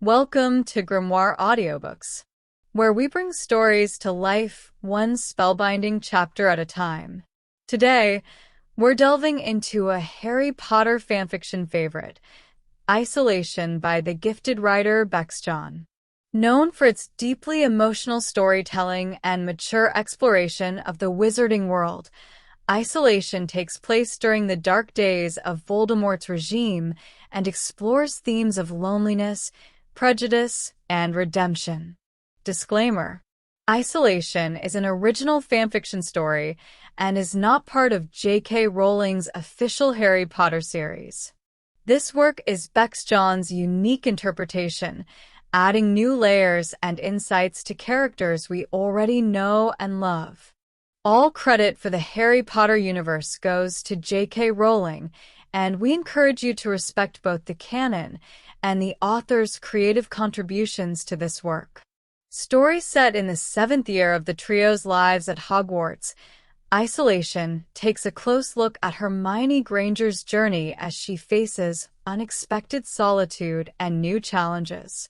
Welcome to Grimoire Audiobooks, where we bring stories to life one spellbinding chapter at a time. Today, we're delving into a Harry Potter fanfiction favorite, Isolation by the gifted writer Bex-chan. Known for its deeply emotional storytelling and mature exploration of the wizarding world, Isolation takes place during the dark days of Voldemort's regime and explores themes of loneliness, prejudice, and redemption. Disclaimer: Isolation is an original fanfiction story and is not part of J.K. Rowling's official Harry Potter series. This work is Bex-chan's unique interpretation, adding new layers and insights to characters we already know and love. All credit for the Harry Potter universe goes to J.K. Rowling, and we encourage you to respect both the canon and the author's creative contributions to this work. Story set in the 7th year of the trio's lives at Hogwarts, Isolation takes a close look at Hermione Granger's journey as she faces unexpected solitude and new challenges.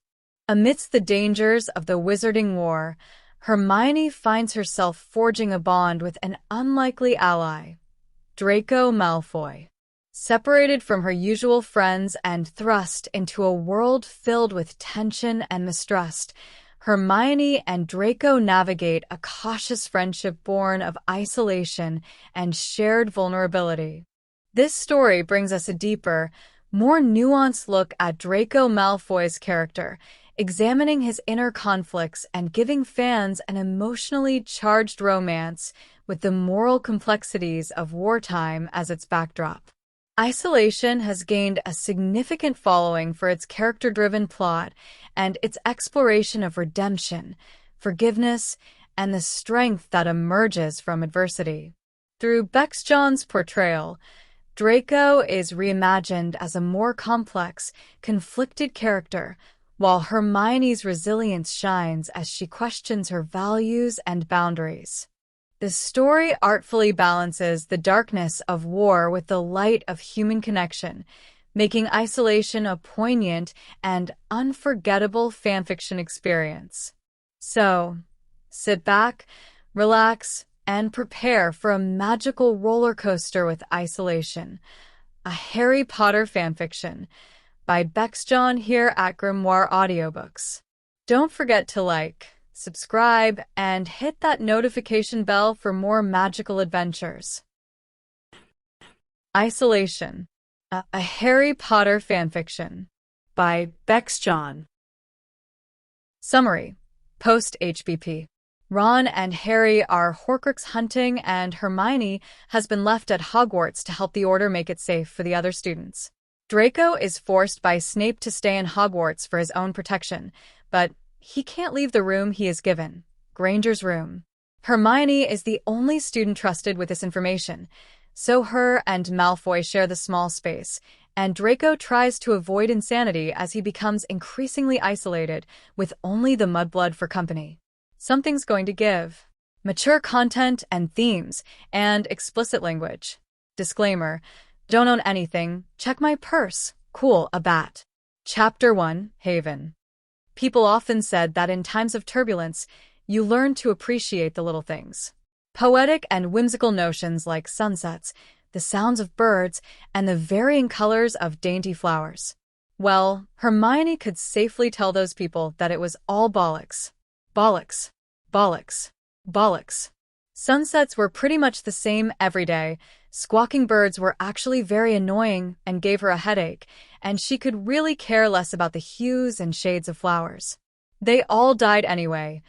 Amidst the dangers of the Wizarding War, Hermione finds herself forging a bond with an unlikely ally, Draco Malfoy. Separated from her usual friends and thrust into a world filled with tension and mistrust, Hermione and Draco navigate a cautious friendship born of isolation and shared vulnerability. This story brings us a deeper, more nuanced look at Draco Malfoy's character, examining his inner conflicts and giving fans an emotionally charged romance with the moral complexities of wartime as its backdrop. Isolation has gained a significant following for its character-driven plot and its exploration of redemption, forgiveness, and the strength that emerges from adversity. Through Bex-chan's portrayal, Draco is reimagined as a more complex, conflicted character, while Hermione's resilience shines as she questions her values and boundaries. The story artfully balances the darkness of war with the light of human connection, making Isolation a poignant and unforgettable fanfiction experience. So, sit back, relax, and prepare for a magical roller coaster with Isolation, a Harry Potter fanfiction by Bex-chan here at Grimoire Audiobooks. Don't forget to like, subscribe, and hit that notification bell for more magical adventures. Isolation, a Harry Potter fanfiction by Bex-chan. Summary: Post-HBP. Ron and Harry are Horcrux hunting, and Hermione has been left at Hogwarts to help the Order make it safe for the other students. Draco is forced by Snape to stay in Hogwarts for his own protection, but he can't leave the room he is given, Granger's room. Hermione is the only student trusted with this information, so her and Malfoy share the small space, and Draco tries to avoid insanity as he becomes increasingly isolated, with only the mudblood for company. Something's going to give. Mature content and themes, and explicit language. Disclaimer: don't own anything, check my purse, cool, a bat. Chapter 1, Haven. People often said that in times of turbulence, you learn to appreciate the little things. Poetic and whimsical notions like sunsets, the sounds of birds, and the varying colors of dainty flowers. Well, Hermione could safely tell those people that it was all bollocks. Bollocks. Bollocks. Bollocks. Sunsets were pretty much the same every day. Squawking birds were actually very annoying and gave her a headache, and she could really care less about the hues and shades of flowers. They all died anyway,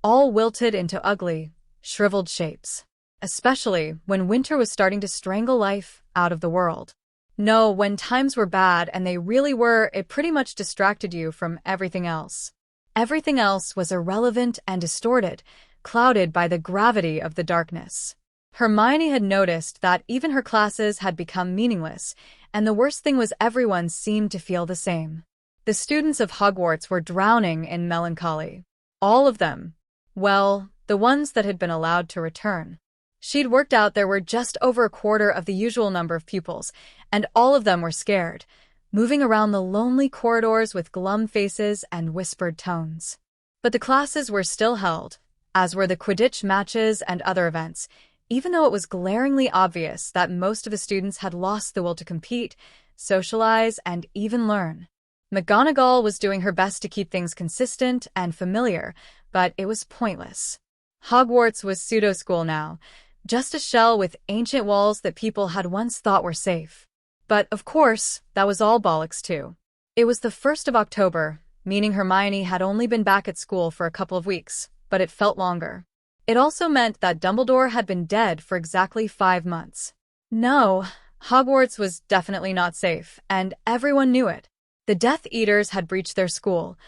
all wilted into ugly, shriveled shapes. Especially when winter was starting to strangle life out of the world. No, when times were bad, and they really were, it pretty much distracted you from everything else. Everything else was irrelevant and distorted, clouded by the gravity of the darkness. Hermione had noticed that even her classes had become meaningless, and the worst thing was everyone seemed to feel the same. The students of Hogwarts were drowning in melancholy. All of them. Well, the ones that had been allowed to return. She'd worked out there were just over a quarter of the usual number of pupils, and all of them were scared. moving around the lonely corridors with glum faces and whispered tones. But the classes were still held, as were the Quidditch matches and other events, even though it was glaringly obvious that most of the students had lost the will to compete, socialize, and even learn. McGonagall was doing her best to keep things consistent and familiar, but it was pointless. Hogwarts was pseudo-school now, just a shell with ancient walls that people had once thought were safe. But, of course, that was all bollocks too. It was the 1st of October, meaning Hermione had only been back at school for a couple of weeks, but it felt longer. It also meant that Dumbledore had been dead for exactly 5 months. No, Hogwarts was definitely not safe, and everyone knew it. The Death Eaters had breached their school,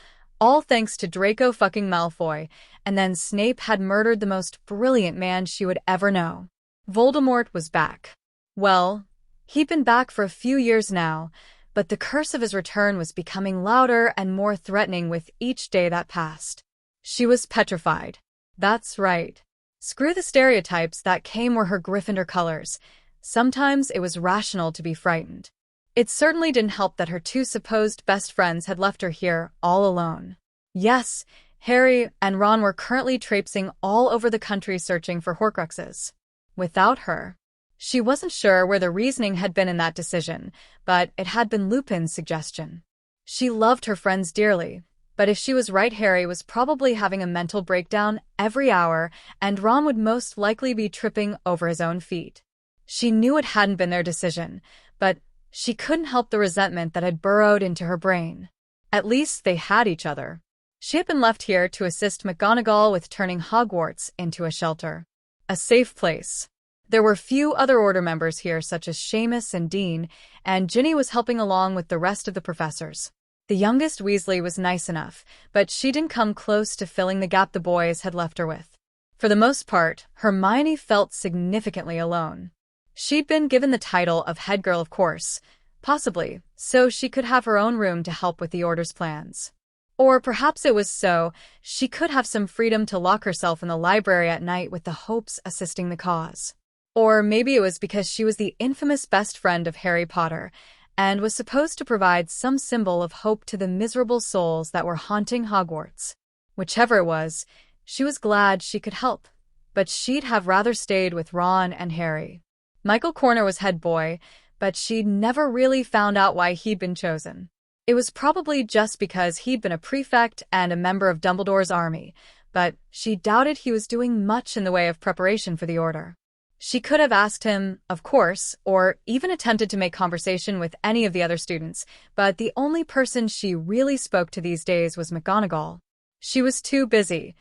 all thanks to Draco fucking Malfoy, and then Snape had murdered the most brilliant man she would ever know. Voldemort was back. Well, he'd been back for a few years now, but the curse of his return was becoming louder and more threatening with each day that passed. She was petrified. That's right. Screw the stereotypes that came were her Gryffindor colors. Sometimes it was rational to be frightened. It certainly didn't help that her 2 supposed best friends had left her here all alone. Yes, Harry and Ron were currently traipsing all over the country searching for Horcruxes. Without her, she wasn't sure where the reasoning had been in that decision, but it had been Lupin's suggestion. She loved her friends dearly, but if she was right, Harry was probably having a mental breakdown every hour, and Ron would most likely be tripping over his own feet. She knew it hadn't been their decision, but she couldn't help the resentment that had burrowed into her brain. At least they had each other. She had been left here to assist McGonagall with turning Hogwarts into a shelter. A safe place. There were few other Order members here such as Seamus and Dean, and Ginny was helping along with the rest of the professors. The youngest Weasley was nice enough, but she didn't come close to filling the gap the boys had left her with. For the most part, Hermione felt significantly alone. She'd been given the title of head girl, of course, possibly so she could have her own room to help with the Order's plans. Or perhaps it was so she could have some freedom to lock herself in the library at night with the hopes assisting the cause. Or maybe it was because she was the infamous best friend of Harry Potter and was supposed to provide some symbol of hope to the miserable souls that were haunting Hogwarts. Whichever it was, she was glad she could help, but she'd have rather stayed with Ron and Harry. Michael Corner was head boy, but she'd never really found out why he'd been chosen. It was probably just because he'd been a prefect and a member of Dumbledore's army, but she doubted he was doing much in the way of preparation for the Order. She could have asked him, of course, or even attempted to make conversation with any of the other students, but the only person she really spoke to these days was McGonagall. She was too busy,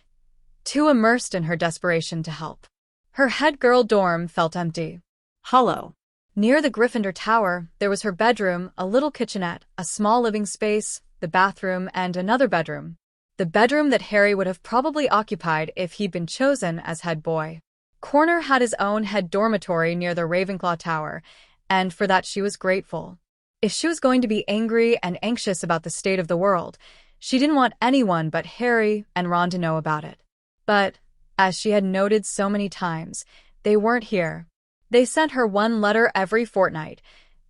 too immersed in her desperation to help. Her head girl dorm felt empty. Hollow. Near the Gryffindor Tower, there was her bedroom, a little kitchenette, a small living space, the bathroom, and another bedroom. The bedroom that Harry would have probably occupied if he'd been chosen as head boy. Corner had his own head dormitory near the Ravenclaw Tower, and for that she was grateful. If she was going to be angry and anxious about the state of the world, she didn't want anyone but Harry and Ron to know about it. But, as she had noted so many times, they weren't here. They sent her one letter every fortnight,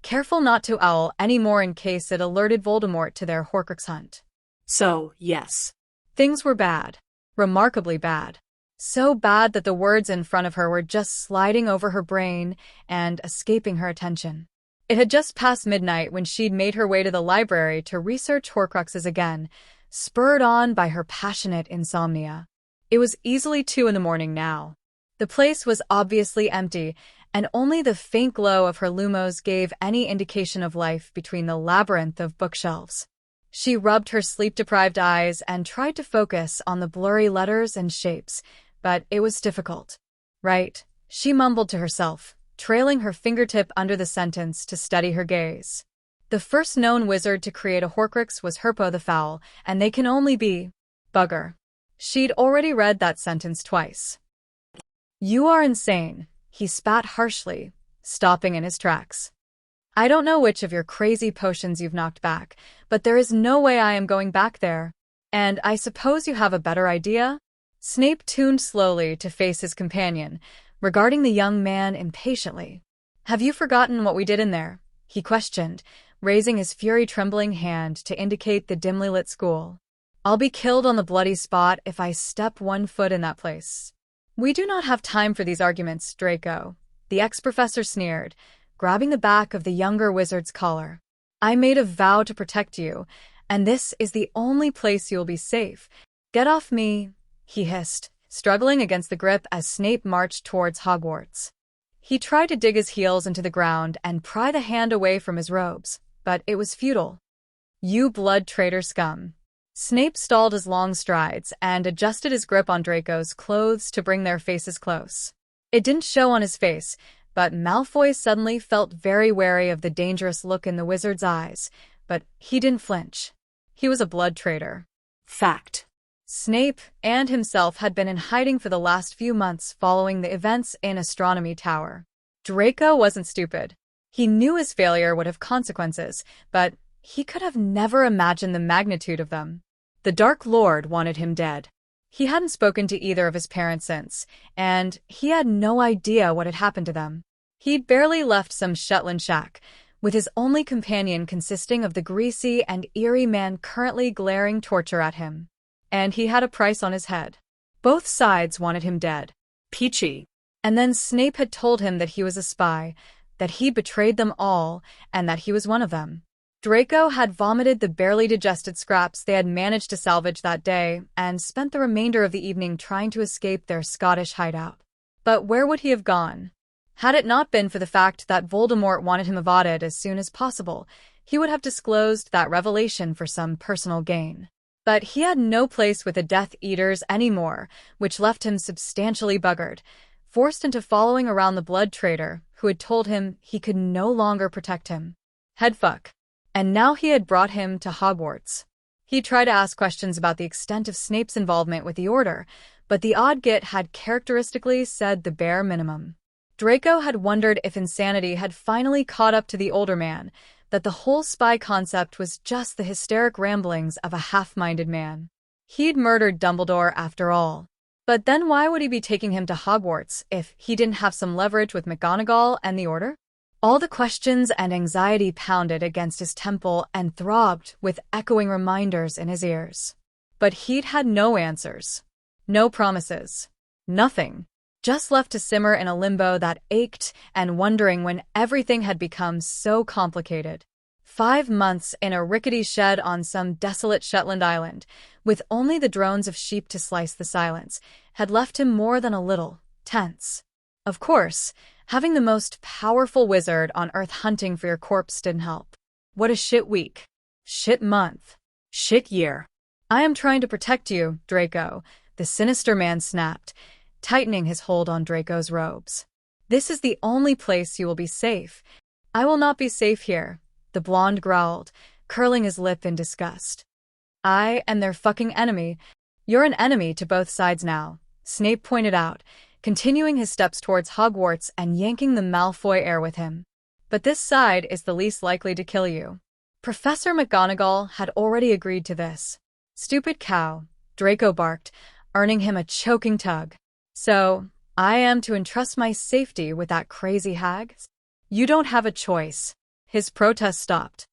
careful not to owl any more in case it alerted Voldemort to their Horcrux hunt. So, yes. Things were bad. Remarkably bad. So bad that the words in front of her were just sliding over her brain and escaping her attention. It had just passed midnight when she'd made her way to the library to research Horcruxes again, spurred on by her passionate insomnia. It was easily 2 in the morning now. The place was obviously empty, and only the faint glow of her lumos gave any indication of life between the labyrinth of bookshelves. She rubbed her sleep-deprived eyes and tried to focus on the blurry letters and shapes, but it was difficult. Right, she mumbled to herself, trailing her fingertip under the sentence to steady her gaze. The first known wizard to create a Horcrux was Herpo the Foul, and they can only be bugger. She'd already read that sentence twice. You are insane, he spat harshly, stopping in his tracks. I don't know which of your crazy potions you've knocked back, but there is no way I am going back there. And I suppose you have a better idea? Snape tuned slowly to face his companion, regarding the young man impatiently. Have you forgotten what we did in there? He questioned, raising his fury-trembling hand to indicate the dimly lit school. "I'll be killed on the bloody spot if I step one foot in that place." "We do not have time for these arguments, Draco," the ex-professor sneered, grabbing the back of the younger wizard's collar. "I made a vow to protect you, and this is the only place you'll be safe. Get off me," he hissed, struggling against the grip as Snape marched towards Hogwarts. He tried to dig his heels into the ground and pry the hand away from his robes, but it was futile. "You blood-traitor scum." Snape stalled his long strides and adjusted his grip on Draco's clothes to bring their faces close. It didn't show on his face, but Malfoy suddenly felt very wary of the dangerous look in the wizard's eyes, but he didn't flinch. He was a blood-traitor. Fact. Snape and himself had been in hiding for the last few months following the events in Astronomy Tower. Draco wasn't stupid. He knew his failure would have consequences, but he could have never imagined the magnitude of them. The Dark Lord wanted him dead. He hadn't spoken to either of his parents since, and he had no idea what had happened to them. He'd barely left some Shetland shack, with his only companion consisting of the greasy and eerie man currently glaring torture at him. And he had a price on his head. Both sides wanted him dead. Peachy. And then Snape had told him that he was a spy, that he betrayed them all, and that he was one of them. Draco had vomited the barely digested scraps they had managed to salvage that day and spent the remainder of the evening trying to escape their Scottish hideout. But where would he have gone? Had it not been for the fact that Voldemort wanted him evaded as soon as possible, he would have disclosed that revelation for some personal gain. But he had no place with the Death Eaters anymore, which left him substantially buggered, forced into following around the blood traitor who had told him he could no longer protect him. Headfuck. And now he had brought him to Hogwarts. He tried to ask questions about the extent of Snape's involvement with the Order, but the odd git had characteristically said the bare minimum. Draco had wondered if insanity had finally caught up to the older man, that the whole spy concept was just the hysteric ramblings of a half-minded man. He'd murdered Dumbledore after all. But then why would he be taking him to Hogwarts if he didn't have some leverage with McGonagall and the Order? All the questions and anxiety pounded against his temple and throbbed with echoing reminders in his ears. But he'd had no answers. No promises. Nothing. Just left to simmer in a limbo that ached and wondering when everything had become so complicated. 5 months in a rickety shed on some desolate Shetland island, with only the drones of sheep to slice the silence, had left him more than a little tense. Of course, having the most powerful wizard on Earth hunting for your corpse didn't help. What a shit week. Shit month. Shit year. "I am trying to protect you, Draco," the sinister man snapped, tightening his hold on Draco's robes. "This is the only place you will be safe." "I will not be safe here," the blonde growled, curling his lip in disgust. "I am their fucking enemy." "You're an enemy to both sides now," Snape pointed out, continuing his steps towards Hogwarts and yanking the Malfoy heir with him. "But this side is the least likely to kill you." Professor McGonagall had already agreed to this. "Stupid cow," Draco barked, earning him a choking tug. "So, I am to entrust my safety with that crazy hag?" "You don't have a choice." His protest stopped.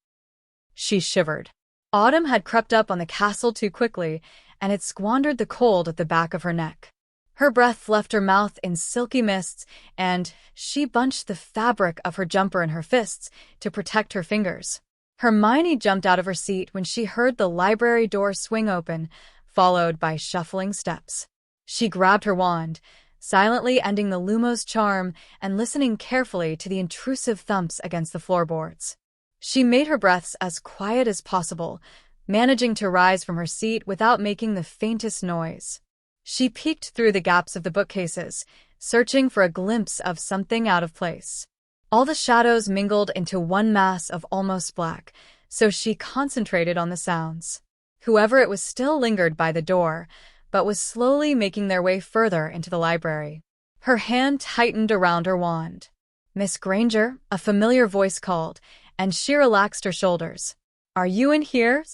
She shivered. Autumn had crept up on the castle too quickly, and had squandered the cold at the back of her neck. Her breath left her mouth in silky mists, and she bunched the fabric of her jumper in her fists to protect her fingers. Hermione jumped out of her seat when she heard the library door swing open, followed by shuffling steps. She grabbed her wand, silently ending the Lumos charm and listening carefully to the intrusive thumps against the floorboards. She made her breaths as quiet as possible, managing to rise from her seat without making the faintest noise. She peeked through the gaps of the bookcases, searching for a glimpse of something out of place. All the shadows mingled into one mass of almost black, so she concentrated on the sounds. Whoever it was still lingered by the door, but was slowly making their way further into the library. Her hand tightened around her wand. "Miss Granger," a familiar voice called, and she relaxed her shoulders. "Are you in here?"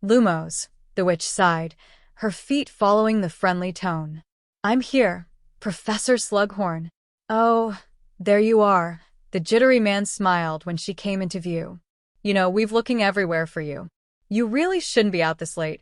"Lumos," the witch sighed, her feet following the friendly tone. "I'm here, Professor Slughorn." "Oh, there you are," the jittery man smiled when she came into view. We've looking everywhere for you. You really shouldn't be out this late,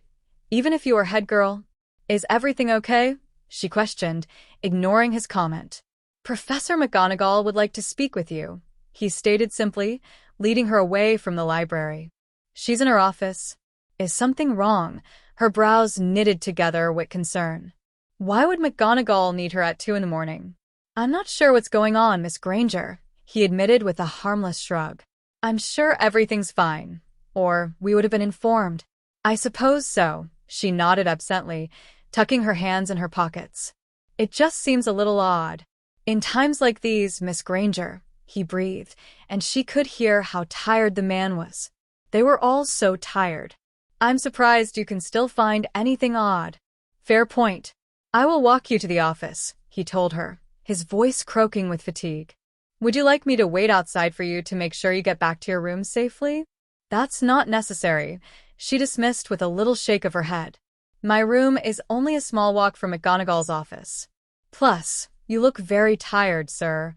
even if you are head girl. Is everything okay? She questioned, ignoring his comment. Professor McGonagall would like to speak with you, he stated simply, leading her away from the library. She's in her office. Is something wrong? Her brows knitted together with concern. Why would McGonagall need her at 2 a.m? I'm not sure what's going on, Miss Granger, he admitted with a harmless shrug. I'm sure everything's fine, or we would have been informed. I suppose so, she nodded absently, tucking her hands in her pockets. It just seems a little odd. In times like these, Miss Granger, he breathed, and she could hear how tired the man was. They were all so tired. I'm surprised you can still find anything odd. Fair point. I will walk you to the office, he told her, his voice croaking with fatigue. Would you like me to wait outside for you to make sure you get back to your room safely? That's not necessary, she dismissed with a little shake of her head. My room is only a small walk from McGonagall's office. Plus, you look very tired, sir.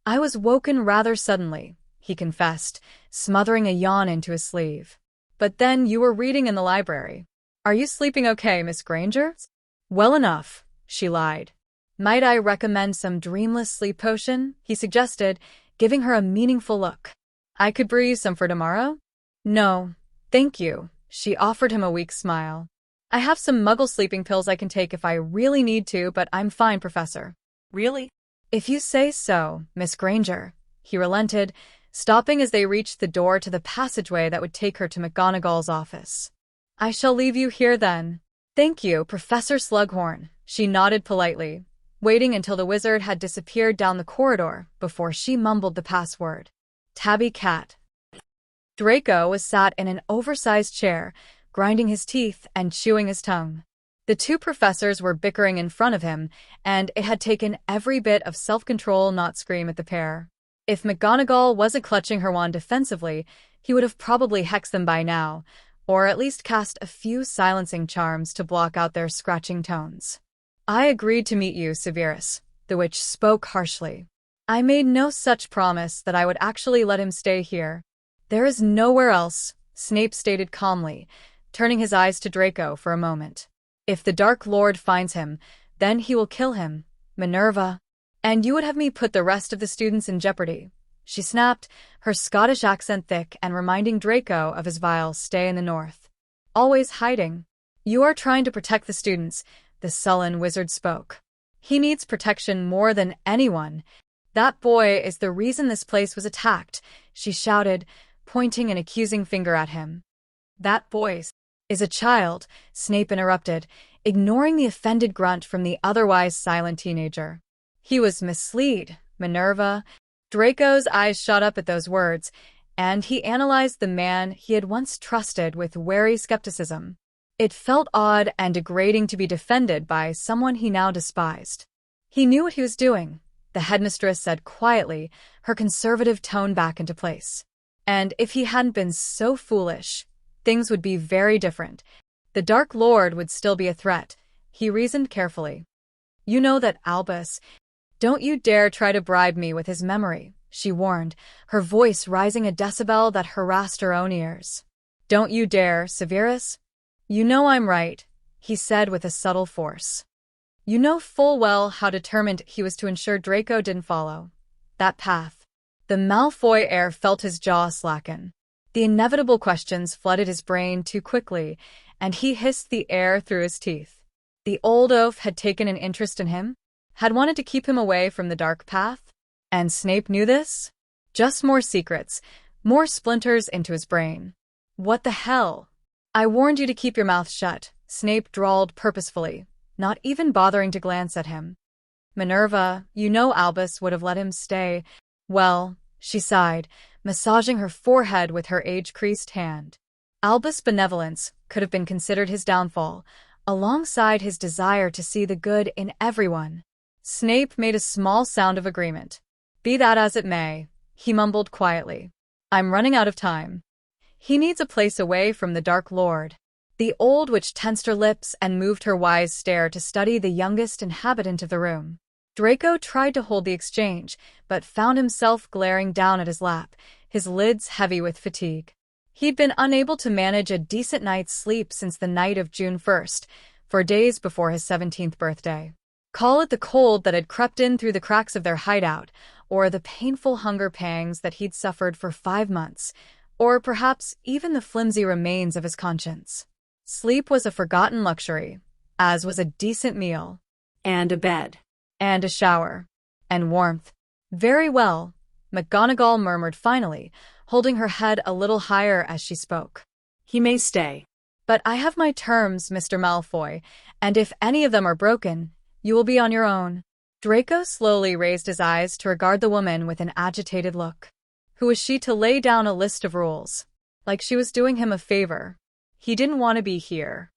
I was woken rather suddenly, he confessed, smothering a yawn into his sleeve. But then you were reading in the library. Are you sleeping okay, Miss Granger? Well enough, she lied. Might I recommend some dreamless sleep potion? He suggested, giving her a meaningful look. I could brew you some for tomorrow? No, thank you, she offered him a weak smile. I have some muggle sleeping pills I can take if I really need to, but I'm fine, Professor. Really? If you say so, Miss Granger, he relented, stopping as they reached the door to the passageway that would take her to McGonagall's office. I shall leave you here then. Thank you, Professor Slughorn, she nodded politely, waiting until the wizard had disappeared down the corridor before she mumbled the password. Tabby Cat. Draco was sat in an oversized chair, grinding his teeth and chewing his tongue. The two professors were bickering in front of him, and it had taken every bit of self-control not scream at the pair. If McGonagall wasn't clutching her wand defensively, he would have probably hexed them by now, or at least cast a few silencing charms to block out their scratching tones. I agreed to meet you, Severus, the witch spoke harshly. I made no such promise that I would actually let him stay here. There is nowhere else, Snape stated calmly, turning his eyes to Draco for a moment. If the Dark Lord finds him, then he will kill him, Minerva. And you would have me put the rest of the students in jeopardy, she snapped, her Scottish accent thick and reminding Draco of his vile stay in the north. Always hiding. You are trying to protect the students, the sullen wizard spoke. He needs protection more than anyone. That boy is the reason this place was attacked, she shouted, pointing an accusing finger at him. That boy is a child, Snape interrupted, ignoring the offended grunt from the otherwise silent teenager. He was misled, Minerva. Draco's eyes shot up at those words, and he analyzed the man he had once trusted with wary skepticism. It felt odd and degrading to be defended by someone he now despised. He knew what he was doing, the headmistress said quietly, her conservative tone back into place. And if he hadn't been so foolish, things would be very different. The Dark Lord would still be a threat, he reasoned carefully. You know that Albus. Don't you dare try to bribe me with his memory, she warned, her voice rising a decibel that harassed her own ears. Don't you dare, Severus? You know I'm right, he said with a subtle force. You know full well how determined he was to ensure Draco didn't follow that path. The Malfoy heir felt his jaw slacken. The inevitable questions flooded his brain too quickly, and he hissed the air through his teeth. The old oaf had taken an interest in him, had wanted to keep him away from the dark path, and Snape knew this? Just more secrets, more splinters into his brain. What the hell? I warned you to keep your mouth shut, Snape drawled purposefully, not even bothering to glance at him. Minerva, you know Albus would have let him stay. Well, she sighed, massaging her forehead with her age-creased hand. Albus' benevolence could have been considered his downfall, alongside his desire to see the good in everyone. Snape made a small sound of agreement. Be that as it may, he mumbled quietly. I'm running out of time. He needs a place away from the Dark Lord. The old witch tensed her lips and moved her wise stare to study the youngest inhabitant of the room. Draco tried to hold the exchange, but found himself glaring down at his lap, his lids heavy with fatigue. He'd been unable to manage a decent night's sleep since the night of June 1st, for days before his 17th birthday. Call it the cold that had crept in through the cracks of their hideout, or the painful hunger pangs that he'd suffered for 5 months, or perhaps even the flimsy remains of his conscience. Sleep was a forgotten luxury, as was a decent meal. And a bed. And a shower. And warmth. Very well, McGonagall murmured finally, holding her head a little higher as she spoke. He may stay. But I have my terms, Mr. Malfoy, and if any of them are broken, you will be on your own. Draco slowly raised his eyes to regard the woman with an agitated look. Who was she to lay down a list of rules? Like she was doing him a favor. He didn't want to be here.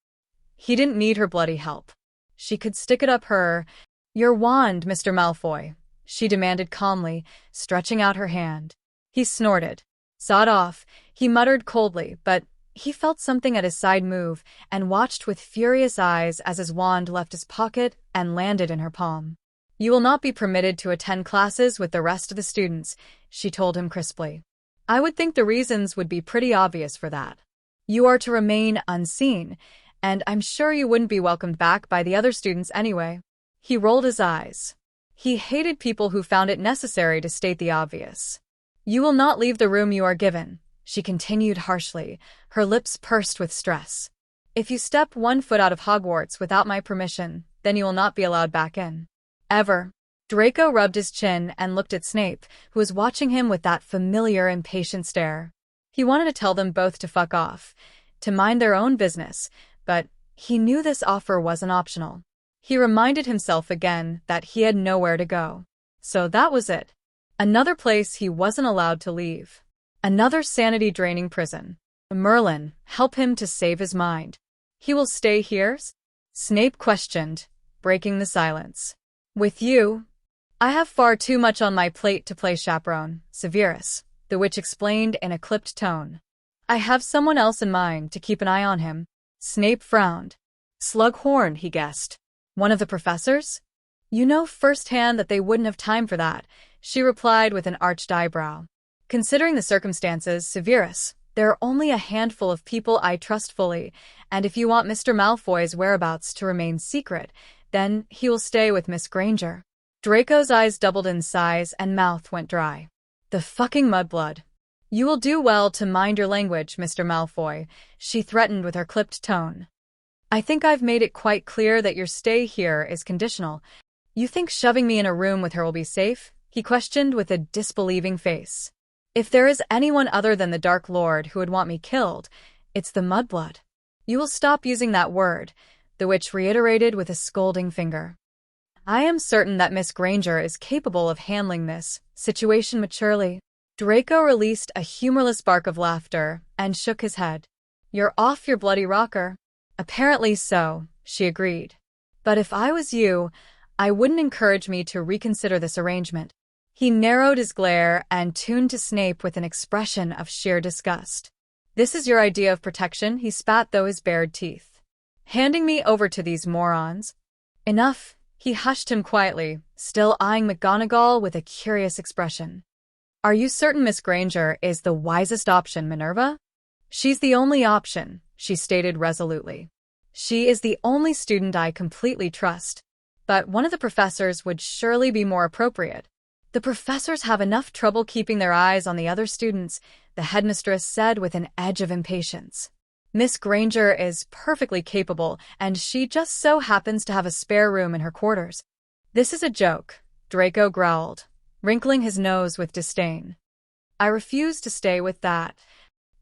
He didn't need her bloody help. She could stick it up her. Your wand, Mr. Malfoy, she demanded calmly, stretching out her hand. He snorted. Sod off, he muttered coldly, but he felt something at his side move and watched with furious eyes as his wand left his pocket and landed in her palm. You will not be permitted to attend classes with the rest of the students, she told him crisply. I would think the reasons would be pretty obvious for that. You are to remain unseen, and I'm sure you wouldn't be welcomed back by the other students anyway. He rolled his eyes. He hated people who found it necessary to state the obvious. You will not leave the room you are given, she continued harshly, her lips pursed with stress. If you step 1 foot out of Hogwarts without my permission, then you will not be allowed back in. Ever. Draco rubbed his chin and looked at Snape, who was watching him with that familiar, impatient stare. He wanted to tell them both to fuck off, to mind their own business, but he knew this offer wasn't optional. He reminded himself again that he had nowhere to go. So that was it. Another place he wasn't allowed to leave. Another sanity-draining prison. Merlin, help him to save his mind. He will stay here? Snape questioned, breaking the silence. With you? I have far too much on my plate to play chaperone, Severus, the witch explained in a clipped tone. I have someone else in mind to keep an eye on him. Snape frowned. Slughorn, he guessed. One of the professors? You know firsthand that they wouldn't have time for that, she replied with an arched eyebrow. Considering the circumstances, Severus, there are only a handful of people I trust fully, and if you want Mr. Malfoy's whereabouts to remain secret, then he will stay with Miss Granger. Draco's eyes doubled in size and mouth went dry. The fucking mudblood. You will do well to mind your language, Mr. Malfoy, she threatened with her clipped tone. I think I've made it quite clear that your stay here is conditional. You think shoving me in a room with her will be safe? He questioned with a disbelieving face. If there is anyone other than the Dark Lord who would want me killed, it's the mudblood. You will stop using that word, the witch reiterated with a scolding finger. I am certain that Miss Granger is capable of handling this situation maturely. Draco released a humorless bark of laughter and shook his head. You're off your bloody rocker. Apparently so, she agreed. But if I was you, I wouldn't encourage me to reconsider this arrangement. He narrowed his glare and tuned to Snape with an expression of sheer disgust. This is your idea of protection, he spat through his bared teeth. Handing me over to these morons? Enough, he hushed him quietly, still eyeing McGonagall with a curious expression. Are you certain Miss Granger is the wisest option, Minerva? She's the only option, she stated resolutely. She is the only student I completely trust. But one of the professors would surely be more appropriate. The professors have enough trouble keeping their eyes on the other students, the headmistress said with an edge of impatience. Miss Granger is perfectly capable, and she just so happens to have a spare room in her quarters. This is a joke, Draco growled, wrinkling his nose with disdain. I refuse to stay with that.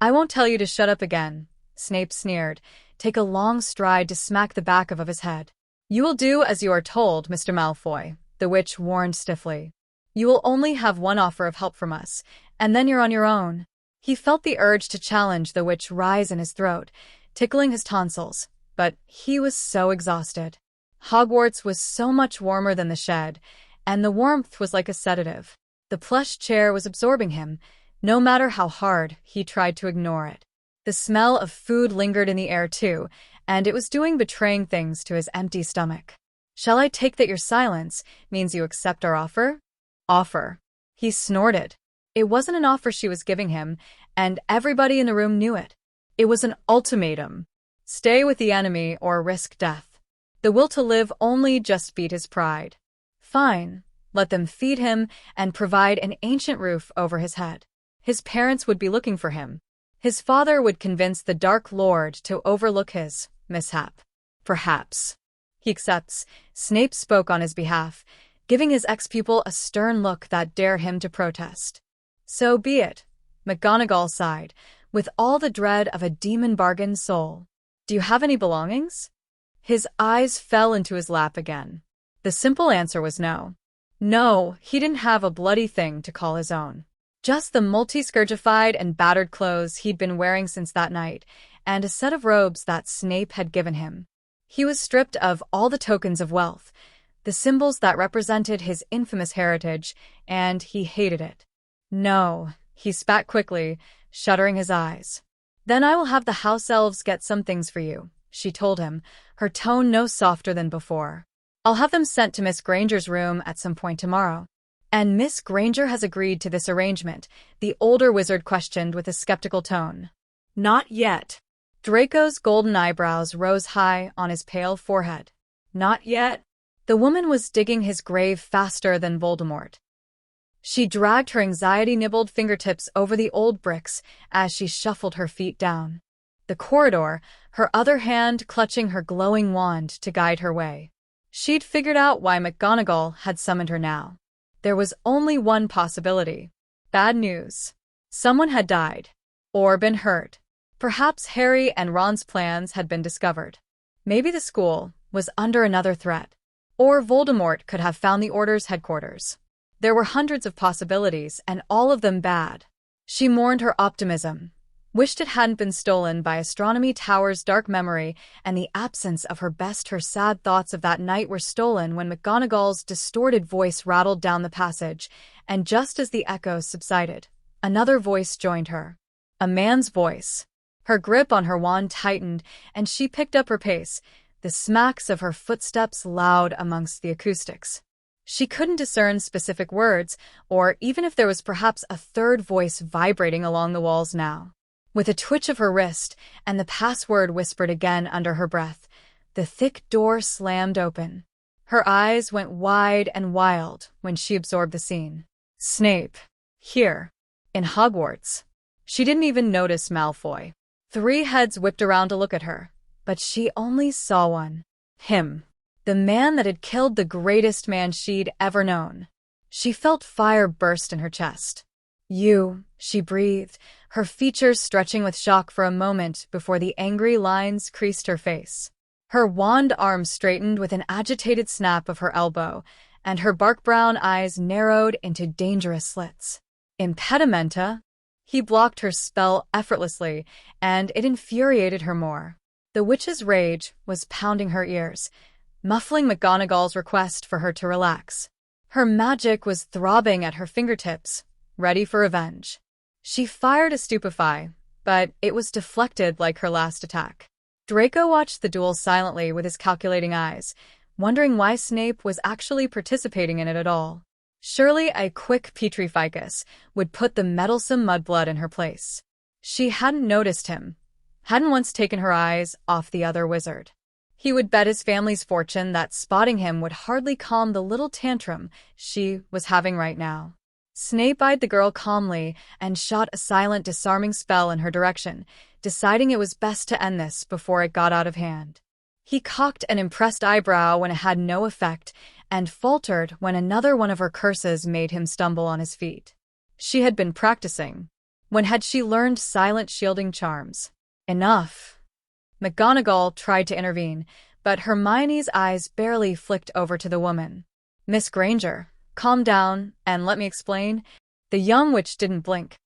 I won't tell you to shut up again, Snape sneered, take a long stride to smack the back of his head. You will do as you are told, Mr. Malfoy, the witch warned stiffly. You will only have one offer of help from us, and then you're on your own. He felt the urge to challenge the witch rise in his throat, tickling his tonsils, but he was so exhausted. Hogwarts was so much warmer than the shed, and the warmth was like a sedative. The plush chair was absorbing him, no matter how hard he tried to ignore it. The smell of food lingered in the air too, and it was doing betraying things to his empty stomach. Shall I take that your silence means you accept our offer? Offer. He snorted. It wasn't an offer she was giving him, and everybody in the room knew it. It was an ultimatum. Stay with the enemy or risk death. The will to live only just beat his pride. Fine, let them feed him and provide an ancient roof over his head. His parents would be looking for him. His father would convince the Dark Lord to overlook his mishap. Perhaps. He accepts. Snape spoke on his behalf, giving his ex-pupil a stern look that dared him to protest. So be it, McGonagall sighed, with all the dread of a demon-bargained soul. Do you have any belongings? His eyes fell into his lap again. The simple answer was no. No, he didn't have a bloody thing to call his own. Just the multi-scourgified and battered clothes he'd been wearing since that night, and a set of robes that Snape had given him. He was stripped of all the tokens of wealth, the symbols that represented his infamous heritage, and he hated it. No, he spat quickly, shuddering his eyes. Then I will have the house elves get some things for you, she told him, her tone no softer than before. I'll have them sent to Miss Granger's room at some point tomorrow. And Miss Granger has agreed to this arrangement, the older wizard questioned with a skeptical tone. Not yet. Draco's golden eyebrows rose high on his pale forehead. Not yet. The woman was digging his grave faster than Voldemort. She dragged her anxiety-nibbled fingertips over the old bricks as she shuffled her feet down the corridor, her other hand clutching her glowing wand to guide her way. She'd figured out why McGonagall had summoned her now. There was only one possibility. Bad news. Someone had died. Or been hurt. Perhaps Harry and Ron's plans had been discovered. Maybe the school was under another threat. Or Voldemort could have found the Order's headquarters. There were hundreds of possibilities, and all of them bad. She mourned her optimism, wished it hadn't been stolen by Astronomy Tower's dark memory, and the absence of her best. Her sad thoughts of that night were stolen when McGonagall's distorted voice rattled down the passage, and just as the echoes subsided, another voice joined her. A man's voice. Her grip on her wand tightened, and she picked up her pace, the smacks of her footsteps loud amongst the acoustics. She couldn't discern specific words, or even if there was perhaps a third voice vibrating along the walls now. With a twitch of her wrist, and the password whispered again under her breath, the thick door slammed open. Her eyes went wide and wild when she absorbed the scene. Snape. Here. In Hogwarts. She didn't even notice Malfoy. 3 heads whipped around to look at her, but she only saw one. Him. The man that had killed the greatest man she'd ever known. She felt fire burst in her chest. You, she breathed, her features stretching with shock for a moment before the angry lines creased her face. Her wand arm straightened with an agitated snap of her elbow, and her bark-brown eyes narrowed into dangerous slits. Impedimenta? He blocked her spell effortlessly, and it infuriated her more. The witch's rage was pounding her ears, muffling McGonagall's request for her to relax. Her magic was throbbing at her fingertips, ready for revenge. She fired a stupefy, but it was deflected like her last attack. Draco watched the duel silently with his calculating eyes, wondering why Snape was actually participating in it at all. Surely a quick petrificus would put the meddlesome mudblood in her place. She hadn't noticed him, hadn't once taken her eyes off the other wizard. He would bet his family's fortune that spotting him would hardly calm the little tantrum she was having right now. Snape eyed the girl calmly and shot a silent, disarming spell in her direction, deciding it was best to end this before it got out of hand. He cocked an impressed eyebrow when it had no effect, and faltered when another one of her curses made him stumble on his feet. She had been practicing. When had she learned silent shielding charms? Enough. McGonagall tried to intervene, but Hermione's eyes barely flicked over to the woman. Miss Granger, calm down, and let me explain. The young witch didn't blink.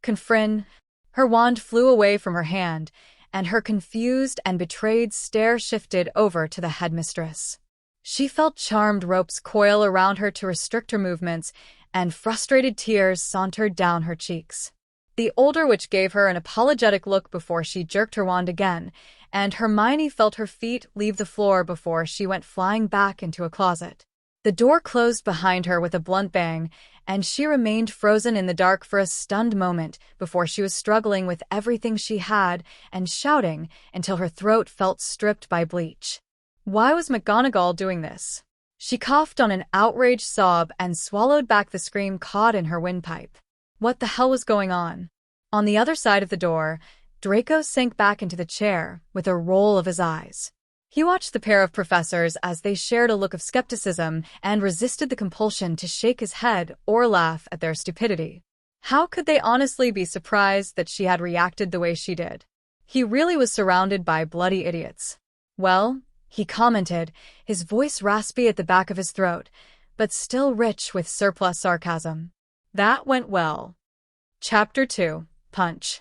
Confrin. Her wand flew away from her hand, and her confused and betrayed stare shifted over to the headmistress. She felt charmed ropes coil around her to restrict her movements, and frustrated tears sauntered down her cheeks. The older witch gave her an apologetic look before she jerked her wand again, and Hermione felt her feet leave the floor before she went flying back into a closet. The door closed behind her with a blunt bang, and she remained frozen in the dark for a stunned moment before she was struggling with everything she had and shouting until her throat felt stripped by bleach. Why was McGonagall doing this? She coughed on an outraged sob and swallowed back the scream caught in her windpipe. What the hell was going on? On the other side of the door, Draco sank back into the chair with a roll of his eyes. He watched the pair of professors as they shared a look of skepticism and resisted the compulsion to shake his head or laugh at their stupidity. How could they honestly be surprised that she had reacted the way she did? He really was surrounded by bloody idiots. Well, he commented, his voice raspy at the back of his throat, but still rich with surplus sarcasm. That went well. Chapter 2. Punch.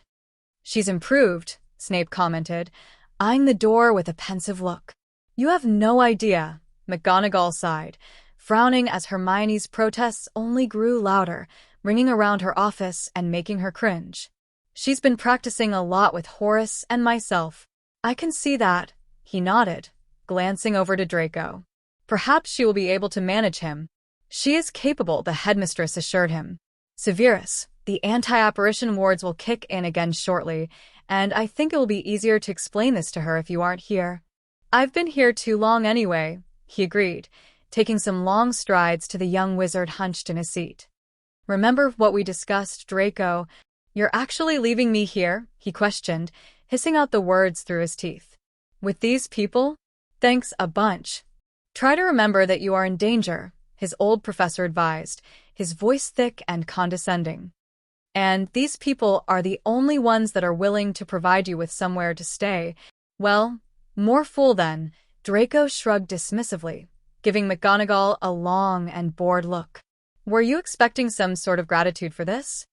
She's improved, Snape commented, eyeing the door with a pensive look. You have no idea, McGonagall sighed, frowning as Hermione's protests only grew louder, ringing around her office and making her cringe. She's been practicing a lot with Horace and myself. I can see that, he nodded, glancing over to Draco. Perhaps she will be able to manage him. She is capable, the headmistress assured him. Severus, the anti-apparition wards will kick in again shortly, and I think it will be easier to explain this to her if you aren't here. I've been here too long anyway, he agreed, taking some long strides to the young wizard hunched in his seat. Remember what we discussed, Draco? You're actually leaving me here? He questioned, hissing out the words through his teeth. With these people? Thanks a bunch. Try to remember that you are in danger, his old professor advised, his voice thick and condescending. And these people are the only ones that are willing to provide you with somewhere to stay. Well, more fool then, Draco shrugged dismissively, giving McGonagall a long and bored look. Were you expecting some sort of gratitude for this?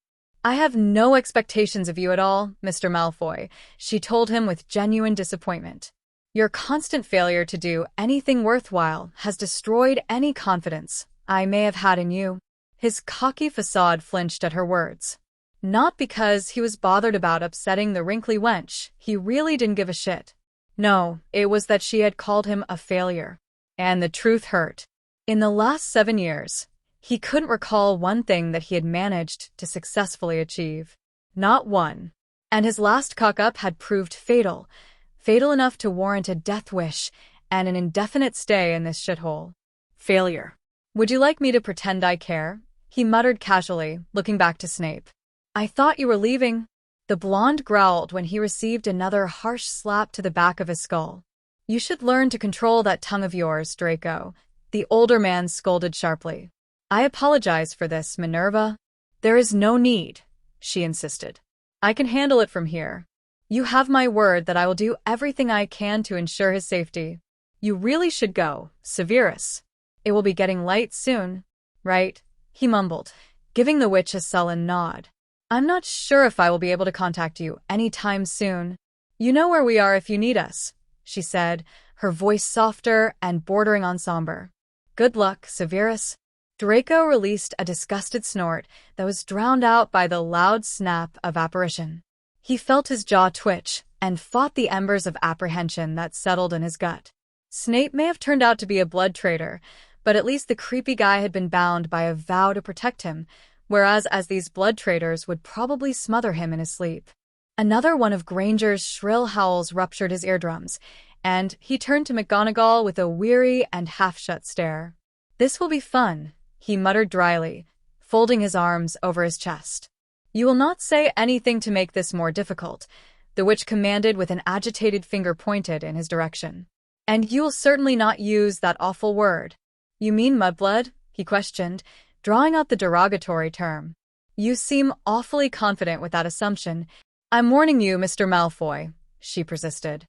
I have no expectations of you at all, Mr. Malfoy, she told him with genuine disappointment. Your constant failure to do anything worthwhile has destroyed any confidence I may have had in you. His cocky facade flinched at her words. Not because he was bothered about upsetting the wrinkly wench, he really didn't give a shit. No, it was that she had called him a failure. And the truth hurt. In the last 7 years, he couldn't recall one thing that he had managed to successfully achieve. Not one. And his last cock-up had proved fatal. Fatal enough to warrant a death wish and an indefinite stay in this shithole. Failure. Would you like me to pretend I care? He muttered casually, looking back to Snape. I thought you were leaving. The blonde growled when he received another harsh slap to the back of his skull. You should learn to control that tongue of yours, Draco, the older man scolded sharply. I apologize for this, Minerva. There is no need, she insisted. I can handle it from here. You have my word that I will do everything I can to ensure his safety. You really should go, Severus. It will be getting light soon, right? He mumbled, giving the witch a sullen nod. I'm not sure if I will be able to contact you any time soon. You know where we are if you need us, she said, her voice softer and bordering on somber. Good luck, Severus. Draco released a disgusted snort that was drowned out by the loud snap of apparition. He felt his jaw twitch and fought the embers of apprehension that settled in his gut. Snape may have turned out to be a blood traitor, but at least the creepy guy had been bound by a vow to protect him, whereas these blood traitors would probably smother him in his sleep. Another one of Granger's shrill howls ruptured his eardrums, and he turned to McGonagall with a weary and half-shut stare. This will be fun, he muttered dryly, folding his arms over his chest. You will not say anything to make this more difficult, the witch commanded with an agitated finger pointed in his direction. And you will certainly not use that awful word. You mean mudblood? He questioned, drawing out the derogatory term. You seem awfully confident with that assumption. I'm warning you, Mr. Malfoy, she persisted.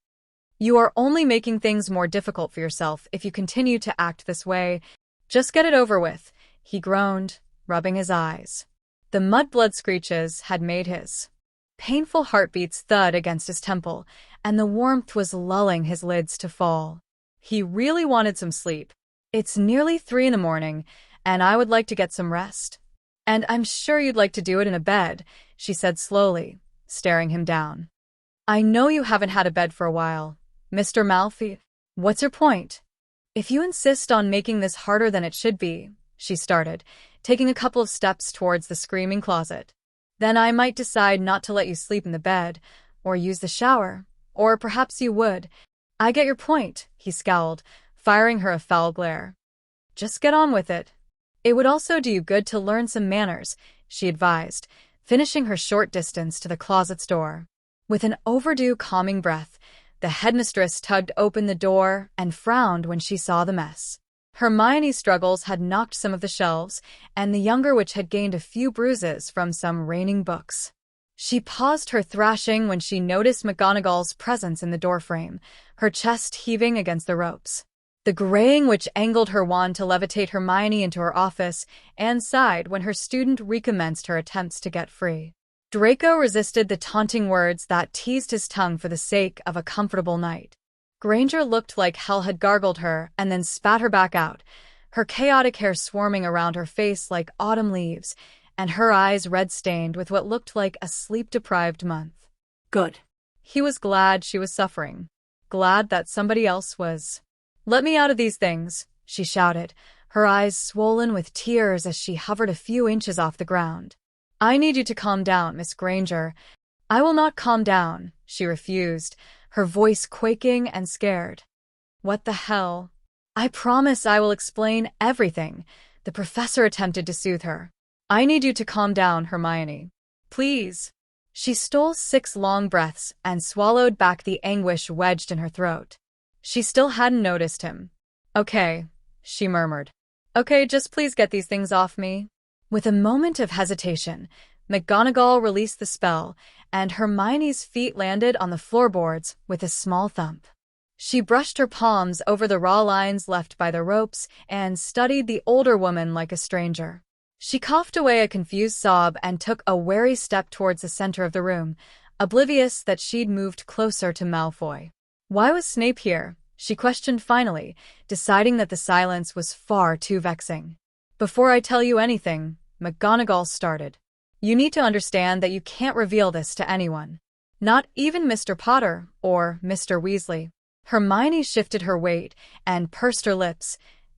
You are only making things more difficult for yourself if you continue to act this way. Just get it over with, he groaned, rubbing his eyes. The mudblood screeches had made his painful heartbeats thud against his temple, and the warmth was lulling his lids to fall. He really wanted some sleep. It's nearly 3 a.m, and I would like to get some rest. And I'm sure you'd like to do it in a bed, she said slowly, staring him down. I know you haven't had a bed for a while, Mr. Malfoy. What's your point? If you insist on making this harder than it should be, she started, taking a couple of steps towards the screaming closet. Then I might decide not to let you sleep in the bed, or use the shower, or perhaps you would. I get your point, he scowled, firing her a foul glare. Just get on with it. It would also do you good to learn some manners, she advised, finishing her short distance to the closet's door. With an overdue calming breath, the headmistress tugged open the door and frowned when she saw the mess. Hermione's struggles had knocked some of the shelves, and the younger witch had gained a few bruises from some raining books. She paused her thrashing when she noticed McGonagall's presence in the doorframe, her chest heaving against the ropes. The graying witch angled her wand to levitate Hermione into her office and sighed when her student recommenced her attempts to get free. Draco resisted the taunting words that teased his tongue for the sake of a comfortable night. Granger looked like hell had gargled her and then spat her back out, her chaotic hair swarming around her face like autumn leaves, and her eyes red-stained with what looked like a sleep-deprived month. Good. He was glad she was suffering, glad that somebody else was. Let me out of these things, she shouted, her eyes swollen with tears as she hovered a few inches off the ground. I need you to calm down, Miss Granger. I will not calm down, she refused, her voice quaking and scared. What the hell? I promise I will explain everything, the professor attempted to soothe her. I need you to calm down, Hermione. Please. She stole 6 long breaths and swallowed back the anguish wedged in her throat. She still hadn't noticed him. Okay, she murmured. Okay, just please get these things off me. With a moment of hesitation, McGonagall released the spell, and Hermione's feet landed on the floorboards with a small thump. She brushed her palms over the raw lines left by the ropes and studied the older woman like a stranger. She coughed away a confused sob and took a wary step towards the center of the room, oblivious that she'd moved closer to Malfoy. Why was Snape here? She questioned finally, deciding that the silence was far too vexing. Before I tell you anything, McGonagall started. You need to understand that you can't reveal this to anyone. Not even Mr. Potter or Mr. Weasley. Hermione shifted her weight and pursed her lips,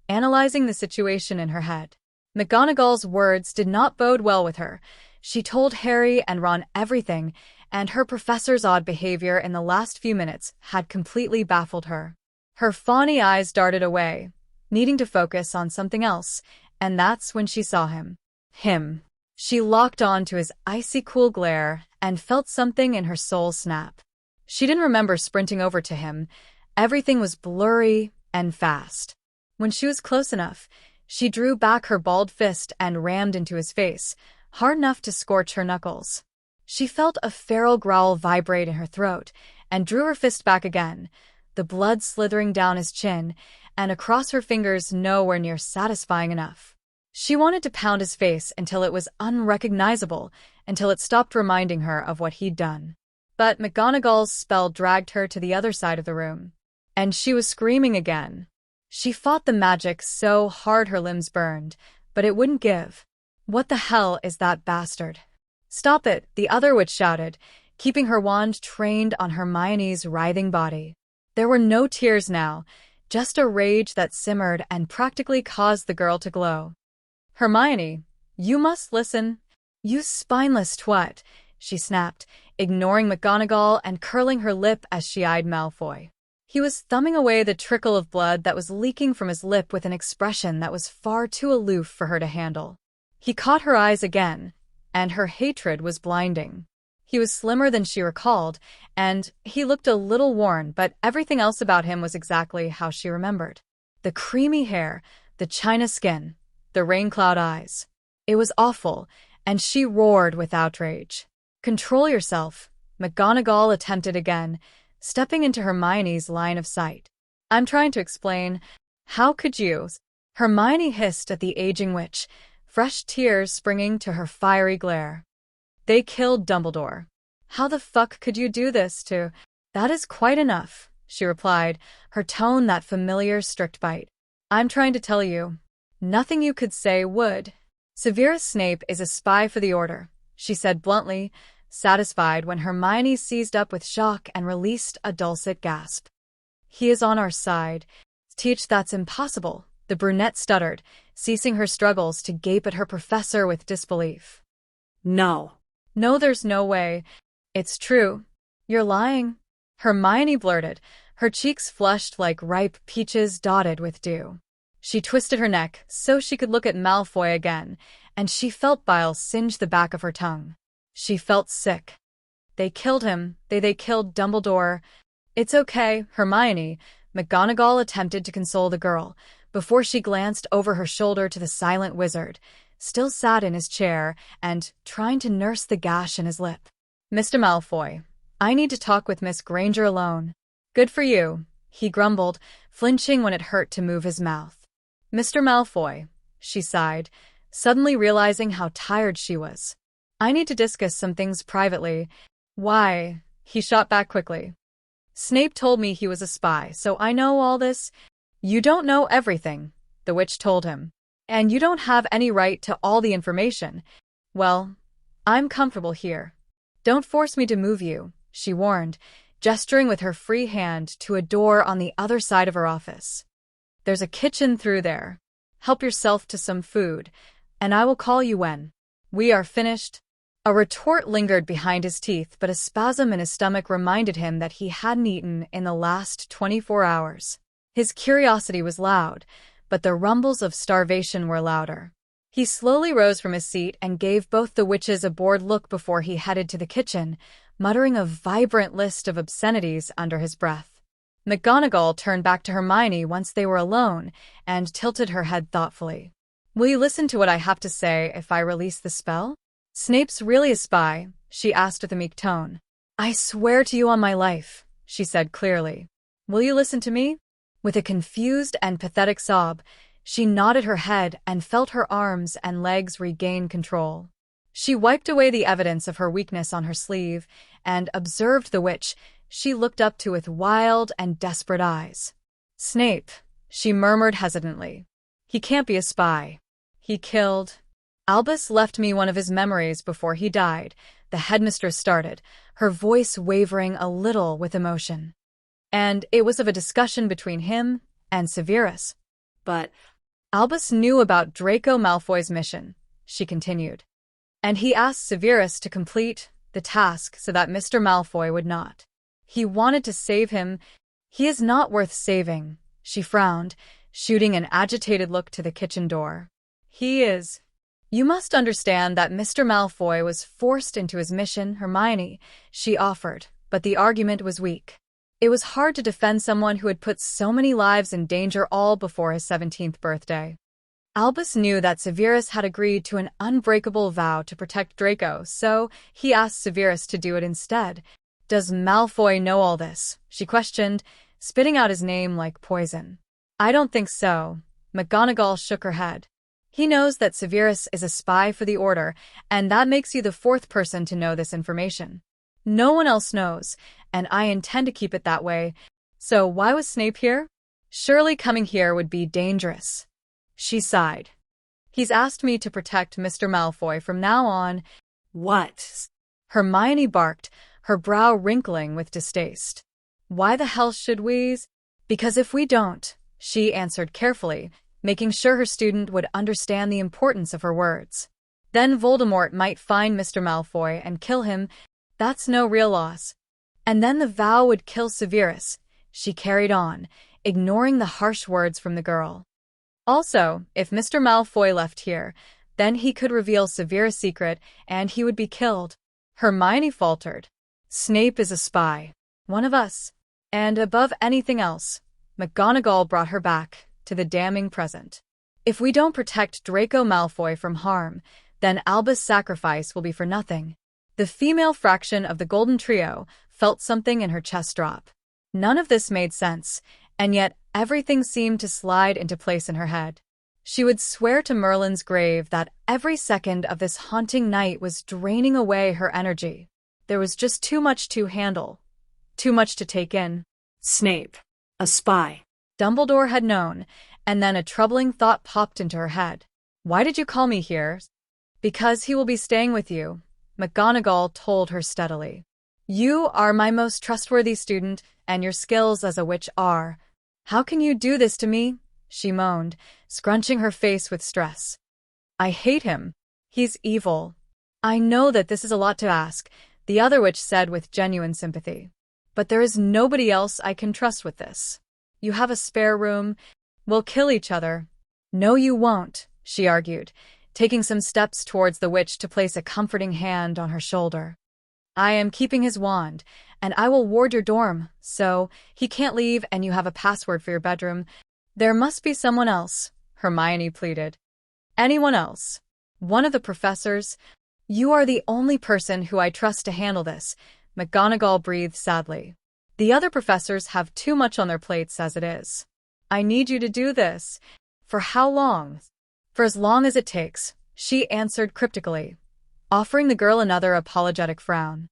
analyzing the situation in her head. McGonagall's words did not bode well with her. She told Harry and Ron everything, and her professor's odd behavior in the last few minutes had completely baffled her. Her fawny eyes darted away, needing to focus on something else, and that's when she saw him. She locked on to his icy cool glare and felt something in her soul snap. She didn't remember sprinting over to him. Everything was blurry and fast. When she was close enough, she drew back her balled fist and rammed into his face, hard enough to scorch her knuckles. She felt a feral growl vibrate in her throat and drew her fist back again, the blood slithering down his chin and across her fingers nowhere near satisfying enough. She wanted to pound his face until it was unrecognizable, until it stopped reminding her of what he'd done. But McGonagall's spell dragged her to the other side of the room, and she was screaming again. She fought the magic so hard her limbs burned, but it wouldn't give. What the hell is that bastard? Stop it, the other witch shouted, keeping her wand trained on Hermione's writhing body. There were no tears now, just a rage that simmered and practically caused the girl to glow. Hermione, you must listen. You spineless twat, she snapped, ignoring McGonagall and curling her lip as she eyed Malfoy. He was thumbing away the trickle of blood that was leaking from his lip with an expression that was far too aloof for her to handle. He caught her eyes again, and her hatred was blinding. He was slimmer than she recalled, and he looked a little worn, but everything else about him was exactly how she remembered. The creamy hair, the china skin, the rain-cloud eyes. It was awful, and she roared with outrage. Control yourself, McGonagall attempted again, stepping into Hermione's line of sight. I'm trying to explain. How could you? Hermione hissed at the aging witch, fresh tears springing to her fiery glare. They killed Dumbledore. How the fuck could you do this to? That is quite enough, she replied, her tone that familiar strict bite. I'm trying to tell you. Nothing you could say would. Severus Snape is a spy for the Order, she said bluntly, satisfied when Hermione seized up with shock and released a dulcet gasp. He is on our side. Teach, that's impossible, the brunette stuttered, ceasing her struggles to gape at her professor with disbelief. No. No, there's no way. It's true. You're lying, Hermione blurted, her cheeks flushed like ripe peaches dotted with dew. She twisted her neck so she could look at Malfoy again, and she felt bile singe the back of her tongue. She felt sick. They killed him. They killed Dumbledore. It's okay, Hermione. McGonagall attempted to console the girl, before she glanced over her shoulder to the silent wizard, still sat in his chair and trying to nurse the gash in his lip. Mr. Malfoy, I need to talk with Miss Granger alone. Good for you, he grumbled, flinching when it hurt to move his mouth. Mr. Malfoy, she sighed, suddenly realizing how tired she was. I need to discuss some things privately. Why? He shot back quickly. Snape told me he was a spy, so I know all this. You don't know everything, the witch told him. And you don't have any right to all the information. Well, I'm comfortable here. Don't force me to move you, she warned, gesturing with her free hand to a door on the other side of her office. There's a kitchen through there. Help yourself to some food, and I will call you when we are finished. A retort lingered behind his teeth, but a spasm in his stomach reminded him that he hadn't eaten in the last 24 hours. His curiosity was loud, but the rumbles of starvation were louder. He slowly rose from his seat and gave both the witches a bored look before he headed to the kitchen, muttering a vibrant list of obscenities under his breath. McGonagall turned back to Hermione once they were alone and tilted her head thoughtfully. Will you listen to what I have to say if I release the spell? Snape's really a spy, she asked with a meek tone. I swear to you on my life, she said clearly. Will you listen to me? With a confused and pathetic sob, she nodded her head and felt her arms and legs regain control. She wiped away the evidence of her weakness on her sleeve and observed the witch she looked up to with wild and desperate eyes. Snape, she murmured hesitantly. He can't be a spy. He killed. Albus left me one of his memories before he died, the headmistress started, her voice wavering a little with emotion. And it was of a discussion between him and Severus. But Albus knew about Draco Malfoy's mission, she continued. And he asked Severus to complete the task so that Mr. Malfoy would not. He wanted to save him. He is not worth saving, she frowned, shooting an agitated look to the kitchen door. He is. You must understand that Mr. Malfoy was forced into his mission, Hermione, she offered, but the argument was weak. It was hard to defend someone who had put so many lives in danger all before his 17th birthday. Albus knew that Severus had agreed to an unbreakable vow to protect Draco, so he asked Severus to do it instead. Does Malfoy know all this? She questioned, spitting out his name like poison. I don't think so. McGonagall shook her head. He knows that Severus is a spy for the Order, and that makes you the fourth person to know this information. No one else knows, and I intend to keep it that way. So why was Snape here? Surely coming here would be dangerous. She sighed. He's asked me to protect Mr. Malfoy from now on. What? Hermione barked, her brow wrinkling with distaste. Why the hell should we? Because if we don't, she answered carefully, making sure her student would understand the importance of her words. Then Voldemort might find Mr. Malfoy and kill him. That's no real loss. And then the vow would kill Severus, she carried on, ignoring the harsh words from the girl. Also, if Mr. Malfoy left here, then he could reveal Severus' secret and he would be killed. Hermione faltered. Snape is a spy. One of us. And above anything else, McGonagall brought her back to the damning present. If we don't protect Draco Malfoy from harm, then Albus' sacrifice will be for nothing. The female fraction of the Golden Trio felt something in her chest drop. None of this made sense, and yet everything seemed to slide into place in her head. She would swear to Merlin's grave that every second of this haunting night was draining away her energy. There was just too much to handle, too much to take in. Snape, a spy. Dumbledore had known, and then a troubling thought popped into her head. Why did you call me here? Because he will be staying with you, McGonagall told her steadily. You are my most trustworthy student, and your skills as a witch are How can you do this to me? She moaned, scrunching her face with stress. I hate him. He's evil. I know that this is a lot to ask, the other witch said with genuine sympathy. But there is nobody else I can trust with this. You have a spare room. We'll kill each other. No, you won't, she argued, taking some steps towards the witch to place a comforting hand on her shoulder. I am keeping his wand, and I will ward your dorm, so he can't leave and you have a password for your bedroom. There must be someone else, Hermione pleaded. Anyone else? One of the professors? You are the only person who I trust to handle this, McGonagall breathed sadly. The other professors have too much on their plates as it is. I need you to do this. For how long? For as long as it takes, she answered cryptically, offering the girl another apologetic frown.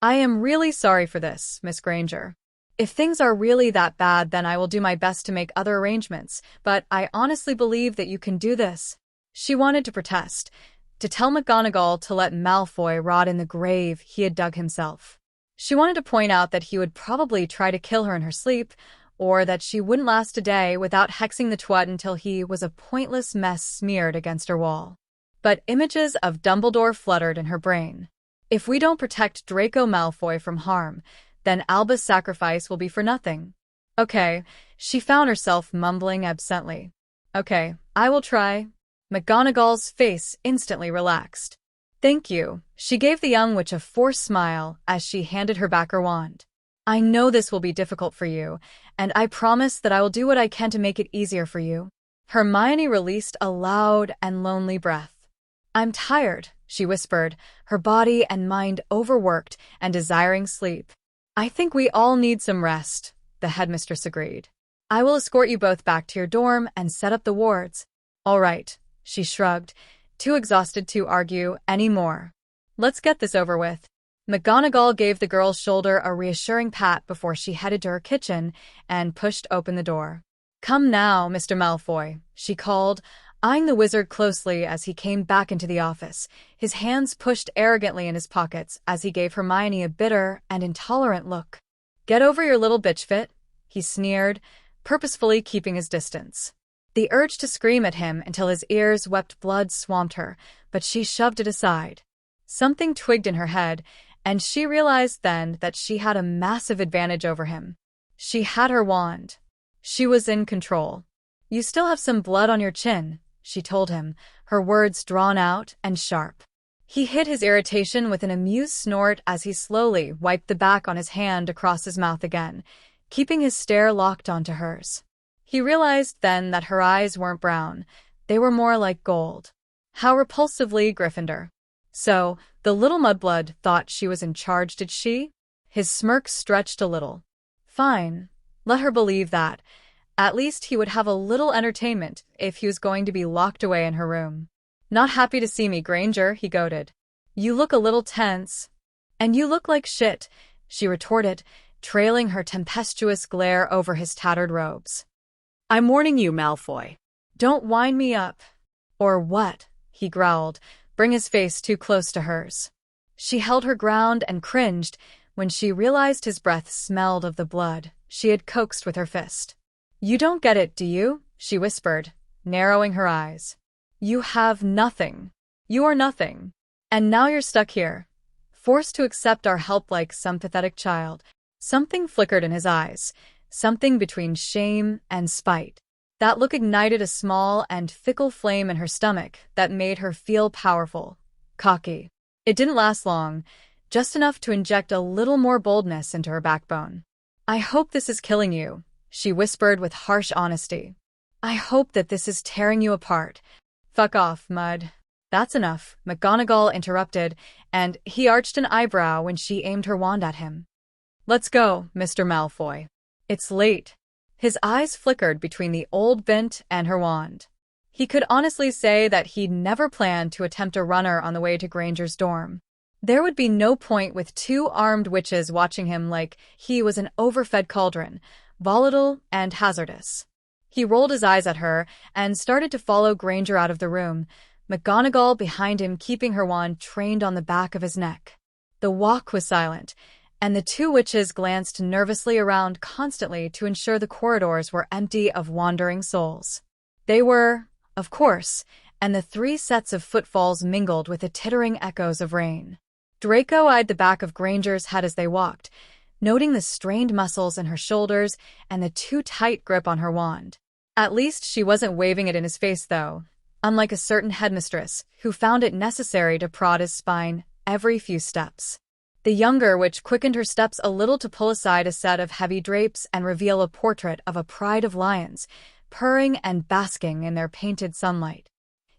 I am really sorry for this, Miss Granger. If things are really that bad, then I will do my best to make other arrangements, but I honestly believe that you can do this. She wanted to protest, to tell McGonagall to let Malfoy rot in the grave he had dug himself. She wanted to point out that he would probably try to kill her in her sleep, or that she wouldn't last a day without hexing the twat until he was a pointless mess smeared against her wall. But images of Dumbledore fluttered in her brain. If we don't protect Draco Malfoy from harm, then Alba's sacrifice will be for nothing. Okay, she found herself mumbling absently. Okay, I will try. McGonagall's face instantly relaxed. Thank you, she gave the young witch a forced smile as she handed her back her wand. I know this will be difficult for you, and I promise that I will do what I can to make it easier for you. Hermione released a loud and lonely breath. I'm tired, she whispered, her body and mind overworked and desiring sleep. I think we all need some rest, the headmistress agreed. I will escort you both back to your dorm and set up the wards. All right, she shrugged, too exhausted to argue any more. Let's get this over with. McGonagall gave the girl's shoulder a reassuring pat before she headed to her kitchen and pushed open the door. Come now, Mr. Malfoy, she called, eyeing the wizard closely as he came back into the office, his hands pushed arrogantly in his pockets as he gave Hermione a bitter and intolerant look. Get over your little bitch fit, he sneered, purposefully keeping his distance. The urge to scream at him until his ears wept blood swamped her, but she shoved it aside. Something twigged in her head, and she realized then that she had a massive advantage over him. She had her wand. She was in control. You still have some blood on your chin, she told him, her words drawn out and sharp. He hid his irritation with an amused snort as he slowly wiped the back on his hand across his mouth again, keeping his stare locked onto hers. He realized then that her eyes weren't brown, they were more like gold. How repulsively Gryffindor. So, the little mudblood thought she was in charge, did she? His smirk stretched a little. Fine. Let her believe that. At least he would have a little entertainment if he was going to be locked away in her room. Not happy to see me, Granger, he goaded. You look a little tense. And you look like shit, she retorted, trailing her tempestuous glare over his tattered robes. I'm warning you, Malfoy. Don't wind me up. Or what? He growled, bring his face too close to hers. She held her ground and cringed when she realized his breath smelled of the blood she had coaxed with her fist. You don't get it, do you? She whispered, narrowing her eyes. You have nothing. You are nothing. And now you're stuck here, forced to accept our help like some pathetic child. Something flickered in his eyes, something between shame and spite. That look ignited a small and fickle flame in her stomach that made her feel powerful, cocky. It didn't last long, just enough to inject a little more boldness into her backbone. I hope this is killing you, she whispered with harsh honesty. I hope that this is tearing you apart. Fuck off, Mud. That's enough, McGonagall interrupted, and he arched an eyebrow when she aimed her wand at him. Let's go, Mr. Malfoy. It's late. His eyes flickered between the old bint and her wand. He could honestly say that he'd never planned to attempt a runner on the way to Granger's dorm. There would be no point with two armed witches watching him like he was an overfed cauldron, volatile and hazardous. He rolled his eyes at her and started to follow Granger out of the room, McGonagall behind him keeping her wand trained on the back of his neck. The walk was silent. and the two witches glanced nervously around constantly to ensure the corridors were empty of wandering souls. They were, of course, and the three sets of footfalls mingled with the tittering echoes of rain. Draco eyed the back of Granger's head as they walked, noting the strained muscles in her shoulders and the too tight grip on her wand. At least she wasn't waving it in his face, though, unlike a certain headmistress who found it necessary to prod his spine every few steps. The younger witch quickened her steps a little to pull aside a set of heavy drapes and reveal a portrait of a pride of lions, purring and basking in their painted sunlight.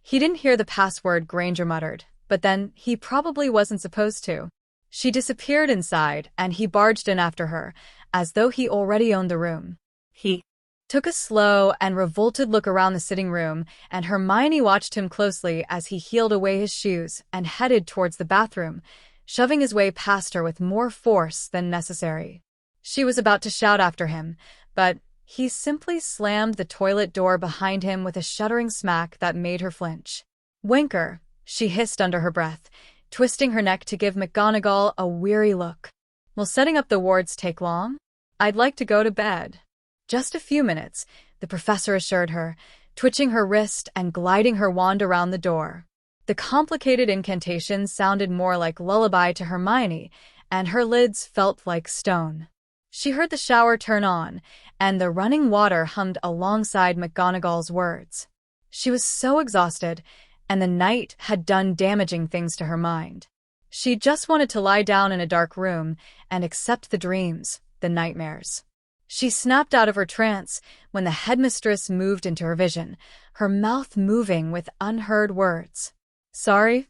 He didn't hear the password, Granger muttered, but then he probably wasn't supposed to. She disappeared inside, and he barged in after her, as though he already owned the room. He took a slow and revolted look around the sitting room, and Hermione watched him closely as he heeled away his shoes and headed towards the bathroom, shoving his way past her with more force than necessary. She was about to shout after him, but he simply slammed the toilet door behind him with a shuddering smack that made her flinch. "Winker," she hissed under her breath, twisting her neck to give McGonagall a weary look. "Will setting up the wards take long? I'd like to go to bed." "Just a few minutes," the professor assured her, twitching her wrist and gliding her wand around the door. The complicated incantation sounded more like lullaby to Hermione, and her lids felt like stone. She heard the shower turn on, and the running water hummed alongside McGonagall's words. She was so exhausted, and the night had done damaging things to her mind. She just wanted to lie down in a dark room and accept the dreams, the nightmares. She snapped out of her trance when the headmistress moved into her vision, her mouth moving with unheard words. "Sorry,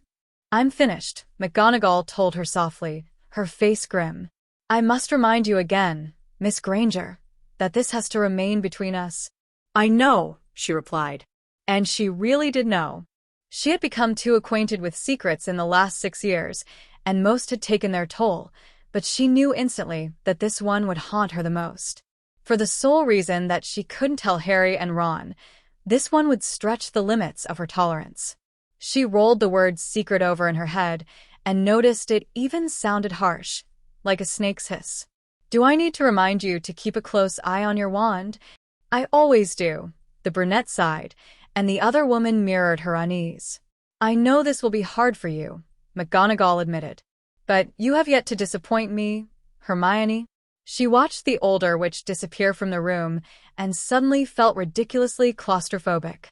I'm finished," McGonagall told her softly, her face grim. "I must remind you again, Miss Granger, that this has to remain between us." "I know," she replied. And she really did know. She had become too acquainted with secrets in the last 6 years, and most had taken their toll, but she knew instantly that this one would haunt her the most. For the sole reason that she couldn't tell Harry and Ron, this one would stretch the limits of her tolerance. She rolled the word secret over in her head and noticed it even sounded harsh, like a snake's hiss. "Do I need to remind you to keep a close eye on your wand?" "I always do," the brunette sighed, and the other woman mirrored her unease. "I know this will be hard for you," McGonagall admitted. "But you have yet to disappoint me, Hermione." She watched the older witch disappear from the room and suddenly felt ridiculously claustrophobic.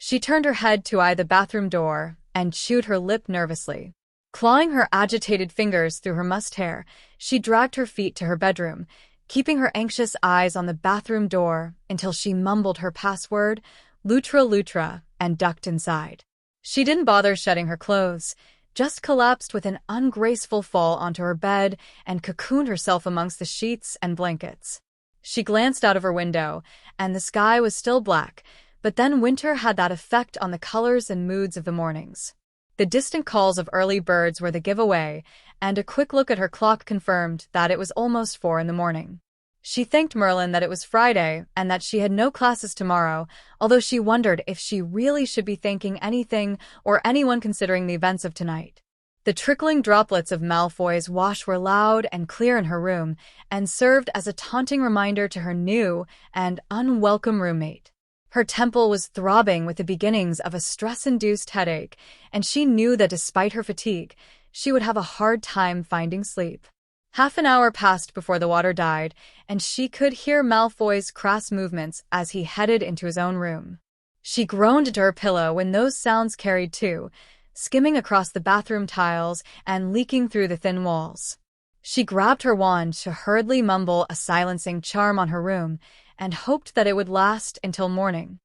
She turned her head to eye the bathroom door and chewed her lip nervously. Clawing her agitated fingers through her mussed hair, she dragged her feet to her bedroom, keeping her anxious eyes on the bathroom door until she mumbled her password, Lutra Lutra, and ducked inside. She didn't bother shedding her clothes, just collapsed with an ungraceful fall onto her bed and cocooned herself amongst the sheets and blankets. She glanced out of her window, and the sky was still black, but then winter had that effect on the colors and moods of the mornings. The distant calls of early birds were the giveaway, and a quick look at her clock confirmed that it was almost 4 a.m. She thanked Merlin that it was Friday and that she had no classes tomorrow, although she wondered if she really should be thanking anything or anyone considering the events of tonight. The trickling droplets of Malfoy's wash were loud and clear in her room and served as a taunting reminder to her new and unwelcome roommate. Her temple was throbbing with the beginnings of a stress-induced headache, and she knew that despite her fatigue, she would have a hard time finding sleep. Half an hour passed before the water died, and she could hear Malfoy's crass movements as he headed into his own room. She groaned into her pillow when those sounds carried too, skimming across the bathroom tiles and leaking through the thin walls. She grabbed her wand to hurriedly mumble a silencing charm on her room and hoped that it would last until morning.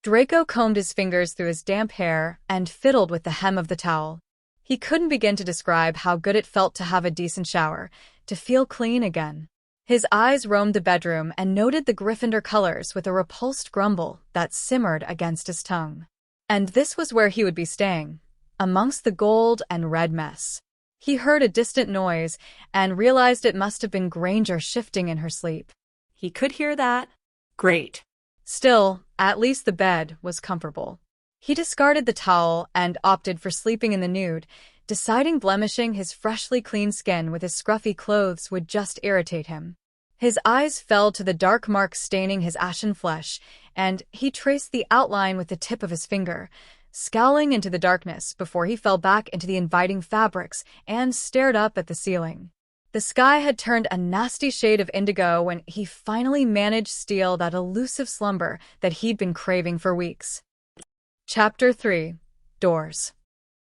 Draco combed his fingers through his damp hair and fiddled with the hem of the towel. He couldn't begin to describe how good it felt to have a decent shower, to feel clean again. His eyes roamed the bedroom and noted the Gryffindor colors with a repulsed grumble that simmered against his tongue. And this was where he would be staying, amongst the gold and red mess. He heard a distant noise and realized it must have been Granger shifting in her sleep. He could hear that. Great. Still, at least the bed was comfortable. He discarded the towel and opted for sleeping in the nude, deciding blemishing his freshly clean skin with his scruffy clothes would just irritate him. His eyes fell to the dark marks staining his ashen flesh, and he traced the outline with the tip of his finger, scowling into the darkness before he fell back into the inviting fabrics and stared up at the ceiling. The sky had turned a nasty shade of indigo when he finally managed to steal that elusive slumber that he'd been craving for weeks. Chapter 3. Doors.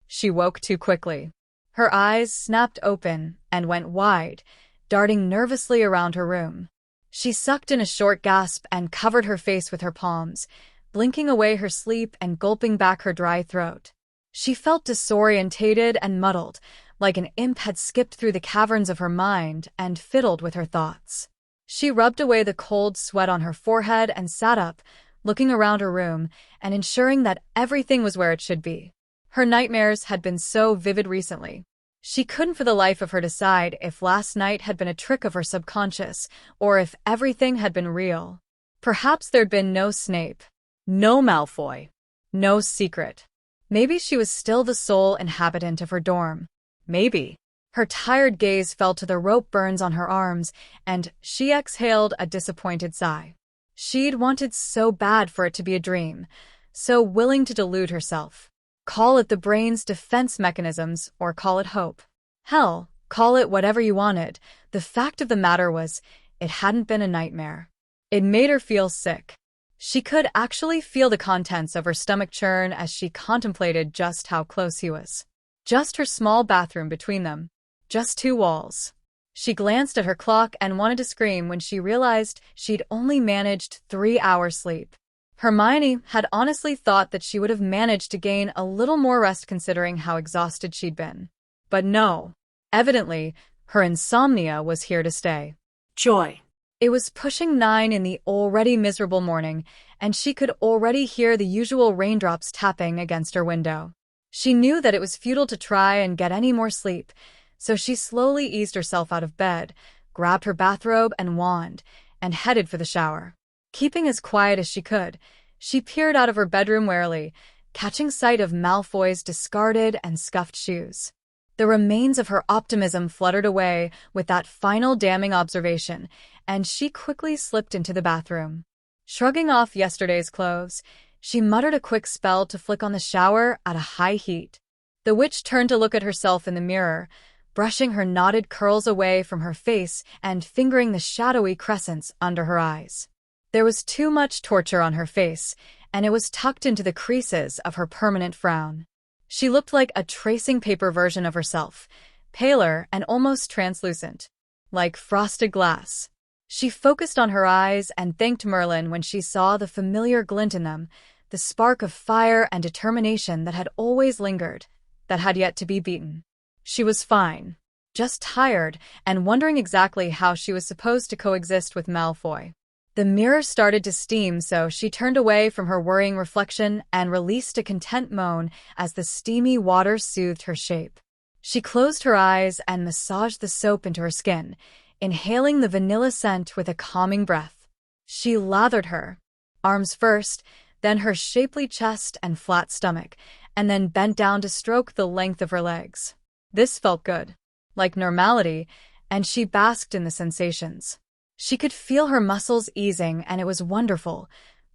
She woke too quickly. Her eyes snapped open and went wide, darting nervously around her room. She sucked in a short gasp and covered her face with her palms, blinking away her sleep and gulping back her dry throat. She felt disorientated and muddled, like an imp had skipped through the caverns of her mind and fiddled with her thoughts. She rubbed away the cold sweat on her forehead and sat up, looking around her room and ensuring that everything was where it should be. Her nightmares had been so vivid recently. She couldn't for the life of her decide if last night had been a trick of her subconscious or if everything had been real. Perhaps there'd been no Snape, no Malfoy, no secret. Maybe she was still the sole inhabitant of her dorm. Maybe. Her tired gaze fell to the rope burns on her arms, and she exhaled a disappointed sigh. She'd wanted so bad for it to be a dream, so willing to delude herself. Call it the brain's defense mechanisms or call it hope. Hell, call it whatever you wanted. The fact of the matter was, it hadn't been a nightmare. It made her feel sick. She could actually feel the contents of her stomach churn as she contemplated just how close he was. Just her small bathroom between them. Just 2 walls. She glanced at her clock and wanted to scream when she realized she'd only managed 3 hours sleep. Hermione had honestly thought that she would have managed to gain a little more rest considering how exhausted she'd been. But no. Evidently, her insomnia was here to stay. Joy. It was pushing 9 in the already miserable morning, and she could already hear the usual raindrops tapping against her window. She knew that it was futile to try and get any more sleep, so she slowly eased herself out of bed, grabbed her bathrobe and wand, and headed for the shower. Keeping as quiet as she could, she peered out of her bedroom warily, catching sight of Malfoy's discarded and scuffed shoes. The remains of her optimism fluttered away with that final damning observation, and she quickly slipped into the bathroom. Shrugging off yesterday's clothes, she muttered a quick spell to flick on the shower at a high heat. The witch turned to look at herself in the mirror, brushing her knotted curls away from her face and fingering the shadowy crescents under her eyes. There was too much torture on her face, and it was tucked into the creases of her permanent frown. She looked like a tracing paper version of herself, paler and almost translucent, like frosted glass. She focused on her eyes and thanked Merlin when she saw the familiar glint in them, the spark of fire and determination that had always lingered, that had yet to be beaten. She was fine, just tired and wondering exactly how she was supposed to coexist with Malfoy. The mirror started to steam, so she turned away from her worrying reflection and released a content moan as the steamy water soothed her shape. She closed her eyes and massaged the soap into her skin, inhaling the vanilla scent with a calming breath. She lathered her, arms first, then her shapely chest and flat stomach, and then bent down to stroke the length of her legs. This felt good, like normality, and she basked in the sensations. She could feel her muscles easing, and it was wonderful,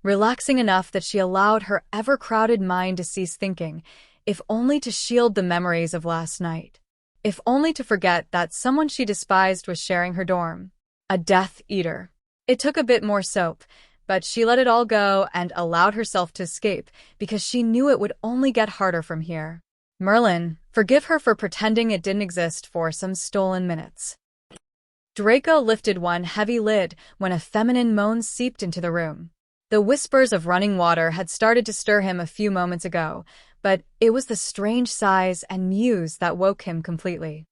relaxing enough that she allowed her ever-crowded mind to cease thinking, if only to shield the memories of last night. If only to forget that someone she despised was sharing her dorm. A Death Eater. It took a bit more soap, but she let it all go and allowed herself to escape because she knew it would only get harder from here. Merlin, forgive her for pretending it didn't exist for some stolen minutes. Draco lifted one heavy lid when a feminine moan seeped into the room. The whispers of running water had started to stir him a few moments ago, but it was the strange sighs and mews that woke him completely.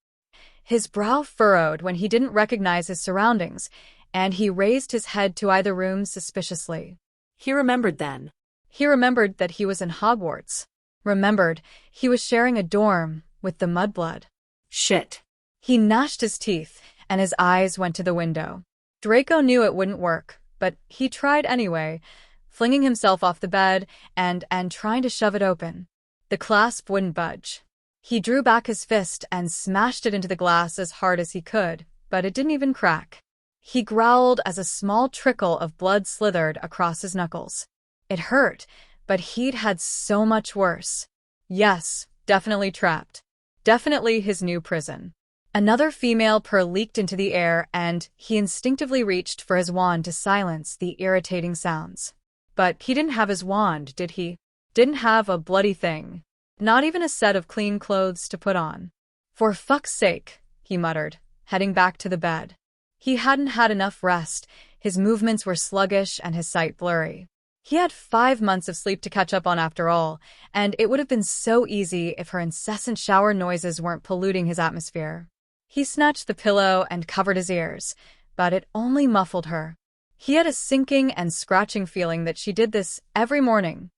His brow furrowed when he didn't recognize his surroundings, and he raised his head to eye the room suspiciously. He remembered then. He remembered that he was in Hogwarts. Remembered he was sharing a dorm with the mudblood. Shit. He gnashed his teeth, and his eyes went to the window. Draco knew it wouldn't work, but he tried anyway, flinging himself off the bed and trying to shove it open. The clasp wouldn't budge. He drew back his fist and smashed it into the glass as hard as he could, but it didn't even crack. He growled as a small trickle of blood slithered across his knuckles. It hurt, but he'd had so much worse. Yes, definitely trapped. Definitely his new prison. Another female purr leaked into the air, and he instinctively reached for his wand to silence the irritating sounds. But he didn't have his wand, did he? Didn't have a bloody thing. Not even a set of clean clothes to put on. For fuck's sake, he muttered, heading back to the bed. He hadn't had enough rest, his movements were sluggish and his sight blurry. He had 5 months of sleep to catch up on after all, and it would have been so easy if her incessant shower noises weren't polluting his atmosphere. He snatched the pillow and covered his ears, but it only muffled her. He had a sinking and scratching feeling that she did this every morning.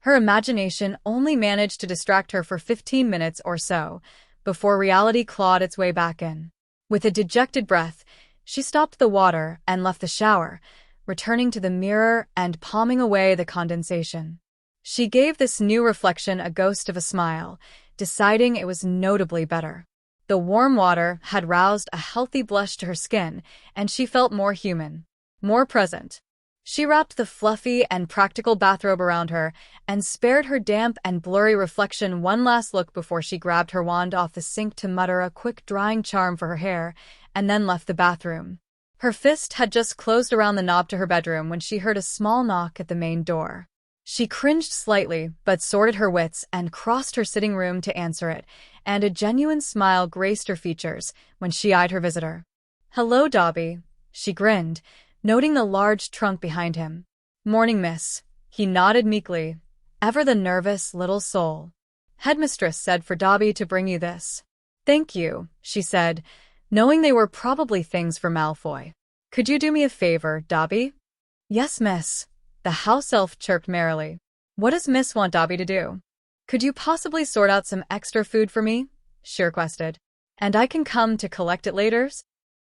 Her imagination only managed to distract her for 15 minutes or so, before reality clawed its way back in. With a dejected breath, she stopped the water and left the shower, returning to the mirror and palming away the condensation. She gave this new reflection a ghost of a smile, deciding it was notably better. The warm water had roused a healthy blush to her skin, and she felt more human, more present. She wrapped the fluffy and practical bathrobe around her and spared her damp and blurry reflection one last look before she grabbed her wand off the sink to mutter a quick drying charm for her hair, and then left the bathroom. Her fist had just closed around the knob to her bedroom when she heard a small knock at the main door. She cringed slightly, but sorted her wits and crossed her sitting room to answer it, and a genuine smile graced her features when she eyed her visitor. "Hello, Dobby," she grinned, noting the large trunk behind him. "Morning, miss," he nodded meekly. "Ever the nervous little soul. Headmistress said for Dobby to bring you this." "Thank you," she said, knowing they were probably things for Malfoy. "Could you do me a favor, Dobby?" "Yes, miss," the house elf chirped merrily. "What does miss want Dobby to do?" "Could you possibly sort out some extra food for me?" she requested. "And I can come to collect it later?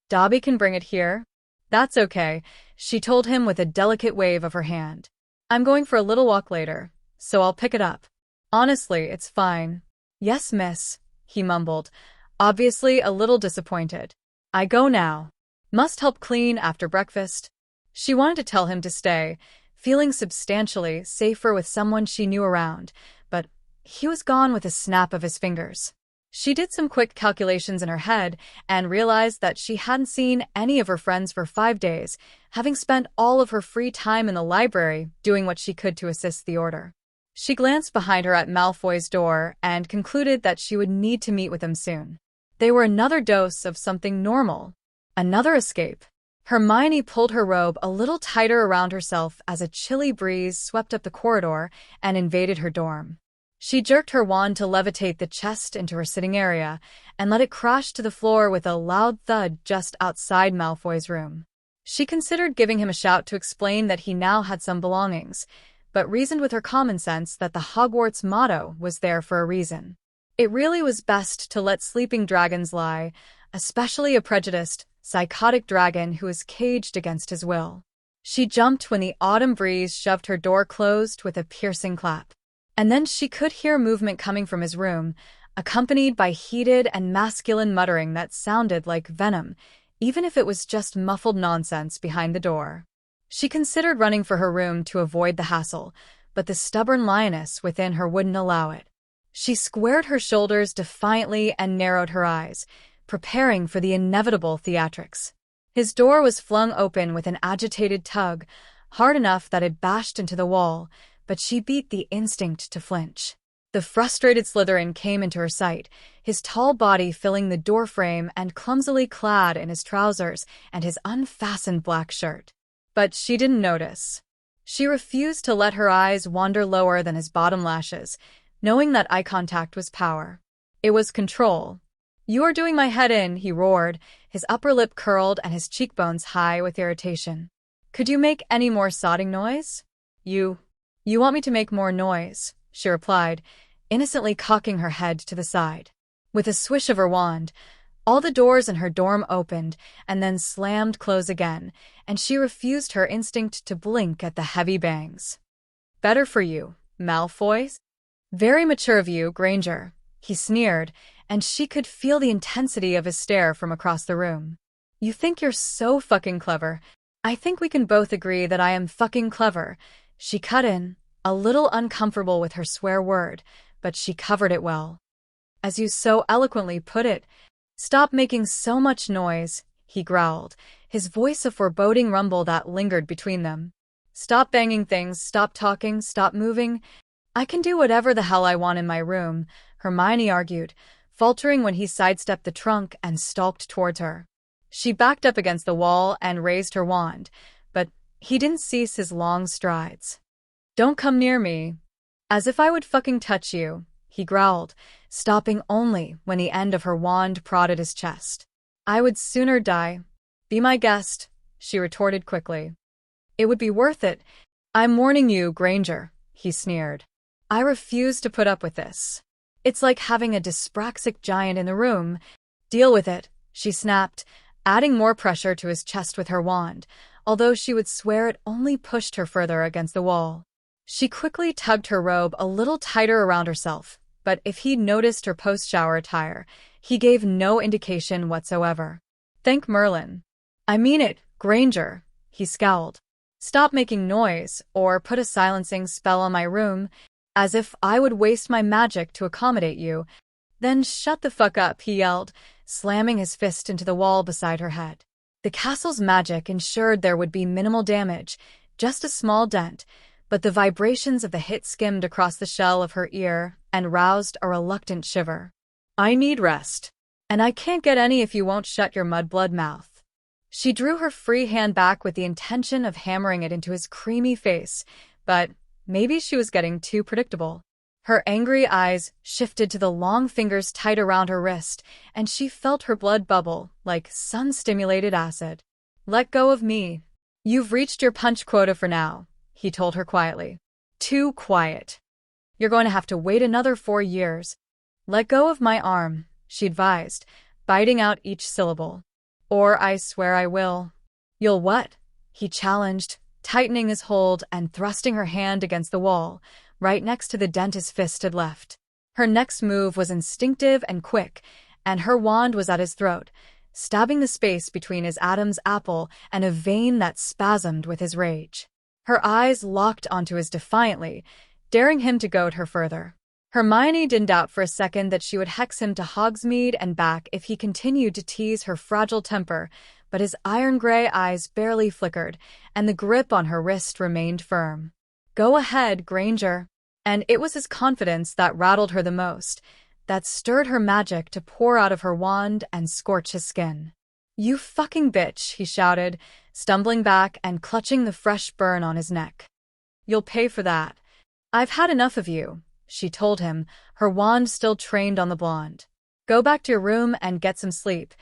Dobby can bring it here." "That's okay," she told him with a delicate wave of her hand. "I'm going for a little walk later, so I'll pick it up. Honestly, it's fine." "Yes, miss," he mumbled, obviously a little disappointed. "I go now. Must help clean after breakfast." She wanted to tell him to stay, feeling substantially safer with someone she knew around, but he was gone with a snap of his fingers. She did some quick calculations in her head and realized that she hadn't seen any of her friends for 5 days, having spent all of her free time in the library doing what she could to assist the order. She glanced behind her at Malfoy's door and concluded that she would need to meet with him soon. They were another dose of something normal. Another escape. Hermione pulled her robe a little tighter around herself as a chilly breeze swept up the corridor and invaded her dorm. She jerked her wand to levitate the chest into her sitting area and let it crash to the floor with a loud thud just outside Malfoy's room. She considered giving him a shout to explain that he now had some belongings, but reasoned with her common sense that the Hogwarts motto was there for a reason. It really was best to let sleeping dragons lie, especially a prejudiced, psychotic dragon who was caged against his will. She jumped when the autumn breeze shoved her door closed with a piercing clap. And then she could hear movement coming from his room, accompanied by heated and masculine muttering that sounded like venom, even if it was just muffled nonsense behind the door. She considered running for her room to avoid the hassle, but the stubborn lioness within her wouldn't allow it. She squared her shoulders defiantly and narrowed her eyes, preparing for the inevitable theatrics. His door was flung open with an agitated tug, hard enough that it bashed into the wall, but she beat the instinct to flinch. The frustrated Slytherin came into her sight, his tall body filling the doorframe and clumsily clad in his trousers and his unfastened black shirt. But she didn't notice. She refused to let her eyes wander lower than his bottom lashes, knowing that eye contact was power. It was control. "You are doing my head in," he roared, his upper lip curled and his cheekbones high with irritation. "Could you make any more sodding noise?" You want me to make more noise," she replied, innocently cocking her head to the side. With a swish of her wand, all the doors in her dorm opened and then slammed close again, and she refused her instinct to blink at the heavy bangs. "Better for you, Malfoy." "Very mature of you, Granger," he sneered, and she could feel the intensity of his stare from across the room. You think you're so fucking clever. I think we can both agree that I am fucking clever. She cut in, a little uncomfortable with her swear word, but she covered it well. As you so eloquently put it, stop making so much noise, he growled, his voice a foreboding rumble that lingered between them. Stop banging things, stop talking, stop moving. I can do whatever the hell I want in my room, Hermione argued, faltering when he sidestepped the trunk and stalked towards her. She backed up against the wall and raised her wand, but he didn't cease his long strides. Don't come near me. As if I would fucking touch you, he growled, stopping only when the end of her wand prodded his chest. I would sooner die. Be my guest, she retorted quickly. It would be worth it. I'm warning you, Granger, he sneered. I refuse to put up with this. It's like having a dyspraxic giant in the room. Deal with it, she snapped, adding more pressure to his chest with her wand, although she would swear it only pushed her further against the wall. She quickly tugged her robe a little tighter around herself, but if he'd noticed her post-shower attire, he gave no indication whatsoever. Thank Merlin. I mean it, Granger, he scowled. Stop making noise, or put a silencing spell on my room, as if I would waste my magic to accommodate you. Then shut the fuck up, he yelled, slamming his fist into the wall beside her head. The castle's magic ensured there would be minimal damage, just a small dent, but the vibrations of the hit skimmed across the shell of her ear and roused a reluctant shiver. I need rest, and I can't get any if you won't shut your mudblood mouth. She drew her free hand back with the intention of hammering it into his creamy face, but maybe she was getting too predictable. Her angry eyes shifted to the long fingers tight around her wrist, and she felt her blood bubble like sun-stimulated acid. Let go of me. You've reached your punch quota for now, he told her quietly. Too quiet. You're going to have to wait another 4 years. Let go of my arm, she advised, biting out each syllable. Or I swear I will. You'll what? He challenged, tightening his hold and thrusting her hand against the wall, right next to the dent his fist had left. Her next move was instinctive and quick, and her wand was at his throat, stabbing the space between his Adam's apple and a vein that spasmed with his rage. Her eyes locked onto his defiantly, daring him to goad her further. Hermione didn't doubt for a second that she would hex him to Hogsmeade and back if he continued to tease her fragile temper, but his iron-gray eyes barely flickered, and the grip on her wrist remained firm. Go ahead, Granger. And it was his confidence that rattled her the most, that stirred her magic to pour out of her wand and scorch his skin. You fucking bitch, he shouted, stumbling back and clutching the fresh burn on his neck. You'll pay for that. I've had enough of you, she told him, her wand still trained on the blonde. Go back to your room and get some sleep.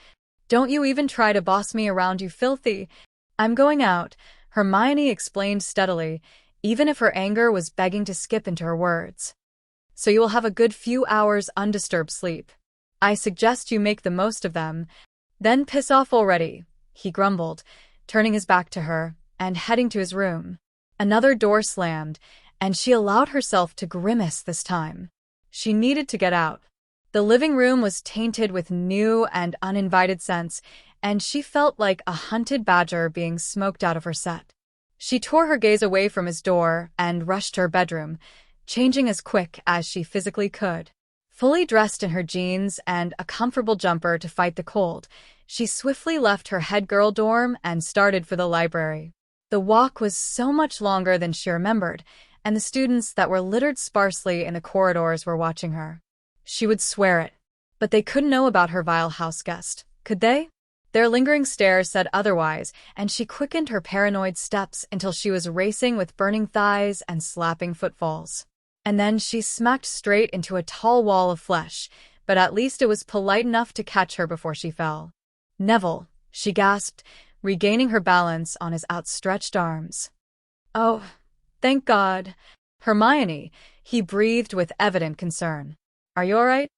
Don't you even try to boss me around, you filthy. I'm going out, Hermione explained steadily, even if her anger was begging to skip into her words. So you will have a good few hours undisturbed sleep. I suggest you make the most of them. Then piss off already, he grumbled, turning his back to her and heading to his room. Another door slammed, and she allowed herself to grimace this time. She needed to get out. The living room was tainted with new and uninvited scents, and she felt like a hunted badger being smoked out of her set. She tore her gaze away from his door and rushed to her bedroom, changing as quick as she physically could. Fully dressed in her jeans and a comfortable jumper to fight the cold, she swiftly left her head girl dorm and started for the library. The walk was so much longer than she remembered, and the students that were littered sparsely in the corridors were watching her. She would swear it. But they couldn't know about her vile houseguest, could they? Their lingering stare said otherwise, and she quickened her paranoid steps until she was racing with burning thighs and slapping footfalls. And then she smacked straight into a tall wall of flesh, but at least it was polite enough to catch her before she fell. Neville, she gasped, regaining her balance on his outstretched arms. Oh, thank God. Hermione, he breathed with evident concern. Are you all right?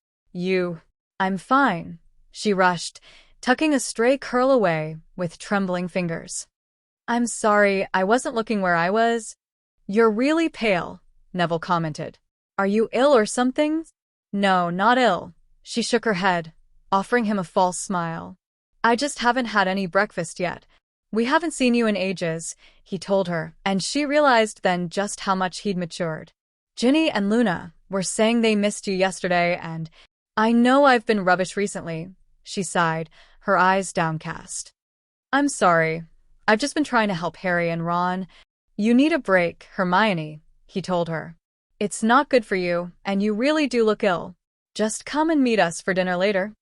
I'm fine, she rushed, tucking a stray curl away with trembling fingers. I'm sorry, I wasn't looking where I was. You're really pale, Neville commented. Are you ill or something? No, not ill. She shook her head, offering him a false smile. I just haven't had any breakfast yet. We haven't seen you in ages, he told her, and she realized then just how much he'd matured. Ginny and Luna were saying they missed you yesterday, and I know I've been rubbish recently, she sighed, her eyes downcast. I'm sorry. I've just been trying to help Harry and Ron. You need a break, Hermione, he told her. It's not good for you, and you really do look ill. Just come and meet us for dinner later.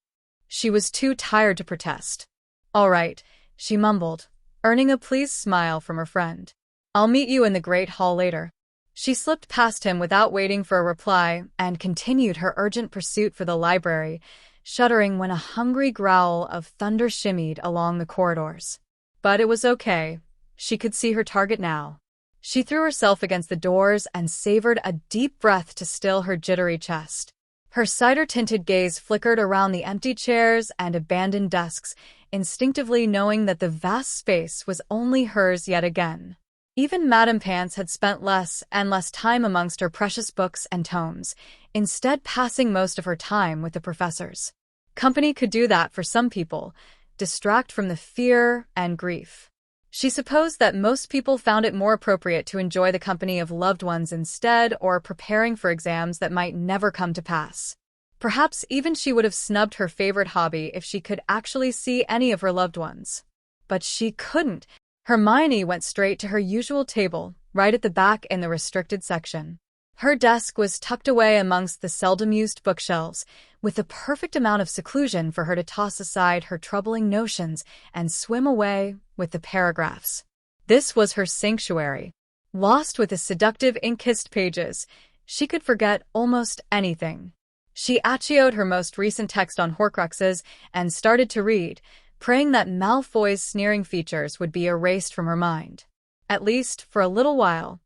She was too tired to protest. All right, she mumbled, earning a pleased smile from her friend. I'll meet you in the Great Hall later. She slipped past him without waiting for a reply and continued her urgent pursuit for the library, shuddering when a hungry growl of thunder shimmied along the corridors. But it was okay. She could see her target now. She threw herself against the doors and savored a deep breath to still her jittery chest. Her cider-tinted gaze flickered around the empty chairs and abandoned desks, instinctively knowing that the vast space was only hers yet again. Even Madame Pants had spent less and less time amongst her precious books and tomes, instead passing most of her time with the professors. Company could do that for some people, distract from the fear and grief. She supposed that most people found it more appropriate to enjoy the company of loved ones instead, or preparing for exams that might never come to pass. Perhaps even she would have snubbed her favorite hobby if she could actually see any of her loved ones. But she couldn't. Hermione went straight to her usual table, right at the back in the restricted section. Her desk was tucked away amongst the seldom-used bookshelves, with the perfect amount of seclusion for her to toss aside her troubling notions and swim away with the paragraphs. This was her sanctuary. Lost with the seductive ink-kissed pages, she could forget almost anything. She acioed her most recent text on Horcruxes and started to read, praying that Malfoy's sneering features would be erased from her mind. At least for a little while.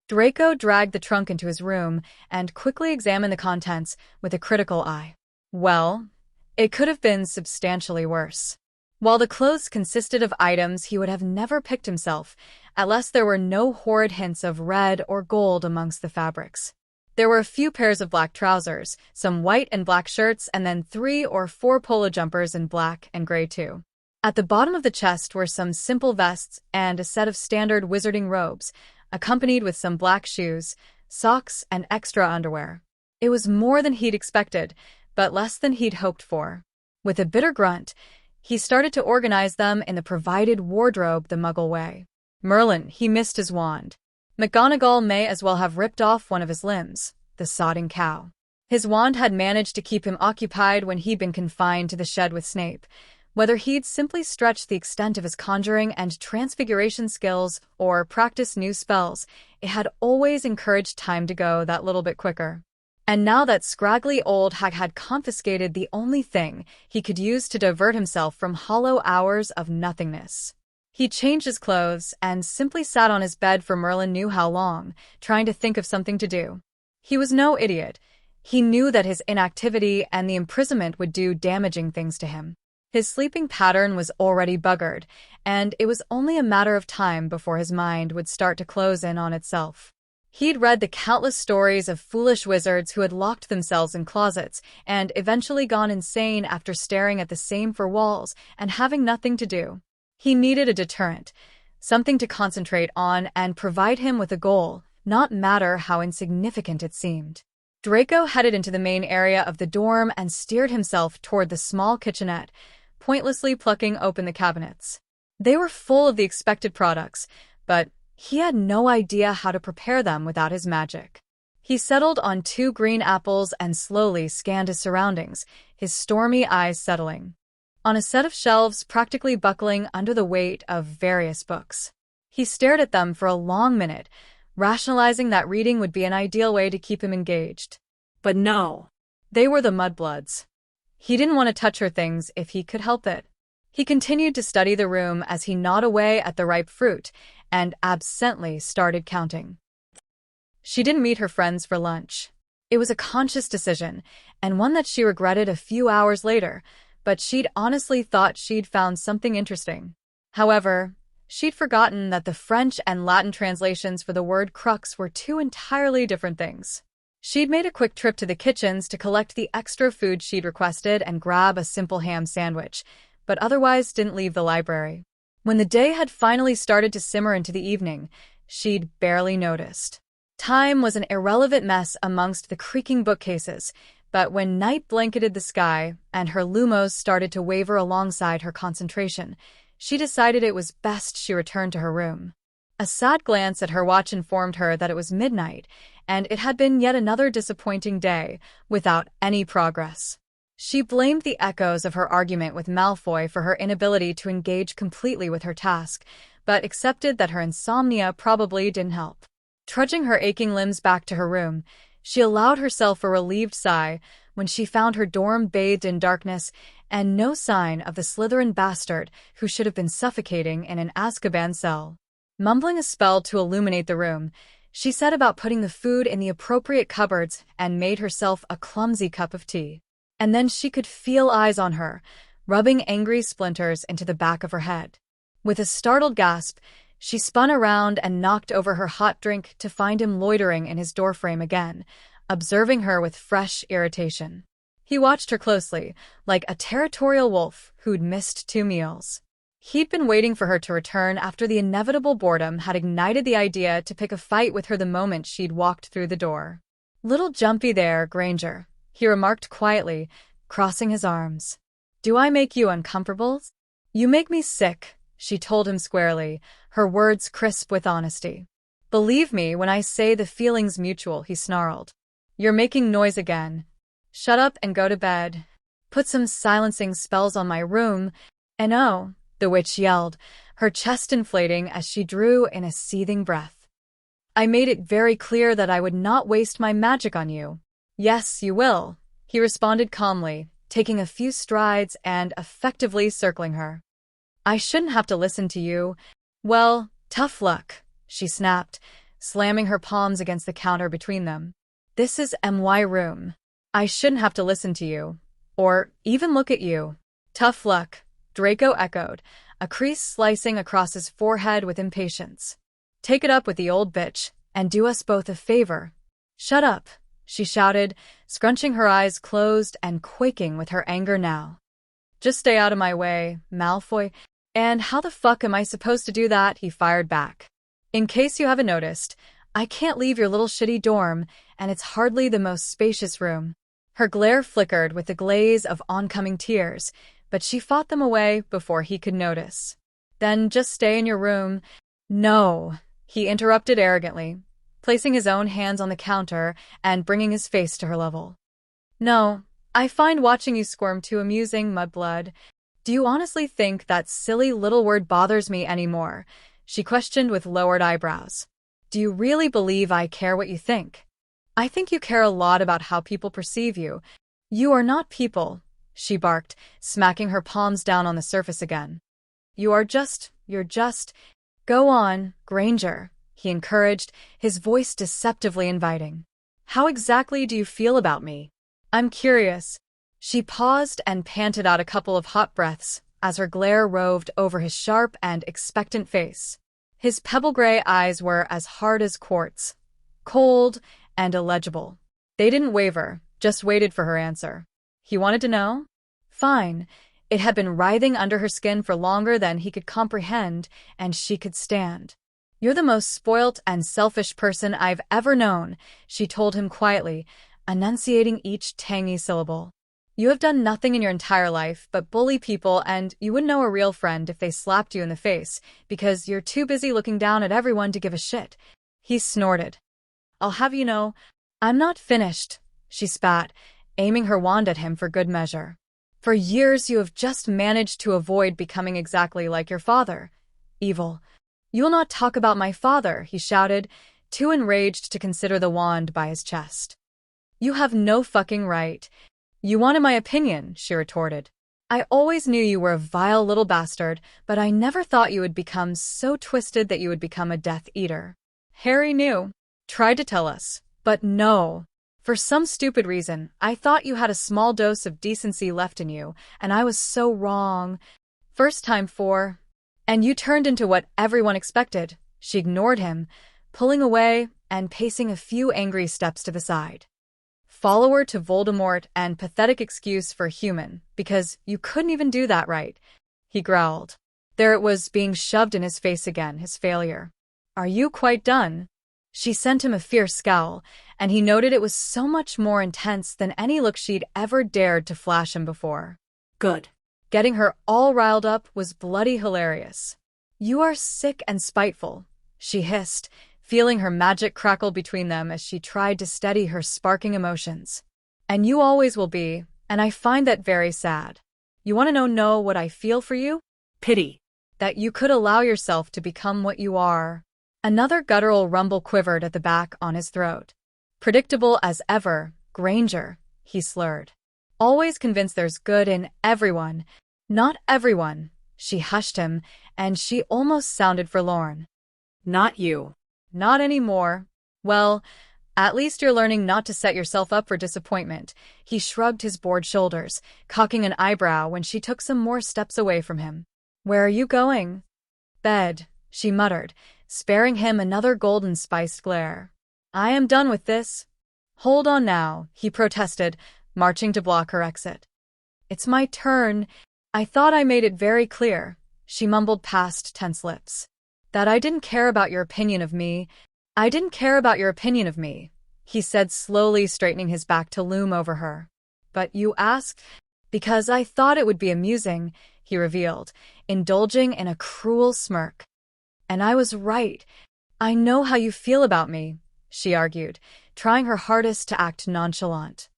Draco dragged the trunk into his room and quickly examined the contents with a critical eye. Well, it could have been substantially worse. While the clothes consisted of items he would have never picked himself, unless there were no horrid hints of red or gold amongst the fabrics. There were a few pairs of black trousers, some white and black shirts, and then 3 or 4 polo jumpers in black and gray too. At the bottom of the chest were some simple vests and a set of standard wizarding robes, accompanied with some black shoes, socks, and extra underwear. It was more than he'd expected, but less than he'd hoped for. With a bitter grunt, he started to organize them in the provided wardrobe the Muggle way. Merlin, he missed his wand. McGonagall may as well have ripped off one of his limbs, the sodding cow. His wand had managed to keep him occupied when he'd been confined to the shed with Snape. Whether he'd simply stretched the extent of his conjuring and transfiguration skills or practiced new spells, it had always encouraged time to go that little bit quicker. And now that scraggly old hag had confiscated the only thing he could use to divert himself from hollow hours of nothingness. He changed his clothes and simply sat on his bed for Merlin knew how long, trying to think of something to do. He was no idiot. He knew that his inactivity and the imprisonment would do damaging things to him. His sleeping pattern was already buggered, and it was only a matter of time before his mind would start to close in on itself. He'd read the countless stories of foolish wizards who had locked themselves in closets and eventually gone insane after staring at the same 4 walls and having nothing to do. He needed a deterrent, something to concentrate on and provide him with a goal, not matter how insignificant it seemed. Draco headed into the main area of the dorm and steered himself toward the small kitchenette, pointlessly plucking open the cabinets. They were full of the expected products, but he had no idea how to prepare them without his magic. He settled on 2 green apples and slowly scanned his surroundings, his stormy eyes settling on a set of shelves practically buckling under the weight of various books. He stared at them for a long minute, rationalizing that reading would be an ideal way to keep him engaged. But no, they were the mudbloods. He didn't want to touch her things if he could help it. He continued to study the room as he gnawed away at the ripe fruit and absently started counting. She didn't meet her friends for lunch. It was a conscious decision, and one that she regretted a few hours later, but she'd honestly thought she'd found something interesting. However, she'd forgotten that the French and Latin translations for the word crux were 2 entirely different things. She'd made a quick trip to the kitchens to collect the extra food she'd requested and grab a simple ham sandwich, but otherwise didn't leave the library. When the day had finally started to simmer into the evening, she'd barely noticed. Time was an irrelevant mess amongst the creaking bookcases, but when night blanketed the sky and her lumos started to waver alongside her concentration, she decided it was best she returned to her room. A sad glance at her watch informed her that it was midnight, and it had been yet another disappointing day, without any progress. She blamed the echoes of her argument with Malfoy for her inability to engage completely with her task, but accepted that her insomnia probably didn't help. Trudging her aching limbs back to her room, she allowed herself a relieved sigh when she found her dorm bathed in darkness and no sign of the Slytherin bastard who should have been suffocating in an Azkaban cell. Mumbling a spell to illuminate the room, she set about putting the food in the appropriate cupboards and made herself a clumsy cup of tea. And then she could feel eyes on her, rubbing angry splinters into the back of her head. With a startled gasp, she spun around and knocked over her hot drink to find him loitering in his doorframe again, observing her with fresh irritation. He watched her closely, like a territorial wolf who'd missed 2 meals. He'd been waiting for her to return after the inevitable boredom had ignited the idea to pick a fight with her the moment she'd walked through the door. "Little jumpy there, Granger," he remarked quietly, crossing his arms. "Do I make you uncomfortable?" "You make me sick," she told him squarely, her words crisp with honesty. "Believe me when I say the feeling's mutual," he snarled. "You're making noise again. Shut up and go to bed. Put some silencing spells on my room, and oh," the witch yelled, her chest inflating as she drew in a seething breath. "I made it very clear that I would not waste my magic on you." "Yes, you will," he responded calmly, taking a few strides and effectively circling her. "I shouldn't have to listen to you." "Well, tough luck," she snapped, slamming her palms against the counter between them. "This is my room. I shouldn't have to listen to you, or even look at you." "Tough luck," Draco echoed, a crease slicing across his forehead with impatience. "Take it up with the old bitch, and do us both a favor." "Shut up," she shouted, scrunching her eyes closed and quaking with her anger now. "Just stay out of my way, Malfoy." "And how the fuck am I supposed to do that?" he fired back. "In case you haven't noticed, I can't leave your little shitty dorm, and it's hardly the most spacious room." Her glare flickered with the glaze of oncoming tears, but she fought them away before he could notice. "Then just stay in your room." "No," he interrupted arrogantly, placing his own hands on the counter and bringing his face to her level. "No, I find watching you squirm too amusing, mudblood." "Do you honestly think that silly little word bothers me anymore?" she questioned with lowered eyebrows. "Do you really believe I care what you think?" "I think you care a lot about how people perceive you." "You are not people," she barked, smacking her palms down on the surface again. You're just. Go on, Granger," he encouraged, his voice deceptively inviting. "How exactly do you feel about me?" "I'm curious." She paused and panted out a couple of hot breaths as her glare roved over his sharp and expectant face. His pebble-gray eyes were as hard as quartz, cold and illegible. They didn't waver, just waited for her answer. He wanted to know? Fine. It had been writhing under her skin for longer than he could comprehend, and she could stand. "You're the most spoilt and selfish person I've ever known," she told him quietly, enunciating each tangy syllable. "You have done nothing in your entire life but bully people, and you wouldn't know a real friend if they slapped you in the face, because you're too busy looking down at everyone to give a shit." He snorted. "I'll have you know, I'm not finished," she spat, aiming her wand at him for good measure. "For years you have just managed to avoid becoming exactly like your father. Evil." "You'll not talk about my father," he shouted, too enraged to consider the wand by his chest. "You have no fucking right." "You wanted my opinion," she retorted. "I always knew you were a vile little bastard, but I never thought you would become so twisted that you would become a Death Eater. Harry knew. Tried to tell us. But no. For some stupid reason, I thought you had a small dose of decency left in you, and I was so wrong. First time for. And you turned into what everyone expected." She ignored him, pulling away and pacing a few angry steps to the side. follower to Voldemort and pathetic excuse for human, because you couldn't even do that right, he growled. There it was, being shoved in his face again, his failure. Are you quite done? She sent him a fierce scowl, and he noted it was so much more intense than any look she'd ever dared to flash him before. Good. Getting her all riled up was bloody hilarious. You are sick and spiteful, she hissed, feeling her magic crackle between them as she tried to steady her sparking emotions. And you always will be, and I find that very sad. You want to know what I feel for you? Pity. That you could allow yourself to become what you are. Another guttural rumble quivered at the back on his throat. Predictable as ever, Granger, he slurred. Always convinced there's good in everyone. Not everyone. She hushed him, and she almost sounded forlorn. Not you. Not anymore. Well, at least you're learning not to set yourself up for disappointment. He shrugged his bored shoulders, cocking an eyebrow when she took some more steps away from him. Where are you going? Bed, she muttered, sparing him another golden-spiced glare. I am done with this. Hold on now, he protested, marching to block her exit. It's my turn. I thought I made it very clear, she mumbled past tense lips. That I didn't care about your opinion of me. I didn't care about your opinion of me, he said, slowly straightening his back to loom over her. But you asked? Because I thought it would be amusing, he revealed, indulging in a cruel smirk. And I was right. I know how you feel about me, she argued, trying her hardest to act nonchalant.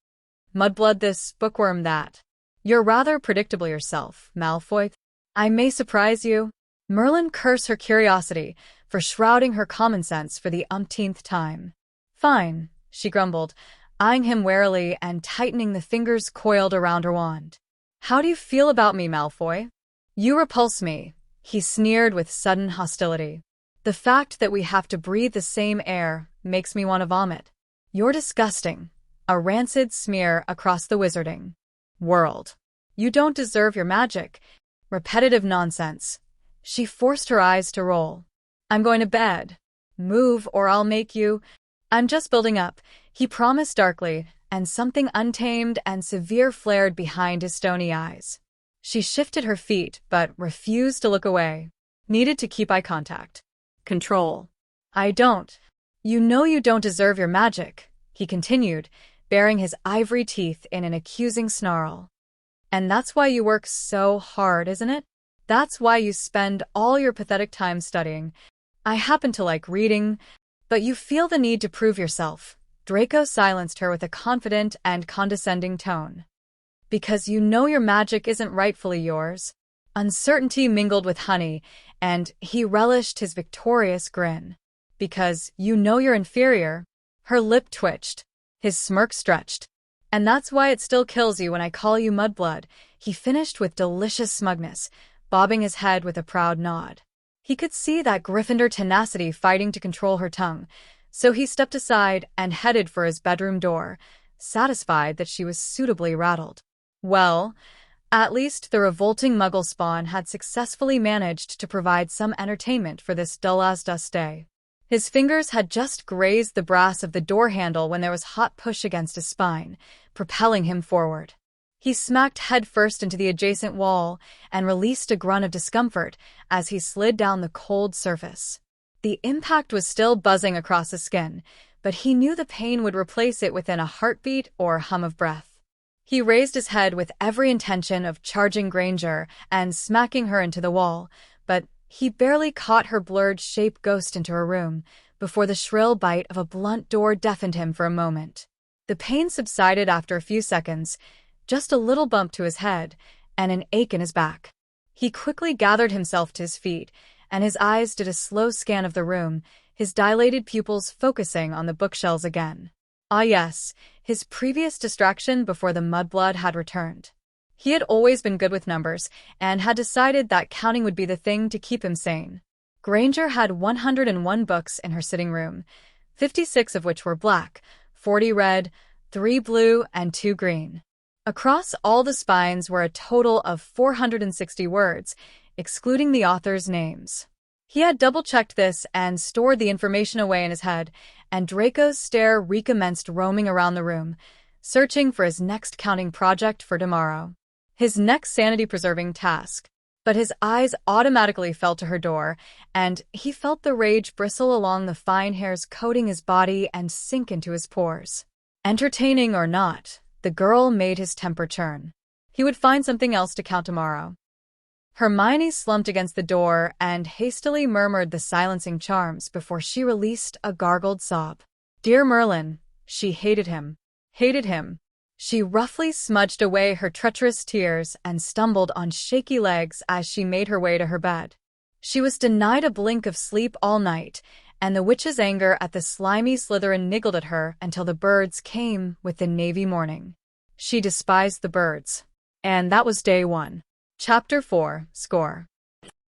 Mudblood this, bookworm that. You're rather predictable yourself, Malfoy. I may surprise you. Merlin cursed her curiosity for shrouding her common sense for the umpteenth time. Fine, she grumbled, eyeing him warily and tightening the fingers coiled around her wand. How do you feel about me, Malfoy? You repulse me, he sneered with sudden hostility. The fact that we have to breathe the same air makes me want to vomit. You're disgusting. A rancid smear across the wizarding world. You don't deserve your magic. Repetitive nonsense. She forced her eyes to roll. I'm going to bed. Move or I'll make you. I'm just building up, he promised darkly, and something untamed and severe flared behind his stony eyes. She shifted her feet, but refused to look away. Needed to keep eye contact. Control. I don't. You know you don't deserve your magic, he continued, baring his ivory teeth in an accusing snarl. And that's why you work so hard, isn't it? That's why you spend all your pathetic time studying. I happen to like reading, but you feel the need to prove yourself. Draco silenced her with a confident and condescending tone. Because you know your magic isn't rightfully yours. Uncertainty mingled with honey, and he relished his victorious grin. Because you know you're inferior. Her lip twitched. His smirk stretched. And that's why it still kills you when I call you Mudblood, he finished with delicious smugness, bobbing his head with a proud nod. He could see that Gryffindor tenacity fighting to control her tongue, so he stepped aside and headed for his bedroom door, satisfied that she was suitably rattled. Well, at least the revolting Muggle spawn had successfully managed to provide some entertainment for this dull-as-dust day. His fingers had just grazed the brass of the door handle when there was hot push against his spine, propelling him forward. He smacked headfirst into the adjacent wall and released a grunt of discomfort as he slid down the cold surface. The impact was still buzzing across his skin, but he knew the pain would replace it within a heartbeat or hum of breath. He raised his head with every intention of charging Granger and smacking her into the wall, but he barely caught her blurred shape ghost into her room before the shrill bite of a blunt door deafened him for a moment. The pain subsided after a few seconds, just a little bump to his head and an ache in his back. He quickly gathered himself to his feet, and his eyes did a slow scan of the room, his dilated pupils focusing on the bookshelves again. Ah yes, his previous distraction before the mudblood had returned. He had always been good with numbers, and had decided that counting would be the thing to keep him sane. Granger had 101 books in her sitting room, 56 of which were black, 40 red, 3 blue, and 2 green. Across all the spines were a total of 460 words, excluding the authors' names. He had double-checked this and stored the information away in his head, and Draco's stare recommenced roaming around the room, searching for his next counting project for tomorrow. His next sanity-preserving task. But his eyes automatically fell to her door, and he felt the rage bristle along the fine hairs coating his body and sink into his pores. Entertaining or not, the girl made his temper churn. He would find something else to count tomorrow. Hermione slumped against the door and hastily murmured the silencing charms before she released a gargled sob. Dear Merlin, she hated him. Hated him. She roughly smudged away her treacherous tears and stumbled on shaky legs as she made her way to her bed. She was denied a blink of sleep all night, and the witch's anger at the slimy Slytherin niggled at her until the birds came with the navy morning. She despised the birds. And that was day 1. Chapter 4, Score.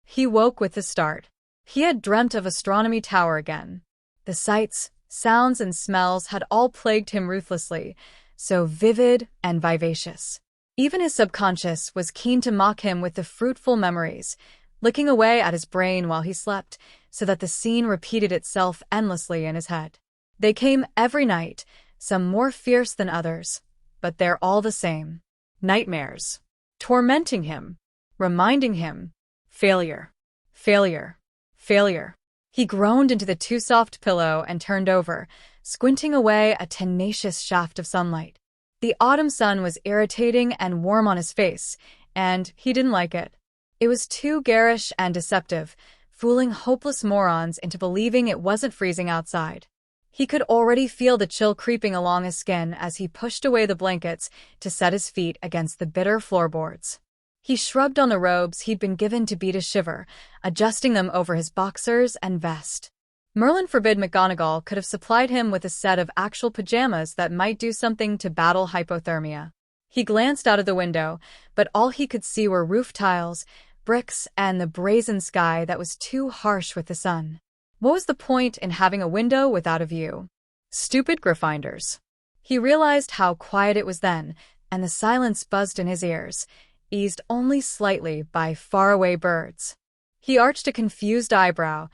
He woke with a start. He had dreamt of Astronomy Tower again. The sights, sounds, and smells had all plagued him ruthlessly, so vivid and vivacious. Even his subconscious was keen to mock him with the fruitful memories, licking away at his brain while he slept, so that the scene repeated itself endlessly in his head. They came every night, some more fierce than others, but they're all the same. Nightmares. Tormenting him. Reminding him. Failure. Failure. Failure. He groaned into the too-soft pillow and turned over, squinting away a tenacious shaft of sunlight. The autumn sun was irritating and warm on his face, and he didn't like it. It was too garish and deceptive, fooling hopeless morons into believing it wasn't freezing outside. He could already feel the chill creeping along his skin as he pushed away the blankets to set his feet against the bitter floorboards. He shrugged on the robes he'd been given to beat a shiver, adjusting them over his boxers and vest. Merlin forbid McGonagall could have supplied him with a set of actual pajamas that might do something to battle hypothermia. He glanced out of the window, but all he could see were roof tiles, bricks, and the brazen sky that was too harsh with the sun. What was the point in having a window without a view? Stupid Gryffindors. He realized how quiet it was then, and the silence buzzed in his ears, eased only slightly by faraway birds. He arched a confused eyebrow,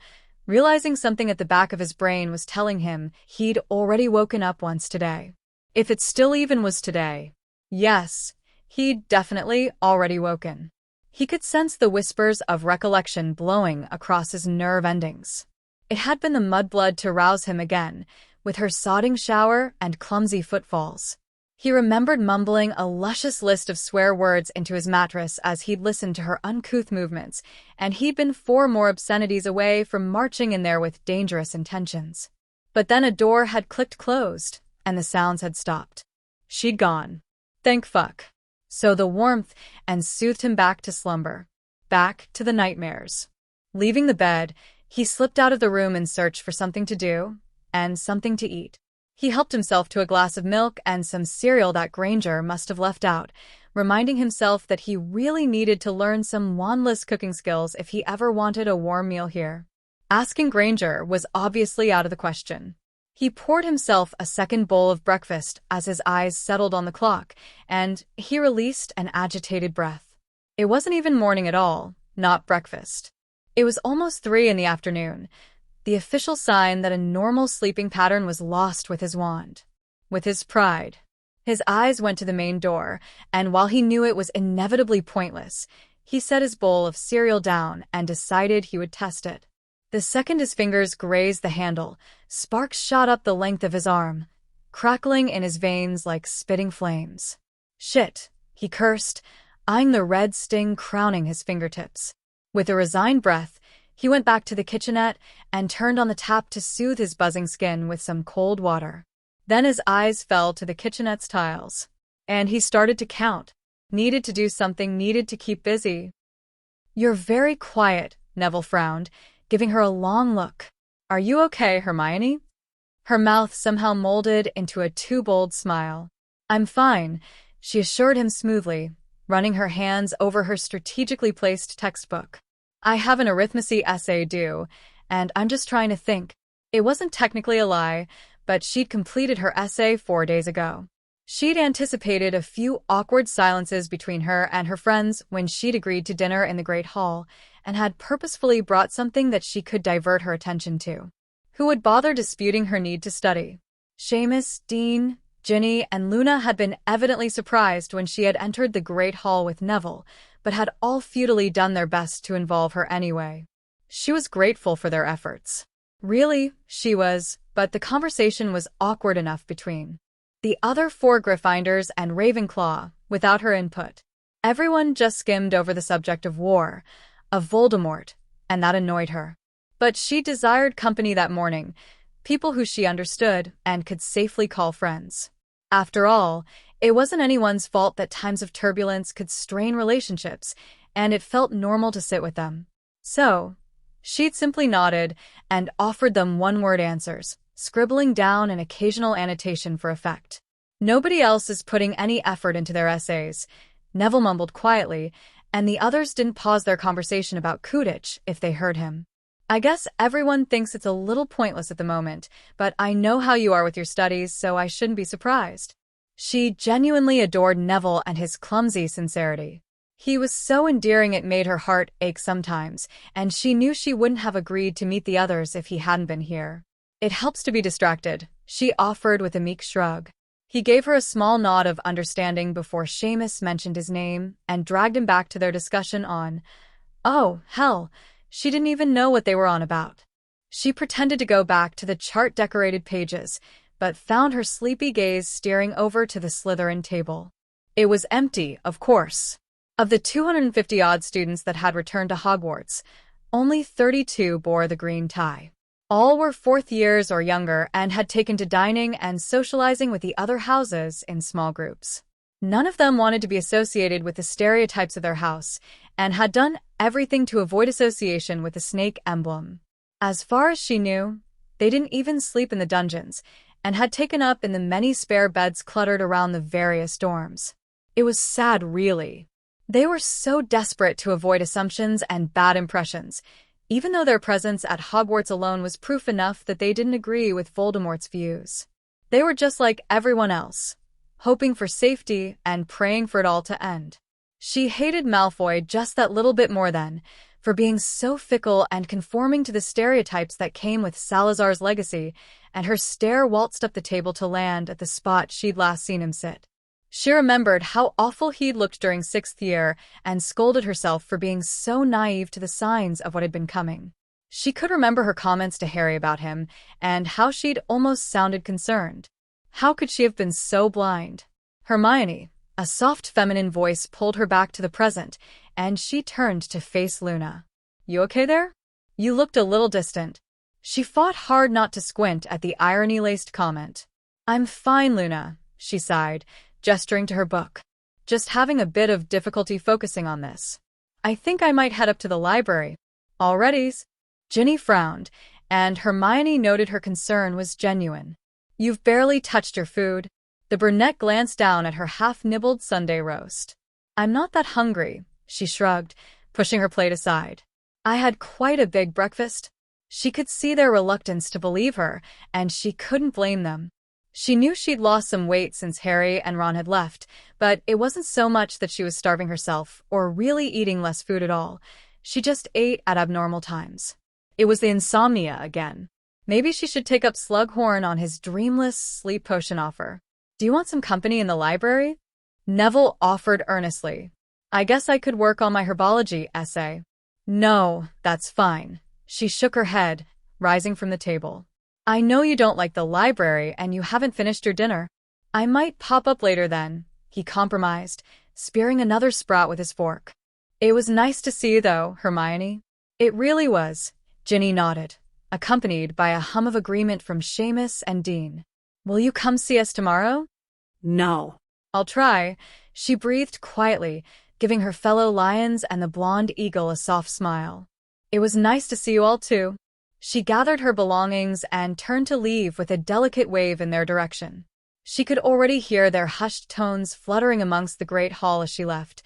realizing something at the back of his brain was telling him he'd already woken up once today. If it still even was today. Yes, he'd definitely already woken. He could sense the whispers of recollection blowing across his nerve endings. It had been the mudblood to rouse him again, with her sodding shower and clumsy footfalls. He remembered mumbling a luscious list of swear words into his mattress as he'd listened to her uncouth movements, and he'd been 4 more obscenities away from marching in there with dangerous intentions. But then a door had clicked closed, and the sounds had stopped. She'd gone. Thank fuck. So the warmth and soothed him back to slumber, back to the nightmares. Leaving the bed, he slipped out of the room in search for something to do and something to eat. He helped himself to a glass of milk and some cereal that Granger must have left out, reminding himself that he really needed to learn some wandless cooking skills if he ever wanted a warm meal here. Asking Granger was obviously out of the question. He poured himself a second bowl of breakfast as his eyes settled on the clock, and he released an agitated breath. It wasn't even morning at all, not breakfast. It was almost 3 in the afternoon, the official sign that a normal sleeping pattern was lost with his wand. With his pride. His eyes went to the main door, and while he knew it was inevitably pointless, he set his bowl of cereal down and decided he would test it. The second his fingers grazed the handle, sparks shot up the length of his arm, crackling in his veins like spitting flames. Shit, he cursed, eyeing the red sting crowning his fingertips. With a resigned breath, he went back to the kitchenette and turned on the tap to soothe his buzzing skin with some cold water. Then his eyes fell to the kitchenette's tiles, and he started to count. Needed to do something, needed to keep busy. You're very quiet, Neville frowned, giving her a long look. Are you okay, Hermione? Her mouth somehow molded into a too bold smile. I'm fine, she assured him smoothly, running her hands over her strategically placed textbook. I have an arithmetic essay due, and I'm just trying to think. It wasn't technically a lie, but she'd completed her essay 4 days ago. She'd anticipated a few awkward silences between her and her friends when she'd agreed to dinner in the Great Hall, and had purposefully brought something that she could divert her attention to. Who would bother disputing her need to study? Seamus, Dean, Ginny and Luna had been evidently surprised when she had entered the Great Hall with Neville, but had all futilely done their best to involve her anyway. She was grateful for their efforts. Really, she was, but the conversation was awkward enough between the other 4 Gryffindors and Ravenclaw, without her input. Everyone just skimmed over the subject of war, of Voldemort, and that annoyed her. But she desired company that morning, people who she understood and could safely call friends. After all, it wasn't anyone's fault that times of turbulence could strain relationships, and it felt normal to sit with them. So, she'd simply nodded and offered them one-word answers, scribbling down an occasional annotation for effect. Nobody else is putting any effort into their essays, Neville mumbled quietly, and the others didn't pause their conversation about Quidditch if they heard him. I guess everyone thinks it's a little pointless at the moment, but I know how you are with your studies, so I shouldn't be surprised. She genuinely adored Neville and his clumsy sincerity. He was so endearing it made her heart ache sometimes, and she knew she wouldn't have agreed to meet the others if he hadn't been here. It helps to be distracted, she offered with a meek shrug. He gave her a small nod of understanding before Seamus mentioned his name and dragged him back to their discussion on, oh, hell, she didn't even know what they were on about. She pretended to go back to the chart-decorated pages, but found her sleepy gaze steering over to the Slytherin table. It was empty, of course. Of the 250-odd students that had returned to Hogwarts, only 32 bore the green tie. All were 4th years or younger and had taken to dining and socializing with the other houses in small groups. None of them wanted to be associated with the stereotypes of their house and had done everything to avoid association with the snake emblem. As far as she knew, they didn't even sleep in the dungeons and had taken up in the many spare beds cluttered around the various dorms. It was sad, really. They were so desperate to avoid assumptions and bad impressions, even though their presence at Hogwarts alone was proof enough that they didn't agree with Voldemort's views. They were just like everyone else, hoping for safety and praying for it all to end. She hated Malfoy just that little bit more then, for being so fickle and conforming to the stereotypes that came with Salazar's legacy, and her stare waltzed up the table to land at the spot she'd last seen him sit. She remembered how awful he'd looked during 6th year and scolded herself for being so naive to the signs of what had been coming. She could remember her comments to Harry about him and how she'd almost sounded concerned. How could she have been so blind? Hermione, a soft feminine voice pulled her back to the present, and she turned to face Luna. You okay there? You looked a little distant. She fought hard not to squint at the irony-laced comment. I'm fine, Luna, she sighed, gesturing to her book. Just having a bit of difficulty focusing on this. I think I might head up to the library. Alrighties. Ginny frowned, and Hermione noted her concern was genuine. You've barely touched your food. The brunette glanced down at her half-nibbled Sunday roast. I'm not that hungry, she shrugged, pushing her plate aside. I had quite a big breakfast. She could see their reluctance to believe her, and she couldn't blame them. She knew she'd lost some weight since Harry and Ron had left, but it wasn't so much that she was starving herself or really eating less food at all. She just ate at abnormal times. It was the insomnia again. Maybe she should take up Slughorn on his dreamless sleep potion offer. Do you want some company in the library? Neville offered earnestly. I guess I could work on my herbology essay. No, that's fine. She shook her head, rising from the table. I know you don't like the library and you haven't finished your dinner. I might pop up later then, he compromised, spearing another sprout with his fork. It was nice to see you though, Hermione. It really was, Ginny nodded, accompanied by a hum of agreement from Seamus and Dean. Will you come see us tomorrow? No. I'll try, she breathed quietly, giving her fellow lions and the blonde eagle a soft smile. It was nice to see you all too. She gathered her belongings and turned to leave with a delicate wave in their direction. She could already hear their hushed tones fluttering amongst the great hall as she left,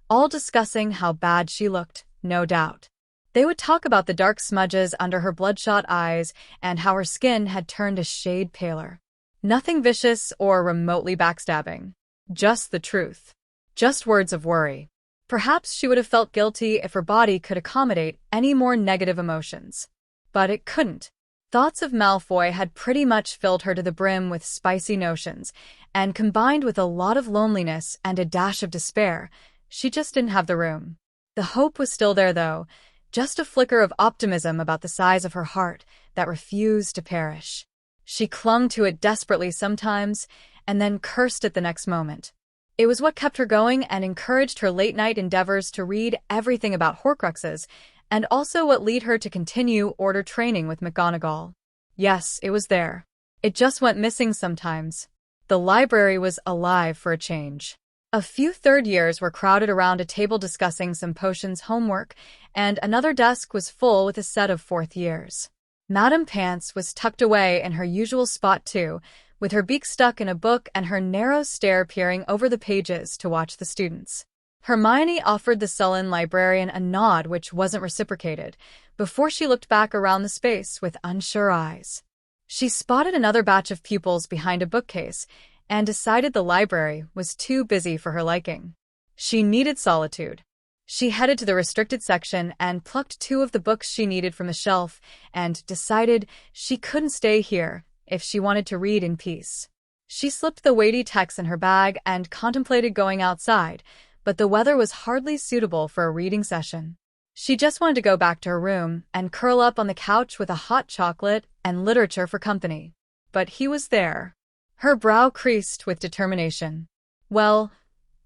all discussing how bad she looked, no doubt. They would talk about the dark smudges under her bloodshot eyes and how her skin had turned a shade paler. Nothing vicious or remotely backstabbing. Just the truth. Just words of worry. Perhaps she would have felt guilty if her body could accommodate any more negative emotions. But it couldn't. Thoughts of Malfoy had pretty much filled her to the brim with spicy notions, and combined with a lot of loneliness and a dash of despair, she just didn't have the room. The hope was still there, though, just a flicker of optimism about the size of her heart that refused to perish. She clung to it desperately sometimes, and then cursed it the next moment. It was what kept her going and encouraged her late-night endeavors to read everything about Horcruxes, and also what led her to continue order training with McGonagall. Yes, it was there. It just went missing sometimes. The library was alive for a change. A few third years were crowded around a table discussing some potions homework, and another desk was full with a set of fourth years. Madame Pants was tucked away in her usual spot too, with her beak stuck in a book and her narrow stare peering over the pages to watch the students. Hermione offered the sullen librarian a nod which wasn't reciprocated, before she looked back around the space with unsure eyes. She spotted another batch of pupils behind a bookcase, and decided the library was too busy for her liking. She needed solitude. She headed to the restricted section and plucked 2 of the books she needed from the shelf, and decided she couldn't stay here if she wanted to read in peace. She slipped the weighty texts in her bag and contemplated going outside, but the weather was hardly suitable for a reading session. She just wanted to go back to her room and curl up on the couch with a hot chocolate and literature for company. But he was there. Her brow creased with determination. Well,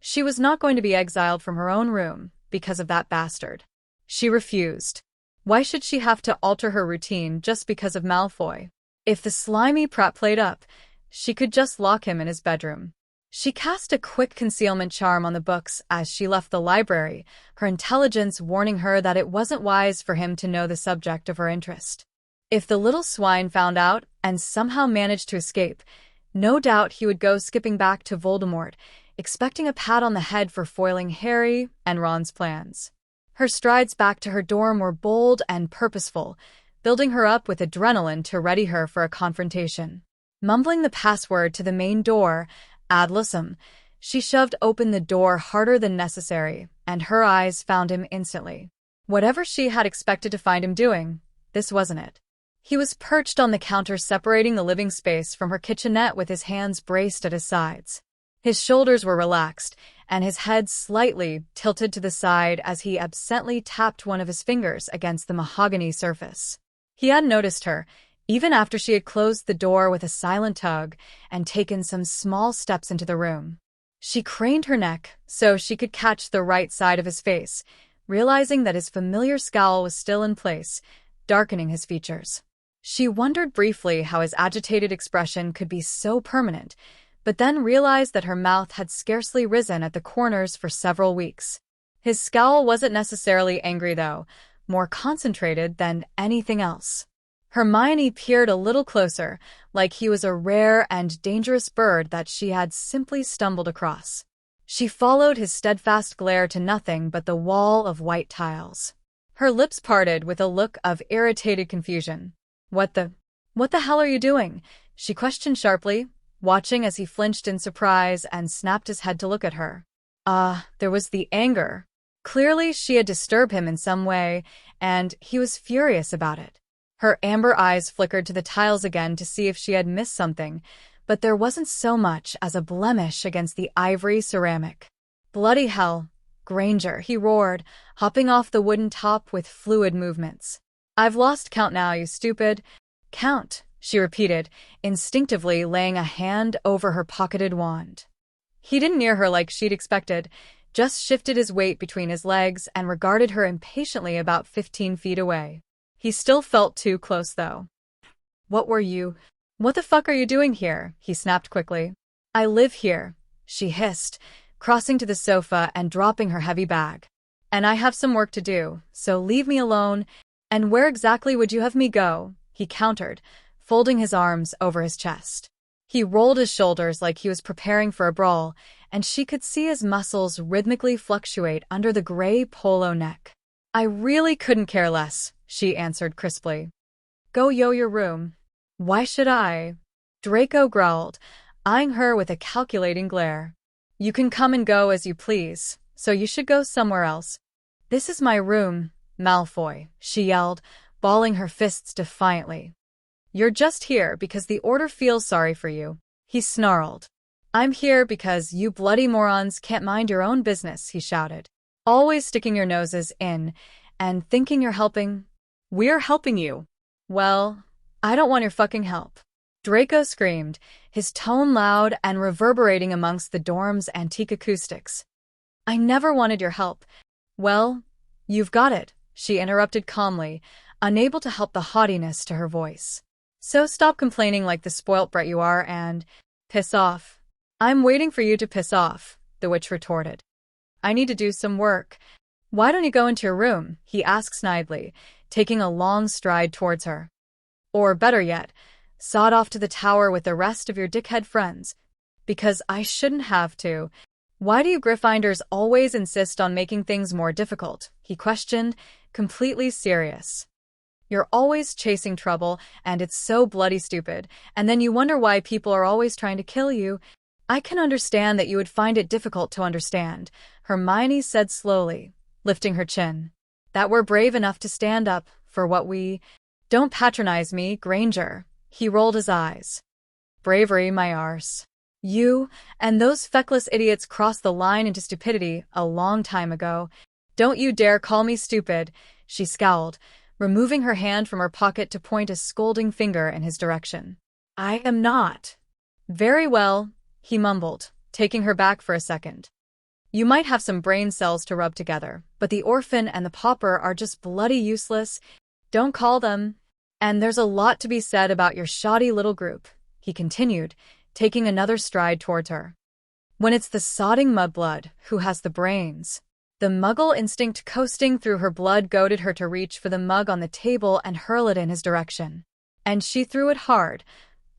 she was not going to be exiled from her own room because of that bastard. She refused. Why should she have to alter her routine just because of Malfoy? If the slimy prat played up, she could just lock him in his bedroom. She cast a quick concealment charm on the books as she left the library, her intelligence warning her that it wasn't wise for him to know the subject of her interest. If the little swine found out and somehow managed to escape, no doubt he would go skipping back to Voldemort, expecting a pat on the head for foiling Harry and Ron's plans. Her strides back to her dorm were bold and purposeful, building her up with adrenaline to ready her for a confrontation. Mumbling the password to the main door, ad litem, she shoved open the door harder than necessary, and her eyes found him instantly. Whatever she had expected to find him doing, this wasn't it. He was perched on the counter separating the living space from her kitchenette with his hands braced at his sides. His shoulders were relaxed, and his head slightly tilted to the side as he absently tapped one of his fingers against the mahogany surface. He had noticed her, even after she had closed the door with a silent tug and taken some small steps into the room. She craned her neck so she could catch the right side of his face, realizing that his familiar scowl was still in place, darkening his features. She wondered briefly how his agitated expression could be so permanent, but then realized that her mouth had scarcely risen at the corners for several weeks. His scowl wasn't necessarily angry, though, more concentrated than anything else. Hermione peered a little closer, like he was a rare and dangerous bird that she had simply stumbled across. She followed his steadfast glare to nothing but the wall of white tiles. Her lips parted with a look of irritated confusion. What the hell are you doing?" she questioned sharply, watching as he flinched in surprise and snapped his head to look at her. There was the anger. Clearly she had disturbed him in some way, and he was furious about it. Her amber eyes flickered to the tiles again to see if she had missed something, but there wasn't so much as a blemish against the ivory ceramic. "Bloody hell, Granger," he roared, hopping off the wooden top with fluid movements. "I've lost count now, you stupid." "Count," she repeated, instinctively laying a hand over her pocketed wand. He didn't near her like she'd expected, just shifted his weight between his legs and regarded her impatiently about 15 feet away. He still felt too close, though. What the fuck are you doing here?" he snapped quickly. "I live here," she hissed, crossing to the sofa and dropping her heavy bag. "And I have some work to do, so leave me alone." "And where exactly would you have me go?" he countered, folding his arms over his chest. He rolled his shoulders like he was preparing for a brawl, and she could see his muscles rhythmically fluctuate under the gray polo neck. "I really couldn't care less," she answered crisply. "Go your room." "Why should I?" Draco growled, eyeing her with a calculating glare. "You can come and go as you please, so you should go somewhere else." "This is my room, Malfoy," she yelled, balling her fists defiantly. You're just here because the Order feels sorry for you, he snarled. I'm here because you bloody morons can't mind your own business, he shouted. Always sticking your noses in and thinking you're helping. We're helping you. Well, I don't want your fucking help. Draco screamed, his tone loud and reverberating amongst the dorm's antique acoustics. I never wanted your help. Well, you've got it, she interrupted calmly, unable to help the haughtiness to her voice. So stop complaining like the spoilt brat you are and piss off. I'm waiting for you to piss off, the witch retorted. I need to do some work. Why don't you go into your room, he asked snidely, taking a long stride towards her. Or better yet, sod off to the tower with the rest of your dickhead friends. Because I shouldn't have to. Why do you Gryffindors always insist on making things more difficult? He questioned, completely serious. You're always chasing trouble, and it's so bloody stupid, and then you wonder why people are always trying to kill you. I can understand that you would find it difficult to understand, Hermione said slowly, lifting her chin. That we're brave enough to stand up for what we... Don't patronize me, Granger. He rolled his eyes. Bravery, my arse. You and those feckless idiots crossed the line into stupidity a long time ago. Don't you dare call me stupid, she scowled, removing her hand from her pocket to point a scolding finger in his direction. I am not. Very well, he mumbled, taking her back for a second. You might have some brain cells to rub together, but the orphan and the pauper are just bloody useless. Don't call them. And there's a lot to be said about your shoddy little group, he continued, taking another stride towards her. When it's the sodding mudblood who has the brains. The muggle instinct coasting through her blood goaded her to reach for the mug on the table and hurl it in his direction. And she threw it hard,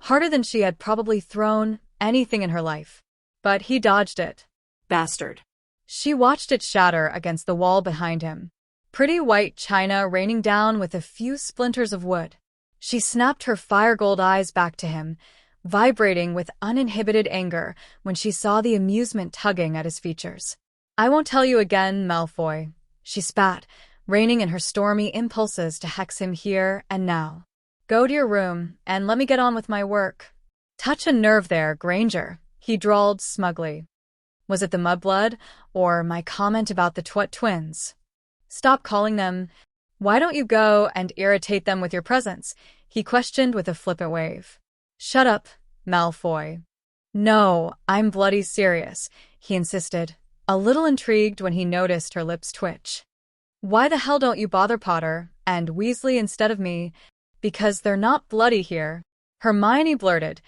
harder than she had probably thrown anything in her life. But he dodged it. Bastard. She watched it shatter against the wall behind him. Pretty white china raining down with a few splinters of wood. She snapped her fire-gold eyes back to him, vibrating with uninhibited anger when she saw the amusement tugging at his features. I won't tell you again, Malfoy, she spat, reining in her stormy impulses to hex him here and now. Go to your room, and let me get on with my work. Touch a nerve there, Granger, he drawled smugly. Was it the mudblood, or my comment about the twins? Stop calling them. Why don't you go and irritate them with your presence? He questioned with a flippant wave. Shut up, Malfoy. No, I'm bloody serious, he insisted, a little intrigued when he noticed her lips twitch. Why the hell don't you bother Potter and Weasley instead of me? Because they're not bloody here, Hermione blurted,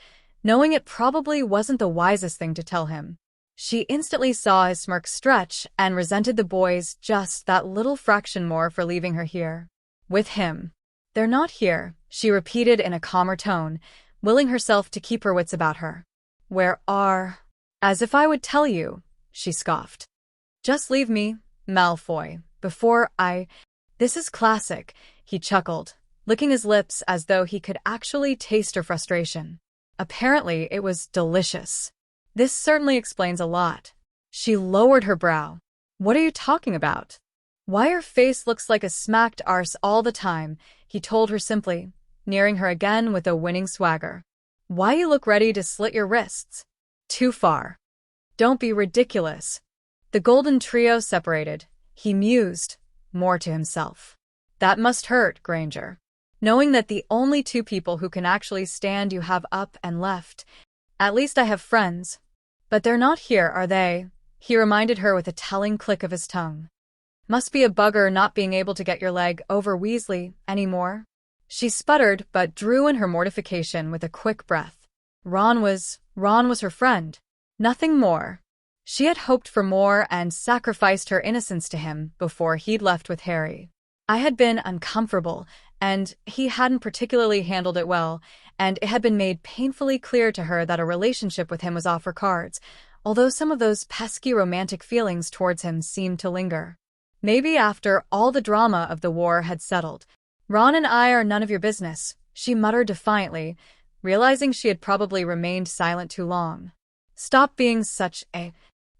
knowing it probably wasn't the wisest thing to tell him. She instantly saw his smirk stretch and resented the boys just that little fraction more for leaving her here. With him. They're not here, she repeated in a calmer tone, willing herself to keep her wits about her. Where are... As if I would tell you, she scoffed. Just leave me, Malfoy, before I... This is classic, he chuckled, licking his lips as though he could actually taste her frustration. Apparently, it was delicious. This certainly explains a lot. She lowered her brow. What are you talking about? Why your face looks like a smacked arse all the time, he told her simply, nearing her again with a winning swagger. Why you look ready to slit your wrists? Too far. Don't be ridiculous. The golden trio separated, he mused, more to himself. That must hurt, Granger. Knowing that the only two people who can actually stand you have up and left. At least I have friends. But they're not here, are they? He reminded her with a telling click of his tongue. Must be a bugger not being able to get your leg over Weasley anymore. She sputtered but drew in her mortification with a quick breath. Ron was her friend. Nothing more. She had hoped for more and sacrificed her innocence to him before he'd left with Harry. I had been uncomfortable, and he hadn't particularly handled it well, and it had been made painfully clear to her that a relationship with him was off her cards, although some of those pesky romantic feelings towards him seemed to linger. Maybe after all the drama of the war had settled. Ron and I are none of your business, she muttered defiantly, realizing she had probably remained silent too long. Stop being such a...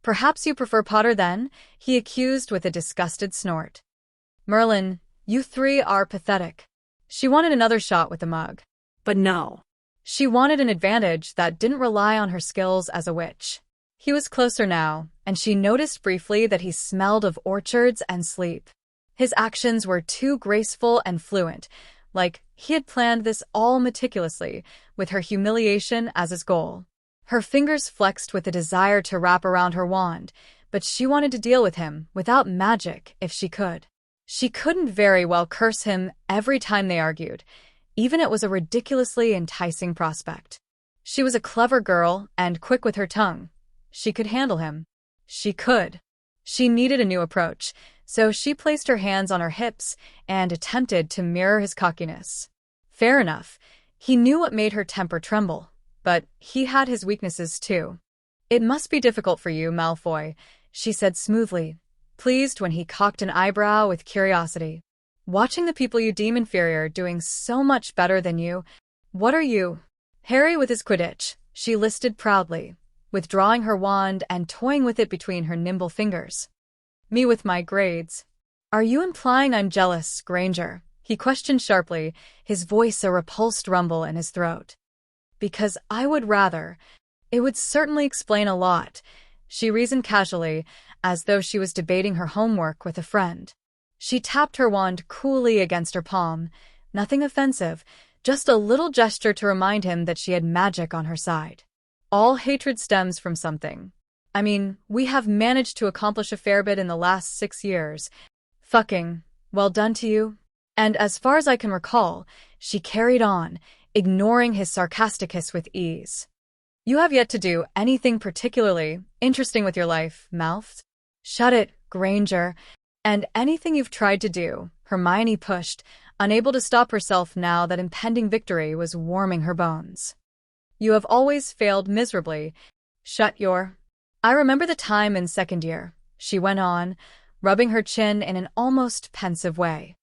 Perhaps you prefer Potter then? He accused with a disgusted snort. Merlin, you three are pathetic. She wanted another shot with the mug. But no. She wanted an advantage that didn't rely on her skills as a witch. He was closer now, and she noticed briefly that he smelled of orchards and sleep. His actions were too graceful and fluent, like he had planned this all meticulously, with her humiliation as his goal. Her fingers flexed with a desire to wrap around her wand, but she wanted to deal with him without magic if she could. She couldn't very well curse him every time they argued, even it was a ridiculously enticing prospect. She was a clever girl and quick with her tongue. She could handle him. She could. She needed a new approach, so she placed her hands on her hips and attempted to mirror his cockiness. Fair enough. He knew what made her temper tremble, but he had his weaknesses too. "It must be difficult for you, Malfoy," she said smoothly, pleased when he cocked an eyebrow with curiosity. "Watching the people you deem inferior doing so much better than you. What are you?" "Harry with his Quidditch," she listed proudly, withdrawing her wand and toying with it between her nimble fingers. "Me with my grades." "Are you implying I'm jealous, Granger?" he questioned sharply, his voice a repulsed rumble in his throat. "Because I would rather. It would certainly explain a lot," she reasoned casually, as though she was debating her homework with a friend. She tapped her wand coolly against her palm. Nothing offensive, just a little gesture to remind him that she had magic on her side. All hatred stems from something. I mean, we have managed to accomplish a fair bit in the last 6 years. Fucking, well done to you. And as far as I can recall, she carried on, ignoring his sarcastic hiss with ease. "You have yet to do anything particularly interesting with your life, Malf." "Shut it, Granger. And anything you've tried to do," Hermione pushed, unable to stop herself now that impending victory was warming her bones. "You have always failed miserably. Shut your—" "I remember the time in second year," she went on, rubbing her chin in an almost pensive way.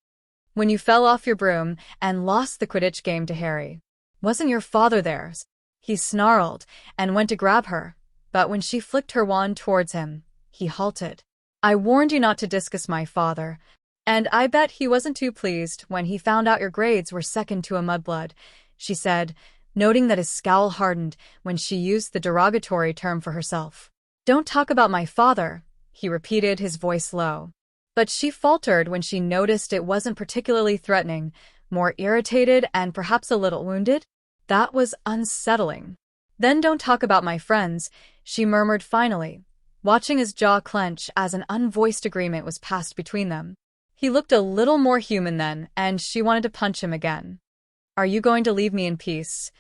"When you fell off your broom and lost the Quidditch game to Harry. Wasn't your father there?" He snarled and went to grab her, but when she flicked her wand towards him, he halted. "I warned you not to discuss my father, and I bet he wasn't too pleased when he found out your grades were second to a mudblood," she said, noting that his scowl hardened when she used the derogatory term for herself. "Don't talk about my father," he repeated, his voice low. But she faltered when she noticed it wasn't particularly threatening, more irritated and perhaps a little wounded. That was unsettling. "Then don't talk about my friends," she murmured finally, watching his jaw clench as an unvoiced agreement was passed between them. He looked a little more human then, and she wanted to punch him again. "Are you going to leave me in peace?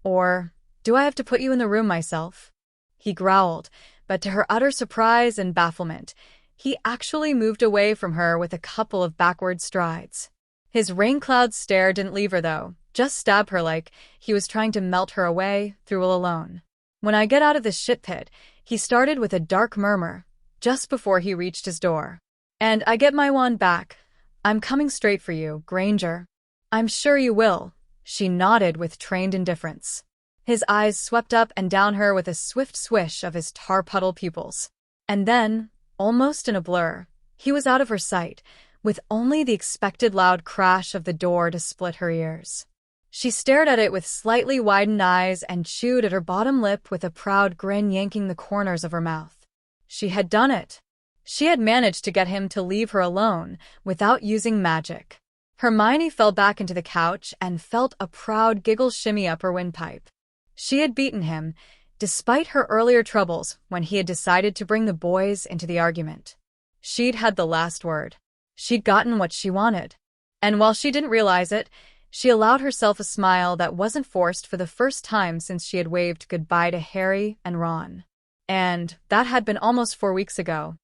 Or do I have to put you in the room myself?" He growled, but to her utter surprise and bafflement, he actually moved away from her with a couple of backward strides. His rain-cloud stare didn't leave her, though, just stab her like he was trying to melt her away through alone. "When I get out of this shit pit," he started with a dark murmur, just before he reached his door. "And I get my wand back, I'm coming straight for you, Granger." "I'm sure you will," she nodded with trained indifference. His eyes swept up and down her with a swift swish of his tar-puddle pupils. And then, almost in a blur, he was out of her sight, with only the expected loud crash of the door to split her ears. She stared at it with slightly widened eyes and chewed at her bottom lip with a proud grin yanking the corners of her mouth. She had done it. She had managed to get him to leave her alone without using magic. Hermione fell back into the couch and felt a proud giggle shimmy up her windpipe. She had beaten him, despite her earlier troubles when he had decided to bring the boys into the argument. She'd had the last word. She'd gotten what she wanted. And while she didn't realize it, she allowed herself a smile that wasn't forced for the first time since she had waved goodbye to Harry and Ron. And that had been almost 4 weeks ago.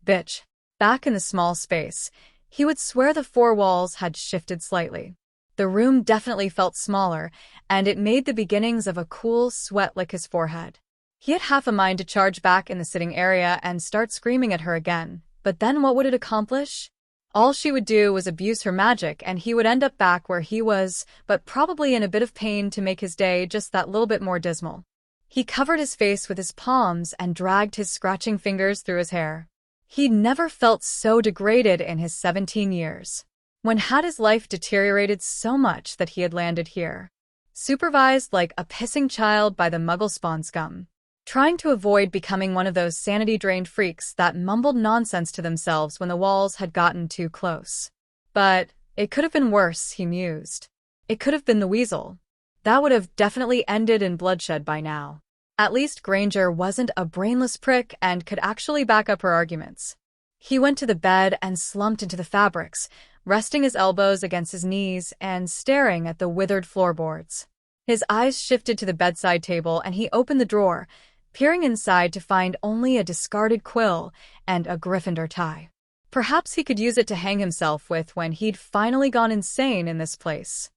Bitch. Back in the small space, he would swear the 4 walls had shifted slightly. The room definitely felt smaller, and it made the beginnings of a cool sweat lick his forehead. He had half a mind to charge back in the sitting area and start screaming at her again, but then what would it accomplish? All she would do was abuse her magic, and he would end up back where he was, but probably in a bit of pain to make his day just that little bit more dismal. He covered his face with his palms and dragged his scratching fingers through his hair. He'd never felt so degraded in his 17 years. When had his life deteriorated so much that he had landed here? supervised like a pissing child by the muggle spawn scum, trying to avoid becoming one of those sanity-drained freaks that mumbled nonsense to themselves when the walls had gotten too close. But it could have been worse, he mused. It could have been the weasel. That would have definitely ended in bloodshed by now. At least Granger wasn't a brainless prick and could actually back up her arguments. He went to the bed and slumped into the fabrics, resting his elbows against his knees and staring at the withered floorboards. His eyes shifted to the bedside table and he opened the drawer, peering inside to find only a discarded quill and a Gryffindor tie. Perhaps he could use it to hang himself with when he'd finally gone insane in this place.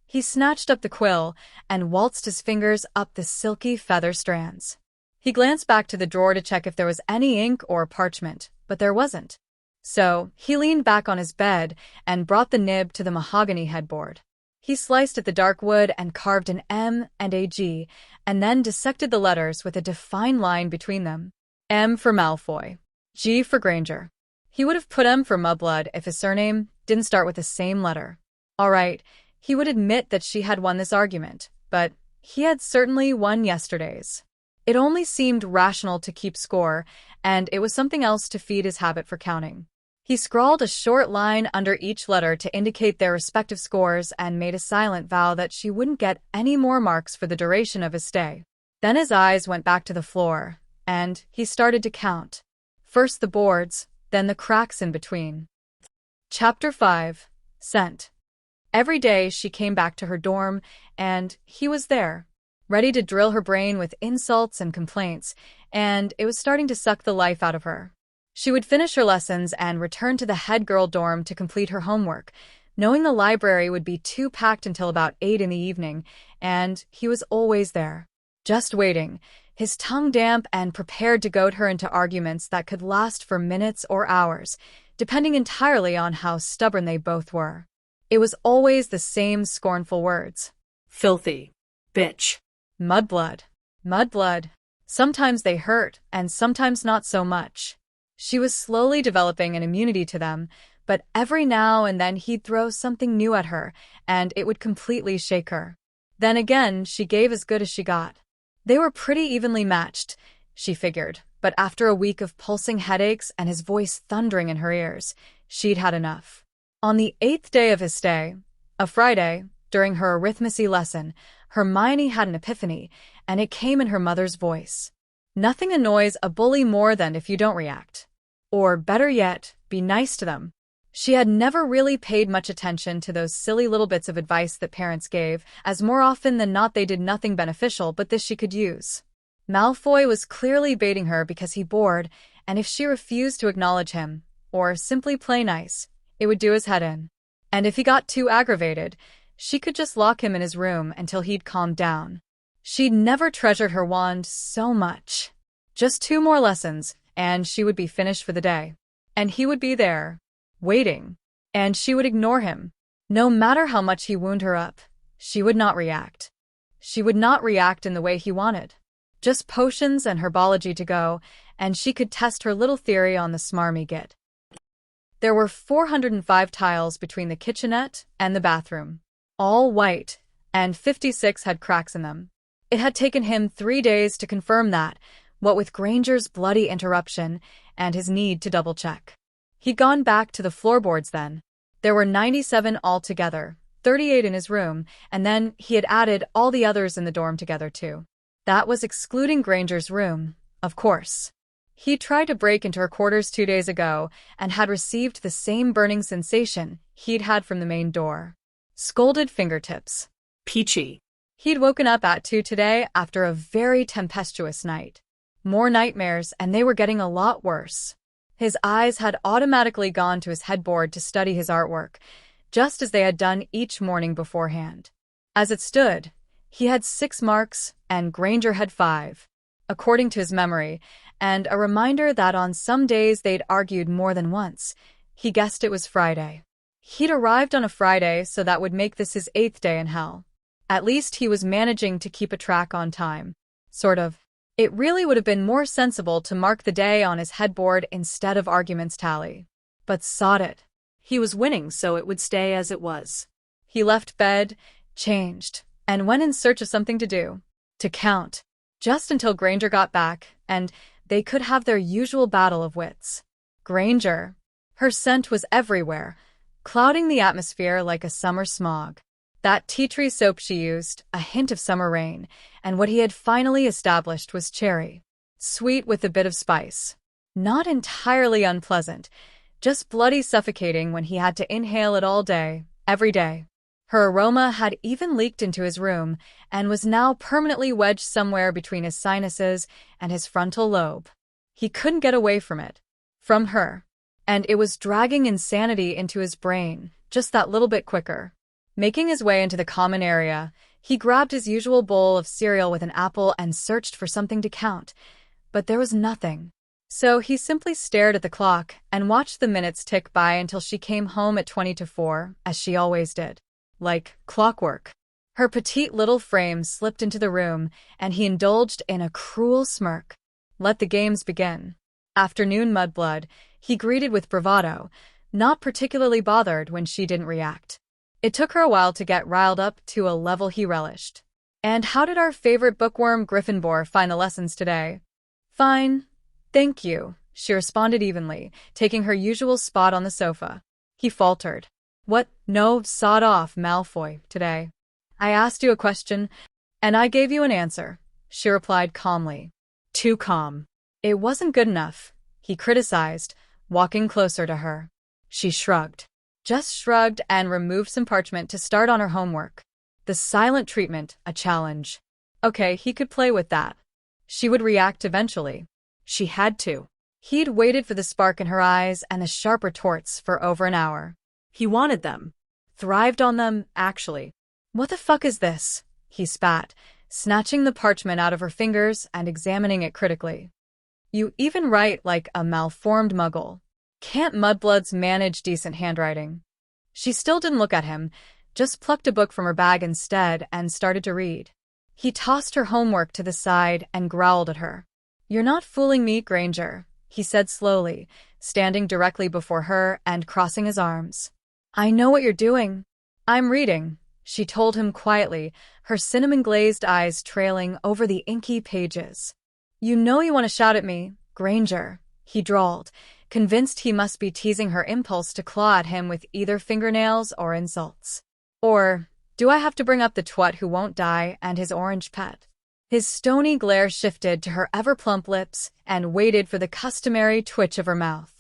He snatched up the quill and waltzed his fingers up the silky feather strands. He glanced back to the drawer to check if there was any ink or parchment, but there wasn't. So he leaned back on his bed and brought the nib to the mahogany headboard. He sliced at the dark wood and carved an M and a G, and then dissected the letters with a defined line between them. M for Malfoy, G for Granger. He would have put M for Mudblood if his surname didn't start with the same letter. All right, he would admit that she had won this argument, but he had certainly won yesterday's. It only seemed rational to keep score, and it was something else to feed his habit for counting. He scrawled a short line under each letter to indicate their respective scores and made a silent vow that she wouldn't get any more marks for the duration of his stay. Then his eyes went back to the floor, and he started to count. First the boards, then the cracks in between. Chapter 5. Scent. Every day she came back to her dorm, and he was there, ready to drill her brain with insults and complaints, and it was starting to suck the life out of her. She would finish her lessons and return to the head girl dorm to complete her homework, knowing the library would be too packed until about 8 in the evening, and he was always there, just waiting, his tongue damp and prepared to goad her into arguments that could last for minutes or hours, depending entirely on how stubborn they both were. It was always the same scornful words. Filthy. Bitch. Mudblood. Mudblood. Sometimes they hurt, and sometimes not so much. She was slowly developing an immunity to them, but every now and then he'd throw something new at her, and it would completely shake her. Then again, she gave as good as she got. They were pretty evenly matched, she figured, but after a week of pulsing headaches and his voice thundering in her ears, she'd had enough. On the 8th day of his stay, a Friday, during her arithmetic lesson, Hermione had an epiphany, and it came in her mother's voice. Nothing annoys a bully more than if you don't react. Or, better yet, be nice to them. She had never really paid much attention to those silly little bits of advice that parents gave, as more often than not they did nothing beneficial, but this she could use. Malfoy was clearly baiting her because he bored, and if she refused to acknowledge him, or simply play nice, it would do his head in. And if he got too aggravated, she could just lock him in his room until he'd calmed down. She'd never treasured her wand so much. Just 2 more lessons, and she would be finished for the day. And he would be there, waiting. And she would ignore him. No matter how much he wound her up, she would not react. She would not react in the way he wanted. Just potions and herbology to go, and she could test her little theory on the smarmy git. There were 405 tiles between the kitchenette and the bathroom, all white, and 56 had cracks in them. It had taken him 3 days to confirm that, what with Granger's bloody interruption and his need to double-check. He'd gone back to the floorboards then. There were 97 altogether, 38 in his room, and then he had added all the others in the dorm together too. That was excluding Granger's room, of course. He tried to break into her quarters 2 days ago and had received the same burning sensation he'd had from the main door. Scalded fingertips. Peachy. He'd woken up at 2 today after a very tempestuous night. More nightmares, and they were getting a lot worse. His eyes had automatically gone to his headboard to study his artwork, just as they had done each morning beforehand. As it stood, he had 6 marks, and Granger had 5, according to his memory, and a reminder that on some days they'd argued more than once. He guessed it was Friday. He'd arrived on a Friday, so that would make this his 8th day in hell. At least he was managing to keep a track on time. Sort of. It really would have been more sensible to mark the day on his headboard instead of arguments tally. But sod it. He was winning, so it would stay as it was. He left bed, changed, and went in search of something to do, to count, just until Granger got back, and they could have their usual battle of wits. Granger. Her scent was everywhere, clouding the atmosphere like a summer smog. That tea tree soap she used, a hint of summer rain, and what he had finally established was cherry. Sweet with a bit of spice. Not entirely unpleasant, just bloody suffocating when he had to inhale it all day, every day. Her aroma had even leaked into his room and was now permanently wedged somewhere between his sinuses and his frontal lobe. He couldn't get away from it. From her. And it was dragging insanity into his brain, just that little bit quicker. Making his way into the common area, he grabbed his usual bowl of cereal with an apple and searched for something to count, but there was nothing. So he simply stared at the clock and watched the minutes tick by until she came home at 20 to 4, as she always did. Like clockwork. Her petite little frame slipped into the room, and he indulged in a cruel smirk. Let the games begin. Afternoon mudblood, he greeted with bravado, not particularly bothered when she didn't react. It took her a while to get riled up to a level he relished. And how did our favorite bookworm Gryffindor find the lessons today? Fine. Thank you, she responded evenly, taking her usual spot on the sofa. He faltered. What? No, sod off, Malfoy, today. I asked you a question, and I gave you an answer, she replied calmly. Too calm. It wasn't good enough, he criticized, walking closer to her. She shrugged. Just shrugged and removed some parchment to start on her homework. The silent treatment, a challenge. Okay, he could play with that. She would react eventually. She had to. He'd waited for the spark in her eyes and the sharp retorts for over an hour. He wanted them. Thrived on them, actually. What the fuck is this? He spat, snatching the parchment out of her fingers and examining it critically. You even write like a malformed muggle. Can't mudbloods manage decent handwriting? She still didn't look at him, just plucked a book from her bag instead and started to read. He tossed her homework to the side and growled at her. You're not fooling me, Granger, he said slowly, standing directly before her and crossing his arms. I know what you're doing. I'm reading, she told him quietly, her cinnamon-glazed eyes trailing over the inky pages. You know you want to shout at me, Granger, he drawled, convinced he must be teasing her impulse to claw at him with either fingernails or insults. Or, do I have to bring up the twat who won't die and his orange pet? His stony glare shifted to her ever-plump lips and waited for the customary twitch of her mouth.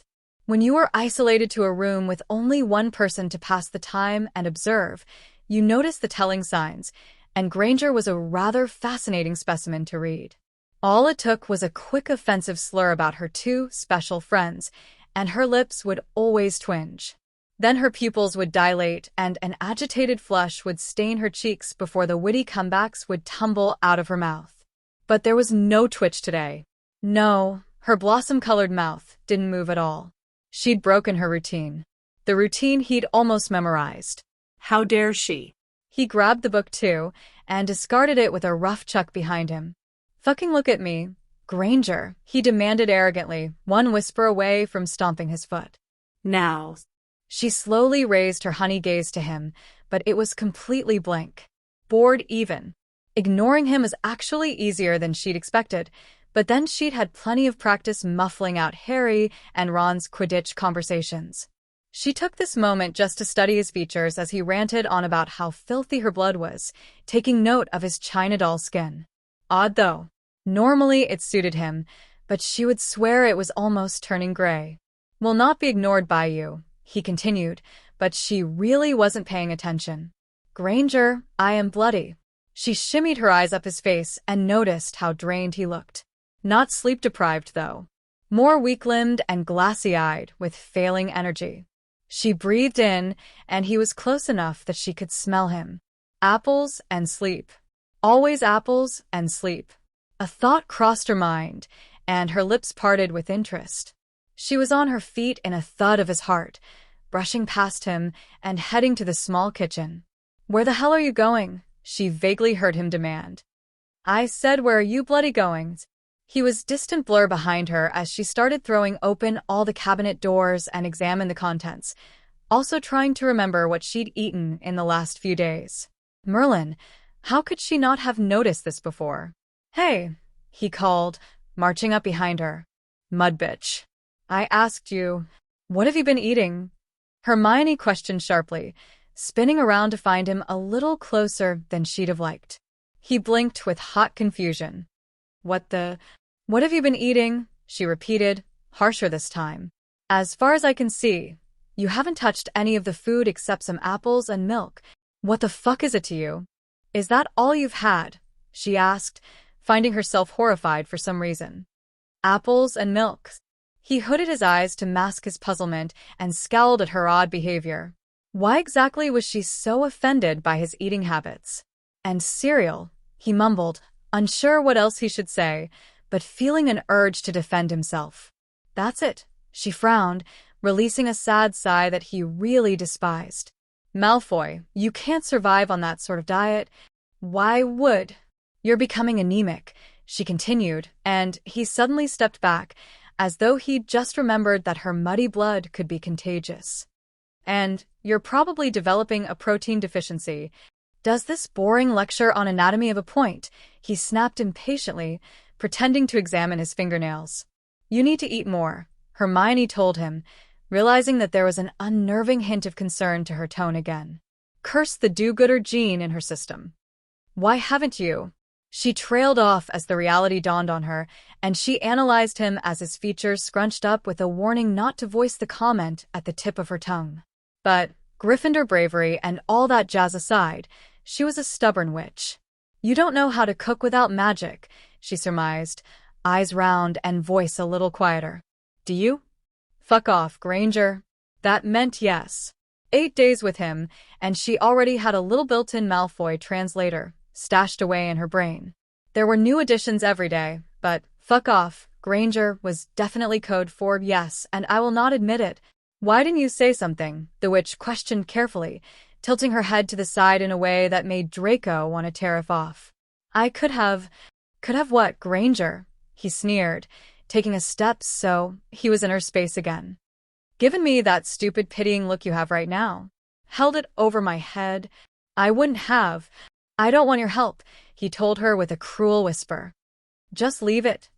When you are isolated to a room with only one person to pass the time and observe, you notice the telling signs, and Granger was a rather fascinating specimen to read. All it took was a quick offensive slur about her two special friends, and her lips would always twinge. Then her pupils would dilate and an agitated flush would stain her cheeks before the witty comebacks would tumble out of her mouth. But there was no twitch today. No, her blossom-colored mouth didn't move at all. She'd broken her routine. The routine he'd almost memorized. How dare she? He grabbed the book too, and discarded it with a rough chuck behind him. Fucking look at me, Granger, he demanded arrogantly, one whisper away from stomping his foot. Now. She slowly raised her honey gaze to him, but it was completely blank. Bored even. Ignoring him was actually easier than she'd expected, but then she'd had plenty of practice muffling out Harry and Ron's Quidditch conversations. She took this moment just to study his features as he ranted on about how filthy her blood was, taking note of his china doll skin. Odd though. Normally it suited him, but she would swear it was almost turning gray. Will not be ignored by you, he continued, but she really wasn't paying attention. Granger, I am bloody. She shimmied her eyes up his face and noticed how drained he looked. Not sleep-deprived, though. More weak-limbed and glassy-eyed, with failing energy. She breathed in, and he was close enough that she could smell him. Apples and sleep. Always apples and sleep. A thought crossed her mind, and her lips parted with interest. She was on her feet in a thud of his heart, brushing past him and heading to the small kitchen. Where the hell are you going? She vaguely heard him demand. I said, where are you bloody going? He was distant blur behind her as she started throwing open all the cabinet doors and examined the contents, also trying to remember what she'd eaten in the last few days. Merlin, how could she not have noticed this before? Hey, he called, marching up behind her. Mud bitch. I asked you, what have you been eating? Hermione questioned sharply, spinning around to find him a little closer than she'd have liked. He blinked with hot confusion. What have you been eating? She repeated, harsher this time. As far as I can see, you haven't touched any of the food except some apples and milk. What the fuck is it to you? Is that all you've had? She asked, finding herself horrified for some reason. Apples and milk. He hooded his eyes to mask his puzzlement and scowled at her odd behavior. Why exactly was she so offended by his eating habits? And cereal, he mumbled, unsure what else he should say, but feeling an urge to defend himself. That's it, she frowned, releasing a sad sigh that he really despised. Malfoy, you can't survive on that sort of diet. Why would? You're becoming anemic, she continued, and he suddenly stepped back, as though he'd just remembered that her muddy blood could be contagious. And you're probably developing a protein deficiency. Does this boring lecture on anatomy have a point? He snapped impatiently, pretending to examine his fingernails. You need to eat more, Hermione told him, realizing that there was an unnerving hint of concern to her tone again. Curse the do-gooder gene in her system. Why haven't you? She trailed off as the reality dawned on her, and she analyzed him as his features scrunched up with a warning not to voice the comment at the tip of her tongue. But, Gryffindor bravery and all that jazz aside, she was a stubborn witch. You don't know how to cook without magic, she surmised, eyes round and voice a little quieter. Do you? Fuck off, Granger. That meant yes. 8 days with him, and she already had a little built-in Malfoy translator stashed away in her brain. There were new additions every day, but fuck off, Granger was definitely code for yes, and I will not admit it. Why didn't you say something? The witch questioned carefully, tilting her head to the side in a way that made Draco want to tear it off. I could have what, Granger? He sneered, taking a step so he was in her space again. Given me that stupid pitying look you have right now. Held it over my head. I wouldn't have. I don't want your help, he told her with a cruel whisper. Just leave it.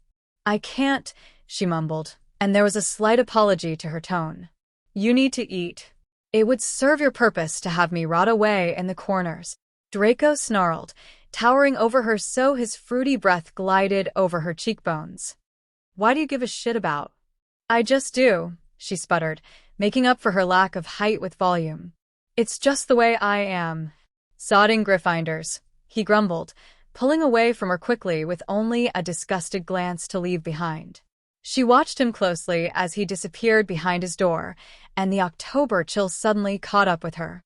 I can't, she mumbled, and there was a slight apology to her tone. You need to eat. It would serve your purpose to have me rot away in the corners. Draco snarled, towering over her so his fruity breath glided over her cheekbones. Why do you give a shit about? I just do, she sputtered, making up for her lack of height with volume. It's just the way I am. Sodding Gryffindors, he grumbled, pulling away from her quickly with only a disgusted glance to leave behind. She watched him closely as he disappeared behind his door, and the October chill suddenly caught up with her.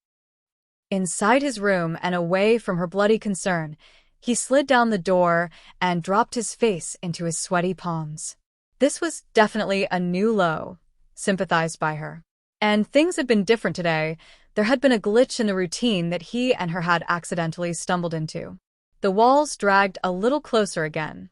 Inside his room and away from her bloody concern, he slid down the door and dropped his face into his sweaty palms. This was definitely a new low, sympathized by her. And things had been different today. There had been a glitch in the routine that he and her had accidentally stumbled into. The walls dragged a little closer again.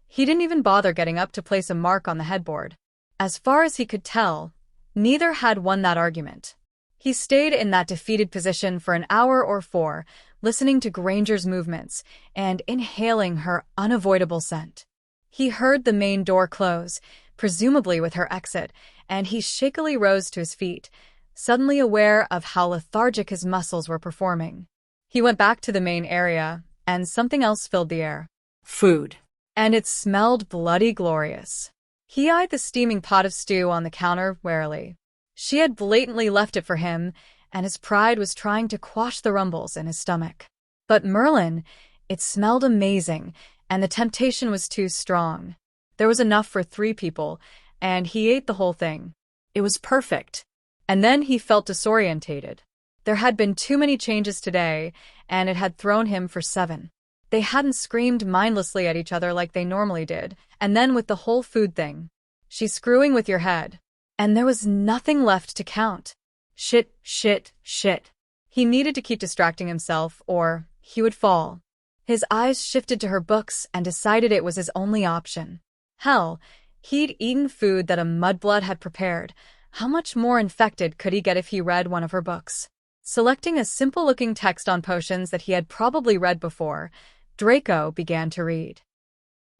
He didn't even bother getting up to place a mark on the headboard. As far as he could tell, neither had won that argument. He stayed in that defeated position for an hour or 4, listening to Granger's movements and inhaling her unavoidable scent. He heard the main door close, presumably with her exit, and he shakily rose to his feet, suddenly aware of how lethargic his muscles were performing. He went back to the main area, and something else filled the air. Food. And it smelled bloody glorious. He eyed the steaming pot of stew on the counter warily. She had blatantly left it for him, and his pride was trying to quash the rumbles in his stomach. But Merlin, it smelled amazing, and the temptation was too strong. There was enough for 3 people, and he ate the whole thing. It was perfect. And then he felt disorientated. There had been too many changes today, and it had thrown him for 7. They hadn't screamed mindlessly at each other like they normally did, and then with the whole food thing. She's screwing with your head. And there was nothing left to count. Shit, shit, shit. He needed to keep distracting himself, or he would fall. His eyes shifted to her books and decided it was his only option. Hell, he'd eaten food that a mudblood had prepared. How much more infected could he get if he read one of her books? Selecting a simple-looking text on potions that he had probably read before, Draco began to read.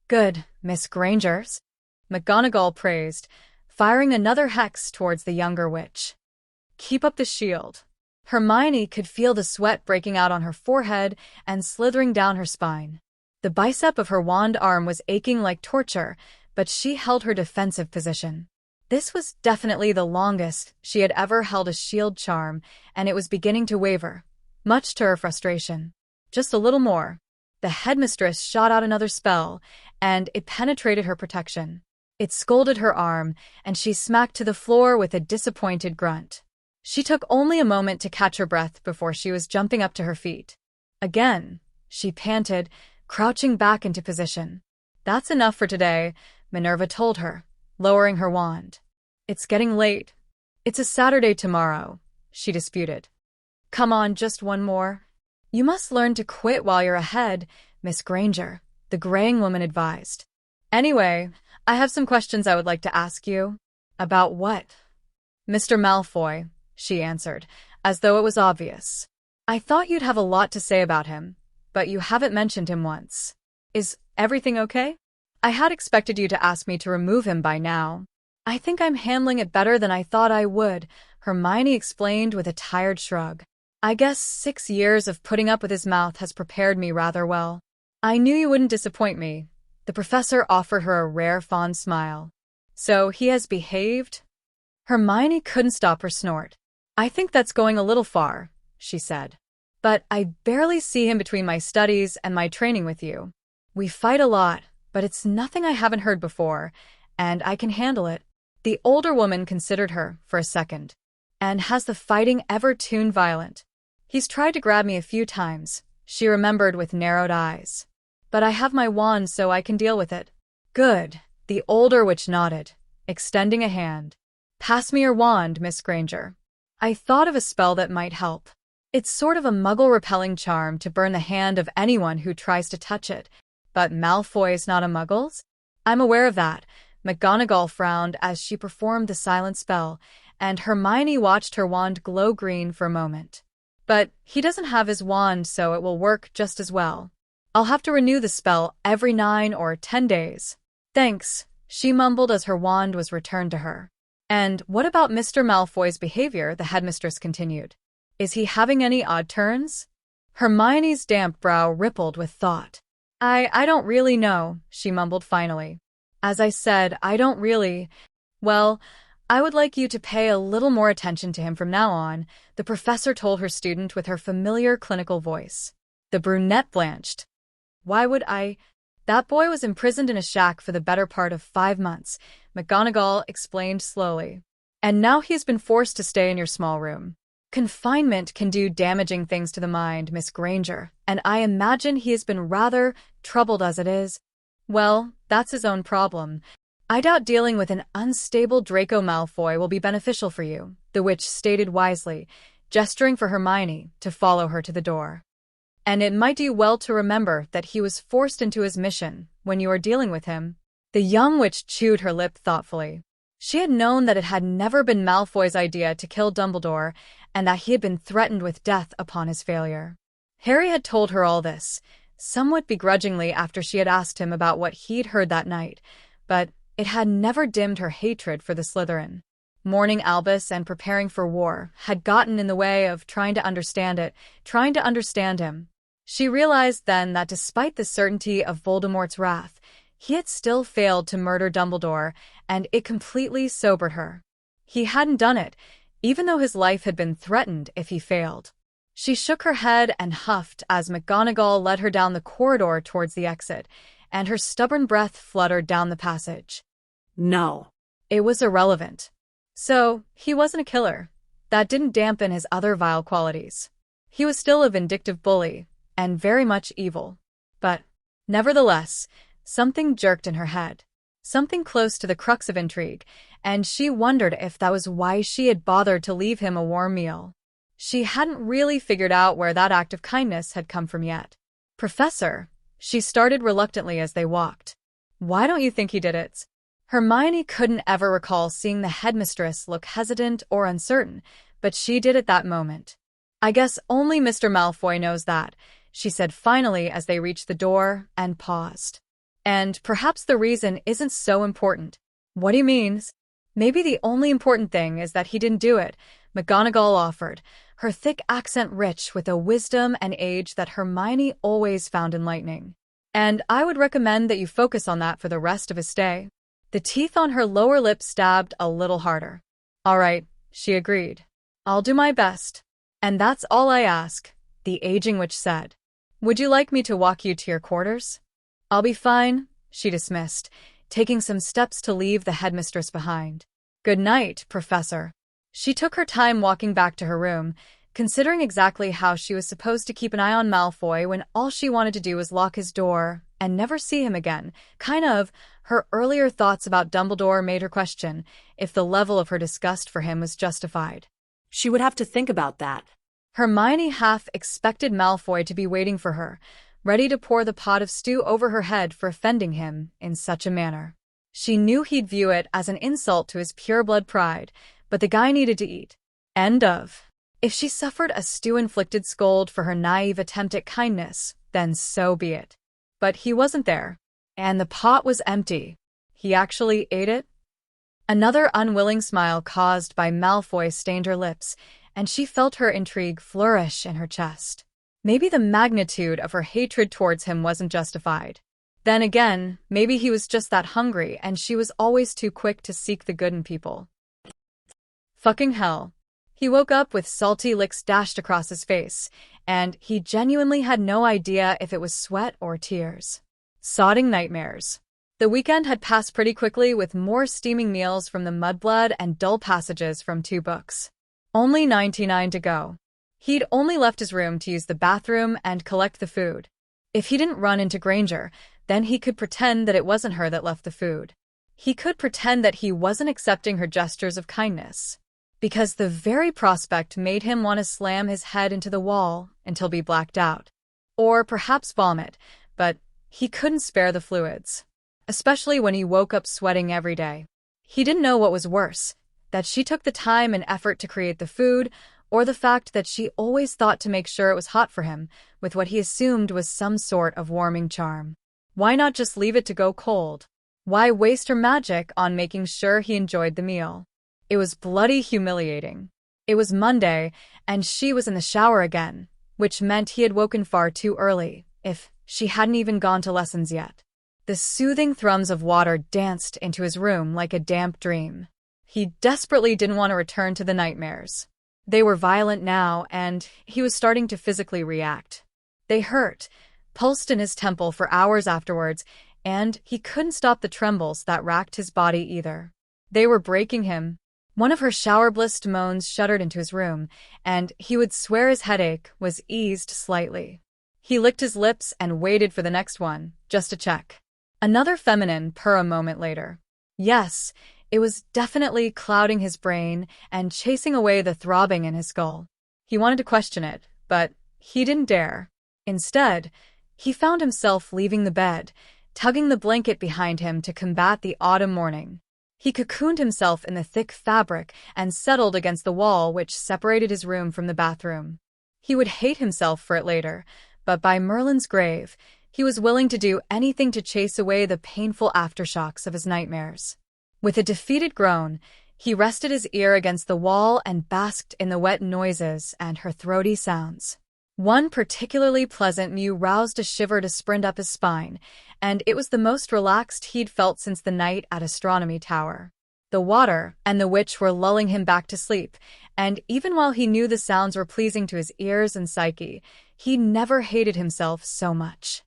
"Good, Miss Grangers," McGonagall praised, firing another hex towards the younger witch. "Keep up the shield." Hermione could feel the sweat breaking out on her forehead and slithering down her spine. The bicep of her wand arm was aching like torture, but she held her defensive position. This was definitely the longest she had ever held a shield charm, and it was beginning to waver, much to her frustration. Just a little more. The headmistress shot out another spell, and it penetrated her protection. It scalded her arm, and she smacked to the floor with a disappointed grunt. She took only a moment to catch her breath before she was jumping up to her feet. Again, she panted, crouching back into position. "That's enough for today," Minerva told her, lowering her wand. "It's getting late." "It's a Saturday tomorrow," she disputed. "Come on, just one more." "You must learn to quit while you're ahead, Miss Granger," the graying woman advised. "Anyway, I have some questions I would like to ask you." "About what?" "Mr. Malfoy," she answered, as though it was obvious. "I thought you'd have a lot to say about him, but you haven't mentioned him once. Is everything okay? I had expected you to ask me to remove him by now." "I think I'm handling it better than I thought I would," Hermione explained with a tired shrug. "I guess 6 years of putting up with his mouth has prepared me rather well." "I knew you wouldn't disappoint me." The professor offered her a rare fond smile. "So he has behaved?" Hermione couldn't stop her snort. "I think that's going a little far," she said. "But I barely see him between my studies and my training with you. We fight a lot, but it's nothing I haven't heard before, and I can handle it." The older woman considered her for a second. "And has the fighting ever turned violent?" "He's tried to grab me a few times," she remembered with narrowed eyes. "But I have my wand so I can deal with it." "Good," the older witch nodded, extending a hand. "Pass me your wand, Miss Granger. I thought of a spell that might help. It's sort of a muggle-repelling charm to burn the hand of anyone who tries to touch it. But Malfoy's not a muggle's?" "I'm aware of that." McGonagall frowned as she performed the silent spell, and Hermione watched her wand glow green for a moment. "But he doesn't have his wand, so it will work just as well. I'll have to renew the spell every 9 or 10 days. "Thanks," she mumbled as her wand was returned to her. "And what about Mr. Malfoy's behavior?" the headmistress continued. "Is he having any odd turns?" Hermione's damp brow rippled with thought. I don't really know," she mumbled finally. "As I said, I don't really. Well, I would like you to pay a little more attention to him from now on," the professor told her student with her familiar clinical voice. The brunette blanched. "Why would I?" "That boy was imprisoned in a shack for the better part of 5 months," McGonagall explained slowly. "And now he's been forced to stay in your small room. Confinement can do damaging things to the mind, Miss Granger, and I imagine he has been rather troubled as it is." "Well, that's his own problem. I doubt dealing with an unstable Draco Malfoy will be beneficial for you," the witch stated wisely, gesturing for Hermione to follow her to the door. "And it might do well to remember that he was forced into his mission when you are dealing with him." The young witch chewed her lip thoughtfully. She had known that it had never been Malfoy's idea to kill Dumbledore, and that he had been threatened with death upon his failure. Harry had told her all this, somewhat begrudgingly after she had asked him about what he'd heard that night, but it had never dimmed her hatred for the Slytherin. Mourning Albus and preparing for war had gotten in the way of trying to understand him. She realized then that despite the certainty of Voldemort's wrath, he had still failed to murder Dumbledore, and it completely sobered her. He hadn't done it, even though his life had been threatened if he failed. She shook her head and huffed as McGonagall led her down the corridor towards the exit, and her stubborn breath fluttered down the passage. "No." It was irrelevant. So, he wasn't a killer. That didn't dampen his other vile qualities. He was still a vindictive bully, and very much evil. But, nevertheless, something jerked in her head. Something close to the crux of intrigue, and she wondered if that was why she had bothered to leave him a warm meal. She hadn't really figured out where that act of kindness had come from yet. "Professor," she started reluctantly as they walked. "Why don't you think he did it?" Hermione couldn't ever recall seeing the headmistress look hesitant or uncertain, but she did at that moment. I guess only Mr. Malfoy knows that, she said finally as they reached the door and paused. And perhaps the reason isn't so important. What he means? Maybe the only important thing is that he didn't do it, McGonagall offered, her thick accent rich with a wisdom and age that Hermione always found enlightening. And I would recommend that you focus on that for the rest of his stay. The teeth on her lower lip stabbed a little harder. All right, she agreed. I'll do my best. And that's all I ask, the aging witch said. Would you like me to walk you to your quarters? I'll be fine, she dismissed, taking some steps to leave the headmistress behind. Good night, Professor. She took her time walking back to her room, considering exactly how she was supposed to keep an eye on Malfoy when all she wanted to do was lock his door and never see him again. Her earlier thoughts about Dumbledore made her question if the level of her disgust for him was justified. She would have to think about that. Hermione half expected Malfoy to be waiting for her, ready to pour the pot of stew over her head for offending him in such a manner. She knew he'd view it as an insult to his pureblood pride, but the guy needed to eat. End of. If she suffered a stew-inflicted scold for her naive attempt at kindness, then so be it. But he wasn't there, and the pot was empty. He actually ate it? Another unwilling smile caused by Malfoy stained her lips, and she felt her intrigue flourish in her chest. Maybe the magnitude of her hatred towards him wasn't justified. Then again, maybe he was just that hungry and she was always too quick to seek the good in people. Fucking hell. He woke up with salty licks dashed across his face, and he genuinely had no idea if it was sweat or tears. Sodding nightmares. The weekend had passed pretty quickly with more steaming meals from the mudblood and dull passages from 2 books. Only 99 to go. He'd only left his room to use the bathroom and collect the food. If he didn't run into Granger, then he could pretend that it wasn't her that left the food. He could pretend that he wasn't accepting her gestures of kindness. Because the very prospect made him want to slam his head into the wall until he blacked out. Or perhaps vomit, but he couldn't spare the fluids. Especially when he woke up sweating every day. He didn't know what was worse, that she took the time and effort to create the food, or the fact that she always thought to make sure it was hot for him, with what he assumed was some sort of warming charm. Why not just leave it to go cold? Why waste her magic on making sure he enjoyed the meal? It was bloody humiliating. It was Monday, and she was in the shower again, which meant he had woken far too early, if she hadn't even gone to lessons yet. The soothing thrums of water danced into his room like a damp dream. He desperately didn't want to return to the nightmares. They were violent now, and he was starting to physically react. They hurt, pulsed in his temple for hours afterwards, and he couldn't stop the trembles that racked his body either. They were breaking him. One of her shower-blissed moans shuddered into his room, and he would swear his headache was eased slightly. He licked his lips and waited for the next one, just to check. Another feminine purr a moment later. Yes, it was definitely clouding his brain and chasing away the throbbing in his skull. He wanted to question it, but he didn't dare. Instead, he found himself leaving the bed, tugging the blanket behind him to combat the autumn morning. He cocooned himself in the thick fabric and settled against the wall which separated his room from the bathroom. He would hate himself for it later, but by Merlin's grave, he was willing to do anything to chase away the painful aftershocks of his nightmares. With a defeated groan, he rested his ear against the wall and basked in the wet noises and her throaty sounds. One particularly pleasant mew roused a shiver to sprint up his spine, and it was the most relaxed he'd felt since the night at Astronomy Tower. The water and the witch were lulling him back to sleep, and even while he knew the sounds were pleasing to his ears and psyche, he never hated himself so much.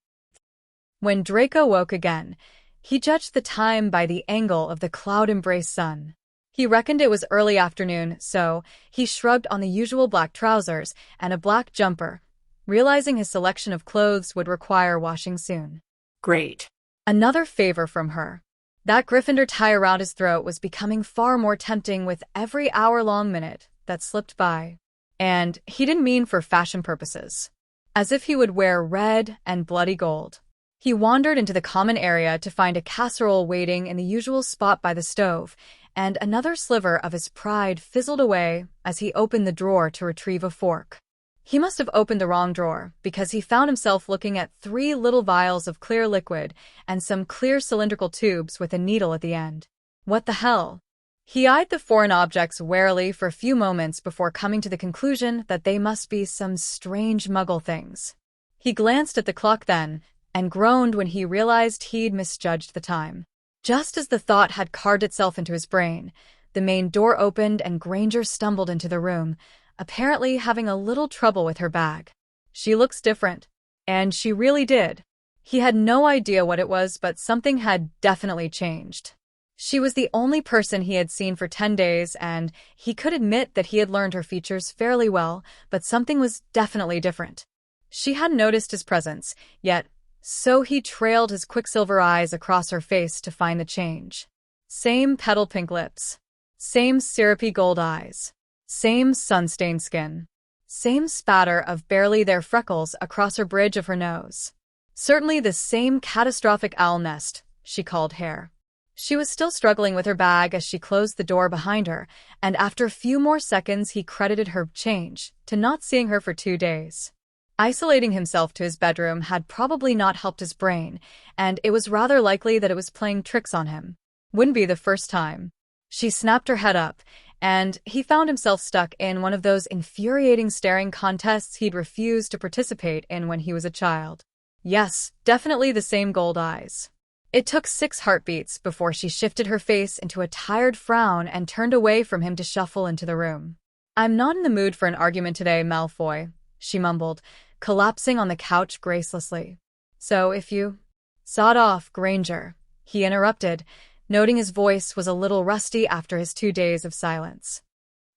When Draco woke again, he judged the time by the angle of the cloud-embraced sun. He reckoned it was early afternoon, so he shrugged on the usual black trousers and a black jumper, realizing his selection of clothes would require washing soon. Great. Another favor from her. That Gryffindor tie around his throat was becoming far more tempting with every hour-long minute that slipped by. And he didn't mean for fashion purposes. As if he would wear red and bloody gold. He wandered into the common area to find a casserole waiting in the usual spot by the stove, and another sliver of his pride fizzled away as he opened the drawer to retrieve a fork. He must have opened the wrong drawer, because he found himself looking at 3 little vials of clear liquid and some clear cylindrical tubes with a needle at the end. What the hell? He eyed the foreign objects warily for a few moments before coming to the conclusion that they must be some strange muggle things. He glanced at the clock then, and groaned when he realized he'd misjudged the time. Just as the thought had carved itself into his brain, the main door opened and Granger stumbled into the room, apparently having a little trouble with her bag. She looks different. And she really did. He had no idea what it was, but something had definitely changed. She was the only person he had seen for 10 days, and he could admit that he had learned her features fairly well, but something was definitely different. She hadn't noticed his presence, yet so he trailed his quicksilver eyes across her face to find the change. Same petal pink lips. Same syrupy gold eyes. Same sun-stained skin. Same spatter of barely there freckles across her bridge of her nose. Certainly the same catastrophic owl nest, she called hair. She was still struggling with her bag as she closed the door behind her, and after a few more seconds he credited her change to not seeing her for 2 days. Isolating himself to his bedroom had probably not helped his brain, and it was rather likely that it was playing tricks on him. Wouldn't be the first time. She snapped her head up, and he found himself stuck in one of those infuriating staring contests he'd refused to participate in when he was a child. Yes, definitely the same gold eyes. It took 6 heartbeats before she shifted her face into a tired frown and turned away from him to shuffle into the room. "I'm not in the mood for an argument today, Malfoy," she mumbled, collapsing on the couch gracelessly. "So if you sawed off, Granger," he interrupted, noting his voice was a little rusty after his 2 days of silence.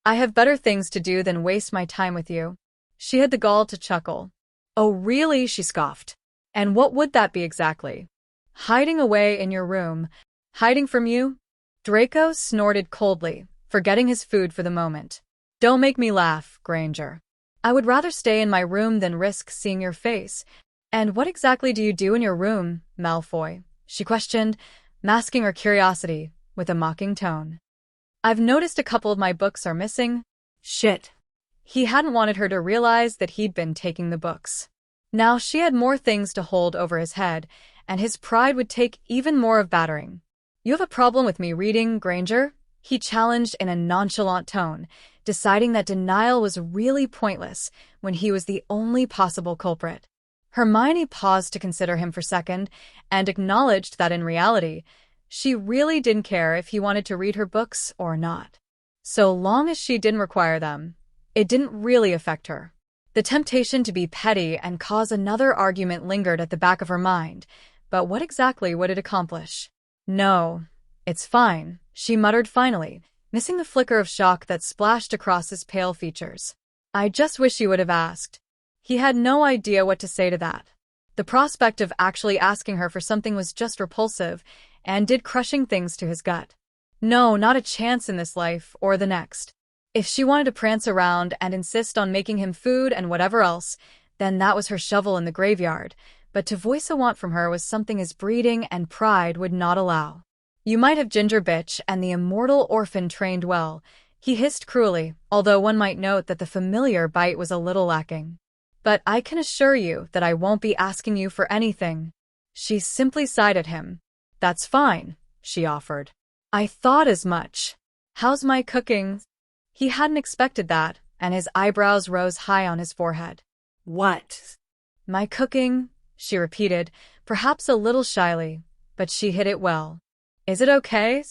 "I have better things to do than waste my time with you." She had the gall to chuckle. "Oh really?" she scoffed. "And what would that be exactly?" "Hiding away in your room. Hiding from you?" Draco snorted coldly, forgetting his food for the moment. "Don't make me laugh, Granger. I would rather stay in my room than risk seeing your face." "And what exactly do you do in your room, Malfoy?" she questioned, masking her curiosity with a mocking tone. "I've noticed a couple of my books are missing." Shit. He hadn't wanted her to realize that he'd been taking the books. Now she had more things to hold over his head, and his pride would take even more of battering. "You have a problem with me reading, Granger?" he challenged in a nonchalant tone, deciding that denial was really pointless when he was the only possible culprit. Hermione paused to consider him for a second and acknowledged that in reality, she really didn't care if he wanted to read her books or not. So long as she didn't require them, it didn't really affect her. The temptation to be petty and cause another argument lingered at the back of her mind, but what exactly would it accomplish? "No, it's fine," she muttered finally, missing the flicker of shock that splashed across his pale features. "I just wish you would have asked." He had no idea what to say to that. The prospect of actually asking her for something was just repulsive and did crushing things to his gut. No, not a chance in this life or the next. If she wanted to prance around and insist on making him food and whatever else, then that was her shovel in the graveyard, but to voice a want from her was something his breeding and pride would not allow. "You might have ginger bitch and the immortal orphan trained well," he hissed cruelly, although one might note that the familiar bite was a little lacking. "But I can assure you that I won't be asking you for anything." She simply sighed at him. "That's fine," she offered. "I thought as much. How's my cooking?" He hadn't expected that, and his eyebrows rose high on his forehead. "What?" "My cooking," she repeated, perhaps a little shyly, but she hid it well. "Is it okay?"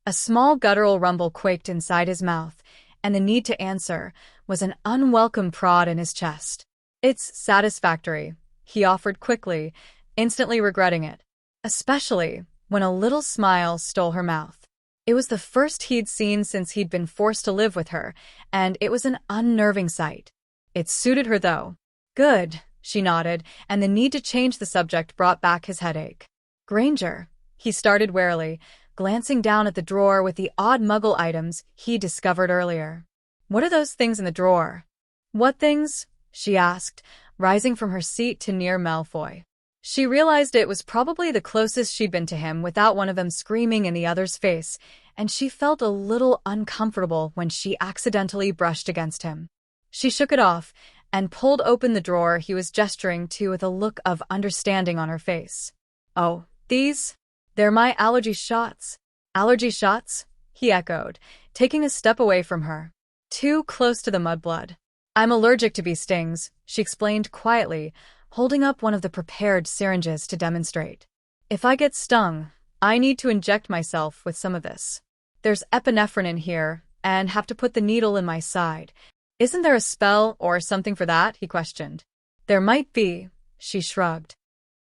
A small guttural rumble quaked inside his mouth, and the need to answer was an unwelcome prod in his chest. "It's satisfactory," he offered quickly, instantly regretting it, especially when a little smile stole her mouth. It was the first he'd seen since he'd been forced to live with her, and it was an unnerving sight. It suited her, though. "Good," she nodded, and the need to change the subject brought back his headache. "Granger," he started warily, glancing down at the drawer with the odd muggle items he discovered earlier. "What are those things in the drawer?" "What things?" she asked, rising from her seat to near Malfoy. She realized it was probably the closest she'd been to him without one of them screaming in the other's face, and she felt a little uncomfortable when she accidentally brushed against him. She shook it off, and pulled open the drawer he was gesturing to with a look of understanding on her face. "Oh, these? They're my allergy shots." "Allergy shots?" he echoed, taking a step away from her, too close to the mudblood. "I'm allergic to bee stings," she explained quietly, holding up one of the prepared syringes to demonstrate. "If I get stung, I need to inject myself with some of this. There's epinephrine in here, and have to put the needle in my side. Isn't there a spell or something for that?" he questioned. "There might be," she shrugged.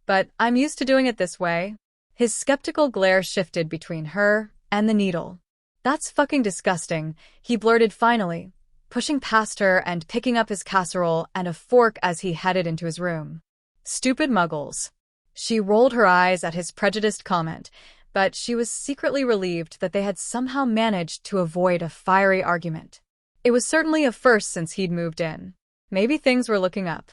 "But I'm used to doing it this way." His skeptical glare shifted between her and the needle. "That's fucking disgusting," he blurted finally, pushing past her and picking up his casserole and a fork as he headed into his room. "Stupid muggles." She rolled her eyes at his prejudiced comment, but she was secretly relieved that they had somehow managed to avoid a fiery argument. It was certainly a first since he'd moved in. Maybe things were looking up.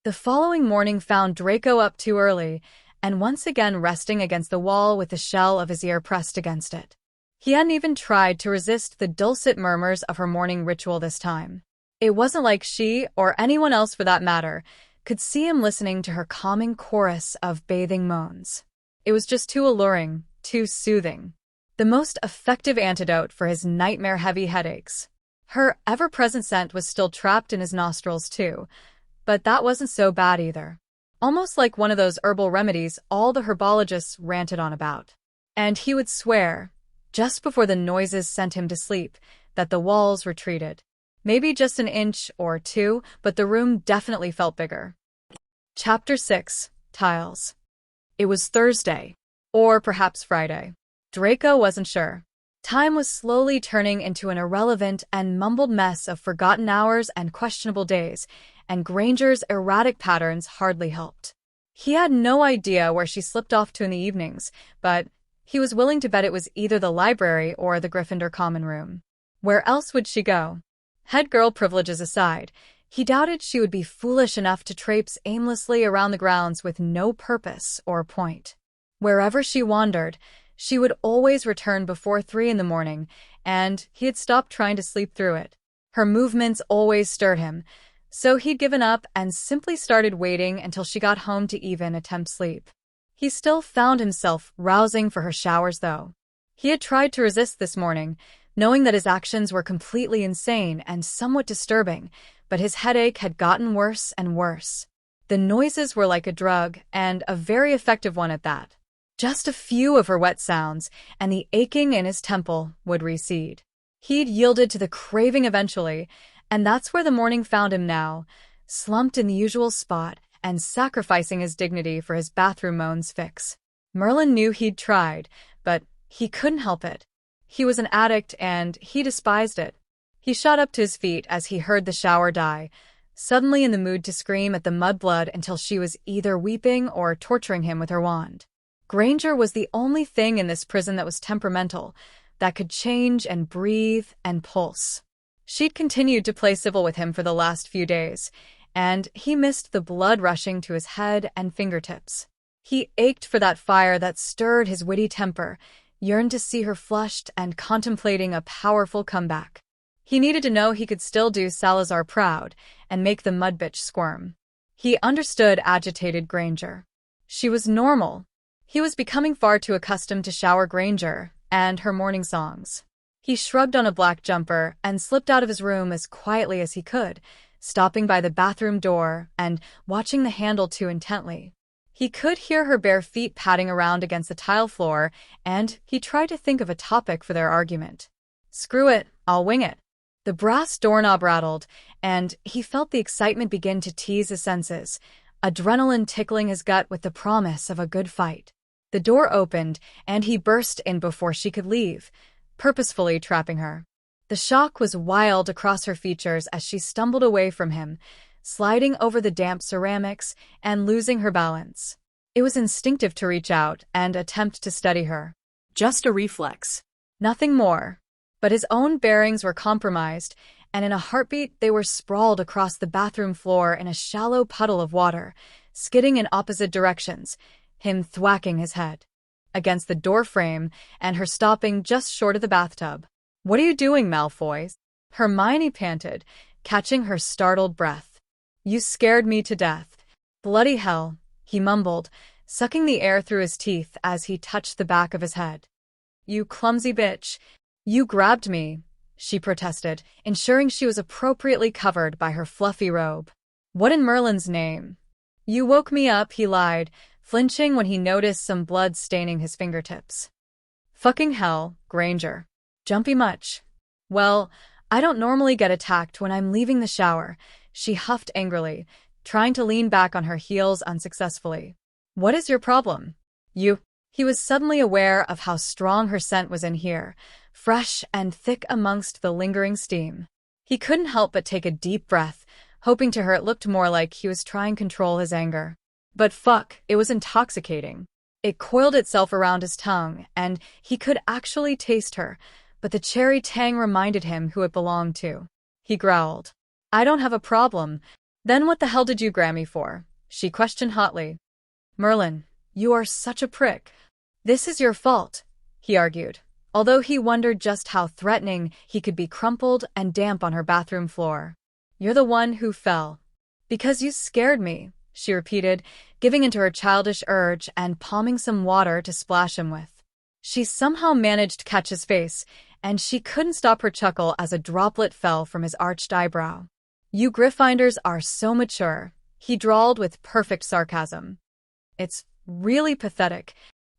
The following morning found Draco up too early, and once again resting against the wall with the shell of his ear pressed against it. He hadn't even tried to resist the dulcet murmurs of her morning ritual this time. It wasn't like she, or anyone else for that matter, could see him listening to her calming chorus of bathing moans. It was just too alluring, too soothing. The most effective antidote for his nightmare-heavy headaches. Her ever-present scent was still trapped in his nostrils too, but that wasn't so bad either. Almost like one of those herbal remedies all the herbologists ranted on about. And he would swear, just before the noises sent him to sleep, that the walls retreated. Maybe just an inch or two, but the room definitely felt bigger. Chapter 6. Tiles. It was Thursday. Or perhaps Friday. Draco wasn't sure. Time was slowly turning into an irrelevant and mumbled mess of forgotten hours and questionable days, and Granger's erratic patterns hardly helped. He had no idea where she slipped off to in the evenings, but he was willing to bet it was either the library or the Gryffindor common room. Where else would she go? Head girl privileges aside, he doubted she would be foolish enough to traipse aimlessly around the grounds with no purpose or point. Wherever she wandered, she would always return before 3 in the morning, and he had stopped trying to sleep through it. Her movements always stirred him, so he'd given up and simply started waiting until she got home to even attempt sleep. He still found himself rousing for her showers, though. He had tried to resist this morning, knowing that his actions were completely insane and somewhat disturbing, but his headache had gotten worse and worse. The noises were like a drug, and a very effective one at that. Just a few of her wet sounds, and the aching in his temple would recede. He'd yielded to the craving eventually, and that's where the morning found him now, slumped in the usual spot and sacrificing his dignity for his bathroom moans fix. Merlin knew he'd tried, but he couldn't help it. He was an addict, and he despised it. He shot up to his feet as he heard the shower die, suddenly in the mood to scream at the mudblood until she was either weeping or torturing him with her wand. Granger was the only thing in this prison that was temperamental, that could change and breathe and pulse. She'd continued to play civil with him for the last few days, and he missed the blood rushing to his head and fingertips. He ached for that fire that stirred his witty temper, yearned to see her flushed and contemplating a powerful comeback. He needed to know he could still do Salazar proud and make the mudbitch squirm. He understood agitated Granger. She was normal. He was becoming far too accustomed to shower Granger and her morning songs. He shrugged on a black jumper and slipped out of his room as quietly as he could, stopping by the bathroom door and watching the handle too intently. He could hear her bare feet padding around against the tile floor, and he tried to think of a topic for their argument. Screw it, I'll wing it. The brass doorknob rattled, and he felt the excitement begin to tease his senses, adrenaline tickling his gut with the promise of a good fight. The door opened, and he burst in before she could leave, purposefully trapping her. The shock was wild across her features as she stumbled away from him, sliding over the damp ceramics and losing her balance. It was instinctive to reach out and attempt to steady her. Just a reflex. Nothing more. But his own bearings were compromised, and in a heartbeat they were sprawled across the bathroom floor in a shallow puddle of water, skidding in opposite directions, him thwacking his head against the door frame and her stopping just short of the bathtub. "What are you doing, Malfoy?" Hermione panted, catching her startled breath. You scared me to death. Bloody hell, he mumbled, sucking the air through his teeth as he touched the back of his head. You clumsy bitch. You grabbed me, she protested, ensuring she was appropriately covered by her fluffy robe. What in Merlin's name? You woke me up, he lied, flinching when he noticed some blood staining his fingertips. Fucking hell, Granger. Jumpy much? Well, I don't normally get attacked when I'm leaving the shower, she huffed angrily, trying to lean back on her heels unsuccessfully. What is your problem? You. He was suddenly aware of how strong her scent was in here, fresh and thick amongst the lingering steam. He couldn't help but take a deep breath, hoping to her it looked more like he was trying to control his anger. But fuck, it was intoxicating. It coiled itself around his tongue, and he could actually taste her, but the cherry tang reminded him who it belonged to. He growled. I don't have a problem. Then what the hell did you grab me for? She questioned hotly. Merlin, you are such a prick. This is your fault, he argued, although he wondered just how threatening he could be crumpled and damp on her bathroom floor. You're the one who fell. Because you scared me, she repeated, giving into her childish urge and palming some water to splash him with. She somehow managed to catch his face, and she couldn't stop her chuckle as a droplet fell from his arched eyebrow. You Gryffindors are so mature, he drawled with perfect sarcasm. It's really pathetic.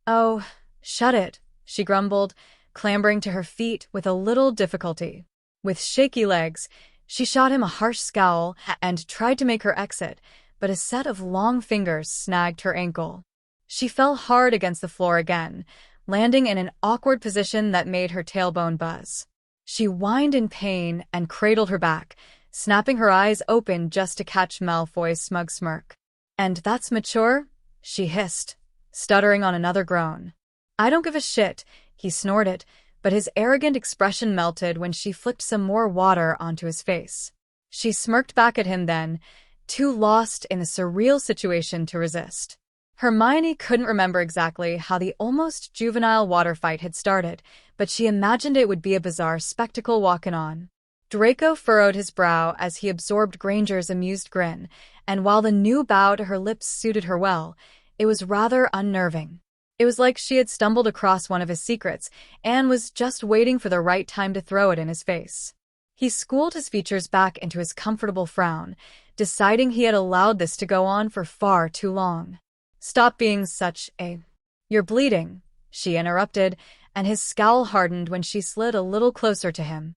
Oh, shut it, she grumbled, clambering to her feet with a little difficulty. With shaky legs, she shot him a harsh scowl and tried to make her exit, but a set of long fingers snagged her ankle. She fell hard against the floor again, landing in an awkward position that made her tailbone buzz. She whined in pain and cradled her back, snapping her eyes open just to catch Malfoy's smug smirk. And that's mature? She hissed, stuttering on another groan. I don't give a shit, he snorted, but his arrogant expression melted when she flicked some more water onto his face. She smirked back at him then, too lost in the surreal situation to resist. Hermione couldn't remember exactly how the almost juvenile water fight had started, but she imagined it would be a bizarre spectacle walking on. Draco furrowed his brow as he absorbed Granger's amused grin, and while the new bow to her lips suited her well, it was rather unnerving. It was like she had stumbled across one of his secrets and was just waiting for the right time to throw it in his face. He schooled his features back into his comfortable frown, deciding he had allowed this to go on for far too long. Stop being such a... You're bleeding, she interrupted, and his scowl hardened when she slid a little closer to him.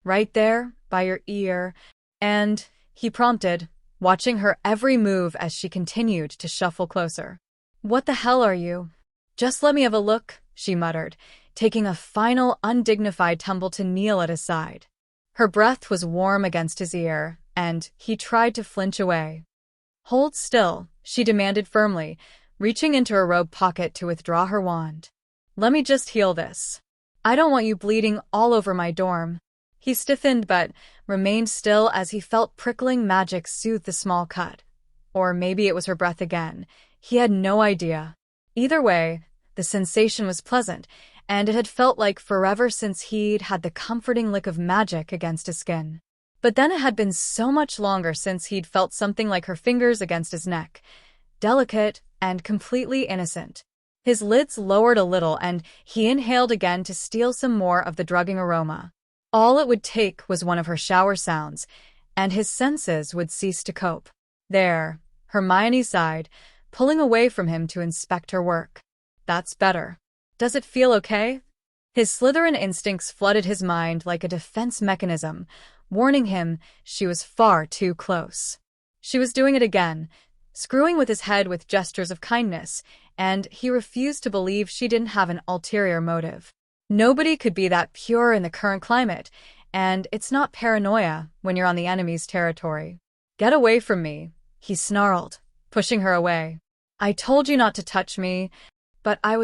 Right there, by your ear, and, he prompted, watching her every move as she continued to shuffle closer. What the hell are you? Just let me have a look, she muttered, taking a final undignified tumble to kneel at his side. Her breath was warm against his ear, and he tried to flinch away. Hold still, she demanded firmly, reaching into her robe pocket to withdraw her wand. Let me just heal this. I don't want you bleeding all over my dorm. He stiffened but remained still as he felt prickling magic soothe the small cut. Or maybe it was her breath again. He had no idea. Either way, the sensation was pleasant, and it had felt like forever since he'd had the comforting lick of magic against his skin. But then it had been so much longer since he'd felt something like her fingers against his neck, delicate and completely innocent. His lids lowered a little and he inhaled again to steal some more of the drugging aroma. All it would take was one of her shower sounds, and his senses would cease to cope. There, Hermione sighed, pulling away from him to inspect her work. That's better. Does it feel okay? His Slytherin instincts flooded his mind like a defense mechanism, warning him she was far too close. She was doing it again, screwing with his head with gestures of kindness, and he refused to believe she didn't have an ulterior motive. Nobody could be that pure in the current climate, and it's not paranoia when you're on the enemy's territory. Get away from me, he snarled, pushing her away. I told you not to touch me, but I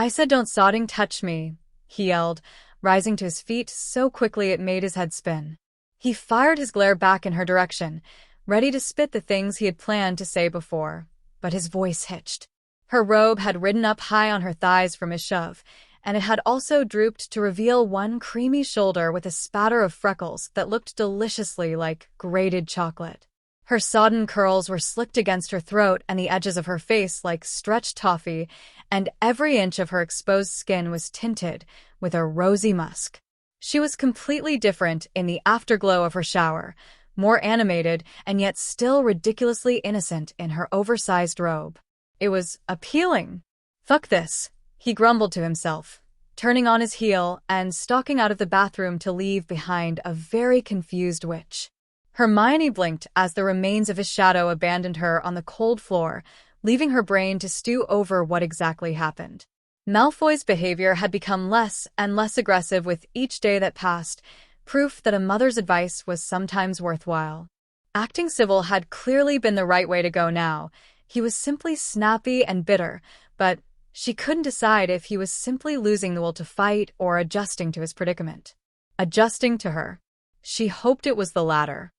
said don't sodding touch me, he yelled, rising to his feet so quickly it made his head spin. He fired his glare back in her direction, ready to spit the things he had planned to say before, but his voice hitched. Her robe had ridden up high on her thighs from his shove, and it had also drooped to reveal one creamy shoulder with a spatter of freckles that looked deliciously like grated chocolate. Her sodden curls were slicked against her throat and the edges of her face like stretched toffee, and every inch of her exposed skin was tinted with a rosy musk. She was completely different in the afterglow of her shower, more animated and yet still ridiculously innocent in her oversized robe. It was appealing. "Fuck this," he grumbled to himself, turning on his heel and stalking out of the bathroom to leave behind a very confused witch. Hermione blinked as the remains of his shadow abandoned her on the cold floor, leaving her brain to stew over what exactly happened. Malfoy's behavior had become less and less aggressive with each day that passed, proof that a mother's advice was sometimes worthwhile. Acting civil had clearly been the right way to go now. He was simply snappy and bitter, but she couldn't decide if he was simply losing the will to fight or adjusting to his predicament. Adjusting to her. She hoped it was the latter.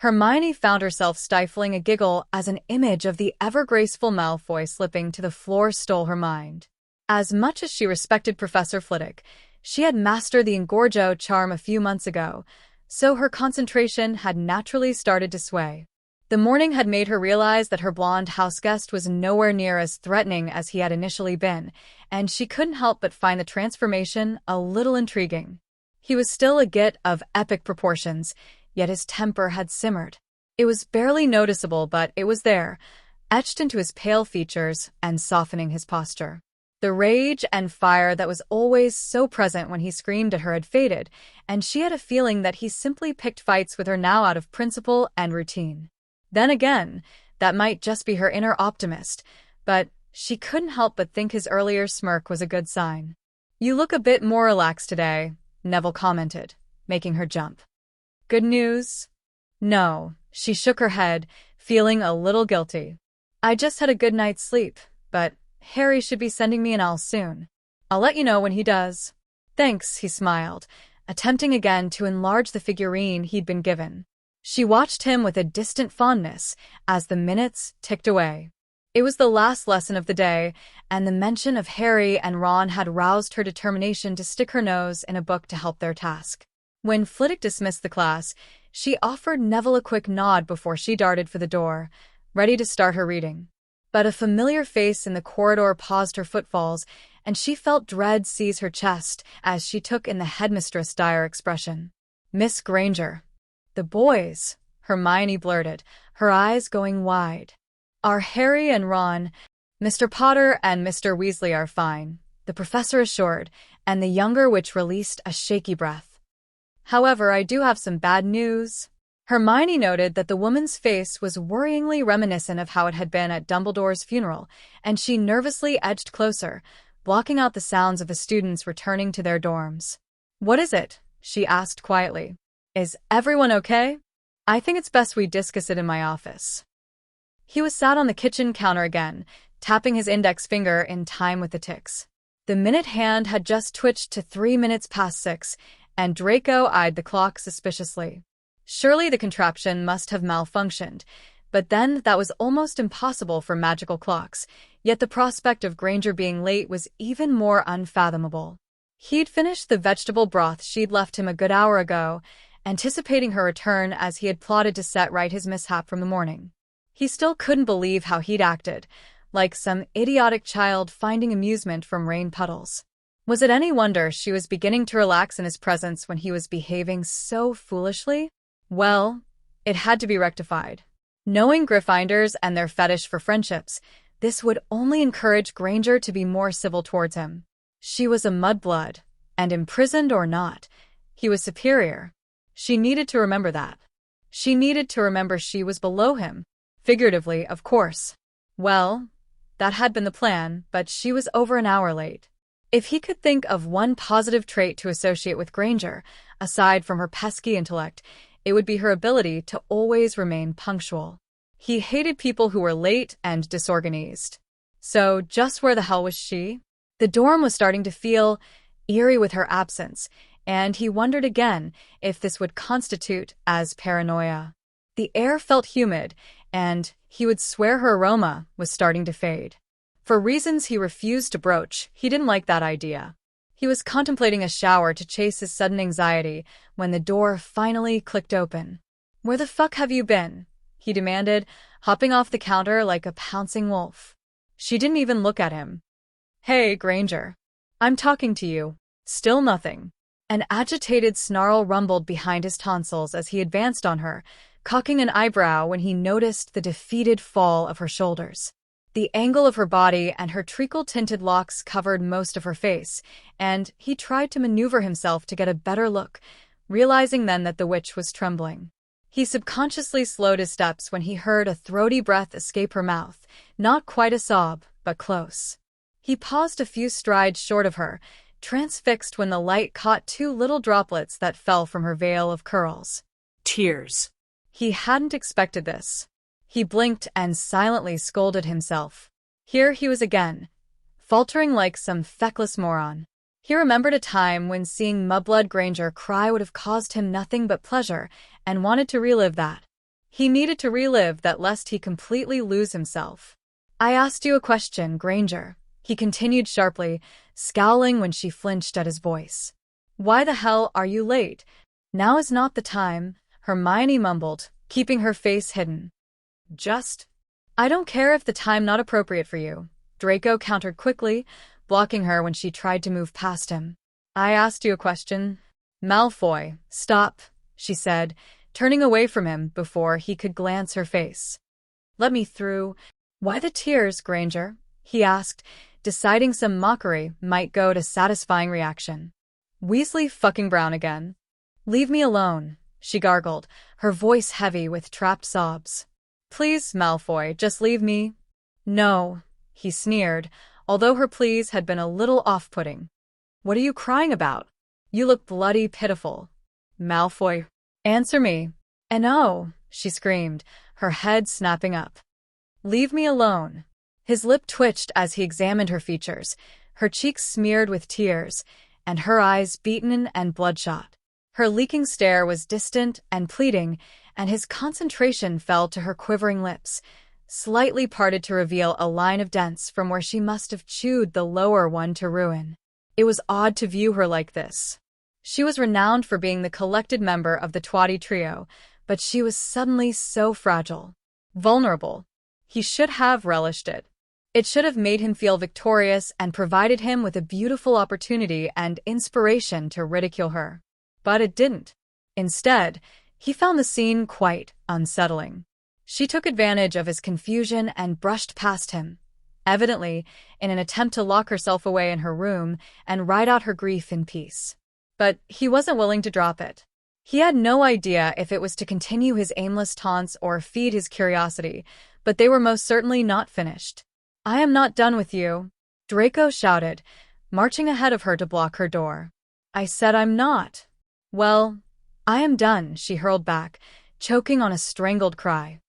Hermione found herself stifling a giggle as an image of the ever-graceful Malfoy slipping to the floor stole her mind. As much as she respected Professor Flitwick, she had mastered the engorgo charm a few months ago, so her concentration had naturally started to sway. The morning had made her realize that her blonde houseguest was nowhere near as threatening as he had initially been, and she couldn't help but find the transformation a little intriguing. He was still a git of epic proportions, yet his temper had simmered. It was barely noticeable, but it was there, etched into his pale features and softening his posture. The rage and fire that was always so present when he screamed at her had faded, and she had a feeling that he simply picked fights with her now out of principle and routine. Then again, that might just be her inner optimist, but she couldn't help but think his earlier smirk was a good sign. "You look a bit more relaxed today," Neville commented, making her jump. "Good news?" "No," she shook her head, feeling a little guilty. "I just had a good night's sleep, but Harry should be sending me an owl soon. I'll let you know when he does." "Thanks," he smiled, attempting again to enlarge the figurine he'd been given. She watched him with a distant fondness as the minutes ticked away. It was the last lesson of the day, and the mention of Harry and Ron had roused her determination to stick her nose in a book to help their task. When Flitwick dismissed the class, she offered Neville a quick nod before she darted for the door, ready to start her reading. But a familiar face in the corridor paused her footfalls, and she felt dread seize her chest as she took in the headmistress' dire expression. "Miss Granger." "The boys," Hermione blurted, her eyes going wide. "Are Harry and Ron—" "Mr. Potter and Mr. Weasley are fine," the professor assured, and the younger witch released a shaky breath. "However, I do have some bad news." Hermione noted that the woman's face was worryingly reminiscent of how it had been at Dumbledore's funeral, and she nervously edged closer, blocking out the sounds of the students returning to their dorms. "What is it?" she asked quietly. "Is everyone okay? I think it's best we discuss it in my office." He was sat on the kitchen counter again, tapping his index finger in time with the ticks. The minute hand had just twitched to 3 minutes past 6, and Draco eyed the clock suspiciously. Surely the contraption must have malfunctioned, but then that was almost impossible for magical clocks, yet the prospect of Granger being late was even more unfathomable. He'd finished the vegetable broth she'd left him a good hour ago, anticipating her return as he had plotted to set right his mishap from the morning. He still couldn't believe how he'd acted, like some idiotic child finding amusement from rain puddles. Was it any wonder she was beginning to relax in his presence when he was behaving so foolishly? Well, it had to be rectified. Knowing Gryffindors and their fetish for friendships, this would only encourage Granger to be more civil towards him. She was a mudblood, and imprisoned or not, he was superior. She needed to remember that. She needed to remember she was below him, figuratively, of course. Well, that had been the plan, but she was over an hour late. If he could think of one positive trait to associate with Granger, aside from her pesky intellect, it would be her ability to always remain punctual. He hated people who were late and disorganized. So just where the hell was she? The dorm was starting to feel eerie with her absence, and he wondered again if this would constitute as paranoia. The air felt humid, and he would swear her aroma was starting to fade. For reasons he refused to broach, he didn't like that idea. He was contemplating a shower to chase his sudden anxiety when the door finally clicked open. "Where the fuck have you been?" he demanded, hopping off the counter like a pouncing wolf. She didn't even look at him. "Hey, Granger. I'm talking to you." Still nothing. An agitated snarl rumbled behind his tonsils as he advanced on her, cocking an eyebrow when he noticed the defeated fall of her shoulders. The angle of her body and her treacle-tinted locks covered most of her face, and he tried to maneuver himself to get a better look, realizing then that the witch was trembling. He subconsciously slowed his steps when he heard a throaty breath escape her mouth, not quite a sob, but close. He paused a few strides short of her, transfixed when the light caught two little droplets that fell from her veil of curls. Tears. He hadn't expected this. He blinked and silently scolded himself. Here he was again, faltering like some feckless moron. He remembered a time when seeing mudblood Granger cry would have caused him nothing but pleasure, and wanted to relive that. He needed to relive that lest he completely lose himself. "I asked you a question, Granger," he continued sharply, scowling when she flinched at his voice. "Why the hell are you late?" "Now is not the time," Hermione mumbled, keeping her face hidden. "I don't care if the time not appropriate for you," Draco countered quickly, blocking her when she tried to move past him. "I asked you a question." "Malfoy, stop," she said, turning away from him before he could glance her face. "Let me through." "Why the tears, Granger?" he asked, deciding some mockery might go to satisfying reaction. "Weasley fucking Brown again." "Leave me alone," she gargled, her voice heavy with trapped sobs. "Please, Malfoy, just leave me." "No," he sneered, although her pleas had been a little off-putting. "What are you crying about? You look bloody pitiful." "Malfoy, answer me." "And oh," she screamed, her head snapping up. "Leave me alone." His lip twitched as he examined her features, her cheeks smeared with tears, and her eyes beaten and bloodshot. Her leaking stare was distant and pleading, and his concentration fell to her quivering lips, slightly parted to reveal a line of dents from where she must have chewed the lower one to ruin. It was odd to view her like this. She was renowned for being the collected member of the Twatty trio, but she was suddenly so fragile. Vulnerable. He should have relished it. It should have made him feel victorious and provided him with a beautiful opportunity and inspiration to ridicule her. But it didn't. Instead, he found the scene quite unsettling. She took advantage of his confusion and brushed past him, evidently in an attempt to lock herself away in her room and ride out her grief in peace. But he wasn't willing to drop it. He had no idea if it was to continue his aimless taunts or feed his curiosity, but they were most certainly not finished. "I am not done with you," Draco shouted, marching ahead of her to block her door. "I said I'm not." "Well, I am done," she hurled back, choking on a strangled cry.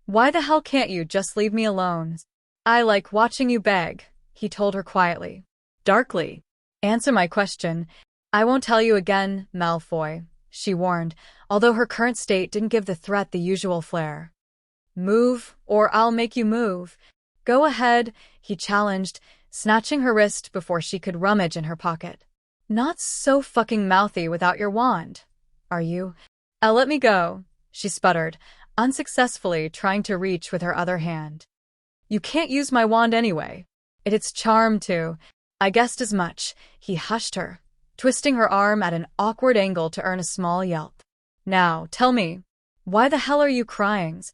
"Why the hell can't you just leave me alone?" "I like watching you beg," he told her quietly. Darkly. "Answer my question." "I won't tell you again, Malfoy," she warned, although her current state didn't give the threat the usual flair. "Move, or I'll make you move." "Go ahead," he challenged, snatching her wrist before she could rummage in her pocket. "Not so fucking mouthy without your wand, are you?" Let me go," she sputtered, unsuccessfully trying to reach with her other hand. "You can't use my wand anyway. It's charm too." "I guessed as much," he hushed her, twisting her arm at an awkward angle to earn a small yelp. "Now, tell me, why the hell are you crying?"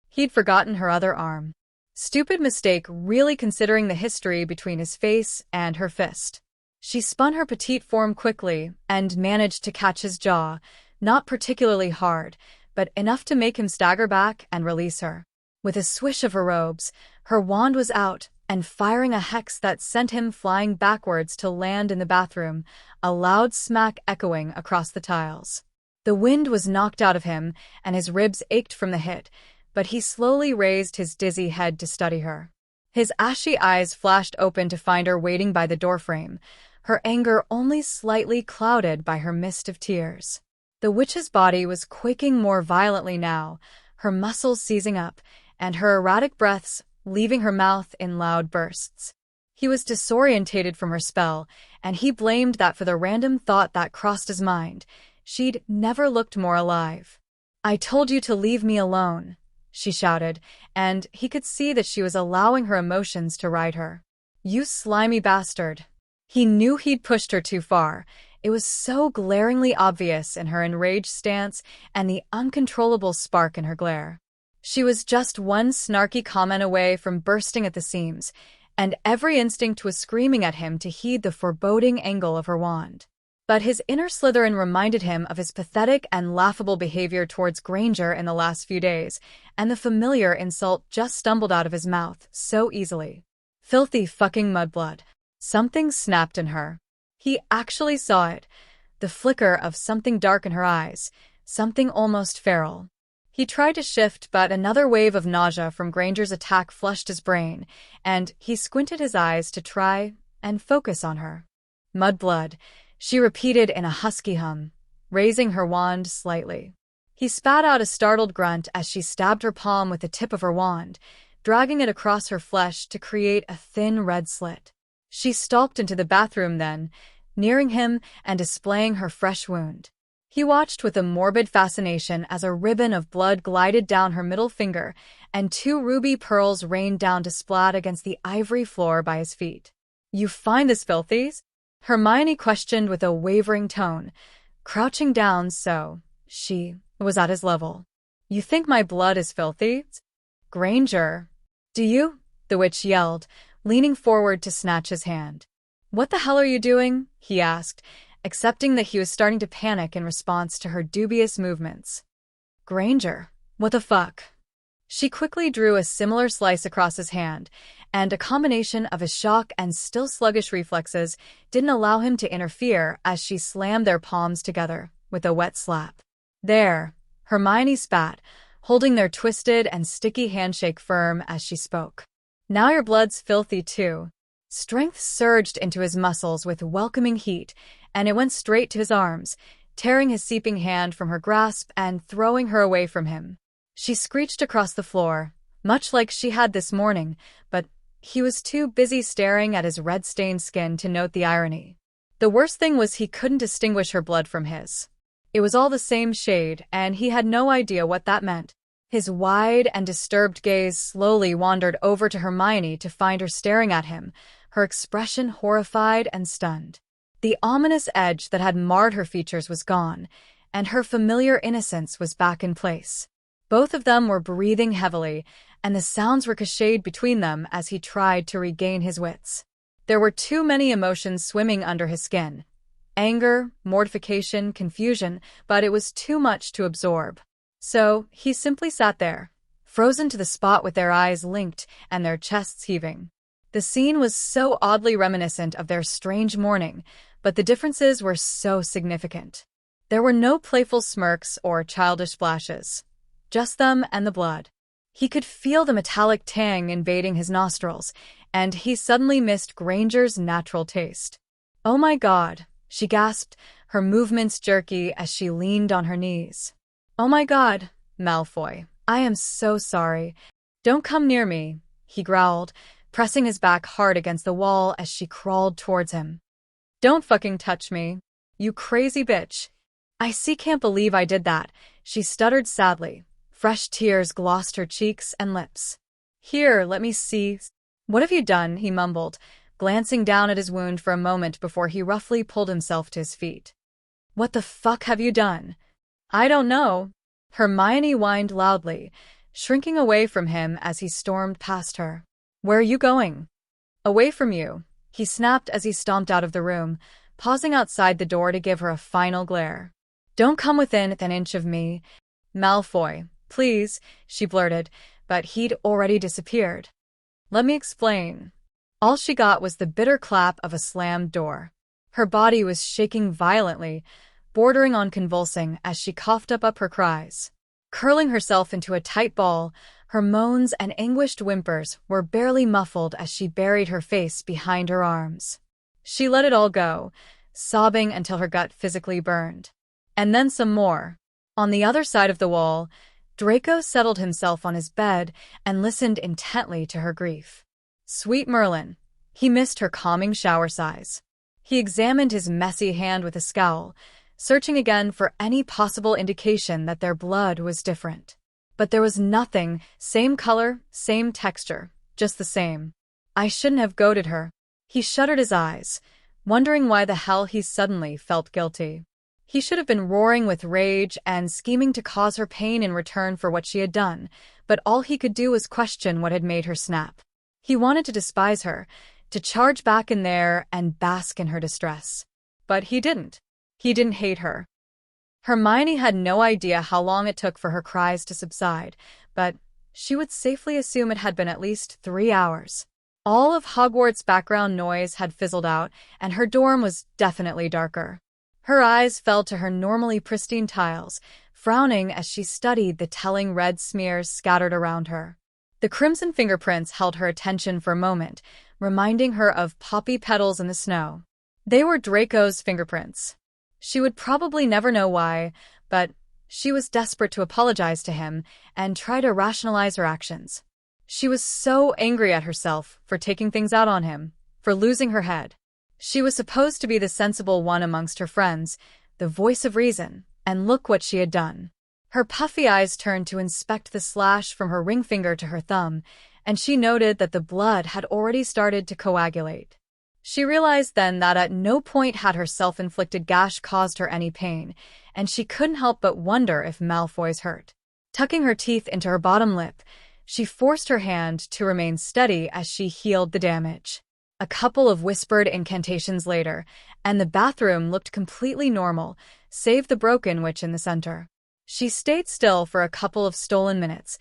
He'd forgotten her other arm. Stupid mistake, really, considering the history between his face and her fist. She spun her petite form quickly and managed to catch his jaw, not particularly hard, but enough to make him stagger back and release her. With a swish of her robes, her wand was out and firing a hex that sent him flying backwards to land in the bathroom, a loud smack echoing across the tiles. The wind was knocked out of him, and his ribs ached from the hit, but he slowly raised his dizzy head to study her. His ashy eyes flashed open to find her waiting by the doorframe, her anger only slightly clouded by her mist of tears. The witch's body was quaking more violently now, her muscles seizing up, and her erratic breaths leaving her mouth in loud bursts. He was disorientated from her spell, and he blamed that for the random thought that crossed his mind. She'd never looked more alive. "I told you to leave me alone," she shouted, and he could see that she was allowing her emotions to ride her. "You slimy bastard." He knew he'd pushed her too far. It was so glaringly obvious in her enraged stance and the uncontrollable spark in her glare. She was just one snarky comment away from bursting at the seams, and every instinct was screaming at him to heed the foreboding angle of her wand. But his inner Slytherin reminded him of his pathetic and laughable behavior towards Granger in the last few days, and the familiar insult just stumbled out of his mouth so easily. Filthy fucking mudblood. Something snapped in her. He actually saw it, the flicker of something dark in her eyes, something almost feral. He tried to shift, but another wave of nausea from Granger's attack flushed his brain, and he squinted his eyes to try and focus on her. "Mudblood," she repeated in a husky hum, raising her wand slightly. He spat out a startled grunt as she stabbed her palm with the tip of her wand, dragging it across her flesh to create a thin red slit. She stalked into the bathroom then, nearing him and displaying her fresh wound. He watched with a morbid fascination as a ribbon of blood glided down her middle finger and 2 ruby pearls rained down to splat against the ivory floor by his feet. "You find this filthy?" Hermione questioned with a wavering tone, crouching down so she was at his level. "You think my blood is filthy?" "Granger." "Do you?" the witch yelled, leaning forward to snatch his hand. "What the hell are you doing?" he asked, accepting that he was starting to panic in response to her dubious movements. "Granger, what the fuck?" She quickly drew a similar slice across his hand, and a combination of his shock and still sluggish reflexes didn't allow him to interfere as she slammed their palms together with a wet slap. "There," Hermione spat, holding their twisted and sticky handshake firm as she spoke. "Now your blood's filthy too." Strength surged into his muscles with welcoming heat, and it went straight to his arms, tearing his seeping hand from her grasp and throwing her away from him. She screeched across the floor, much like she had this morning, but he was too busy staring at his red-stained skin to note the irony. The worst thing was he couldn't distinguish her blood from his. It was all the same shade, and he had no idea what that meant. His wide and disturbed gaze slowly wandered over to Hermione to find her staring at him, her expression horrified and stunned. The ominous edge that had marred her features was gone, and her familiar innocence was back in place. Both of them were breathing heavily, and the sounds ricocheted between them as he tried to regain his wits. There were too many emotions swimming under his skin. Anger, mortification, confusion, but it was too much to absorb. So he simply sat there, frozen to the spot with their eyes linked and their chests heaving. The scene was so oddly reminiscent of their strange morning, but the differences were so significant. There were no playful smirks or childish splashes, just them and the blood. He could feel the metallic tang invading his nostrils, and he suddenly missed Granger's natural taste. "Oh my God," she gasped, her movements jerky as she leaned on her knees. "Oh my God, Malfoy, I am so sorry. Don't come near me," he growled, pressing his back hard against the wall as she crawled towards him. "Don't fucking touch me, you crazy bitch." Can't believe I did that," she stuttered sadly. Fresh tears glossed her cheeks and lips. "Here, let me see." "What have you done?" he mumbled, glancing down at his wound for a moment before he roughly pulled himself to his feet. "What the fuck have you done?" "I don't know." Hermione whined loudly, shrinking away from him as he stormed past her. "Where are you going?" "Away from you," he snapped as he stomped out of the room, pausing outside the door to give her a final glare. "Don't come within an inch of me, Malfoy, please," she blurted, but he'd already disappeared. "Let me explain." All she got was the bitter clap of a slammed door. Her body was shaking violently, bordering on convulsing as she coughed up her cries. Curling herself into a tight ball, her moans and anguished whimpers were barely muffled as she buried her face behind her arms. She let it all go, sobbing until her gut physically burned. And then some more. On the other side of the wall, Draco settled himself on his bed and listened intently to her grief. Sweet Merlin. He missed her calming shower sighs. He examined his messy hand with a scowl, searching again for any possible indication that their blood was different. But there was nothing. Same color, same texture, just the same. I shouldn't have goaded her. He shuttered his eyes, wondering why the hell he suddenly felt guilty. He should have been roaring with rage and scheming to cause her pain in return for what she had done, but all he could do was question what had made her snap. He wanted to despise her, to charge back in there and bask in her distress. But he didn't. He didn't hate her. Hermione had no idea how long it took for her cries to subside, but she would safely assume it had been at least 3 hours. All of Hogwarts' background noise had fizzled out, and her dorm was definitely darker. Her eyes fell to her normally pristine tiles, frowning as she studied the telling red smears scattered around her. The crimson fingerprints held her attention for a moment, reminding her of poppy petals in the snow. They were Draco's fingerprints. She would probably never know why, but she was desperate to apologize to him and try to rationalize her actions. She was so angry at herself for taking things out on him, for losing her head. She was supposed to be the sensible one amongst her friends, the voice of reason, and look what she had done. Her puffy eyes turned to inspect the slash from her ring finger to her thumb, and she noted that the blood had already started to coagulate. She realized then that at no point had her self-inflicted gash caused her any pain, and she couldn't help but wonder if Malfoy's hurt. Tucking her teeth into her bottom lip, she forced her hand to remain steady as she healed the damage. A couple of whispered incantations later, and the bathroom looked completely normal, save the broken witch in the center. She stayed still for a couple of stolen minutes,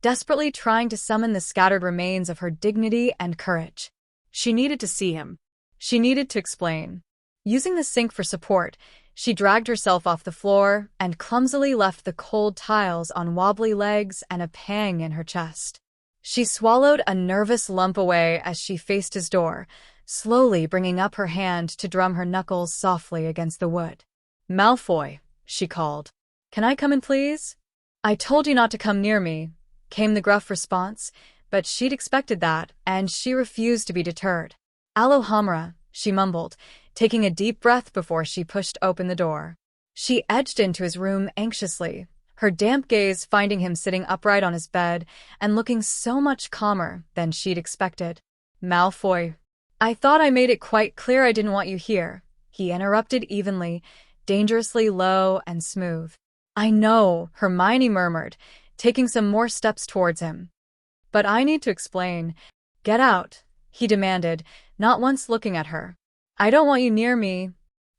desperately trying to summon the scattered remains of her dignity and courage. She needed to see him. She needed to explain. Using the sink for support, she dragged herself off the floor and clumsily left the cold tiles on wobbly legs and a pang in her chest. She swallowed a nervous lump away as she faced his door, slowly bringing up her hand to drum her knuckles softly against the wood. "Malfoy," she called. "Can I come in, please?" "I told you not to come near me," came the gruff response, but she'd expected that, and she refused to be deterred. "Alohomora," she mumbled, taking a deep breath before she pushed open the door. She edged into his room anxiously, her damp gaze finding him sitting upright on his bed and looking so much calmer than she'd expected. "Malfoy, I thought I made it quite clear I didn't want you here," he interrupted evenly, dangerously low and smooth. "I know," Hermione murmured, taking some more steps towards him. "But I need to explain." "Get out," he demanded, not once looking at her. "I don't want you near me."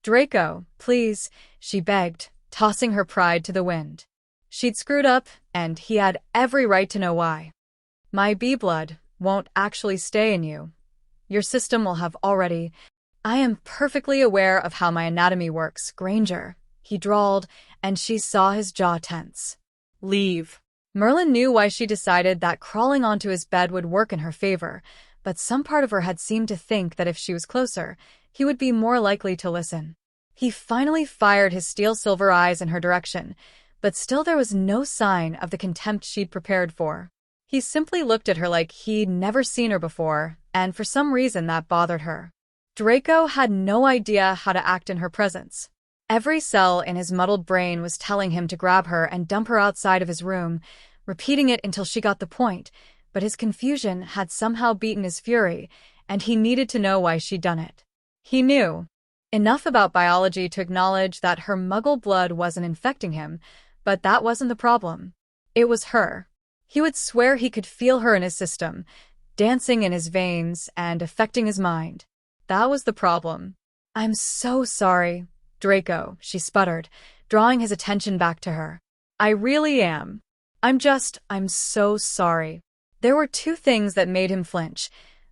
"Draco, please," she begged, tossing her pride to the wind. She'd screwed up, and he had every right to know why. "My bee-blood won't actually stay in you. Your system will have already—" "I am perfectly aware of how my anatomy works, Granger," he drawled, and she saw his jaw tense. "Leave." Merlin knew why she decided that crawling onto his bed would work in her favor, but some part of her had seemed to think that if she was closer, he would be more likely to listen. He finally fired his steel-silver eyes in her direction, but still there was no sign of the contempt she'd prepared for. He simply looked at her like he'd never seen her before, and for some reason that bothered her. Draco had no idea how to act in her presence. Every cell in his muddled brain was telling him to grab her and dump her outside of his room, repeating it until she got the point, but his confusion had somehow beaten his fury, and he needed to know why she'd done it. He knew enough about biology to acknowledge that her muggle blood wasn't infecting him, but that wasn't the problem. It was her. He would swear he could feel her in his system, dancing in his veins and affecting his mind. That was the problem. "I'm so sorry, Draco," she sputtered, drawing his attention back to her. "I really am. I'm so sorry." There were two things that made him flinch.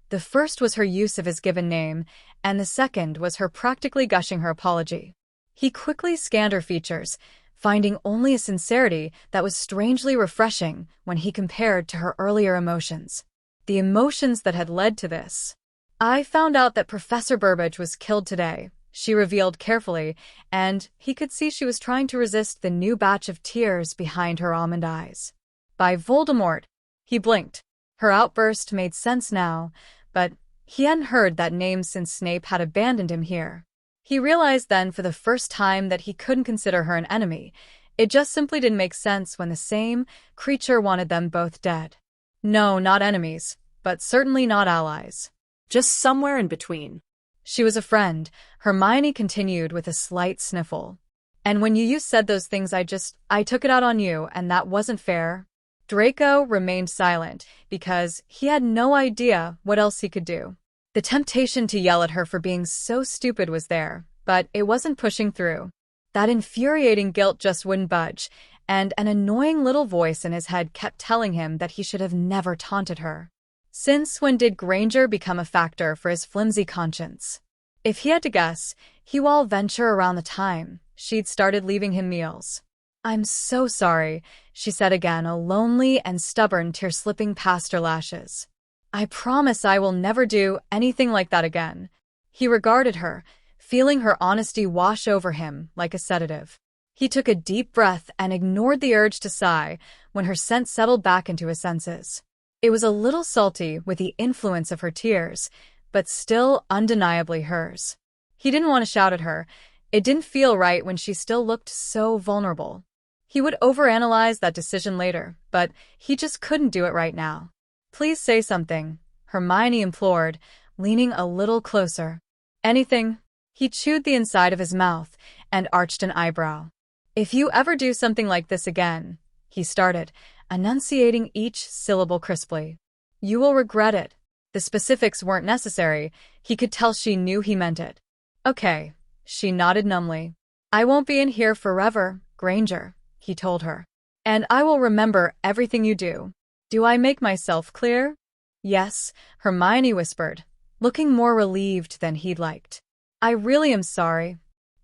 The first was her use of his given name, and the second was her practically gushing her apology. He quickly scanned her features, finding only a sincerity that was strangely refreshing when he compared to her earlier emotions. The emotions that had led to this. "I found out that Professor Burbage was killed today," she revealed carefully, and he could see she was trying to resist the new batch of tears behind her almond eyes. "By Voldemort." He blinked. Her outburst made sense now, but He hadn't heard that name since Snape had abandoned him here. He realized then for the first time that he couldn't consider her an enemy. It just simply didn't make sense when the same creature wanted them both dead. No, not enemies, but certainly not allies. Just somewhere in between. She was a friend, Hermione continued with a slight sniffle. And when you said those things I took it out on you, and that wasn't fair. Draco remained silent, because he had no idea what else he could do. The temptation to yell at her for being so stupid was there, but it wasn't pushing through. That infuriating guilt just wouldn't budge, and an annoying little voice in his head kept telling him that he should have never taunted her. Since when did Granger become a factor for his flimsy conscience? If he had to guess, he will venture around the time she'd started leaving him meals. "I'm so sorry," she said again, a lonely and stubborn tear slipping past her lashes. "I promise I will never do anything like that again." He regarded her, feeling her honesty wash over him like a sedative. He took a deep breath and ignored the urge to sigh when her scent settled back into his senses. It was a little salty with the influence of her tears, but still undeniably hers. He didn't want to shout at her. It didn't feel right when she still looked so vulnerable. He would overanalyze that decision later, but he just couldn't do it right now. "Please say something," Hermione implored, leaning a little closer. "Anything?" He chewed the inside of his mouth and arched an eyebrow. "If you ever do something like this again," he started, enunciating each syllable crisply, "you will regret it." The specifics weren't necessary. He could tell she knew he meant it. "Okay," she nodded numbly. "I won't be in here forever, Granger," he told her. "And I will remember everything you do. Do I make myself clear?" "Yes," Hermione whispered, looking more relieved than he'd liked. "I really am sorry."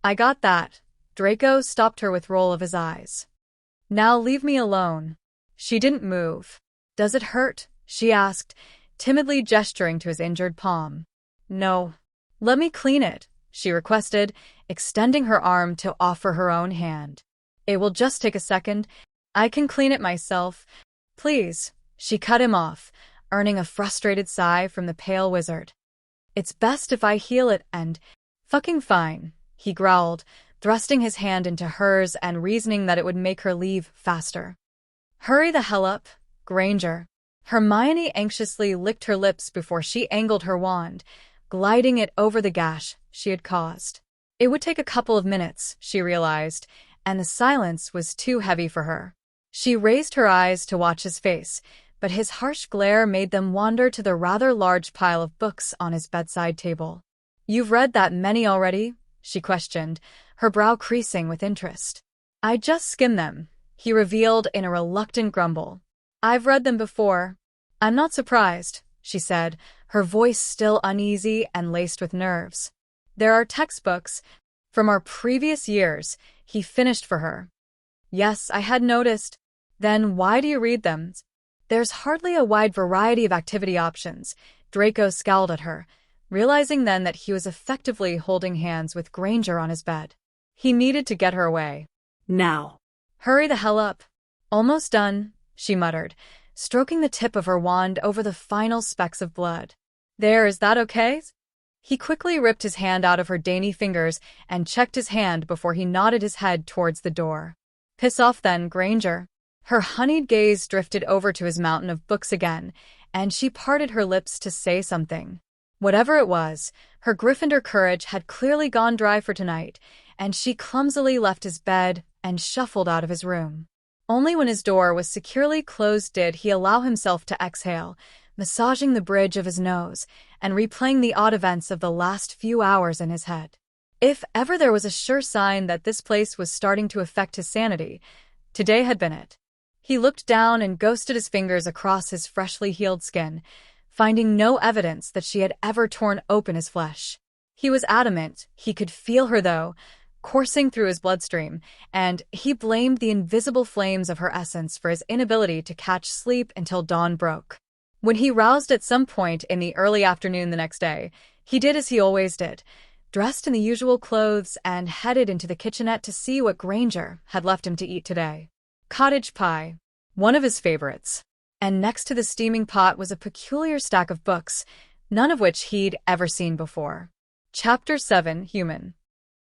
"I got that." Draco stopped her with roll of his eyes. "Now leave me alone." She didn't move. "Does it hurt?" she asked, timidly gesturing to his injured palm. "No." "Let me clean it," she requested, extending her arm to offer her own hand. "It will just take a second. I can clean it myself." "Please," she cut him off, earning a frustrated sigh from the pale wizard. "It's best if I heal it and—" "Fucking fine," he growled, thrusting his hand into hers and reasoning that it would make her leave faster. "Hurry the hell up, Granger." Hermione anxiously licked her lips before she angled her wand, gliding it over the gash she had caused. It would take a couple of minutes, she realized, and the silence was too heavy for her. She raised her eyes to watch his face, but his harsh glare made them wander to the rather large pile of books on his bedside table. "You've read that many already?" she questioned, her brow creasing with interest. "I just skimmed them," he revealed in a reluctant grumble. "I've read them before." "I'm not surprised," she said, her voice still uneasy and laced with nerves. "There are textbooks from our previous years," he finished for her. "Yes, I had noticed." "Then why do you read them?" "There's hardly a wide variety of activity options." Draco scowled at her, realizing then that he was effectively holding hands with Granger on his bed. He needed to get her away. "Now." "Hurry the hell up." "Almost done," she muttered, stroking the tip of her wand over the final specks of blood. "There, is that okay?" He quickly ripped his hand out of her dainty fingers and checked his hand before he nodded his head towards the door. "Piss off then, Granger." Her honeyed gaze drifted over to his mountain of books again, and she parted her lips to say something. Whatever it was, her Gryffindor courage had clearly gone dry for tonight, and she clumsily left his bed and shuffled out of his room. Only when his door was securely closed did he allow himself to exhale, massaging the bridge of his nose and replaying the odd events of the last few hours in his head. If ever there was a sure sign that this place was starting to affect his sanity, today had been it. He looked down and ghosted his fingers across his freshly healed skin, finding no evidence that she had ever torn open his flesh. He was adamant he could feel her, though, coursing through his bloodstream, and he blamed the invisible flames of her essence for his inability to catch sleep until dawn broke. When he roused at some point in the early afternoon the next day, he did as he always did, dressed in the usual clothes and headed into the kitchenette to see what Granger had left him to eat today. Cottage pie, one of his favorites. And next to the steaming pot was a peculiar stack of books, none of which he'd ever seen before. Chapter 7: Human.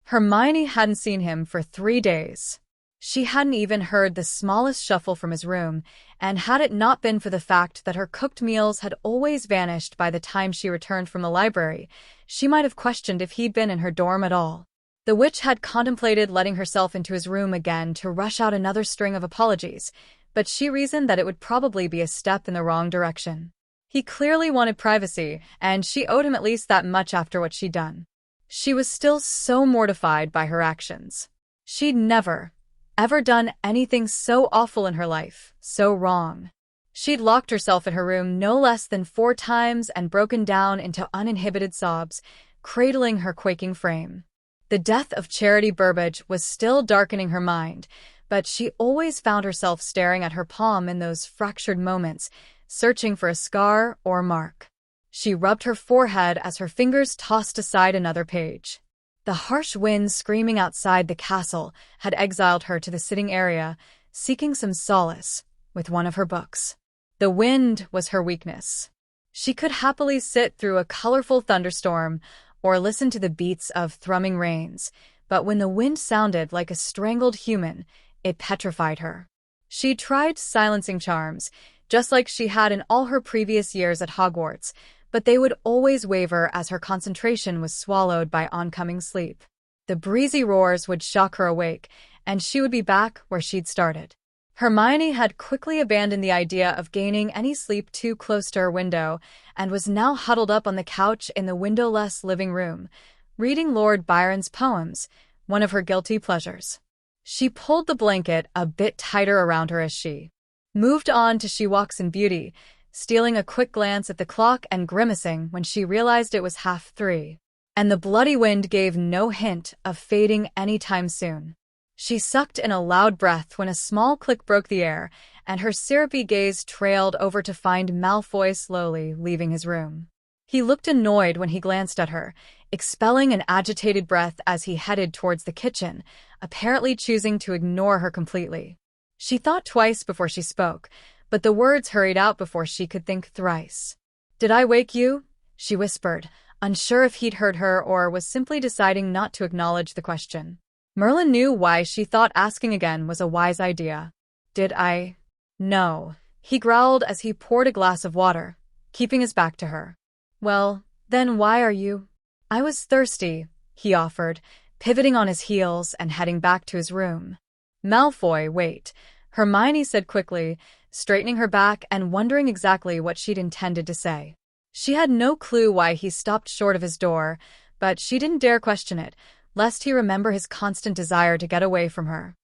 Hermione hadn't seen him for 3 days. She hadn't even heard the smallest shuffle from his room, and had it not been for the fact that her cooked meals had always vanished by the time she returned from the library, she might have questioned if he'd been in her dorm at all. The witch had contemplated letting herself into his room again to rush out another string of apologies, but she reasoned that it would probably be a step in the wrong direction. He clearly wanted privacy, and she owed him at least that much after what she'd done. She was still so mortified by her actions. She'd never, ever done anything so awful in her life, so wrong. She'd locked herself in her room no less than 4 times and broken down into uninhibited sobs, cradling her quaking frame. The death of Charity Burbage was still darkening her mind, but she always found herself staring at her palm in those fractured moments, searching for a scar or mark. She rubbed her forehead as her fingers tossed aside another page. The harsh wind screaming outside the castle had exiled her to the sitting area, seeking some solace with one of her books. The wind was her weakness. She could happily sit through a colorful thunderstorm or listen to the beats of thrumming rains, but when the wind sounded like a strangled human, it petrified her. She tried silencing charms, just like she had in all her previous years at Hogwarts, but they would always waver as her concentration was swallowed by oncoming sleep. The breezy roars would shock her awake, and she would be back where she'd started. Hermione had quickly abandoned the idea of gaining any sleep too close to her window, and was now huddled up on the couch in the windowless living room, reading Lord Byron's poems, one of her guilty pleasures. She pulled the blanket a bit tighter around her as she moved on to She Walks in Beauty, stealing a quick glance at the clock and grimacing when she realized it was 3:30, and the bloody wind gave no hint of fading anytime soon. She sucked in a loud breath when a small click broke the air, and her syrupy gaze trailed over to find Malfoy slowly leaving his room. He looked annoyed when he glanced at her, expelling an agitated breath as he headed towards the kitchen, apparently choosing to ignore her completely. She thought twice before she spoke, but the words hurried out before she could think thrice. "Did I wake you?" she whispered, unsure if he'd heard her or was simply deciding not to acknowledge the question. Merlin knew why she thought asking again was a wise idea. "Did I?" "No," he growled as he poured a glass of water, keeping his back to her. "Well, then why are you?" "I was thirsty," he offered, pivoting on his heels and heading back to his room. "Malfoy, wait," Hermione said quickly, straightening her back and wondering exactly what she'd intended to say. She had no clue why he stopped short of his door, but she didn't dare question it, lest he remember his constant desire to get away from her.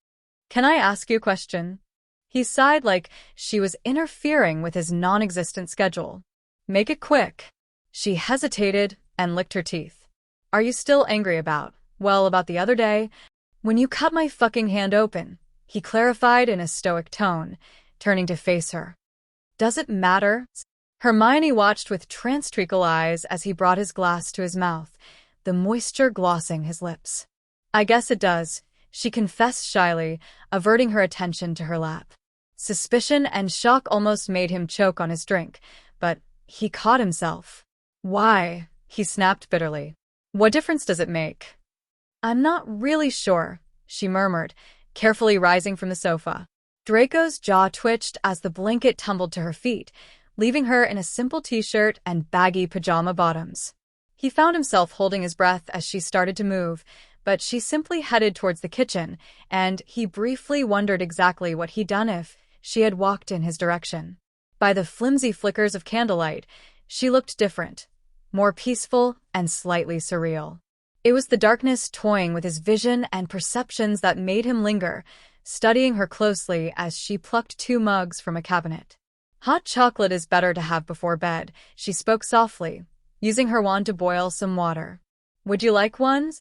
"Can I ask you a question?" He sighed like she was interfering with his non-existent schedule. "Make it quick." She hesitated and licked her teeth. "Are you still angry about the other day, when you cut my fucking hand open?" he clarified in a stoic tone, turning to face her. "Does it matter?" Hermione watched with trance-treacle eyes as he brought his glass to his mouth, the moisture glossing his lips. "I guess it does," she confessed shyly, averting her attention to her lap. Suspicion and shock almost made him choke on his drink, but he caught himself. "Why?" he snapped bitterly. "What difference does it make?" "I'm not really sure," she murmured, carefully rising from the sofa. Draco's jaw twitched as the blanket tumbled to her feet, leaving her in a simple t-shirt and baggy pajama bottoms. He found himself holding his breath as she started to move, but she simply headed towards the kitchen, and he briefly wondered exactly what he'd done if she had walked in his direction. By the flimsy flickers of candlelight, she looked different, more peaceful and slightly surreal. It was the darkness toying with his vision and perceptions that made him linger, studying her closely as she plucked 2 mugs from a cabinet. "Hot chocolate is better to have before bed," she spoke softly, using her wand to boil some water. "Would you like one?"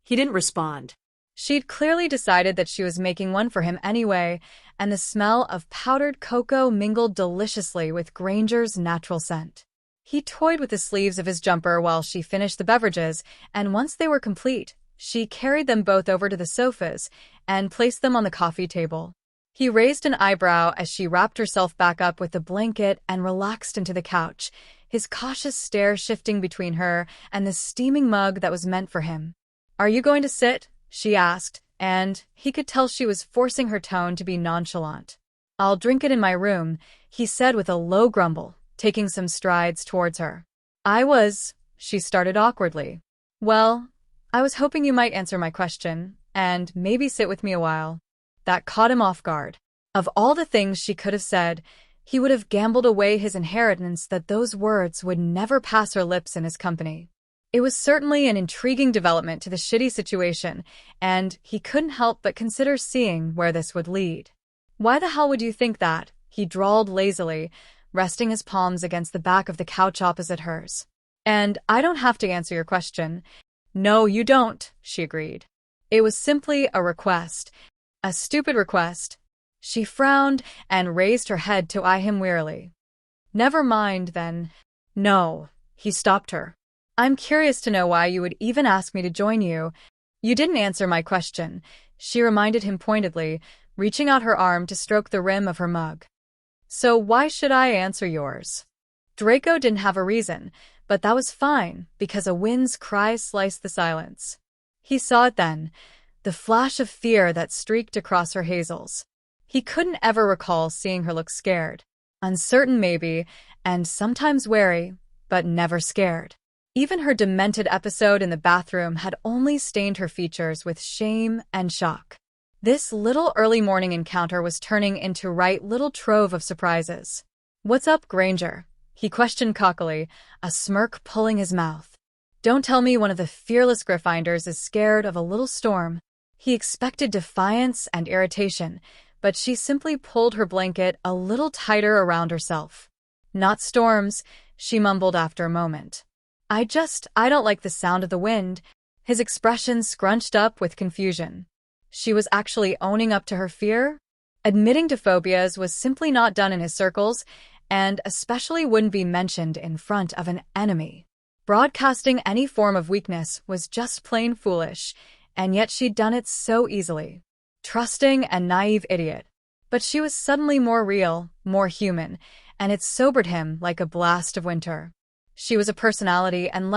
He didn't respond. She'd clearly decided that she was making one for him anyway, and the smell of powdered cocoa mingled deliciously with Granger's natural scent. He toyed with the sleeves of his jumper while she finished the beverages, and once they were complete, she carried them both over to the sofas and placed them on the coffee table. He raised an eyebrow as she wrapped herself back up with the blanket and relaxed into the couch, his cautious stare shifting between her and the steaming mug that was meant for him. "Are you going to sit?" she asked, and he could tell she was forcing her tone to be nonchalant. "I'll drink it in my room," he said with a low grumble, taking some strides towards her. She started awkwardly. "Well, I was hoping you might answer my question, and maybe sit with me a while." That caught him off guard. Of all the things she could have said, he would have gambled away his inheritance that those words would never pass her lips in his company. It was certainly an intriguing development to the shitty situation, and he couldn't help but consider seeing where this would lead. "Why the hell would you think that?" he drawled lazily, resting his palms against the back of the couch opposite hers. "And I don't have to answer your question." "No, you don't," she agreed. "It was simply a request. A stupid request." She frowned and raised her head to eye him wearily. "Never mind, then." "No," he stopped her. "I'm curious to know why you would even ask me to join you." "You didn't answer my question," she reminded him pointedly, reaching out her arm to stroke the rim of her mug. "So why should I answer yours?" Draco didn't have a reason, but that was fine, because a wind's cry sliced the silence. He saw it then, the flash of fear that streaked across her hazels. He couldn't ever recall seeing her look scared. Uncertain maybe, and sometimes wary, but never scared. Even her demented episode in the bathroom had only stained her features with shame and shock. This little early morning encounter was turning into right little trove of surprises. "What's up, Granger?" he questioned cockily, a smirk pulling his mouth. Don't tell me one of the fearless Gryffindors is scared of a little storm. He expected defiance and irritation, but she simply pulled her blanket a little tighter around herself. "Not storms," she mumbled after a moment. I don't like the sound of the wind." His expression scrunched up with confusion. She was actually owning up to her fear? Admitting to phobias was simply not done in his circles, and especially wouldn't be mentioned in front of an enemy. Broadcasting any form of weakness was just plain foolish, and yet she'd done it so easily. Trusting and naive idiot. But she was suddenly more real, more human, and it sobered him like a blast of winter. She was a personality and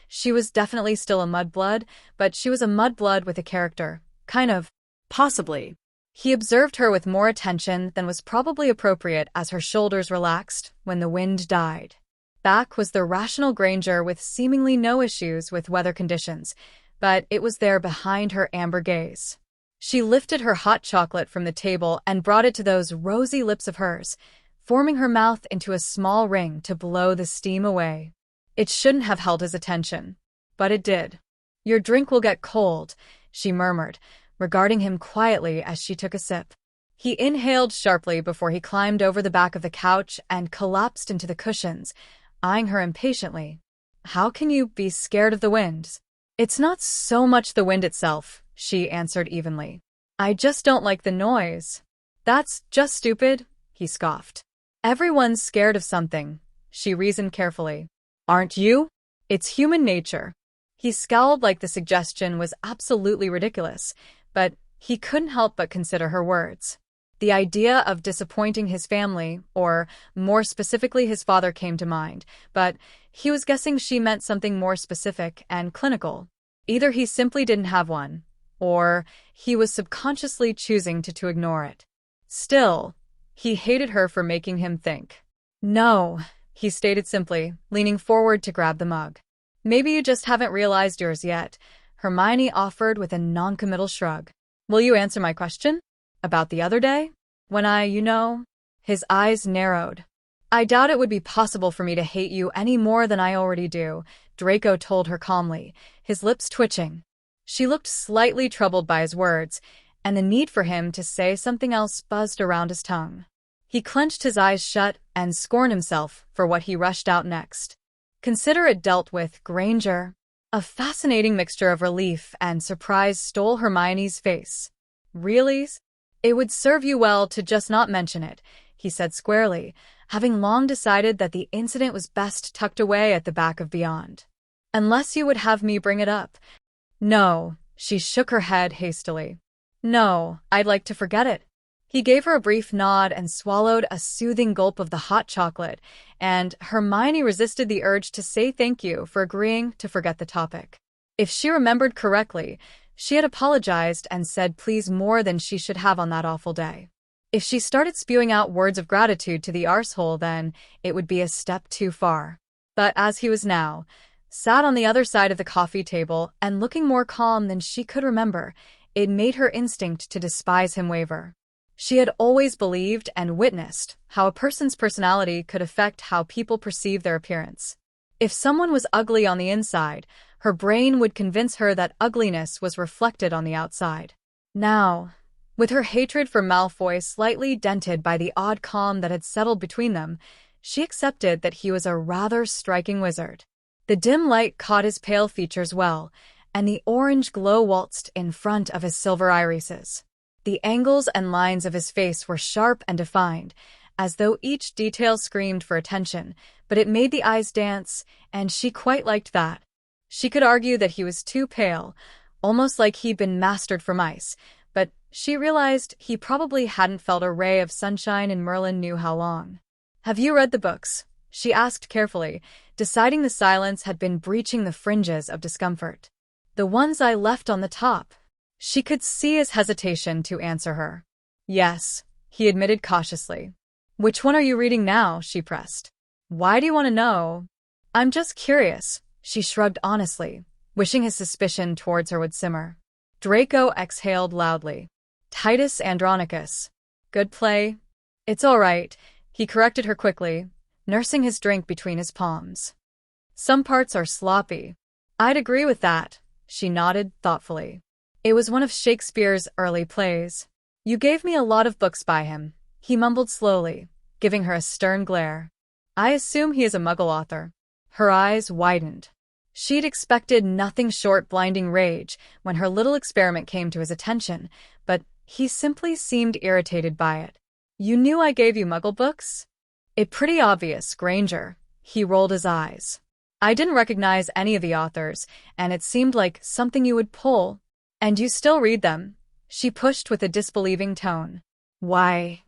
she was definitely still a mudblood, but she was a mudblood with a character. Kind of. Possibly. He observed her with more attention than was probably appropriate as her shoulders relaxed when the wind died. Back was the rational Granger with seemingly no issues with weather conditions, but it was there behind her amber gaze. She lifted her hot chocolate from the table and brought it to those rosy lips of hers, forming her mouth into a small ring to blow the steam away. It shouldn't have held his attention, but it did. "Your drink will get cold," she murmured, regarding him quietly as she took a sip. He inhaled sharply before he climbed over the back of the couch and collapsed into the cushions, eyeing her impatiently. "How can you be scared of the wind?" "It's not so much the wind itself," she answered evenly. "I just don't like the noise." "That's just stupid," he scoffed. "Everyone's scared of something," she reasoned carefully. "Aren't you?" "It's human nature." He scowled like the suggestion was absolutely ridiculous, but he couldn't help but consider her words. The idea of disappointing his family, or more specifically his father, came to mind, but he was guessing she meant something more specific and clinical. Either he simply didn't have one, or he was subconsciously choosing to ignore it. Still, he hated her for making him think. "No," he stated simply, leaning forward to grab the mug. "Maybe you just haven't realized yours yet," Hermione offered with a noncommittal shrug. "Will you answer my question? About the other day? When His eyes narrowed. "I doubt it would be possible for me to hate you any more than I already do," Draco told her calmly, his lips twitching. She looked slightly troubled by his words, and the need for him to say something else buzzed around his tongue. He clenched his eyes shut and scorned himself for what he rushed out next. "Consider it dealt with, Granger." A fascinating mixture of relief and surprise stole Hermione's face. "Really? It would serve you well to just not mention it," he said squarely, having long decided that the incident was best tucked away at the back of Beyond. "Unless you would have me bring it up." "No," she shook her head hastily. "No, I'd like to forget it." He gave her a brief nod and swallowed a soothing gulp of the hot chocolate, and Hermione resisted the urge to say thank you for agreeing to forget the topic. If she remembered correctly, she had apologized and said please more than she should have on that awful day. If she started spewing out words of gratitude to the arsehole, then it would be a step too far. But as he was now, sat on the other side of the coffee table and looking more calm than she could remember, it made her instinct to despise him waver. She had always believed and witnessed how a person's personality could affect how people perceive their appearance. If someone was ugly on the inside, her brain would convince her that ugliness was reflected on the outside. Now, with her hatred for Malfoy slightly dented by the odd calm that had settled between them, she accepted that he was a rather striking wizard. The dim light caught his pale features well, and the orange glow waltzed in front of his silver irises. The angles and lines of his face were sharp and defined, as though each detail screamed for attention, but it made the eyes dance, and she quite liked that. She could argue that he was too pale, almost like he'd been mastered from ice, but she realized he probably hadn't felt a ray of sunshine in Merlin knew how long. "Have you read the books?" she asked carefully, deciding the silence had been breaching the fringes of discomfort. "The ones I left on the top." She could see his hesitation to answer her. "Yes," he admitted cautiously. "Which one are you reading now?" she pressed. "Why do you want to know?" "I'm just curious," she shrugged honestly, wishing his suspicion towards her would simmer. Draco exhaled loudly. "Titus Andronicus. Good play?" "It's all right," he corrected her quickly, nursing his drink between his palms. "Some parts are sloppy." "I'd agree with that," she nodded thoughtfully. "It was one of Shakespeare's early plays." "You gave me a lot of books by him," he mumbled slowly, giving her a stern glare. "I assume he is a Muggle author." Her eyes widened. She'd expected nothing short blinding rage when her little experiment came to his attention, but he simply seemed irritated by it. "You knew I gave you Muggle books?" "It pretty obvious, Granger." He rolled his eyes. "I didn't recognize any of the authors, and it seemed like something you would pull. And you still read them?" she pushed with a disbelieving tone. "Why?"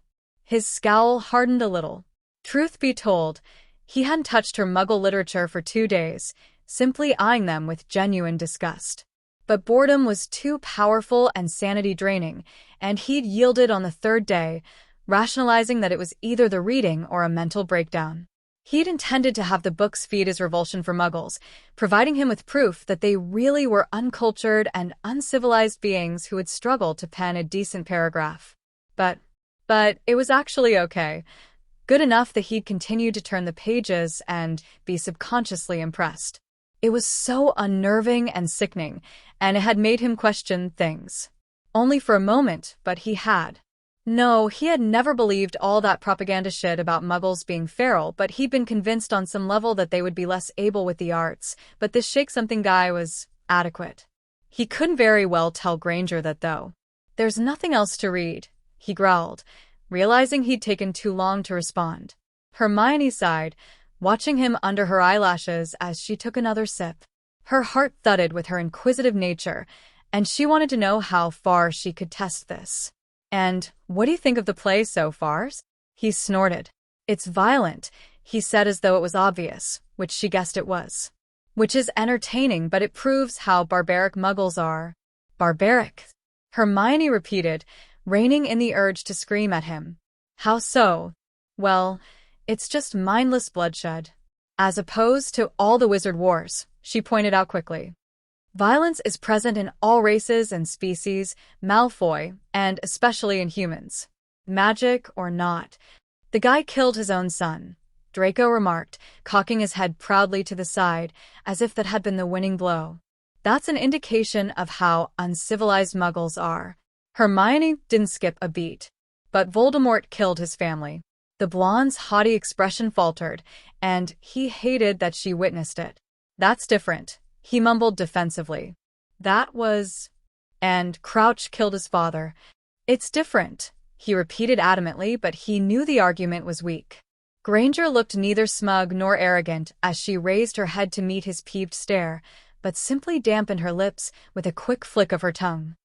His scowl hardened a little. Truth be told, he hadn't touched her Muggle literature for 2 days, simply eyeing them with genuine disgust. But boredom was too powerful and sanity-draining, and he'd yielded on the 3rd day, rationalizing that it was either the reading or a mental breakdown. He'd intended to have the books feed his revulsion for Muggles, providing him with proof that they really were uncultured and uncivilized beings who would struggle to pen a decent paragraph. But it was actually okay. Good enough that he'd continue to turn the pages and be subconsciously impressed. It was so unnerving and sickening, and it had made him question things. Only for a moment, but he had. No, he had never believed all that propaganda shit about Muggles being feral, but he'd been convinced on some level that they would be less able with the arts, but this shake-something guy was adequate. He couldn't very well tell Granger that, though. "There's nothing else to read," he growled, realizing he'd taken too long to respond. Hermione sighed, watching him under her eyelashes as she took another sip. Her heart thudded with her inquisitive nature, and she wanted to know how far she could test this. "And what do you think of the play so far?" he snorted. "It's violent," he said as though it was obvious, which she guessed it was. "Which is entertaining, but it proves how barbaric Muggles are." "Barbaric?" Hermione repeated, reining in the urge to scream at him. "How so?" "Well, it's just mindless bloodshed. As opposed to all the wizard wars," she pointed out quickly. "Violence is present in all races and species, Malfoy, and especially in humans. Magic or not. The guy killed his own son," Draco remarked, cocking his head proudly to the side, as if that had been the winning blow. "That's an indication of how uncivilized Muggles are." Hermione didn't skip a beat. "But Voldemort killed his family." The blonde's haughty expression faltered, and he hated that she witnessed it. "That's different," he mumbled defensively. "That was... and Crouch killed his father." "It's different," he repeated adamantly, but he knew the argument was weak. Granger looked neither smug nor arrogant as she raised her head to meet his peeved stare, but simply dampened her lips with a quick flick of her tongue.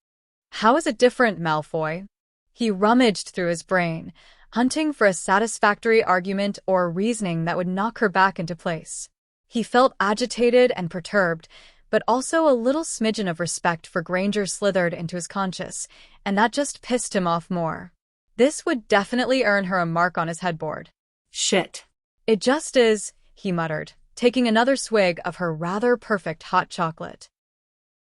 "How is it different, Malfoy?" He rummaged through his brain, hunting for a satisfactory argument or reasoning that would knock her back into place. He felt agitated and perturbed, but also a little smidgen of respect for Granger slithered into his conscience, and that just pissed him off more. This would definitely earn her a mark on his headboard. Shit. It just is, he muttered, taking another swig of her rather perfect hot chocolate.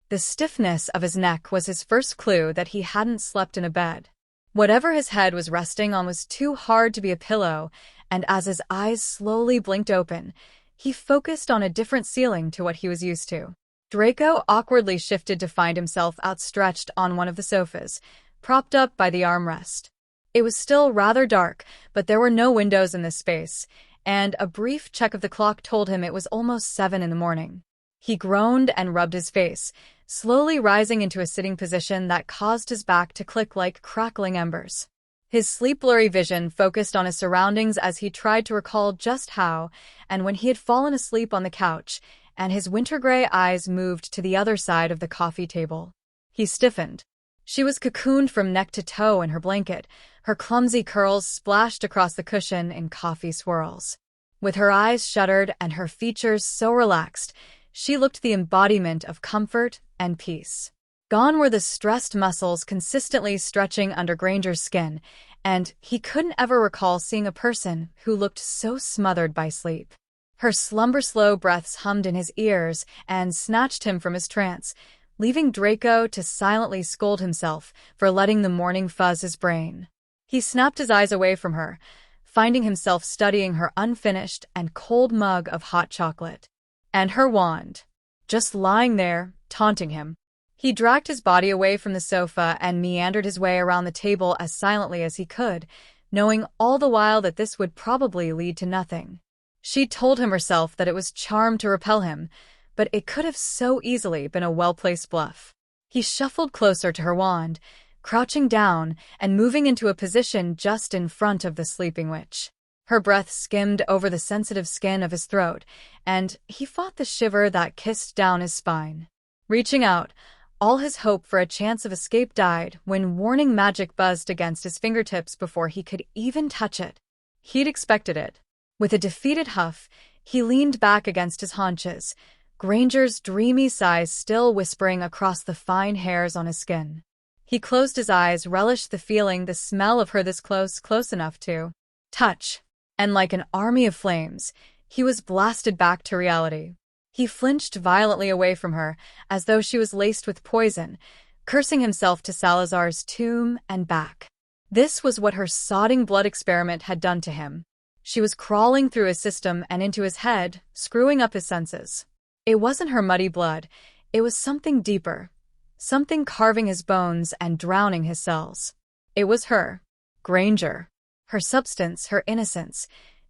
The stiffness of his neck was his first clue that he hadn't slept in a bed. Whatever his head was resting on was too hard to be a pillow, and as his eyes slowly blinked open, he focused on a different ceiling to what he was used to. Draco awkwardly shifted to find himself outstretched on one of the sofas, propped up by the armrest. It was still rather dark, but there were no windows in this space, and a brief check of the clock told him it was almost 7 in the morning. He groaned and rubbed his face, slowly rising into a sitting position that caused his back to click like crackling embers. His sleep-blurry vision focused on his surroundings as he tried to recall just how, and when he had fallen asleep on the couch, and his winter-gray eyes moved to the other side of the coffee table. He stiffened. She was cocooned from neck to toe in her blanket, her clumsy curls splashed across the cushion in coffee swirls. With her eyes shuttered and her features so relaxed, she looked the embodiment of comfort and peace. Gone were the stressed muscles consistently stretching under Granger's skin, and he couldn't ever recall seeing a person who looked so smothered by sleep. Her slumber-slow breaths hummed in his ears and snatched him from his trance, leaving Draco to silently scold himself for letting the morning fuzz his brain. He snapped his eyes away from her, finding himself studying her unfinished and cold mug of hot chocolate. And her wand, just lying there, taunting him. He dragged his body away from the sofa and meandered his way around the table as silently as he could, knowing all the while that this would probably lead to nothing. She'd told him herself that it was charm to repel him, but it could have so easily been a well-placed bluff. He shuffled closer to her wand, crouching down and moving into a position just in front of the sleeping witch. Her breath skimmed over the sensitive skin of his throat, and he fought the shiver that kissed down his spine. Reaching out, all his hope for a chance of escape died when warning magic buzzed against his fingertips before he could even touch it. He'd expected it. With a defeated huff, he leaned back against his haunches, Granger's dreamy sighs still whispering across the fine hairs on his skin. He closed his eyes, relished the feeling, the smell of her this close enough to touch. And like an army of flames, he was blasted back to reality. He flinched violently away from her, as though she was laced with poison, cursing himself to Salazar's tomb and back. This was what her sodding blood experiment had done to him. She was crawling through his system and into his head, screwing up his senses. It wasn't her muddy blood, it was something deeper, something carving his bones and drowning his cells. It was her, Granger. Her substance, her innocence,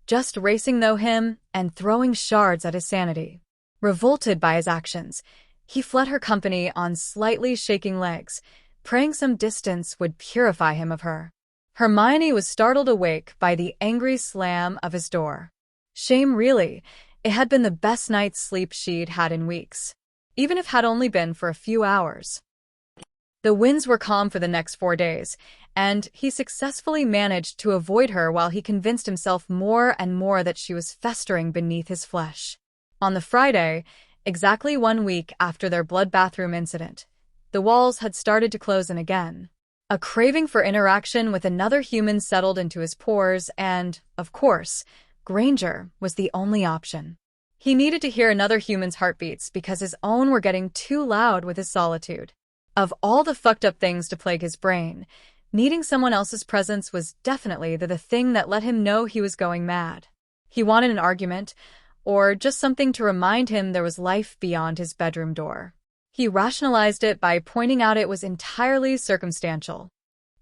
just racing through him and throwing shards at his sanity. Revolted by his actions, he fled her company on slightly shaking legs, praying some distance would purify him of her. Hermione was startled awake by the angry slam of his door. Shame, really. It had been the best night's sleep she'd had in weeks, even if it had only been for a few hours. The winds were calm for the next 4 days, and he successfully managed to avoid her while he convinced himself more and more that she was festering beneath his flesh. On the Friday, exactly 1 week after their blood bathroom incident, the walls had started to close in again. A craving for interaction with another human settled into his pores and, of course, Granger was the only option. He needed to hear another human's heartbeats because his own were getting too loud with his solitude. Of all the fucked up things to plague his brain, needing someone else's presence was definitely the thing that let him know he was going mad. He wanted an argument, or just something to remind him there was life beyond his bedroom door. He rationalized it by pointing out it was entirely circumstantial.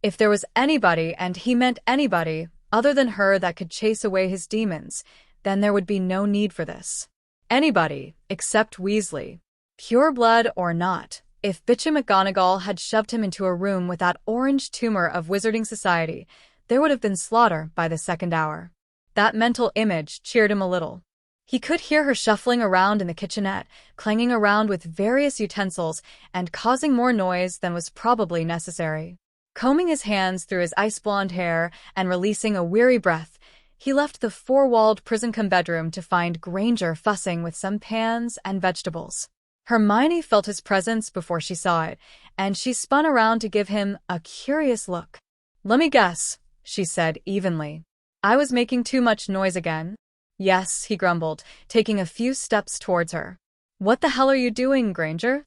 If there was anybody, and he meant anybody, other than her that could chase away his demons, then there would be no need for this. Anybody, except Weasley. Pure blood or not. If Bitcha McGonagall had shoved him into a room with that orange tumor of Wizarding Society, there would have been slaughter by the second hour. That mental image cheered him a little. He could hear her shuffling around in the kitchenette, clanging around with various utensils and causing more noise than was probably necessary. Combing his hands through his ice-blonde hair and releasing a weary breath, he left the four-walled prison-cum bedroom to find Granger fussing with some pans and vegetables. Hermione felt his presence before she saw it, and she spun around to give him a curious look. "Let me guess," she said evenly. "I was making too much noise again?" "Yes," he grumbled, taking a few steps towards her. "What the hell are you doing, Granger?"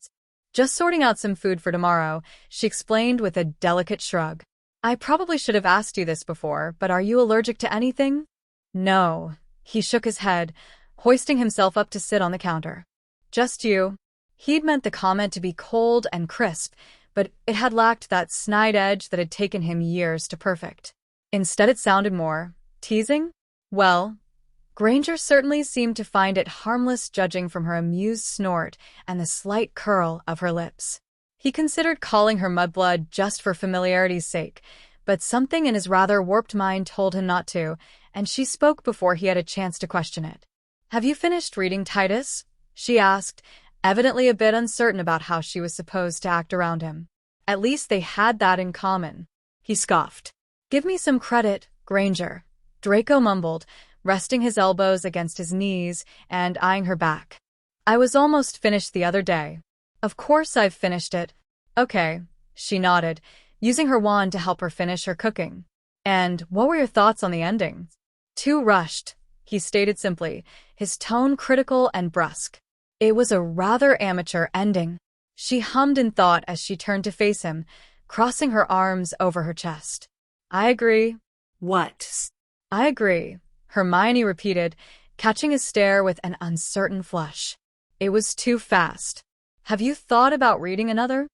"Just sorting out some food for tomorrow," she explained with a delicate shrug. "I probably should have asked you this before, but are you allergic to anything?" "No." He shook his head, hoisting himself up to sit on the counter. "Just you." He'd meant the comment to be cold and crisp, but it had lacked that snide edge that had taken him years to perfect. Instead it sounded more teasing. Well, Granger certainly seemed to find it harmless, judging from her amused snort and the slight curl of her lips. He considered calling her mudblood just for familiarity's sake, but something in his rather warped mind told him not to, and she spoke before he had a chance to question it. "Have you finished reading Titus?" she asked, evidently a bit uncertain about how she was supposed to act around him. At least they had that in common. He scoffed. "Give me some credit, Granger," Draco mumbled, resting his elbows against his knees and eyeing her back. "I was almost finished the other day." "Of course I've finished it." "Okay," she nodded, using her wand to help her finish her cooking. "And what were your thoughts on the ending?" "Too rushed," he stated simply, his tone critical and brusque. "It was a rather amateur ending." She hummed in thought as she turned to face him, crossing her arms over her chest. "I agree." What? "I agree," Hermione repeated, catching his stare with an uncertain flush. "It was too fast. Have you thought about reading another?"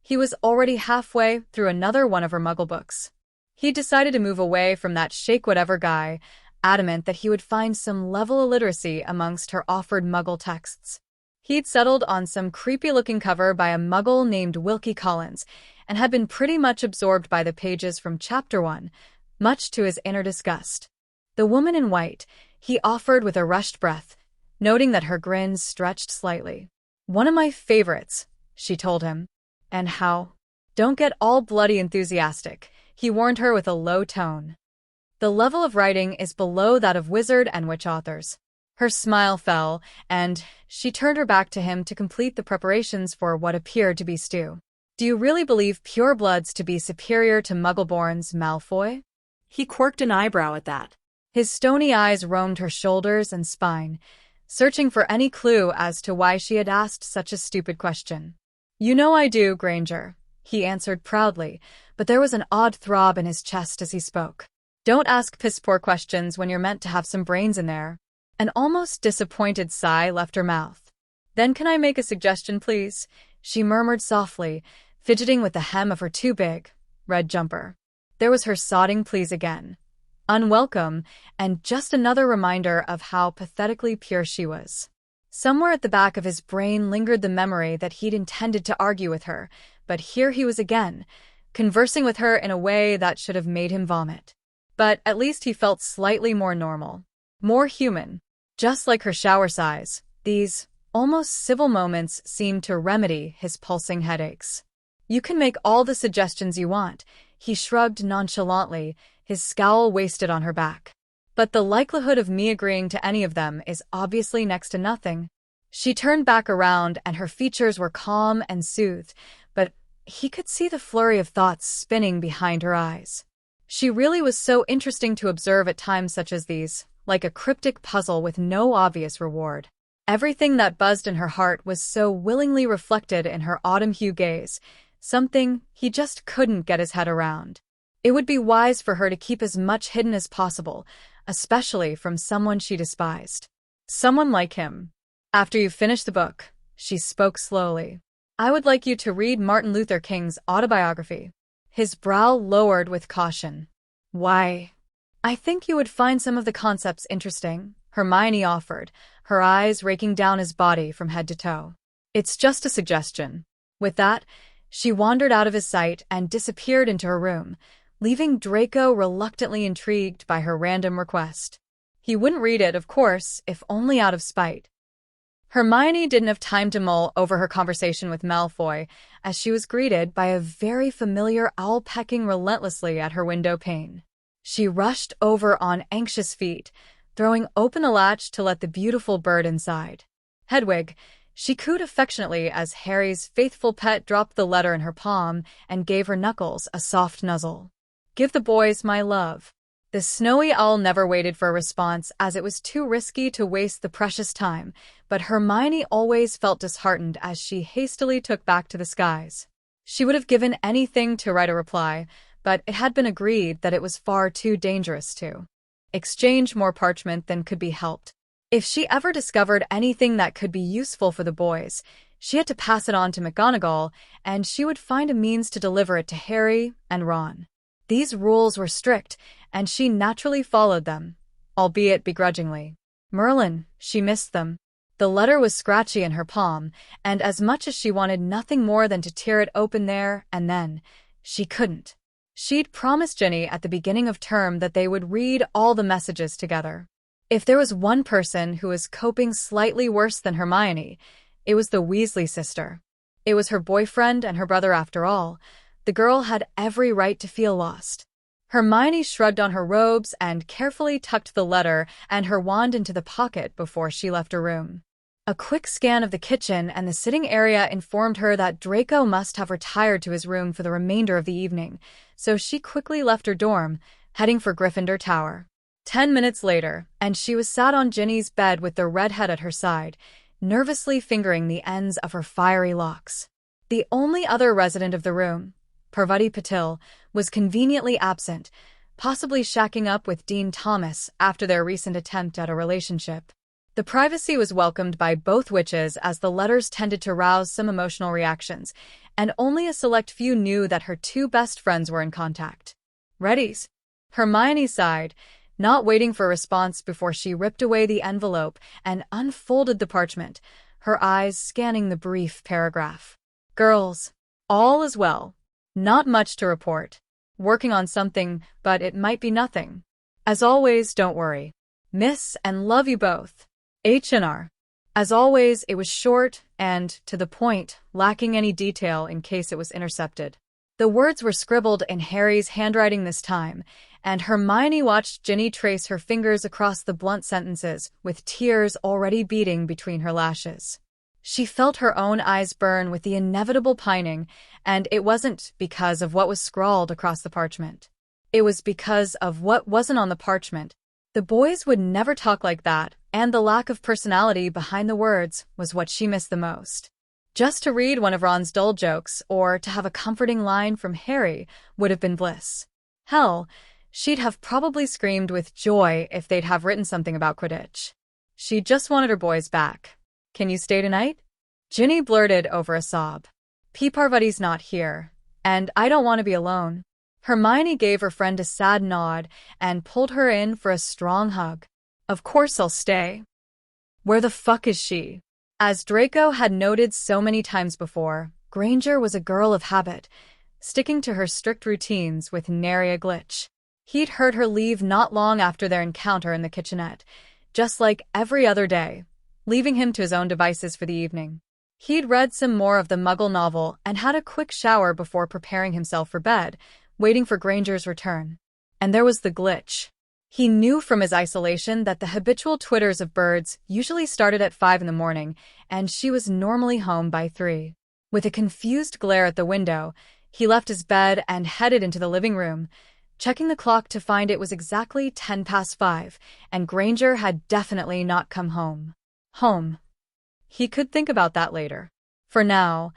He was already halfway through another one of her Muggle books. He decided to move away from that shake-whatever guy, adamant that he would find some level of literacy amongst her offered Muggle texts. He'd settled on some creepy-looking cover by a Muggle named Wilkie Collins, and had been pretty much absorbed by the pages from Chapter 1, much to his inner disgust. "The Woman in White," he offered with a rushed breath, noting that her grin stretched slightly. "One of my favorites," she told him. "And how?" "Don't get all bloody enthusiastic," he warned her with a low tone. "The level of writing is below that of wizard and witch authors." Her smile fell, and she turned her back to him to complete the preparations for what appeared to be stew. "Do you really believe purebloods to be superior to Muggleborns, Malfoy?" He quirked an eyebrow at that. His stony eyes roamed her shoulders and spine, searching for any clue as to why she had asked such a stupid question. "You know I do, Granger," he answered proudly, but there was an odd throb in his chest as he spoke. "Don't ask piss-poor questions when you're meant to have some brains in there." An almost disappointed sigh left her mouth. "Then can I make a suggestion, please?" she murmured softly, fidgeting with the hem of her too big red jumper. There was her sodding please again. Unwelcome, and just another reminder of how pathetically pure she was. Somewhere at the back of his brain lingered the memory that he'd intended to argue with her, but here he was again, conversing with her in a way that should have made him vomit. But at least he felt slightly more normal, more human. Just like her shower sighs, these almost civil moments seemed to remedy his pulsing headaches. "You can make all the suggestions you want," he shrugged nonchalantly, his scowl wasted on her back. "But the likelihood of me agreeing to any of them is obviously next to nothing." She turned back around and her features were calm and soothed, but he could see the flurry of thoughts spinning behind her eyes. She really was so interesting to observe at times such as these, like a cryptic puzzle with no obvious reward. Everything that buzzed in her heart was so willingly reflected in her autumn-hue gaze, something he just couldn't get his head around. It would be wise for her to keep as much hidden as possible, especially from someone she despised. Someone like him. "After you finish the book," she spoke slowly, "I would like you to read Martin Luther King's autobiography." His brow lowered with caution. "Why?" "I think you would find some of the concepts interesting," Hermione offered, her eyes raking down his body from head to toe. "It's just a suggestion." With that, she wandered out of his sight and disappeared into her room, leaving Draco reluctantly intrigued by her random request. He wouldn't read it, of course, if only out of spite. Hermione didn't have time to mull over her conversation with Malfoy, as she was greeted by a very familiar owl pecking relentlessly at her window pane. She rushed over on anxious feet, throwing open the latch to let the beautiful bird inside. Hedwig, she cooed affectionately as Harry's faithful pet dropped the letter in her palm and gave her knuckles a soft nuzzle. "Give the boys my love." The snowy owl never waited for a response, as it was too risky to waste the precious time, but Hermione always felt disheartened as she hastily took back to the skies. She would have given anything to write a reply, but it had been agreed that it was far too dangerous to exchange more parchment than could be helped. If she ever discovered anything that could be useful for the boys, she had to pass it on to McGonagall, and she would find a means to deliver it to Harry and Ron. These rules were strict, and she naturally followed them, albeit begrudgingly. Merlin, she missed them. The letter was scratchy in her palm, and as much as she wanted nothing more than to tear it open there and then, she couldn't. She'd promised Ginny at the beginning of term that they would read all the messages together. If there was one person who was coping slightly worse than Hermione, it was the Weasley sister. It was her boyfriend and her brother after all. The girl had every right to feel lost. Hermione shrugged on her robes and carefully tucked the letter and her wand into the pocket before she left her room. A quick scan of the kitchen and the sitting area informed her that Draco must have retired to his room for the remainder of the evening, so she quickly left her dorm, heading for Gryffindor Tower. 10 minutes later, and she was sat on Ginny's bed with the redhead at her side, nervously fingering the ends of her fiery locks. The only other resident of the room, Parvati Patil, was conveniently absent, possibly shacking up with Dean Thomas after their recent attempt at a relationship. The privacy was welcomed by both witches as the letters tended to rouse some emotional reactions, and only a select few knew that her two best friends were in contact. "Readies?" Hermione sighed, not waiting for a response before she ripped away the envelope and unfolded the parchment, her eyes scanning the brief paragraph. "Girls, all is well. Not much to report. Working on something, but it might be nothing. As always, don't worry. Miss and love you both. H&R." As always, it was short and to the point, lacking any detail in case it was intercepted. The words were scribbled in Harry's handwriting this time, and Hermione watched Ginny trace her fingers across the blunt sentences, with tears already beating between her lashes. She felt her own eyes burn with the inevitable pining, and it wasn't because of what was scrawled across the parchment. It was because of what wasn't on the parchment. The boys would never talk like that, and the lack of personality behind the words was what she missed the most. Just to read one of Ron's dull jokes, or to have a comforting line from Harry, would have been bliss. Hell, she'd have probably screamed with joy if they'd have written something about Quidditch. She just wanted her boys back. "Can you stay tonight?" Ginny blurted over a sob. "P. Parvati's not here, and I don't want to be alone." Hermione gave her friend a sad nod and pulled her in for a strong hug. "Of course I'll stay." "Where the fuck is she?" As Draco had noted so many times before, Granger was a girl of habit, sticking to her strict routines with nary a glitch. He'd heard her leave not long after their encounter in the kitchenette, just like every other day, leaving him to his own devices for the evening. He'd read some more of the Muggle novel and had a quick shower before preparing himself for bed, waiting for Granger's return. And there was the glitch. He knew from his isolation that the habitual twitters of birds usually started at 5 in the morning, and she was normally home by 3. With a confused glare at the window, he left his bed and headed into the living room, checking the clock to find it was exactly 10 past 5, and Granger had definitely not come home. Home. He could think about that later. For now,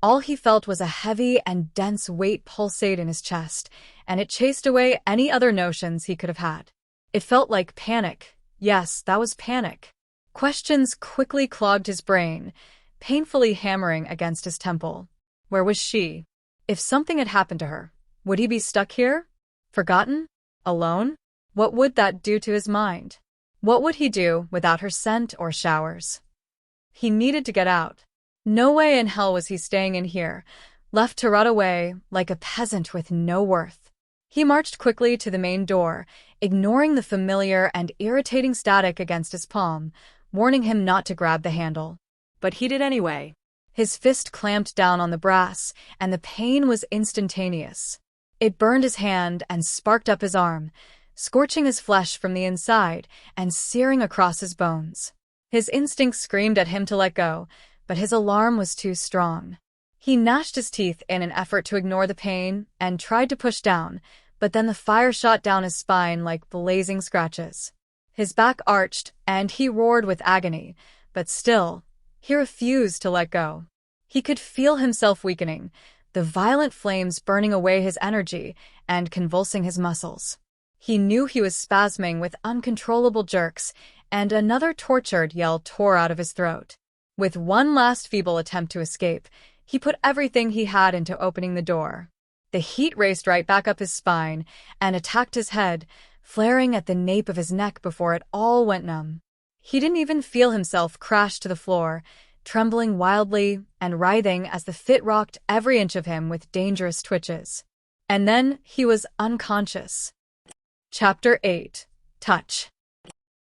all he felt was a heavy and dense weight pulsate in his chest, and it chased away any other notions he could have had. It felt like panic. Yes, that was panic. Questions quickly clogged his brain, painfully hammering against his temple. Where was she? If something had happened to her, would he be stuck here? Forgotten? Alone? What would that do to his mind? What would he do without her scent or showers? He needed to get out. No way in hell was he staying in here, left to rot away like a peasant with no worth. He marched quickly to the main door, ignoring the familiar and irritating static against his palm, warning him not to grab the handle. But he did anyway. His fist clamped down on the brass, and the pain was instantaneous. It burned his hand and sparked up his arm, scorching his flesh from the inside and searing across his bones. His instincts screamed at him to let go, but his alarm was too strong. He gnashed his teeth in an effort to ignore the pain and tried to push down, but then the fire shot down his spine like blazing scratches. His back arched, and he roared with agony, but still, he refused to let go. He could feel himself weakening, the violent flames burning away his energy and convulsing his muscles. He knew he was spasming with uncontrollable jerks, and another tortured yell tore out of his throat. With one last feeble attempt to escape, he put everything he had into opening the door. The heat raced right back up his spine and attacked his head, flaring at the nape of his neck before it all went numb. He didn't even feel himself crash to the floor, trembling wildly and writhing as the fit rocked every inch of him with dangerous twitches. And then he was unconscious. Chapter 8. Touch.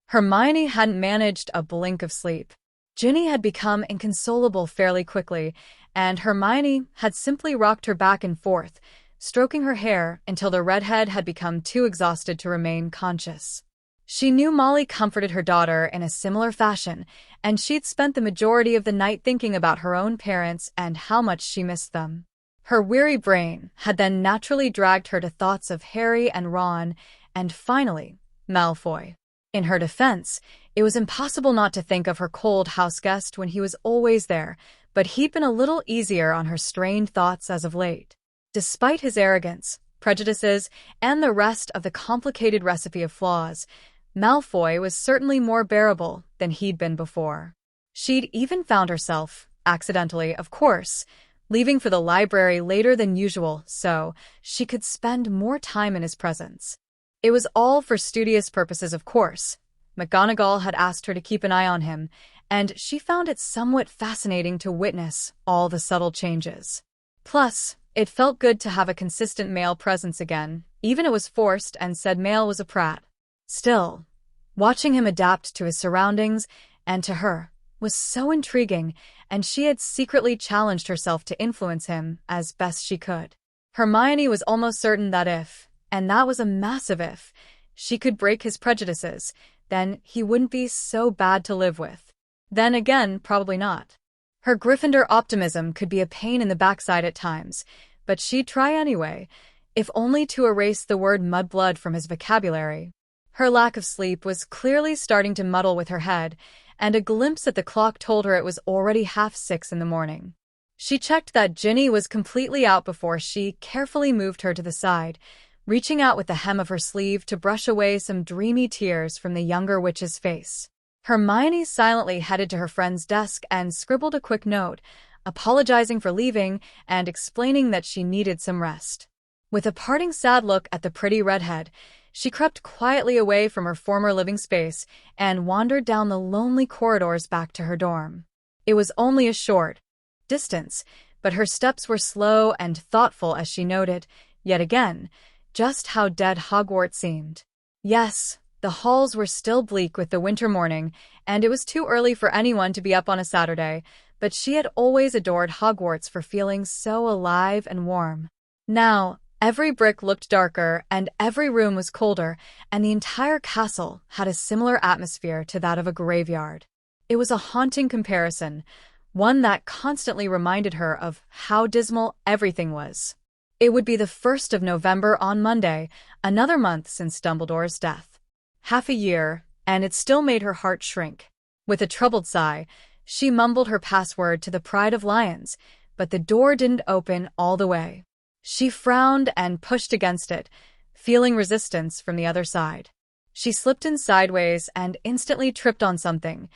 Hermione hadn't managed a blink of sleep. Ginny had become inconsolable fairly quickly, and Hermione had simply rocked her back and forth, stroking her hair until the redhead had become too exhausted to remain conscious. She knew Molly comforted her daughter in a similar fashion, and she'd spent the majority of the night thinking about her own parents and how much she missed them. Her weary brain had then naturally dragged her to thoughts of Harry and Ron, and finally, Malfoy. In her defense, it was impossible not to think of her cold houseguest when he was always there, but he'd been a little easier on her strained thoughts as of late. Despite his arrogance, prejudices, and the rest of the complicated recipe of flaws, Malfoy was certainly more bearable than he'd been before. She'd even found herself, accidentally of course, leaving for the library later than usual so she could spend more time in his presence. It was all for studious purposes, of course. McGonagall had asked her to keep an eye on him, and she found it somewhat fascinating to witness all the subtle changes. Plus, it felt good to have a consistent male presence again, even it was forced and said male was a prat. Still, watching him adapt to his surroundings and to her was so intriguing, and she had secretly challenged herself to influence him as best she could. Hermione was almost certain that if, and that was a massive if, she could break his prejudices, then he wouldn't be so bad to live with. Then again, probably not. Her Gryffindor optimism could be a pain in the backside at times, but she'd try anyway, if only to erase the word mudblood from his vocabulary. Her lack of sleep was clearly starting to muddle with her head, and a glimpse at the clock told her it was already 6:30 in the morning. She checked that Ginny was completely out before she carefully moved her to the side, reaching out with the hem of her sleeve to brush away some dreamy tears from the younger witch's face. Hermione silently headed to her friend's desk and scribbled a quick note, apologizing for leaving and explaining that she needed some rest. With a parting sad look at the pretty redhead, she crept quietly away from her former living space and wandered down the lonely corridors back to her dorm. It was only a short distance, but her steps were slow and thoughtful as she noted, yet again, just how dead Hogwarts seemed. Yes, the halls were still bleak with the winter morning, and it was too early for anyone to be up on a Saturday, but she had always adored Hogwarts for feeling so alive and warm. Now, every brick looked darker, and every room was colder, and the entire castle had a similar atmosphere to that of a graveyard. It was a haunting comparison, one that constantly reminded her of how dismal everything was. It would be the 1st of November on Monday, another month since Dumbledore's death. Half a year, and it still made her heart shrink. With a troubled sigh, she mumbled her password to the Pride of Lions, but the door didn't open all the way. She frowned and pushed against it, feeling resistance from the other side. She slipped in sideways and instantly tripped on something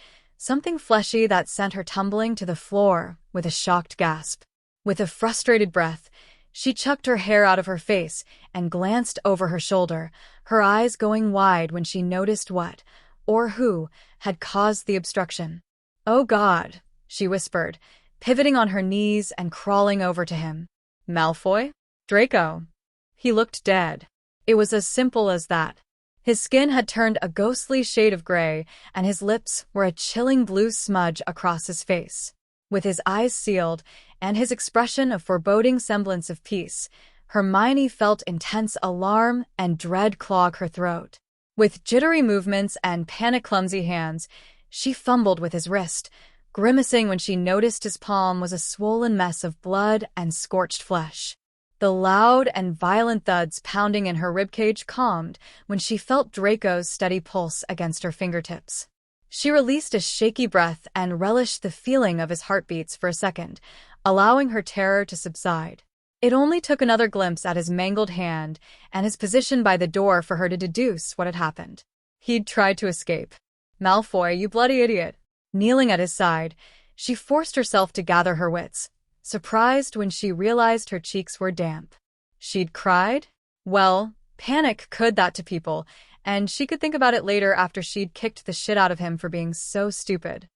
fleshy that sent her tumbling to the floor with a shocked gasp. With a frustrated breath, she chucked her hair out of her face and glanced over her shoulder, her eyes going wide when she noticed what, or who, had caused the obstruction. "Oh God," she whispered, pivoting on her knees and crawling over to him. "Malfoy? Draco." He looked dead. It was as simple as that. His skin had turned a ghostly shade of gray, and his lips were a chilling blue smudge across his face. With his eyes sealed and his expression a foreboding semblance of peace, Hermione felt intense alarm and dread clog her throat. With jittery movements and panic-clumsy hands, she fumbled with his wrist, grimacing when she noticed his palm was a swollen mess of blood and scorched flesh. The loud and violent thuds pounding in her ribcage calmed when she felt Draco's steady pulse against her fingertips. She released a shaky breath and relished the feeling of his heartbeats for a second, allowing her terror to subside. It only took another glimpse at his mangled hand and his position by the door for her to deduce what had happened. He'd tried to escape. "Malfoy, you bloody idiot." Kneeling at his side, she forced herself to gather her wits, surprised when she realized her cheeks were damp. She'd cried? Well, panic could that to people, and she could think about it later after she'd kicked the shit out of him for being so stupid.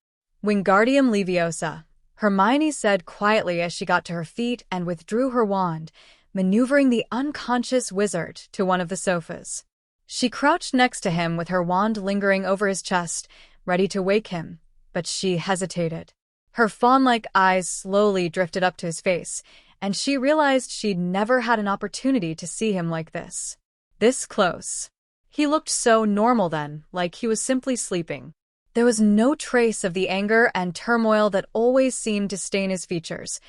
"Wingardium Leviosa," Hermione said quietly as she got to her feet and withdrew her wand, maneuvering the unconscious wizard to one of the sofas. She crouched next to him with her wand lingering over his chest, ready to wake him, but she hesitated. Her fawn-like eyes slowly drifted up to his face, and she realized she'd never had an opportunity to see him like this. This close. He looked so normal then, like he was simply sleeping. There was no trace of the anger and turmoil that always seemed to stain his features,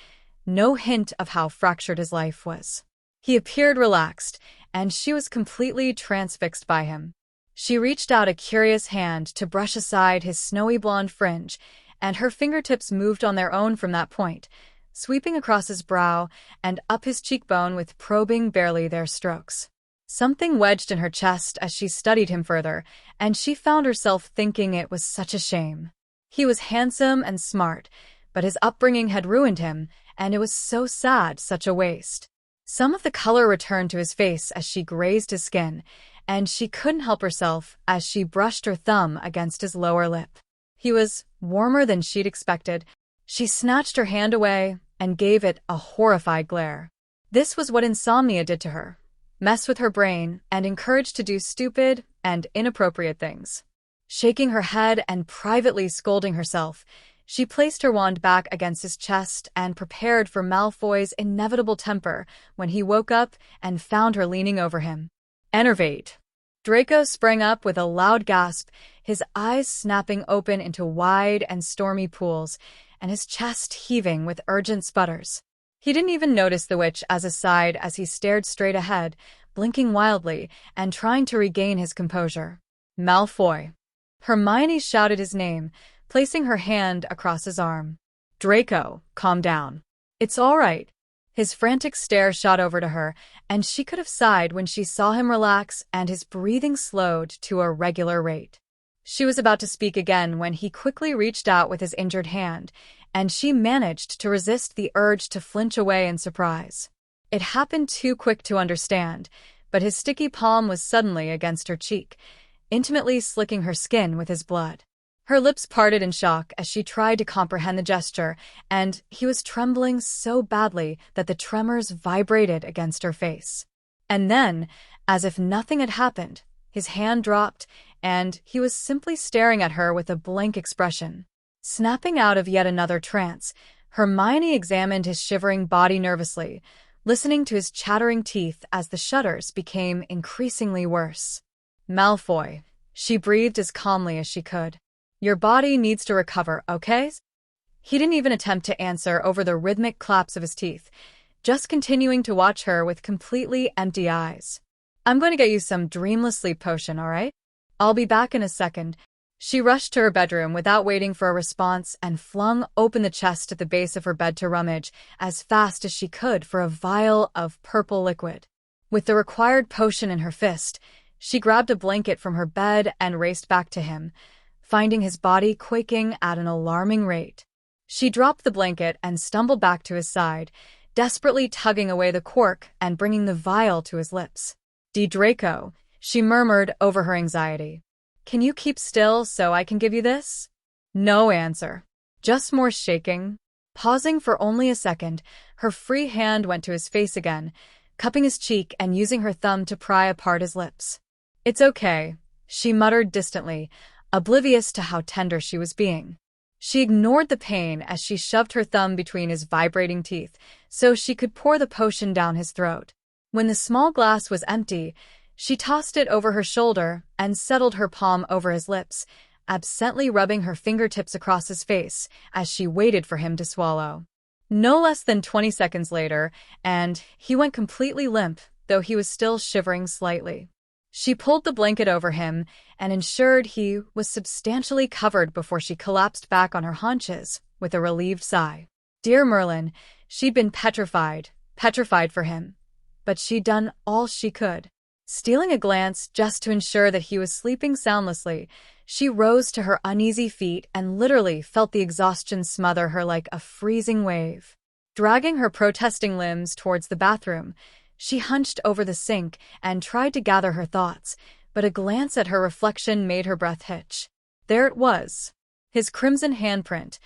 no hint of how fractured his life was. He appeared relaxed, and she was completely transfixed by him. She reached out a curious hand to brush aside his snowy blonde fringe, and her fingertips moved on their own from that point, sweeping across his brow and up his cheekbone with probing, barely there strokes. Something wedged in her chest as she studied him further, and she found herself thinking it was such a shame. He was handsome and smart, but his upbringing had ruined him, and it was so sad, such a waste. Some of the color returned to his face as she grazed his skin, and she couldn't help herself as she brushed her thumb against his lower lip. He was warmer than she'd expected. She snatched her hand away and gave it a horrified glare. This was what insomnia did to her. Mess with her brain and encouraged to do stupid and inappropriate things. Shaking her head and privately scolding herself, she placed her wand back against his chest and prepared for Malfoy's inevitable temper when he woke up and found her leaning over him. "Enervate." Draco sprang up with a loud gasp, his eyes snapping open into wide and stormy pools, and his chest heaving with urgent sputters. He didn't even notice the witch as a side as he stared straight ahead, blinking wildly and trying to regain his composure. "Malfoy." Hermione shouted his name, placing her hand across his arm. "Draco, calm down. It's all right." His frantic stare shot over to her, and she could have sighed when she saw him relax and his breathing slowed to a regular rate. She was about to speak again when he quickly reached out with his injured hand, and she managed to resist the urge to flinch away in surprise. It happened too quick to understand, but his sticky palm was suddenly against her cheek, intimately slicking her skin with his blood. Her lips parted in shock as she tried to comprehend the gesture, and he was trembling so badly that the tremors vibrated against her face. And then, as if nothing had happened, his hand dropped, and he was simply staring at her with a blank expression. Snapping out of yet another trance, Hermione examined his shivering body nervously, listening to his chattering teeth as the shudders became increasingly worse. "Malfoy," she breathed as calmly as she could. "Your body needs to recover, okay?" He didn't even attempt to answer over the rhythmic claps of his teeth, just continuing to watch her with completely empty eyes. "I'm going to get you some dreamless sleep potion, all right? I'll be back in a second." She rushed to her bedroom without waiting for a response and flung open the chest at the base of her bed to rummage as fast as she could for a vial of purple liquid. With the required potion in her fist, she grabbed a blanket from her bed and raced back to him, finding his body quaking at an alarming rate. She dropped the blanket and stumbled back to his side, desperately tugging away the cork and bringing the vial to his lips. "Draco," she murmured over her anxiety. "Can you keep still so I can give you this?" No answer. Just more shaking. Pausing for only a second, her free hand went to his face again, cupping his cheek and using her thumb to pry apart his lips. "It's okay," she muttered distantly, oblivious to how tender she was being. She ignored the pain as she shoved her thumb between his vibrating teeth so she could pour the potion down his throat. When the small glass was empty, she tossed it over her shoulder and settled her palm over his lips, absently rubbing her fingertips across his face as she waited for him to swallow. No less than 20 seconds later, and he went completely limp, though he was still shivering slightly. She pulled the blanket over him and ensured he was substantially covered before she collapsed back on her haunches with a relieved sigh. Dear Merlin, she'd been petrified for him. But she'd done all she could. Stealing a glance just to ensure that he was sleeping soundlessly, she rose to her uneasy feet and literally felt the exhaustion smother her like a freezing wave. Dragging her protesting limbs towards the bathroom, she hunched over the sink and tried to gather her thoughts, but a glance at her reflection made her breath hitch. There it was, his crimson handprint,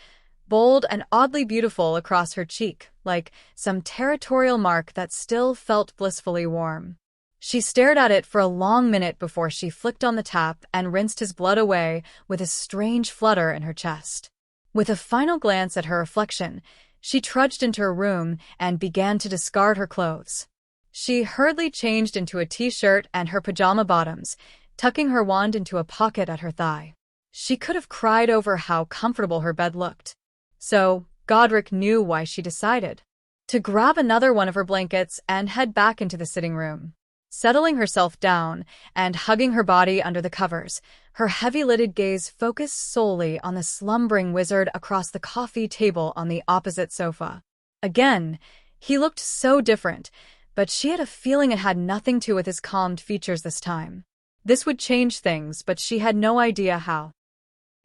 bold and oddly beautiful across her cheek, like some territorial mark that still felt blissfully warm. She stared at it for a long minute before she flicked on the tap and rinsed his blood away with a strange flutter in her chest. With a final glance at her reflection, she trudged into her room and began to discard her clothes. She hurriedly changed into a t-shirt and her pajama bottoms, tucking her wand into a pocket at her thigh. She could have cried over how comfortable her bed looked. So, Godric knew why she decided to grab another one of her blankets and head back into the sitting room. Settling herself down and hugging her body under the covers, her heavy-lidded gaze focused solely on the slumbering wizard across the coffee table on the opposite sofa. Again, he looked so different, but she had a feeling it had nothing to do with his calmed features this time. This would change things, but she had no idea how.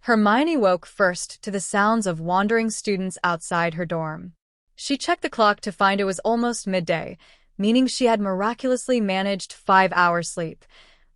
Hermione woke first to the sounds of wandering students outside her dorm. She checked the clock to find it was almost midday, meaning she had miraculously managed 5 hours sleep,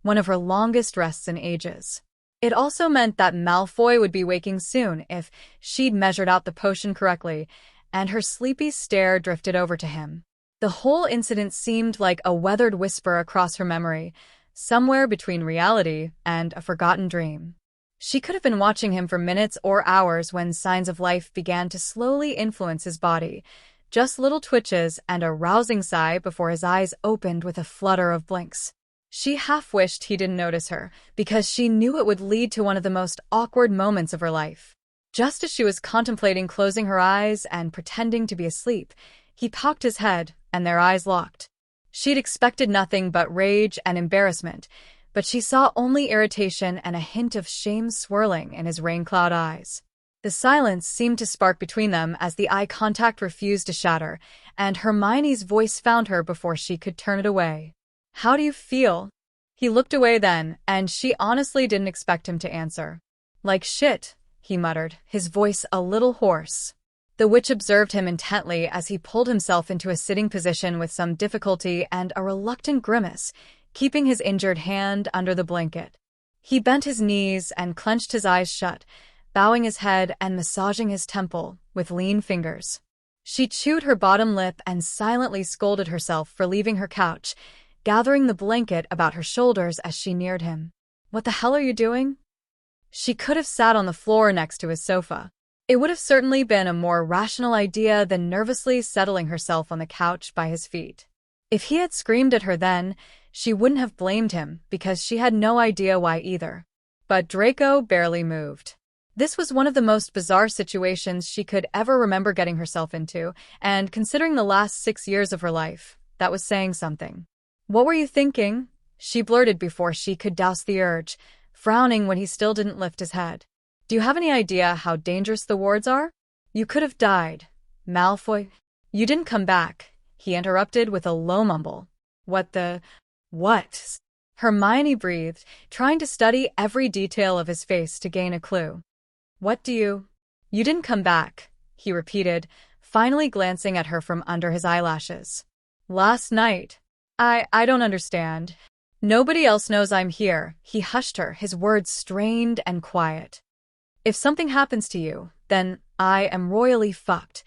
one of her longest rests in ages. It also meant that Malfoy would be waking soon if she'd measured out the potion correctly, and her sleepy stare drifted over to him. The whole incident seemed like a weathered whisper across her memory, somewhere between reality and a forgotten dream. She could have been watching him for minutes or hours when signs of life began to slowly influence his body, just little twitches and a rousing sigh before his eyes opened with a flutter of blinks. She half wished he didn't notice her, because she knew it would lead to one of the most awkward moments of her life. Just as she was contemplating closing her eyes and pretending to be asleep, he cocked his head, and their eyes locked. She'd expected nothing but rage and embarrassment, but she saw only irritation and a hint of shame swirling in his rain-cloud eyes. The silence seemed to spark between them as the eye contact refused to shatter, and Hermione's voice found her before she could turn it away. "How do you feel?" He looked away then, and she honestly didn't expect him to answer. "Like shit," he muttered, his voice a little hoarse. The witch observed him intently as he pulled himself into a sitting position with some difficulty and a reluctant grimace, keeping his injured hand under the blanket. He bent his knees and clenched his eyes shut, bowing his head and massaging his temple with lean fingers. She chewed her bottom lip and silently scolded herself for leaving her couch, gathering the blanket about her shoulders as she neared him. "What the hell are you doing?" She could have sat on the floor next to his sofa. It would have certainly been a more rational idea than nervously settling herself on the couch by his feet. If he had screamed at her then, she wouldn't have blamed him because she had no idea why either. But Draco barely moved. This was one of the most bizarre situations she could ever remember getting herself into, and considering the last 6 years of her life, that was saying something. "What were you thinking?" she blurted before she could douse the urge, frowning when he still didn't lift his head. "Do you have any idea how dangerous the wards are? You could have died, Malfoy." "You didn't come back," he interrupted with a low mumble. What? Hermione breathed, trying to study every detail of his face to gain a clue. You didn't come back," he repeated, finally glancing at her from under his eyelashes. "Last night. I don't understand. Nobody else knows I'm here." He hushed her, his words strained and quiet. "If something happens to you, then I am royally fucked.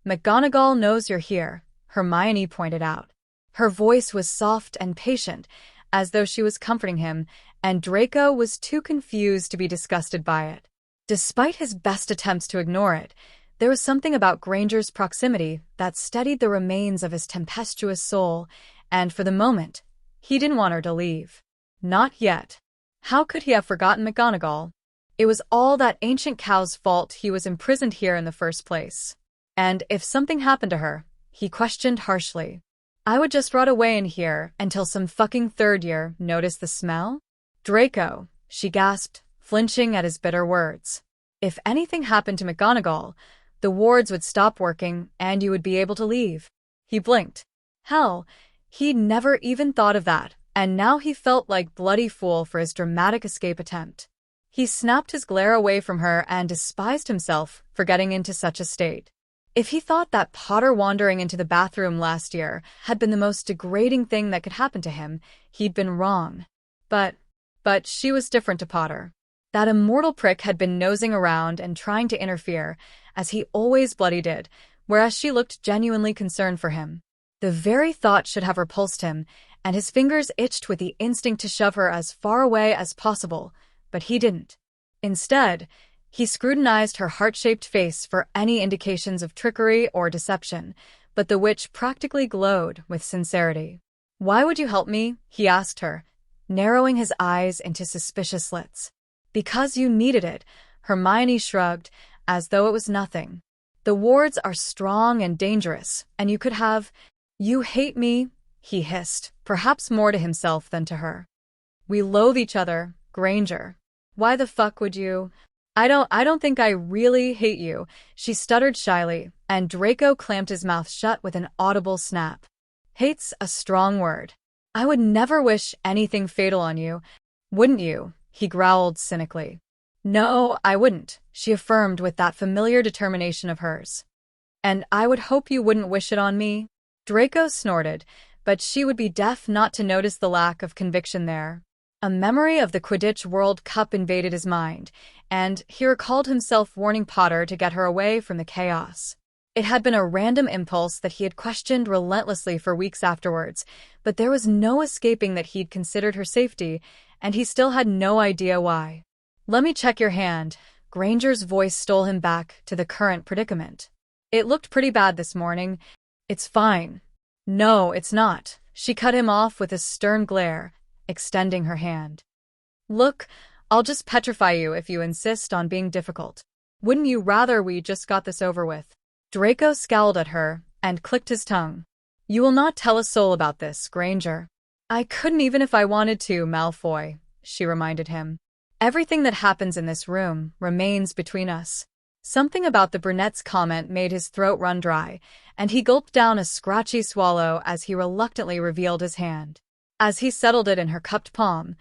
McGonagall knows you're here," Hermione pointed out. Her voice was soft and patient, as though she was comforting him, and Draco was too confused to be disgusted by it. Despite his best attempts to ignore it, there was something about Granger's proximity that steadied the remains of his tempestuous soul, and for the moment, he didn't want her to leave. Not yet. How could he have forgotten McGonagall? It was all that ancient cow's fault he was imprisoned here in the first place. And if something happened to her, he questioned harshly. I would just rot away in here until some fucking third year noticed the smell? Draco, she gasped, flinching at his bitter words. If anything happened to McGonagall, the wards would stop working and you would be able to leave. He blinked. Hell, he'd never even thought of that, and now he felt like bloody fool for his dramatic escape attempt. He snapped his glare away from her and despised himself for getting into such a state. If he thought that Potter wandering into the bathroom last year had been the most degrading thing that could happen to him, he'd been wrong. But she was different to Potter. That immortal prick had been nosing around and trying to interfere, as he always bloody did, whereas she looked genuinely concerned for him. The very thought should have repulsed him, and his fingers itched with the instinct to shove her as far away as possible, but he didn't. Instead, he scrutinized her heart-shaped face for any indications of trickery or deception, but the witch practically glowed with sincerity. Why would you help me? He asked her, narrowing his eyes into suspicious slits. Because you needed it, Hermione shrugged, as though it was nothing. The wards are strong and dangerous, and you could have— You hate me, he hissed, perhaps more to himself than to her. We loathe each other, Granger. Why the fuck would you? I don't think I really hate you, she stuttered shyly, and Draco clamped his mouth shut with an audible snap. Hate's a strong word. I would never wish anything fatal on you. Wouldn't you? He growled cynically. No, I wouldn't, she affirmed with that familiar determination of hers. And I would hope you wouldn't wish it on me. Draco snorted, but she would be deaf not to notice the lack of conviction there. A memory of the Quidditch World Cup invaded his mind, and he recalled himself warning Potter to get her away from the chaos. It had been a random impulse that he had questioned relentlessly for weeks afterwards, but there was no escaping that he'd considered her safety, and he still had no idea why. Let me check your hand. Granger's voice stole him back to the current predicament. It looked pretty bad this morning. It's fine. No, it's not. She cut him off with a stern glare, extending her hand. Look, I'll just petrify you if you insist on being difficult. Wouldn't you rather we just got this over with? Draco scowled at her and clicked his tongue. You will not tell a soul about this, Granger. I couldn't even if I wanted to, Malfoy, she reminded him. Everything that happens in this room remains between us. Something about the brunette's comment made his throat run dry, and he gulped down a scratchy swallow as he reluctantly revealed his hand. As he settled it in her cupped palm,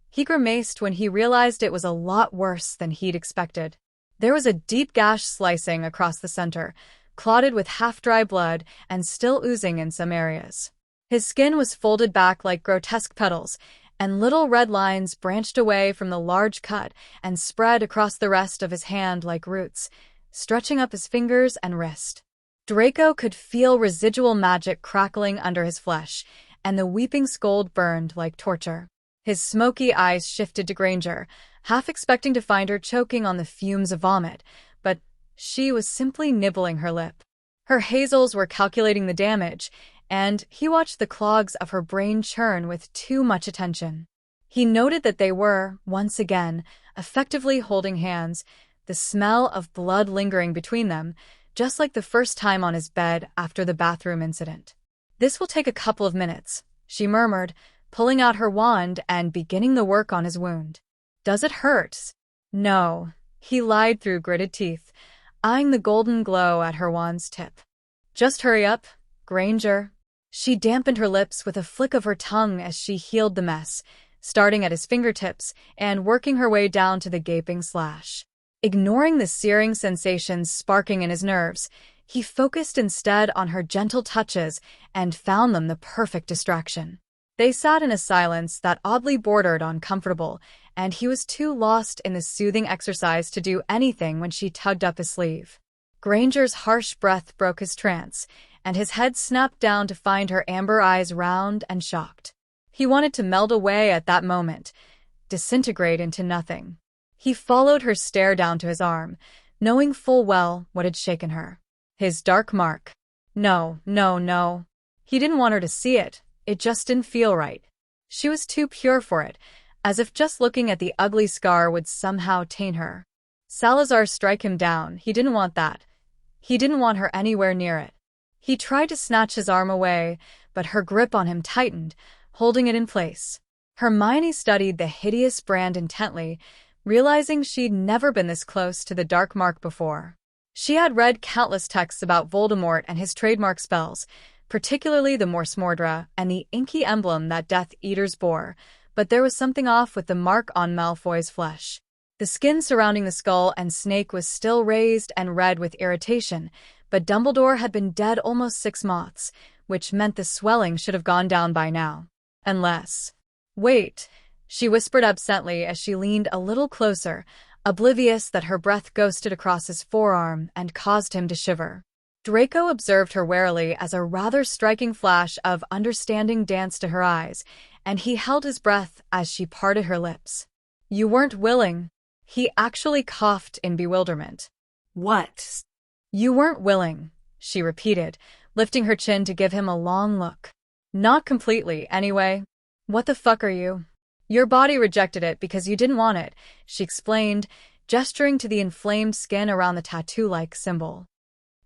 he grimaced when he realized it was a lot worse than he'd expected. There was a deep gash slicing across the center, clotted with half-dry blood and still oozing in some areas. His skin was folded back like grotesque petals, and little red lines branched away from the large cut and spread across the rest of his hand like roots, stretching up his fingers and wrist. Draco could feel residual magic crackling under his flesh, and the weeping scold burned like torture. His smoky eyes shifted to Granger, half expecting to find her choking on the fumes of vomit, but she was simply nibbling her lip. Her hazels were calculating the damage, and he watched the clogs of her brain churn with too much attention. He noted that they were, once again, effectively holding hands, the smell of blood lingering between them, just like the first time on his bed after the bathroom incident. This will take a couple of minutes, she murmured, pulling out her wand and beginning the work on his wound. Does it hurt? No, he lied through gritted teeth, eyeing the golden glow at her wand's tip. Just hurry up, Granger. She dampened her lips with a flick of her tongue as she healed the mess, starting at his fingertips and working her way down to the gaping slash. Ignoring the searing sensations sparking in his nerves, he focused instead on her gentle touches and found them the perfect distraction. They sat in a silence that oddly bordered on comfortable, and he was too lost in the soothing exercise to do anything when she tugged up his sleeve. Granger's harsh breath broke his trance, and his head snapped down to find her amber eyes round and shocked. He wanted to melt away at that moment, disintegrate into nothing. He followed her stare down to his arm, knowing full well what had shaken her. His dark mark. No, no, no. He didn't want her to see it. It just didn't feel right. She was too pure for it, as if just looking at the ugly scar would somehow taint her. Salazar strike him down. He didn't want that. He didn't want her anywhere near it. He tried to snatch his arm away, but her grip on him tightened, holding it in place. Hermione studied the hideous brand intently, realizing she'd never been this close to the dark mark before. She had read countless texts about Voldemort and his trademark spells, particularly the Morse Mordra and the inky emblem that Death Eaters bore, but there was something off with the mark on Malfoy's flesh. The skin surrounding the skull and snake was still raised and red with irritation, but Dumbledore had been dead almost 6 months, which meant the swelling should have gone down by now. Unless... Wait, she whispered absently as she leaned a little closer, oblivious that her breath ghosted across his forearm and caused him to shiver. Draco observed her warily as a rather striking flash of understanding danced to her eyes, and he held his breath as she parted her lips. You weren't willing. He actually coughed in bewilderment. What? You weren't willing, she repeated, lifting her chin to give him a long look. Not completely, anyway. What the fuck are you? Your body rejected it because you didn't want it, she explained, gesturing to the inflamed skin around the tattoo-like symbol.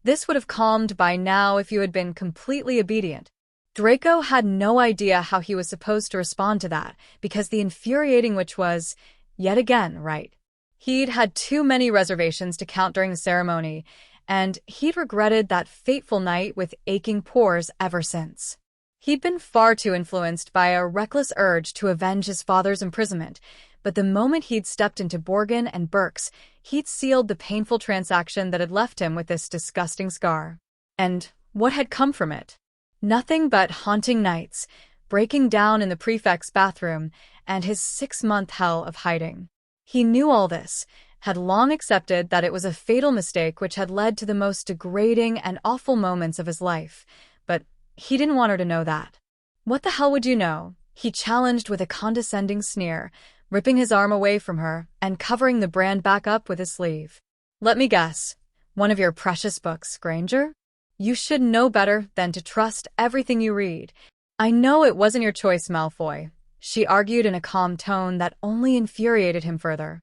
This would have calmed by now if you had been completely obedient. Draco had no idea how he was supposed to respond to that, because the infuriating which was, yet again, right. He'd had too many reservations to count during the ceremony, and he'd regretted that fateful night with aching pores ever since. He'd been far too influenced by a reckless urge to avenge his father's imprisonment, but the moment he'd stepped into Borgin and Burke's, he'd sealed the painful transaction that had left him with this disgusting scar. And what had come from it? Nothing but haunting nights, breaking down in the prefect's bathroom, and his 6-month hell of hiding. He knew all this, had long accepted that it was a fatal mistake which had led to the most degrading and awful moments of his life, but he didn't want her to know that. What the hell would you know? He challenged with a condescending sneer, ripping his arm away from her and covering the brand back up with his sleeve. Let me guess. One of your precious books, Granger? You should know better than to trust everything you read. I know it wasn't your choice, Malfoy, she argued in a calm tone that only infuriated him further.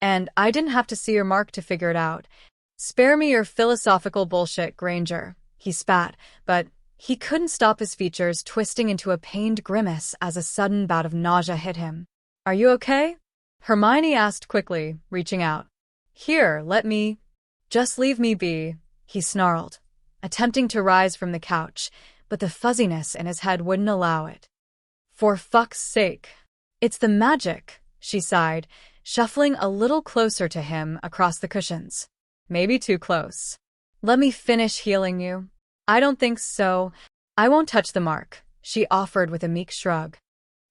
And I didn't have to see your mark to figure it out. Spare me your philosophical bullshit, Granger, he spat, but he couldn't stop his features twisting into a pained grimace as a sudden bout of nausea hit him. Are you okay? Hermione asked quickly, reaching out. Here, let me... Just leave me be, he snarled, attempting to rise from the couch, but the fuzziness in his head wouldn't allow it. For fuck's sake. It's the magic, she sighed, shuffling a little closer to him across the cushions. Maybe too close. Let me finish healing you. I don't think so. I won't touch the mark, she offered with a meek shrug.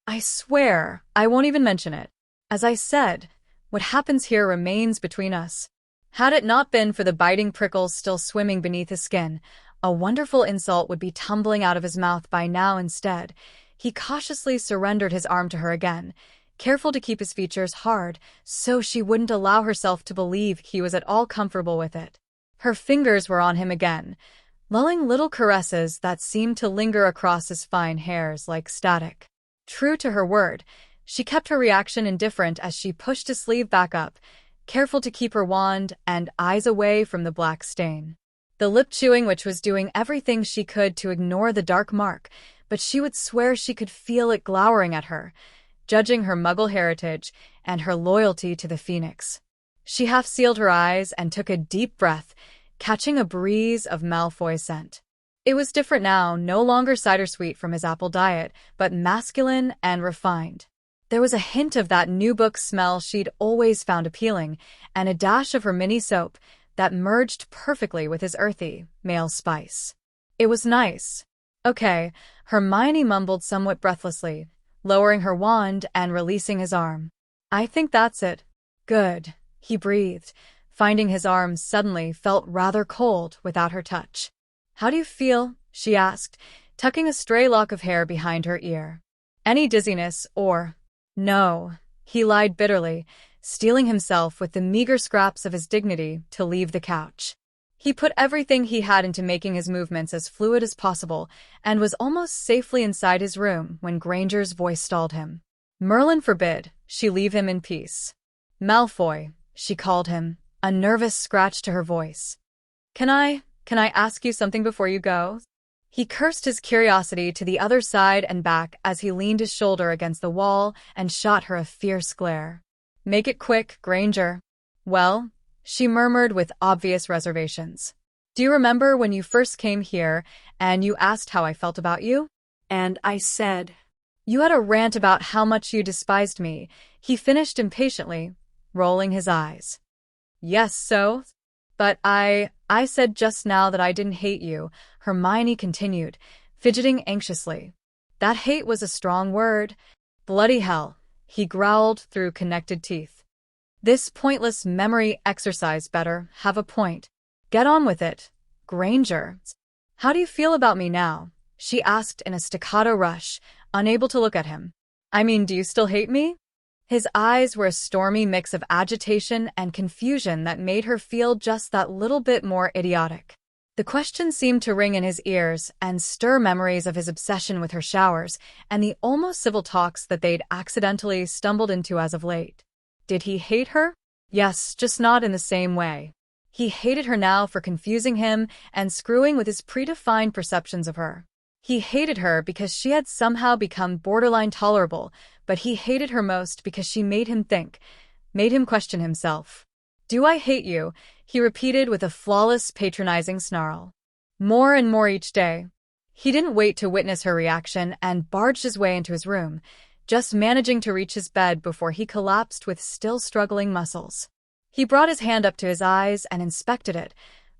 I swear, I won't even mention it. As I said, what happens here remains between us. Had it not been for the biting prickles still swimming beneath his skin, a wonderful insult would be tumbling out of his mouth by now instead. He cautiously surrendered his arm to her again, careful to keep his features hard so she wouldn't allow herself to believe he was at all comfortable with it. Her fingers were on him again, lulling little caresses that seemed to linger across his fine hairs like static. True to her word, she kept her reaction indifferent as she pushed his sleeve back up, careful to keep her wand and eyes away from the black stain. The lip-chewing which was doing everything she could to ignore the dark mark, but she would swear she could feel it glowering at her, judging her Muggle heritage and her loyalty to the Phoenix. She half-sealed her eyes and took a deep breath, catching a breeze of Malfoy scent. It was different now, no longer cider-sweet from his apple diet, but masculine and refined. There was a hint of that new book smell she'd always found appealing, and a dash of her mini soap that merged perfectly with his earthy, male spice. It was nice. Okay, Hermione mumbled somewhat breathlessly, lowering her wand and releasing his arm. I think that's it. Good, he breathed, finding his arms suddenly felt rather cold without her touch. How do you feel? She asked, tucking a stray lock of hair behind her ear. Any dizziness or... No, he lied bitterly, steeling himself with the meager scraps of his dignity to leave the couch. He put everything he had into making his movements as fluid as possible and was almost safely inside his room when Granger's voice stalled him. Merlin forbid she leave him in peace. Malfoy, she called him, a nervous scratch to her voice. Can I ask you something before you go? He cursed his curiosity to the other side and back as he leaned his shoulder against the wall and shot her a fierce glare. Make it quick, Granger. Well, she murmured with obvious reservations. Do you remember when you first came here and you asked how I felt about you? And I said, You had a rant about how much you despised me, he finished impatiently, rolling his eyes. Yes, so? But I said just now that I didn't hate you, Hermione continued, fidgeting anxiously. That hate was a strong word. Bloody hell, he growled through connected teeth. This pointless memory exercise better have a point. Get on with it, Granger. How do you feel about me now? She asked in a staccato rush, unable to look at him. I mean, do you still hate me? His eyes were a stormy mix of agitation and confusion that made her feel just that little bit more idiotic. The question seemed to ring in his ears and stir memories of his obsession with her showers and the almost civil talks that they'd accidentally stumbled into as of late. Did he hate her? Yes, just not in the same way. He hated her now for confusing him and screwing with his predefined perceptions of her. He hated her because she had somehow become borderline tolerable, but he hated her most because she made him think, made him question himself. Do I hate you? He repeated with a flawless, patronizing snarl. More and more each day. He didn't wait to witness her reaction and barged his way into his room, just managing to reach his bed before he collapsed with still struggling muscles. He brought his hand up to his eyes and inspected it,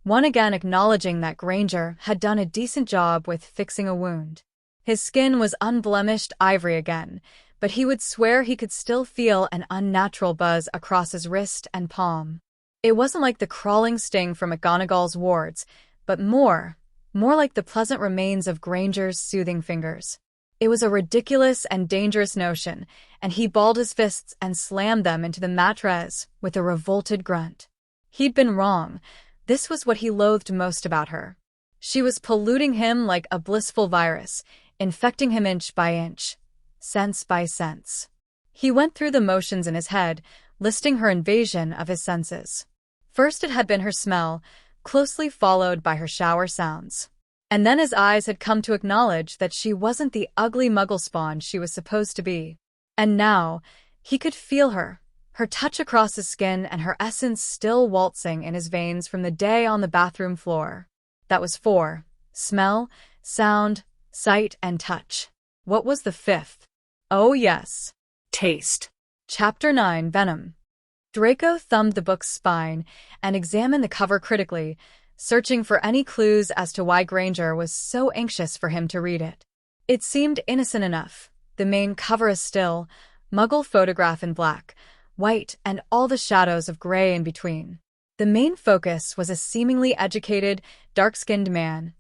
one again acknowledging that Granger had done a decent job with fixing a wound. His skin was unblemished ivory again, but he would swear he could still feel an unnatural buzz across his wrist and palm. It wasn't like the crawling sting from McGonagall's wards, but more like the pleasant remains of Granger's soothing fingers. It was a ridiculous and dangerous notion, and he balled his fists and slammed them into the mattress with a revolted grunt. He'd been wrong. This was what he loathed most about her. She was polluting him like a blissful virus, infecting him inch by inch, sense by sense. He went through the motions in his head, listing her invasion of his senses. First it had been her smell, closely followed by her shower sounds. And then his eyes had come to acknowledge that she wasn't the ugly muggle spawn she was supposed to be. And now, he could feel her touch across his skin and her essence still waltzing in his veins from the day on the bathroom floor. That was 4. Smell, sound, sight, and touch. What was the 5th? Oh yes. Taste. Chapter 9, Venom. Draco thumbed the book's spine and examined the cover critically, searching for any clues as to why Granger was so anxious for him to read it. It seemed innocent enough. The main cover is still, muggle photograph in black, white, and all the shadows of gray in between. The main focus was a seemingly educated, dark-skinned man,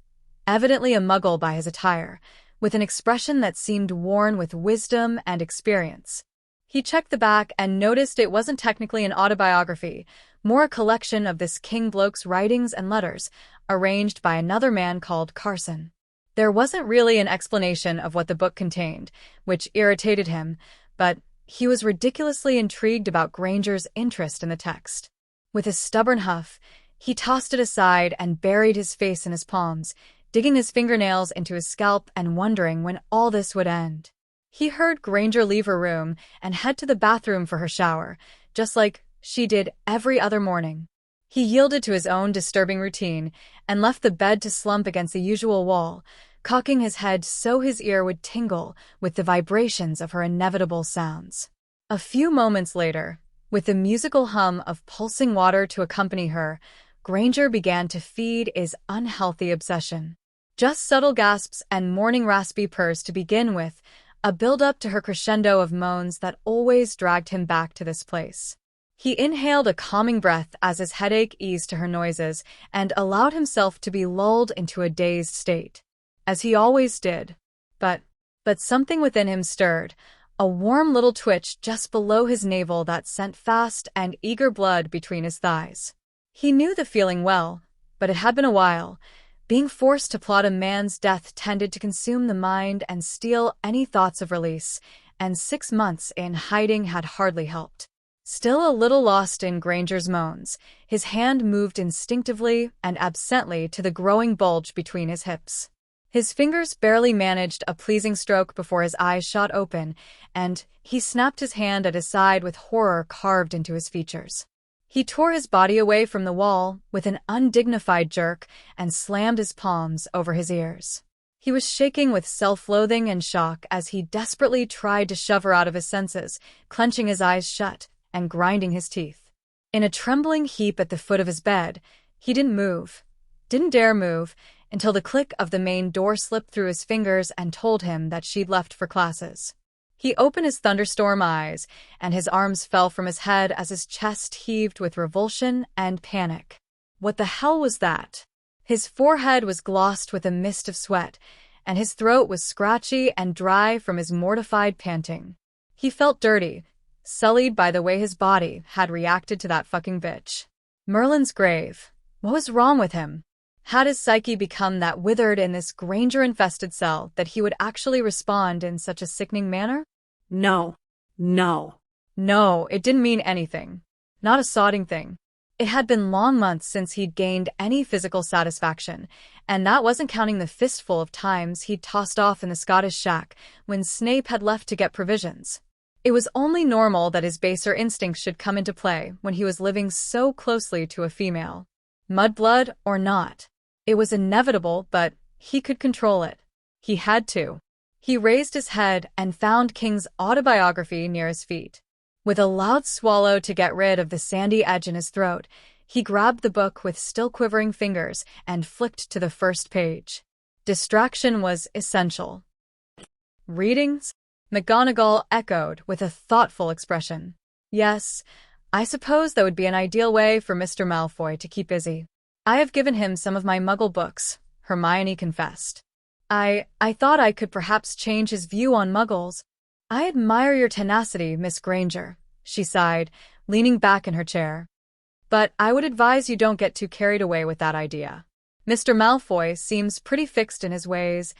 evidently a muggle by his attire, with an expression that seemed worn with wisdom and experience. He checked the back and noticed it wasn't technically an autobiography, more a collection of this king bloke's writings and letters, arranged by another man called Carson. There wasn't really an explanation of what the book contained, which irritated him, but he was ridiculously intrigued about Granger's interest in the text. With a stubborn huff, he tossed it aside and buried his face in his palms, digging his fingernails into his scalp and wondering when all this would end. He heard Granger leave her room and head to the bathroom for her shower, just like she did every other morning. He yielded to his own disturbing routine and left the bed to slump against the usual wall, cocking his head so his ear would tingle with the vibrations of her inevitable sounds. A few moments later, with the musical hum of pulsing water to accompany her, Granger began to feed his unhealthy obsession. Just subtle gasps and morning raspy purrs to begin with, a build-up to her crescendo of moans that always dragged him back to this place. He inhaled a calming breath as his headache eased to her noises and allowed himself to be lulled into a dazed state. As he always did. But something within him stirred, a warm little twitch just below his navel that sent fast and eager blood between his thighs. He knew the feeling well, but it had been a while. Being forced to plot a man's death tended to consume the mind and steal any thoughts of release, and 6 months in hiding had hardly helped. Still a little lost in Granger's moans, his hand moved instinctively and absently to the growing bulge between his hips. His fingers barely managed a pleasing stroke before his eyes shot open, and he snapped his hand at his side with horror carved into his features. He tore his body away from the wall with an undignified jerk and slammed his palms over his ears. He was shaking with self-loathing and shock as he desperately tried to shove her out of his senses, clenching his eyes shut and grinding his teeth. In a trembling heap at the foot of his bed, he didn't dare move, until the click of the main door slipped through his fingers and told him that she'd left for classes. He opened his thunderstorm eyes, and his arms fell from his head as his chest heaved with revulsion and panic. What the hell was that? His forehead was glossed with a mist of sweat, and his throat was scratchy and dry from his mortified panting. He felt dirty, sullied by the way his body had reacted to that fucking bitch. Merlin's grave. What was wrong with him? Had his psyche become that withered in this Granger-infested cell that he would actually respond in such a sickening manner? No. No, it didn't mean anything. Not a sodding thing. It had been long months since he'd gained any physical satisfaction, and that wasn't counting the fistful of times he'd tossed off in the Scottish shack when Snape had left to get provisions. It was only normal that his baser instincts should come into play when he was living so closely to a female. Mudblood or not. It was inevitable, but he could control it. He had to. He raised his head and found King's autobiography near his feet. With a loud swallow to get rid of the sandy edge in his throat, he grabbed the book with still quivering fingers and flicked to the first page. Distraction was essential. Readings? McGonagall echoed with a thoughtful expression. Yes, I suppose that would be an ideal way for Mr. Malfoy to keep busy. I have given him some of my Muggle books, Hermione confessed. I thought I could perhaps change his view on Muggles. I admire your tenacity, Miss Granger, she sighed, leaning back in her chair. But I would advise you don't get too carried away with that idea. Mr. Malfoy seems pretty fixed in his ways.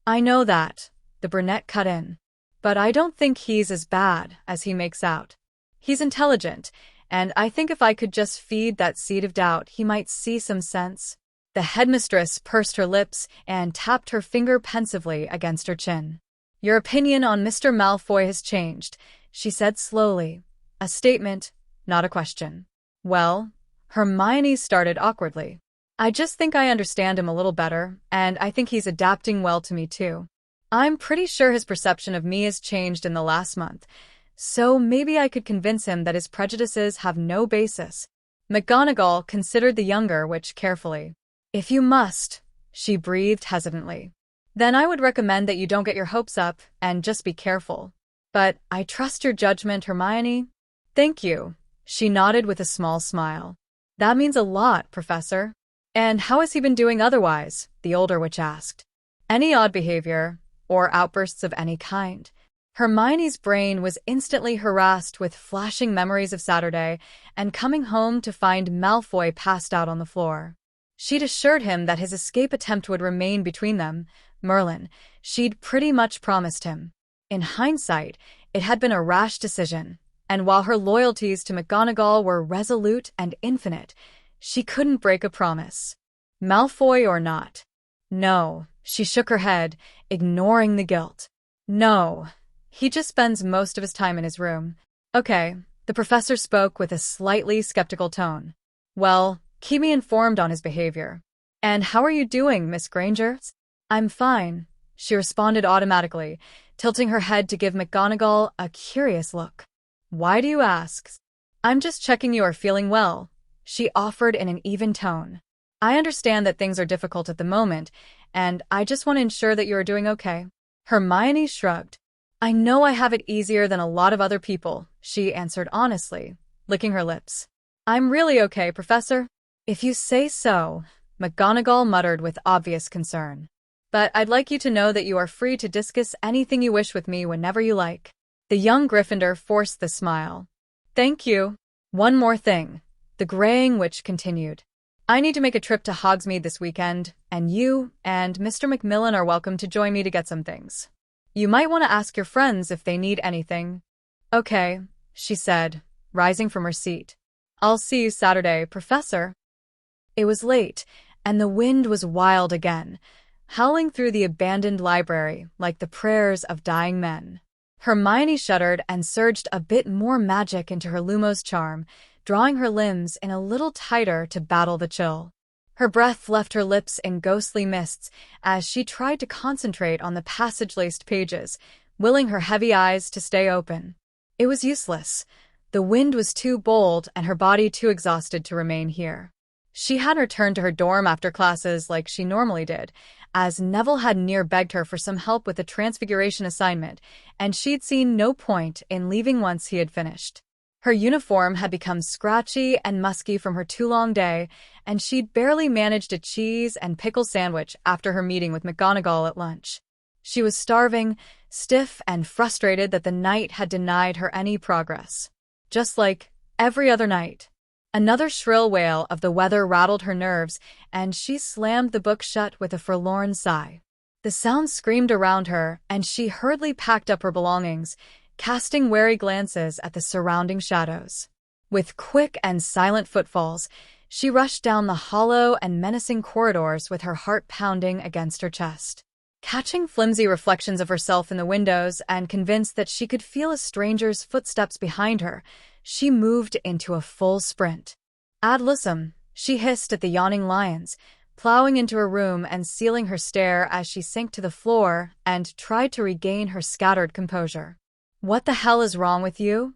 I know that, the brunette cut in. But I don't think he's as bad as he makes out. He's intelligent, and I think if I could just feed that seed of doubt, he might see some sense. The headmistress pursed her lips and tapped her finger pensively against her chin. Your opinion on Mr. Malfoy has changed, she said slowly. A statement, not a question. Well, Hermione started awkwardly. I just think I understand him a little better, and I think he's adapting well to me too. I'm pretty sure his perception of me has changed in the last month, so maybe I could convince him that his prejudices have no basis. McGonagall considered the younger witch carefully. If you must, she breathed hesitantly, then I would recommend that you don't get your hopes up and just be careful. But I trust your judgment, Hermione. Thank you, she nodded with a small smile. That means a lot, Professor. And how has he been doing otherwise? The older witch asked. Any odd behavior, or outbursts of any kind? Hermione's brain was instantly harassed with flashing memories of Saturday and coming home to find Malfoy passed out on the floor. She'd assured him that his escape attempt would remain between them, Merlin. She'd pretty much promised him. In hindsight, it had been a rash decision, and while her loyalties to McGonagall were resolute and infinite, she couldn't break a promise. Malfoy or not? No, she shook her head, ignoring the guilt. No, he just spends most of his time in his room. Okay, the professor spoke with a slightly skeptical tone. Well, keep me informed on his behavior. And how are you doing, Miss Granger? I'm fine, she responded automatically, tilting her head to give McGonagall a curious look. Why do you ask? I'm just checking you are feeling well, she offered in an even tone. I understand that things are difficult at the moment, and I just want to ensure that you are doing okay. Hermione shrugged. I know I have it easier than a lot of other people, she answered honestly, licking her lips. I'm really okay, Professor. If you say so, McGonagall muttered with obvious concern. But I'd like you to know that you are free to discuss anything you wish with me whenever you like. The young Gryffindor forced the smile. Thank you. One more thing. The graying witch continued. I need to make a trip to Hogsmeade this weekend, and you and Mr. Macmillan are welcome to join me to get some things. You might want to ask your friends if they need anything. Okay, she said, rising from her seat. I'll see you Saturday, Professor. It was late, and the wind was wild again, howling through the abandoned library like the prayers of dying men. Hermione shuddered and surged a bit more magic into her Lumos charm, drawing her limbs in a little tighter to battle the chill. Her breath left her lips in ghostly mists as she tried to concentrate on the passage-laced pages, willing her heavy eyes to stay open. It was useless. The wind was too bold and her body too exhausted to remain here. She had returned to her dorm after classes like she normally did, as Neville had near begged her for some help with a transfiguration assignment, and she'd seen no point in leaving once he had finished. Her uniform had become scratchy and musky from her too-long day, and she'd barely managed a cheese and pickle sandwich after her meeting with McGonagall at lunch. She was starving, stiff, and frustrated that the night had denied her any progress. Just like every other night. Another shrill wail of the weather rattled her nerves, and she slammed the book shut with a forlorn sigh. The sound screamed around her, and she hurriedly packed up her belongings, casting wary glances at the surrounding shadows. With quick and silent footfalls, she rushed down the hollow and menacing corridors with her heart pounding against her chest. Catching flimsy reflections of herself in the windows and convinced that she could feel a stranger's footsteps behind her, she moved into a full sprint. Ad liceum, she hissed at the yawning lions, plowing into her room and sealing her stare as she sank to the floor and tried to regain her scattered composure. What the hell is wrong with you?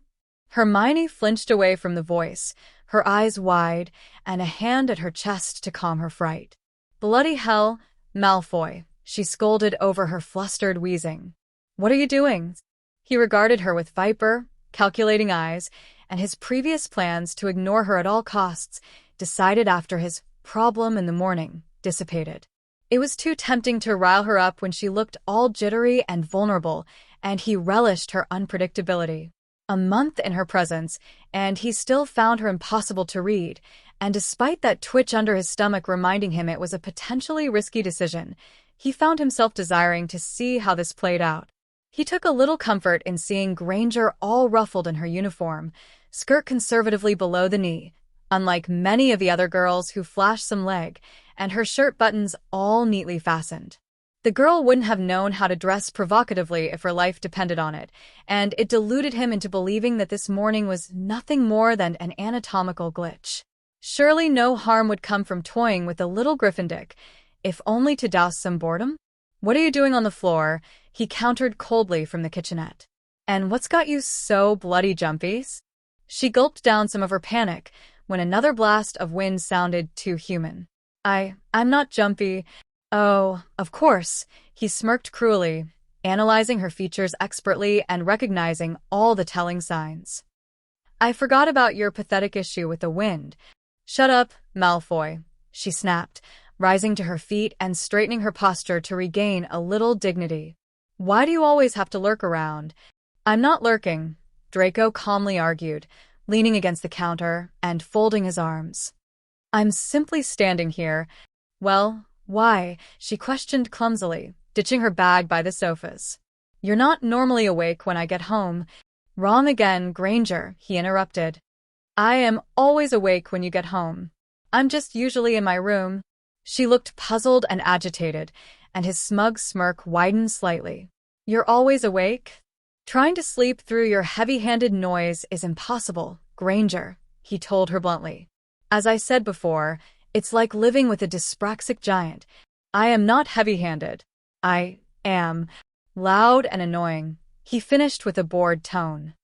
Hermione flinched away from the voice, her eyes wide, and a hand at her chest to calm her fright. Bloody hell, Malfoy, she scolded over her flustered wheezing. What are you doing? He regarded her with viper, calculating eyes, and his previous plans to ignore her at all costs, decided after his problem in the morning, dissipated. It was too tempting to rile her up when she looked all jittery and vulnerable, and he relished her unpredictability. A month in her presence, and he still found her impossible to read, and despite that twitch under his stomach reminding him it was a potentially risky decision, he found himself desiring to see how this played out. He took a little comfort in seeing Granger all ruffled in her uniform, skirt conservatively below the knee, unlike many of the other girls who flashed some leg, and her shirt buttons all neatly fastened. The girl wouldn't have known how to dress provocatively if her life depended on it, and it deluded him into believing that this morning was nothing more than an anatomical glitch. Surely no harm would come from toying with the little Gryffindor, if only to douse some boredom? What are you doing on the floor? He countered coldly from the kitchenette. And what's got you so bloody jumpy? She gulped down some of her panic when another blast of wind sounded too human. I'm not jumpy. Oh, of course, he smirked cruelly, analyzing her features expertly and recognizing all the telling signs. I forgot about your pathetic issue with the wind. Shut up, Malfoy, she snapped, rising to her feet and straightening her posture to regain a little dignity. Why do you always have to lurk around? I'm not lurking, Draco calmly argued, leaning against the counter and folding his arms. I'm simply standing here. Well, why? She questioned clumsily, ditching her bag by the sofas. You're not normally awake when I get home. Wrong again, Granger, he interrupted. I am always awake when you get home. I'm just usually in my room. She looked puzzled and agitated, and his smug smirk widened slightly. You're always awake? Trying to sleep through your heavy-handed noise is impossible, Granger, he told her bluntly. As I said before, it's like living with a dyspraxic giant. I am not heavy-handed. I am loud and annoying, he finished with a bored tone.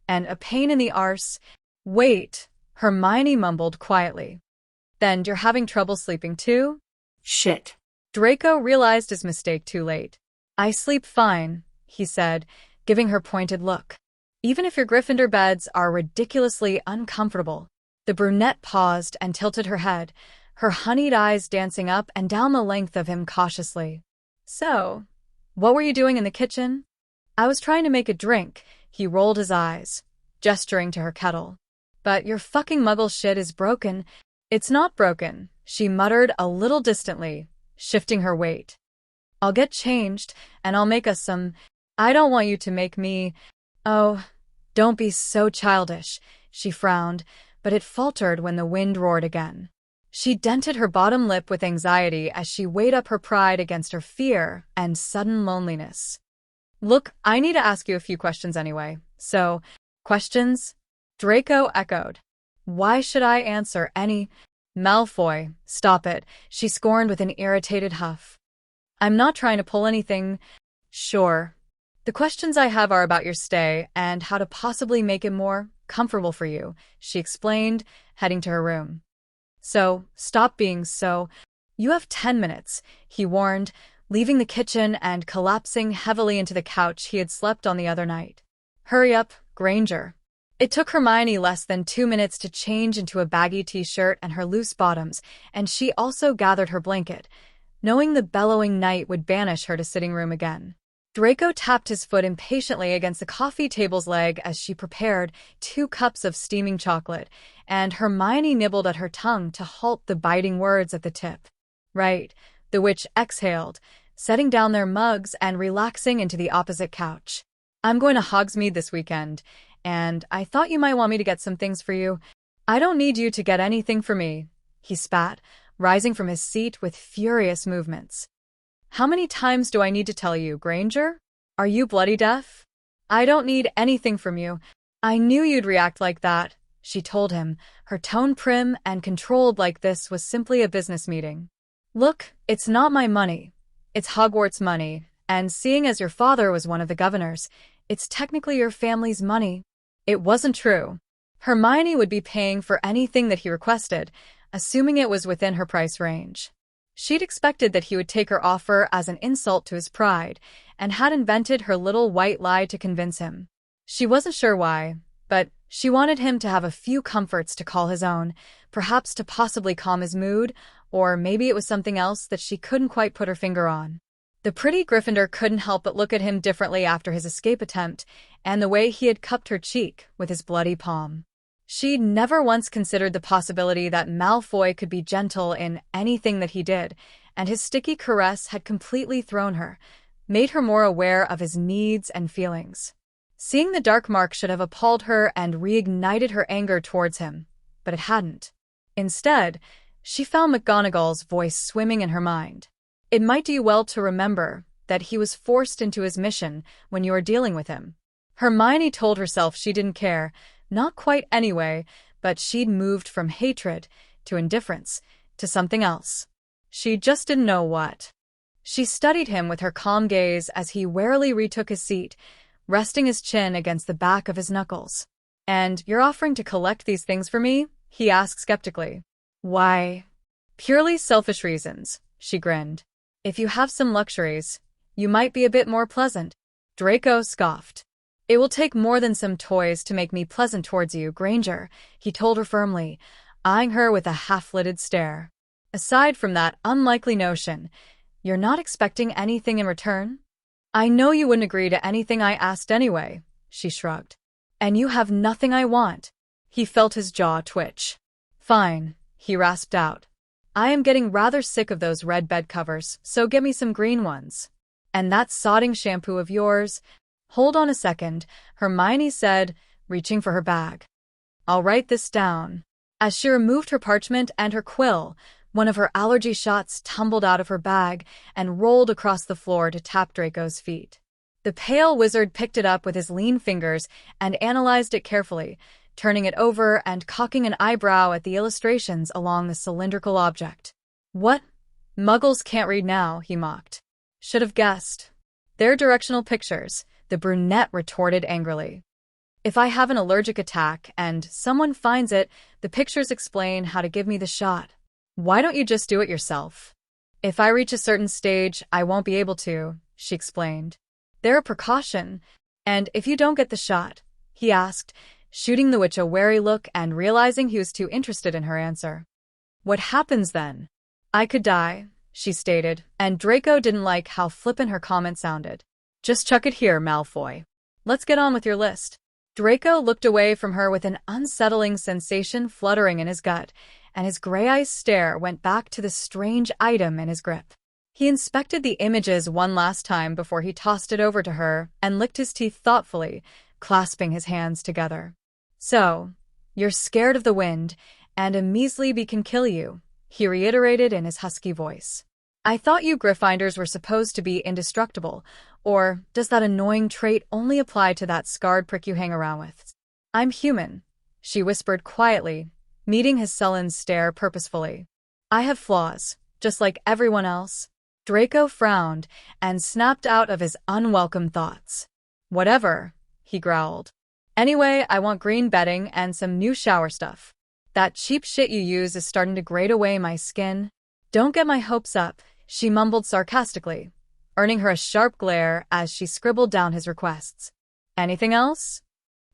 And a pain in the arse. Wait, Hermione mumbled quietly. Then you're having trouble sleeping too? Shit. Draco realized his mistake too late. I sleep fine, he said, giving her pointed look. Even if your Gryffindor beds are ridiculously uncomfortable. The brunette paused and tilted her head, her honeyed eyes dancing up and down the length of him cautiously. So, what were you doing in the kitchen? I was trying to make a drink, He rolled his eyes, gesturing to her kettle. But your fucking muggle shit is broken. It's not broken, she muttered a little distantly, shifting her weight. I'll get changed, and I'll make us some. I don't want you to make me. Oh, don't be so childish, she frowned, but it faltered when the wind roared again. She dented her bottom lip with anxiety as she weighed up her pride against her fear and sudden loneliness. Look, I need to ask you a few questions anyway. So, questions? Draco echoed. Why should I answer any? Malfoy, stop it, she scorned with an irritated huff. I'm not trying to pull anything. Sure. The questions I have are about your stay and how to possibly make it more comfortable for you, she explained, heading to her room. So, stop being so. You have 10 minutes, he warned, leaving the kitchen and collapsing heavily into the couch he had slept on the other night. Hurry up, Granger. It took Hermione less than 2 minutes to change into a baggy t-shirt and her loose bottoms, and she also gathered her blanket, knowing the bellowing night would banish her to sitting room again. Draco tapped his foot impatiently against the coffee table's leg as she prepared 2 cups of steaming chocolate, and Hermione nibbled at her tongue to halt the biting words at the tip. Right, the witch exhaled, setting down their mugs and relaxing into the opposite couch. I'm going to Hogsmeade this weekend, and I thought you might want me to get some things for you. I don't need you to get anything for me, he spat, rising from his seat with furious movements. How many times do I need to tell you, Granger? Are you bloody deaf? I don't need anything from you. I knew you'd react like that, she told him, her tone prim and controlled like this was simply a business meeting. Look, it's not my money. It's Hogwarts money, and seeing as your father was one of the governors, it's technically your family's money. It wasn't true. Hermione would be paying for anything that he requested, assuming it was within her price range. She'd expected that he would take her offer as an insult to his pride, and had invented her little white lie to convince him. She wasn't sure why, but she wanted him to have a few comforts to call his own, perhaps to possibly calm his mood, or maybe it was something else that she couldn't quite put her finger on. The pretty Gryffindor couldn't help but look at him differently after his escape attempt, and the way he had cupped her cheek with his bloody palm. She'd never once considered the possibility that Malfoy could be gentle in anything that he did, and his sticky caress had completely thrown her, made her more aware of his needs and feelings. Seeing the dark mark should have appalled her and reignited her anger towards him, but it hadn't. Instead, she found McGonagall's voice swimming in her mind. It might do you well to remember that he was forced into his mission when you were dealing with him. Hermione told herself she didn't care, not quite anyway, but she'd moved from hatred to indifference to something else. She just didn't know what. She studied him with her calm gaze as he warily retook his seat, resting his chin against the back of his knuckles. And you're offering to collect these things for me? He asked skeptically. Why? Purely selfish reasons, she grinned. If you have some luxuries, you might be a bit more pleasant. Draco scoffed. It will take more than some toys to make me pleasant towards you, Granger, he told her firmly, eyeing her with a half-lidded stare. Aside from that unlikely notion, you're not expecting anything in return? I know you wouldn't agree to anything I asked anyway, she shrugged. And you have nothing I want. He felt his jaw twitch. Fine, he rasped out. I am getting rather sick of those red bed covers, so get me some green ones. And that sodding shampoo of yours. Hold on a second, Hermione said, reaching for her bag. I'll write this down. As she removed her parchment and her quill, one of her allergy shots tumbled out of her bag and rolled across the floor to tap Draco's feet. The pale wizard picked it up with his lean fingers and analyzed it carefully, turning it over and cocking an eyebrow at the illustrations along the cylindrical object. What? Muggles can't read now, he mocked. Should have guessed. They're directional pictures, the brunette retorted angrily. If I have an allergic attack and someone finds it, the pictures explain how to give me the shot. Why don't you just do it yourself? If I reach a certain stage, I won't be able to, she explained. They're a precaution. And if you don't get the shot? He asked, shooting the witch a wary look and realizing he was too interested in her answer. What happens then? I could die, she stated, and Draco didn't like how flippant her comment sounded. Just chuck it here, Malfoy. Let's get on with your list. Draco looked away from her with an unsettling sensation fluttering in his gut, and his gray-eyed stare went back to the strange item in his grip. He inspected the images one last time before he tossed it over to her and licked his teeth thoughtfully, clasping his hands together. So, you're scared of the wind, and a measly bee can kill you, he reiterated in his husky voice. I thought you Gryffindors were supposed to be indestructible, or does that annoying trait only apply to that scarred prick you hang around with? I'm human, she whispered quietly, meeting his sullen stare purposefully. I have flaws, just like everyone else. Draco frowned and snapped out of his unwelcome thoughts. Whatever, he growled. Anyway, I want green bedding and some new shower stuff. That cheap shit you use is starting to grate away my skin. Don't get my hopes up, she mumbled sarcastically, earning her a sharp glare as she scribbled down his requests. Anything else?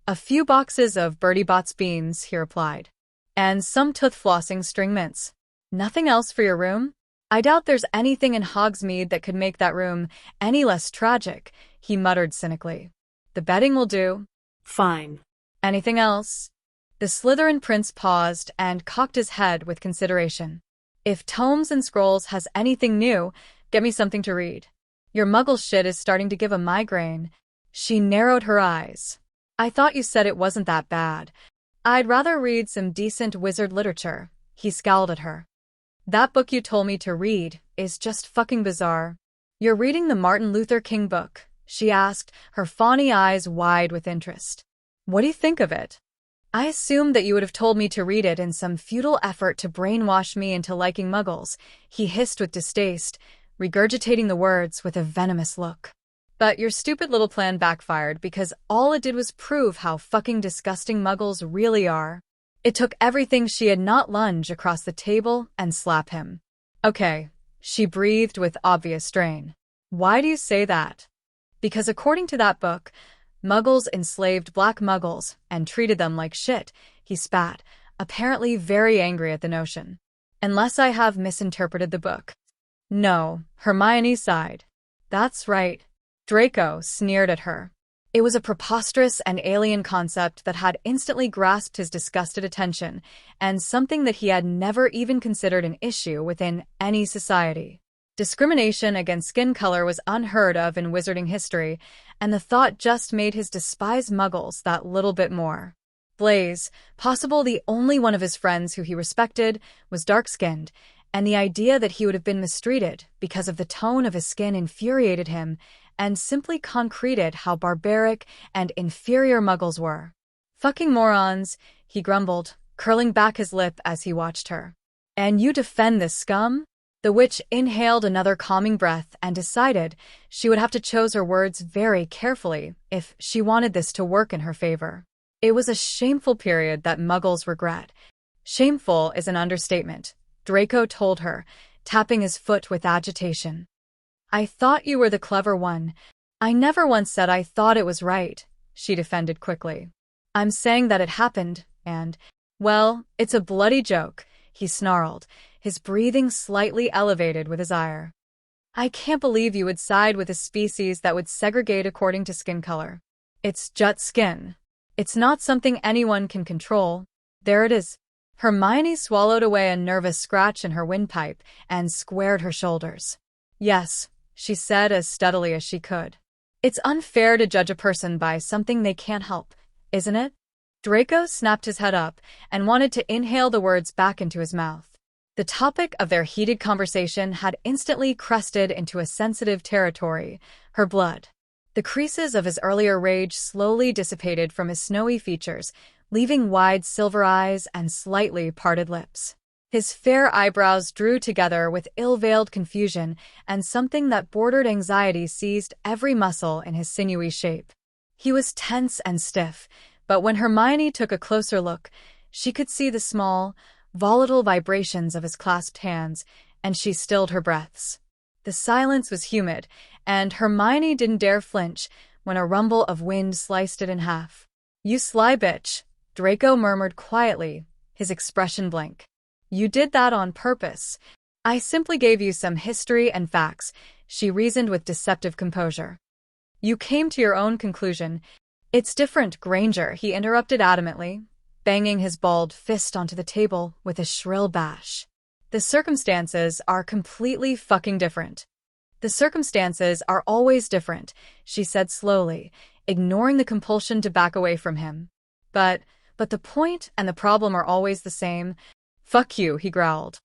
A few boxes of Bertie Bott's beans, he replied. And some tooth-flossing string mints. Nothing else for your room? I doubt there's anything in Hogsmeade that could make that room any less tragic, he muttered cynically. The bedding will do. Fine. Anything else? The Slytherin prince paused and cocked his head with consideration. If Tomes and Scrolls has anything new, get me something to read. Your muggle shit is starting to give a migraine. She narrowed her eyes. I thought you said it wasn't that bad. I'd rather read some decent wizard literature, he scowled at her. That book you told me to read is just fucking bizarre. You're reading the Martin Luther King book, she asked, her fawny eyes wide with interest. What do you think of it? I assumed that you would have told me to read it in some futile effort to brainwash me into liking muggles, he hissed with distaste, regurgitating the words with a venomous look. But your stupid little plan backfired because all it did was prove how fucking disgusting muggles really are. It took everything she had not lunge across the table and slap him. Okay, she breathed with obvious strain. Why do you say that? Because according to that book, muggles enslaved black muggles and treated them like shit, he spat, apparently very angry at the notion. Unless I have misinterpreted the book. No, Hermione sighed. That's right. Draco sneered at her. It was a preposterous and alien concept that had instantly grasped his disgusted attention, and something that he had never even considered an issue within any society. Discrimination against skin color was unheard of in wizarding history, and the thought just made his despise muggles that little bit more. Blaise, possible the only one of his friends who he respected, was dark-skinned, and the idea that he would have been mistreated because of the tone of his skin infuriated him and simply concreted how barbaric and inferior muggles were. Fucking morons, he grumbled, curling back his lip as he watched her. And you defend this scum? The witch inhaled another calming breath and decided she would have to choose her words very carefully if she wanted this to work in her favor. It was a shameful period that muggles regret. Shameful is an understatement, Draco told her, tapping his foot with agitation. I thought you were the clever one. I never once said I thought it was right, she defended quickly. I'm saying that it happened, and, well, it's a bloody joke, he snarled, his breathing slightly elevated with his ire. I can't believe you would side with a species that would segregate according to skin color. It's just skin. It's not something anyone can control. There it is. Hermione swallowed away a nervous scratch in her windpipe and squared her shoulders. Yes, she said as steadily as she could. It's unfair to judge a person by something they can't help, isn't it? Draco snapped his head up and wanted to inhale the words back into his mouth. The topic of their heated conversation had instantly crested into a sensitive territory, her blood. The creases of his earlier rage slowly dissipated from his snowy features, leaving wide silver eyes and slightly parted lips. His fair eyebrows drew together with ill-veiled confusion, and something that bordered anxiety seized every muscle in his sinewy shape. He was tense and stiff, but when Hermione took a closer look, she could see the small, volatile vibrations of his clasped hands, and she stilled her breaths. The silence was humid, and Hermione didn't dare flinch when a rumble of wind sliced it in half. You sly bitch, Draco murmured quietly, his expression blank. You did that on purpose. I simply gave you some history and facts, she reasoned with deceptive composure. You came to your own conclusion. It's different, Granger, he interrupted adamantly, banging his balled fist onto the table with a shrill bash. The circumstances are completely fucking different. The circumstances are always different, she said slowly, ignoring the compulsion to back away from him. But the point and the problem are always the same. Fuck you, he growled.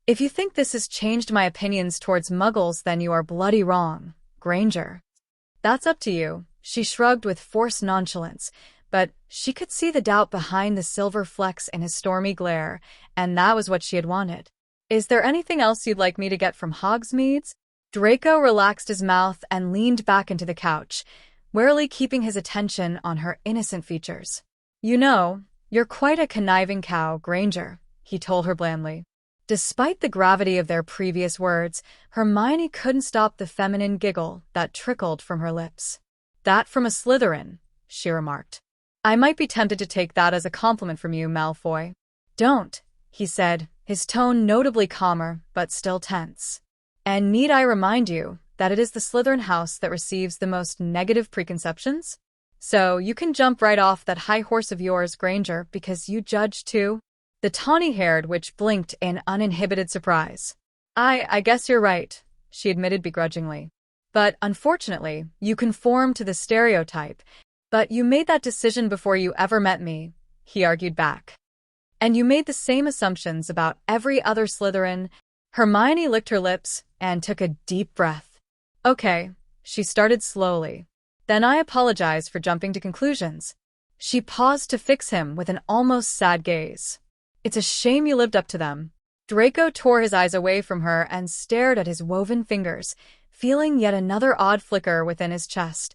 If you think this has changed my opinions towards muggles, then you are bloody wrong, Granger. That's up to you, she shrugged with forced nonchalance, but she could see the doubt behind the silver flecks in his stormy glare, and that was what she had wanted. Is there anything else you'd like me to get from Hogsmeade's? Draco relaxed his mouth and leaned back into the couch, warily keeping his attention on her innocent features. You know, you're quite a conniving cow, Granger, he told her blandly. Despite the gravity of their previous words, Hermione couldn't stop the feminine giggle that trickled from her lips. That from a Slytherin, she remarked. I might be tempted to take that as a compliment from you, Malfoy. Don't, he said, his tone notably calmer but still tense. And need I remind you that it is the Slytherin house that receives the most negative preconceptions? So you can jump right off that high horse of yours, Granger, because you judge too? The tawny-haired witch blinked in uninhibited surprise. I guess you're right, she admitted begrudgingly. But unfortunately, you conform to the stereotype. But you made that decision before you ever met me, he argued back. And you made the same assumptions about every other Slytherin. Hermione licked her lips and took a deep breath. Okay, she started slowly. Then I apologize for jumping to conclusions. She paused to fix him with an almost sad gaze. It's a shame you lived up to them. Draco tore his eyes away from her and stared at his woven fingers, feeling yet another odd flicker within his chest,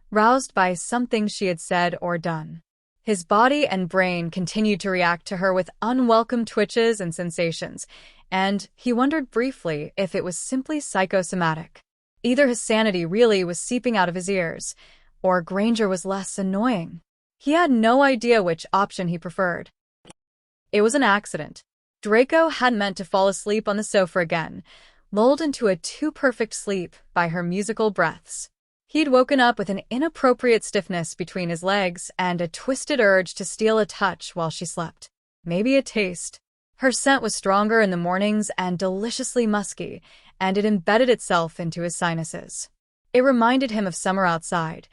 roused by something she had said or done. His body and brain continued to react to her with unwelcome twitches and sensations, and he wondered briefly if it was simply psychosomatic. Either his sanity really was seeping out of his ears, or Granger was less annoying. He had no idea which option he preferred. It was an accident. Draco hadn't meant to fall asleep on the sofa again, lulled into a too-perfect sleep by her musical breaths. He'd woken up with an inappropriate stiffness between his legs and a twisted urge to steal a touch while she slept. Maybe a taste. Her scent was stronger in the mornings and deliciously musky, and it embedded itself into his sinuses. It reminded him of summer outside,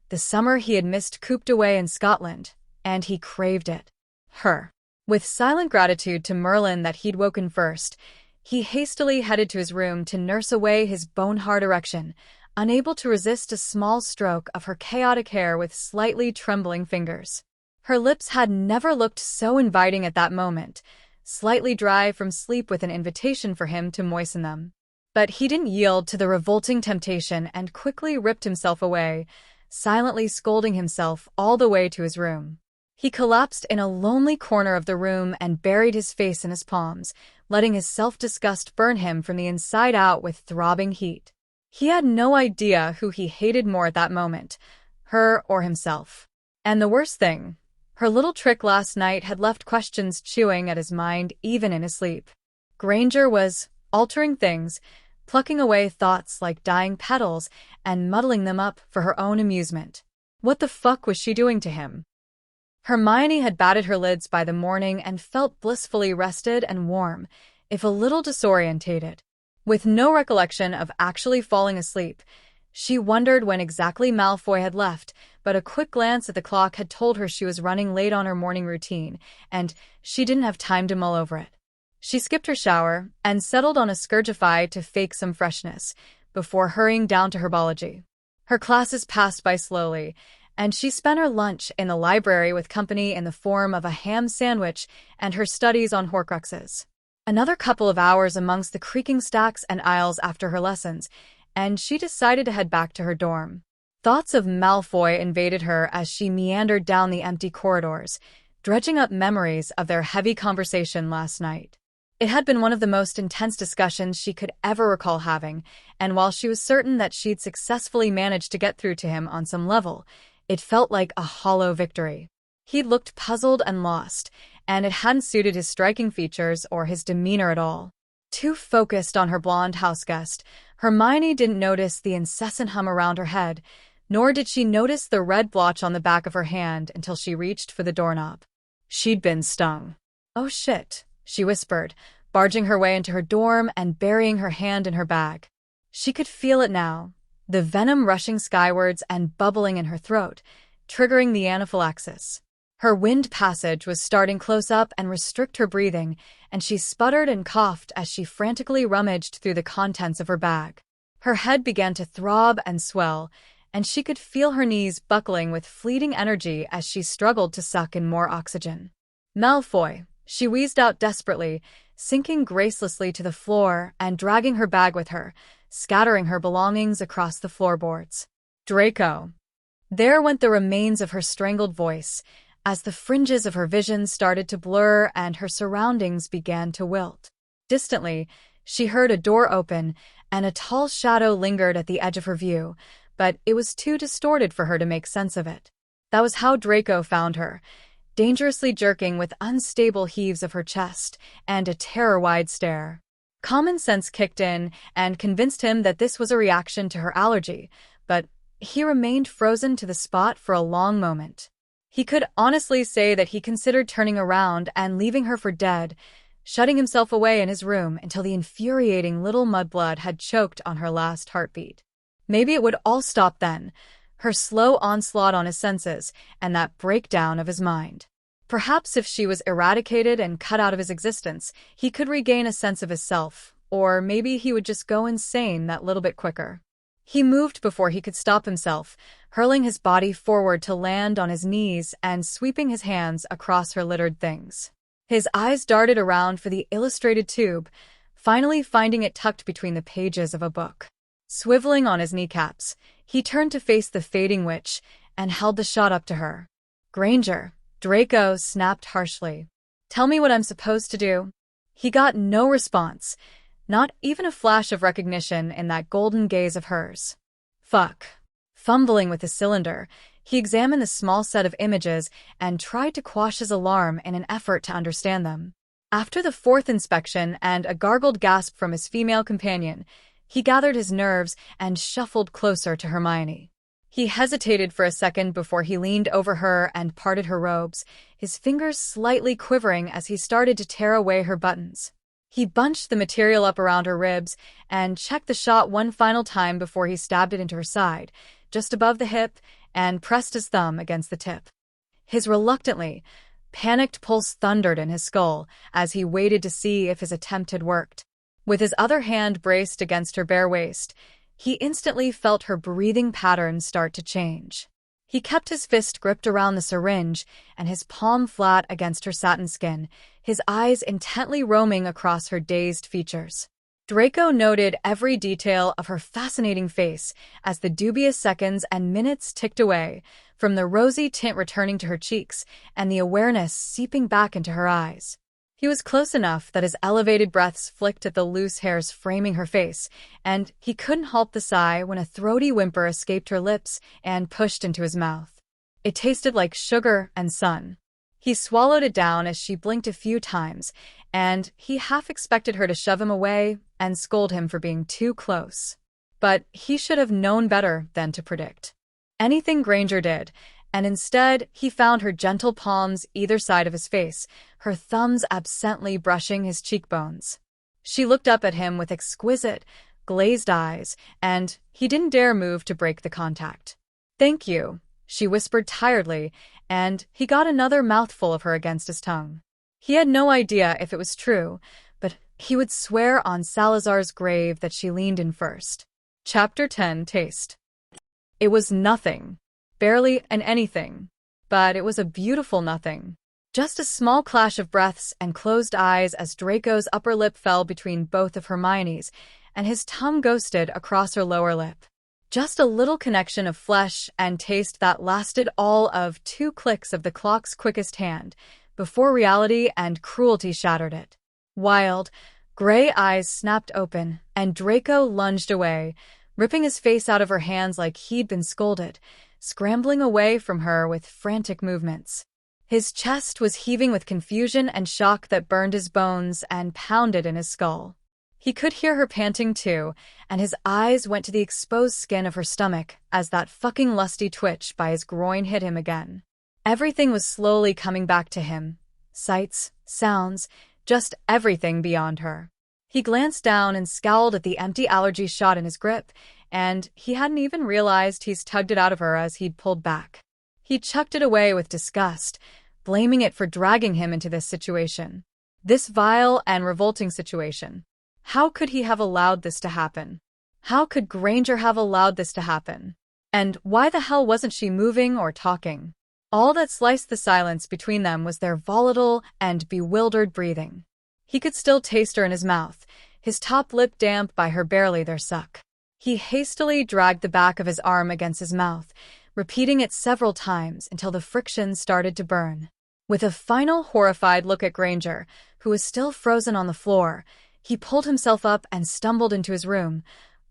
the summer he had missed cooped away in Scotland, and he craved it. Her. With silent gratitude to Merlin that he'd woken first, he hastily headed to his room to nurse away his bone-hard erection, unable to resist a small stroke of her chaotic hair with slightly trembling fingers. Her lips had never looked so inviting at that moment, slightly dry from sleep with an invitation for him to moisten them. But he didn't yield to the revolting temptation and quickly ripped himself away, silently scolding himself all the way to his room. He collapsed in a lonely corner of the room and buried his face in his palms, letting his self-disgust burn him from the inside out with throbbing heat. He had no idea who he hated more at that moment, her or himself. And the worst thing, her little trick last night had left questions chewing at his mind even in his sleep. Granger was altering things, plucking away thoughts like dying petals and muddling them up for her own amusement. What the fuck was she doing to him? Hermione had batted her lids by the morning and felt blissfully rested and warm, if a little disorientated. With no recollection of actually falling asleep, she wondered when exactly Malfoy had left, but a quick glance at the clock had told her she was running late on her morning routine, and she didn't have time to mull over it. She skipped her shower and settled on a Scourgify to fake some freshness, before hurrying down to herbology. Her classes passed by slowly, and she spent her lunch in the library with company in the form of a ham sandwich and her studies on Horcruxes. Another couple of hours amongst the creaking stacks and aisles after her lessons, and she decided to head back to her dorm. Thoughts of Malfoy invaded her as she meandered down the empty corridors, dredging up memories of their heavy conversation last night. It had been one of the most intense discussions she could ever recall having, and while she was certain that she'd successfully managed to get through to him on some level, it felt like a hollow victory. He'd looked puzzled and lost, and it hadn't suited his striking features or his demeanor at all. Too focused on her blonde houseguest, Hermione didn't notice the incessant hum around her head, nor did she notice the red blotch on the back of her hand until she reached for the doorknob. She'd been stung. "Oh shit," she whispered, barging her way into her dorm and burying her hand in her bag. She could feel it now, the venom rushing skywards and bubbling in her throat, triggering the anaphylaxis. Her wind passage was starting close up and restrict her breathing, and she sputtered and coughed as she frantically rummaged through the contents of her bag. Her head began to throb and swell, and she could feel her knees buckling with fleeting energy as she struggled to suck in more oxygen. "Malfoy," she wheezed out desperately, sinking gracelessly to the floor and dragging her bag with her, scattering her belongings across the floorboards. "Draco." There went the remains of her strangled voice, as the fringes of her vision started to blur and her surroundings began to wilt. Distantly, she heard a door open, and a tall shadow lingered at the edge of her view, but it was too distorted for her to make sense of it. That was how Draco found her, dangerously jerking with unstable heaves of her chest and a terror-wide stare. Common sense kicked in and convinced him that this was a reaction to her allergy, but he remained frozen to the spot for a long moment. He could honestly say that he considered turning around and leaving her for dead, shutting himself away in his room until the infuriating little mudblood had choked on her last heartbeat. Maybe it would all stop then, her slow onslaught on his senses and that breakdown of his mind. Perhaps if she was eradicated and cut out of his existence, he could regain a sense of himself, or maybe he would just go insane that little bit quicker. He moved before he could stop himself, hurling his body forward to land on his knees and sweeping his hands across her littered things. His eyes darted around for the illustrated tube, finally finding it tucked between the pages of a book. Swiveling on his kneecaps, he turned to face the fading witch and held the shot up to her. "Granger," Draco snapped harshly. "Tell me what I'm supposed to do." He got no response, not even a flash of recognition in that golden gaze of hers. "Fuck." Fumbling with the cylinder, he examined the small set of images and tried to quash his alarm in an effort to understand them. After the fourth inspection and a gargled gasp from his female companion, he gathered his nerves and shuffled closer to Hermione. He hesitated for a second before he leaned over her and parted her robes, his fingers slightly quivering as he started to tear away her buttons. He bunched the material up around her ribs and checked the shot one final time before he stabbed it into her side, just above the hip, and pressed his thumb against the tip. His reluctantly, panicked pulse thundered in his skull as he waited to see if his attempt had worked. With his other hand braced against her bare waist, he instantly felt her breathing patterns start to change. He kept his fist gripped around the syringe and his palm flat against her satin skin, his eyes intently roaming across her dazed features. Draco noted every detail of her fascinating face as the dubious seconds and minutes ticked away, from the rosy tint returning to her cheeks and the awareness seeping back into her eyes. He was close enough that his elevated breaths flicked at the loose hairs framing her face, and he couldn't help the sigh when a throaty whimper escaped her lips and pushed into his mouth. It tasted like sugar and sun. He swallowed it down as she blinked a few times, and he half expected her to shove him away and scold him for being too close. But he should have known better than to predict anything Granger did, and instead he found her gentle palms either side of his face, her thumbs absently brushing his cheekbones. She looked up at him with exquisite, glazed eyes, and he didn't dare move to break the contact. "Thank you," she whispered tiredly, and he got another mouthful of her against his tongue. He had no idea if it was true, but he would swear on Salazar's grave that she leaned in first. Chapter 10, Taste. It was nothing. Barely an anything. But it was a beautiful nothing. Just a small clash of breaths and closed eyes as Draco's upper lip fell between both of Hermione's, and his tongue ghosted across her lower lip. Just a little connection of flesh and taste that lasted all of 2 clicks of the clock's quickest hand, before reality and cruelty shattered it. Wild, gray eyes snapped open, and Draco lunged away, ripping his face out of her hands like he'd been scolded, scrambling away from her with frantic movements. His chest was heaving with confusion and shock that burned his bones and pounded in his skull. He could hear her panting too, and his eyes went to the exposed skin of her stomach as that fucking lusty twitch by his groin hit him again. Everything was slowly coming back to him. Sights, sounds, just everything beyond her. He glanced down and scowled at the empty allergy shot in his grip, and he hadn't even realized he's tugged it out of her as he'd pulled back. He chucked it away with disgust, blaming it for dragging him into this situation. This vile and revolting situation. How could he have allowed this to happen? How could Granger have allowed this to happen? And why the hell wasn't she moving or talking? All that sliced the silence between them was their volatile and bewildered breathing. He could still taste her in his mouth, his top lip damp by her barely there suck. He hastily dragged the back of his arm against his mouth, repeating it several times until the friction started to burn. With a final horrified look at Granger, who was still frozen on the floor, he pulled himself up and stumbled into his room,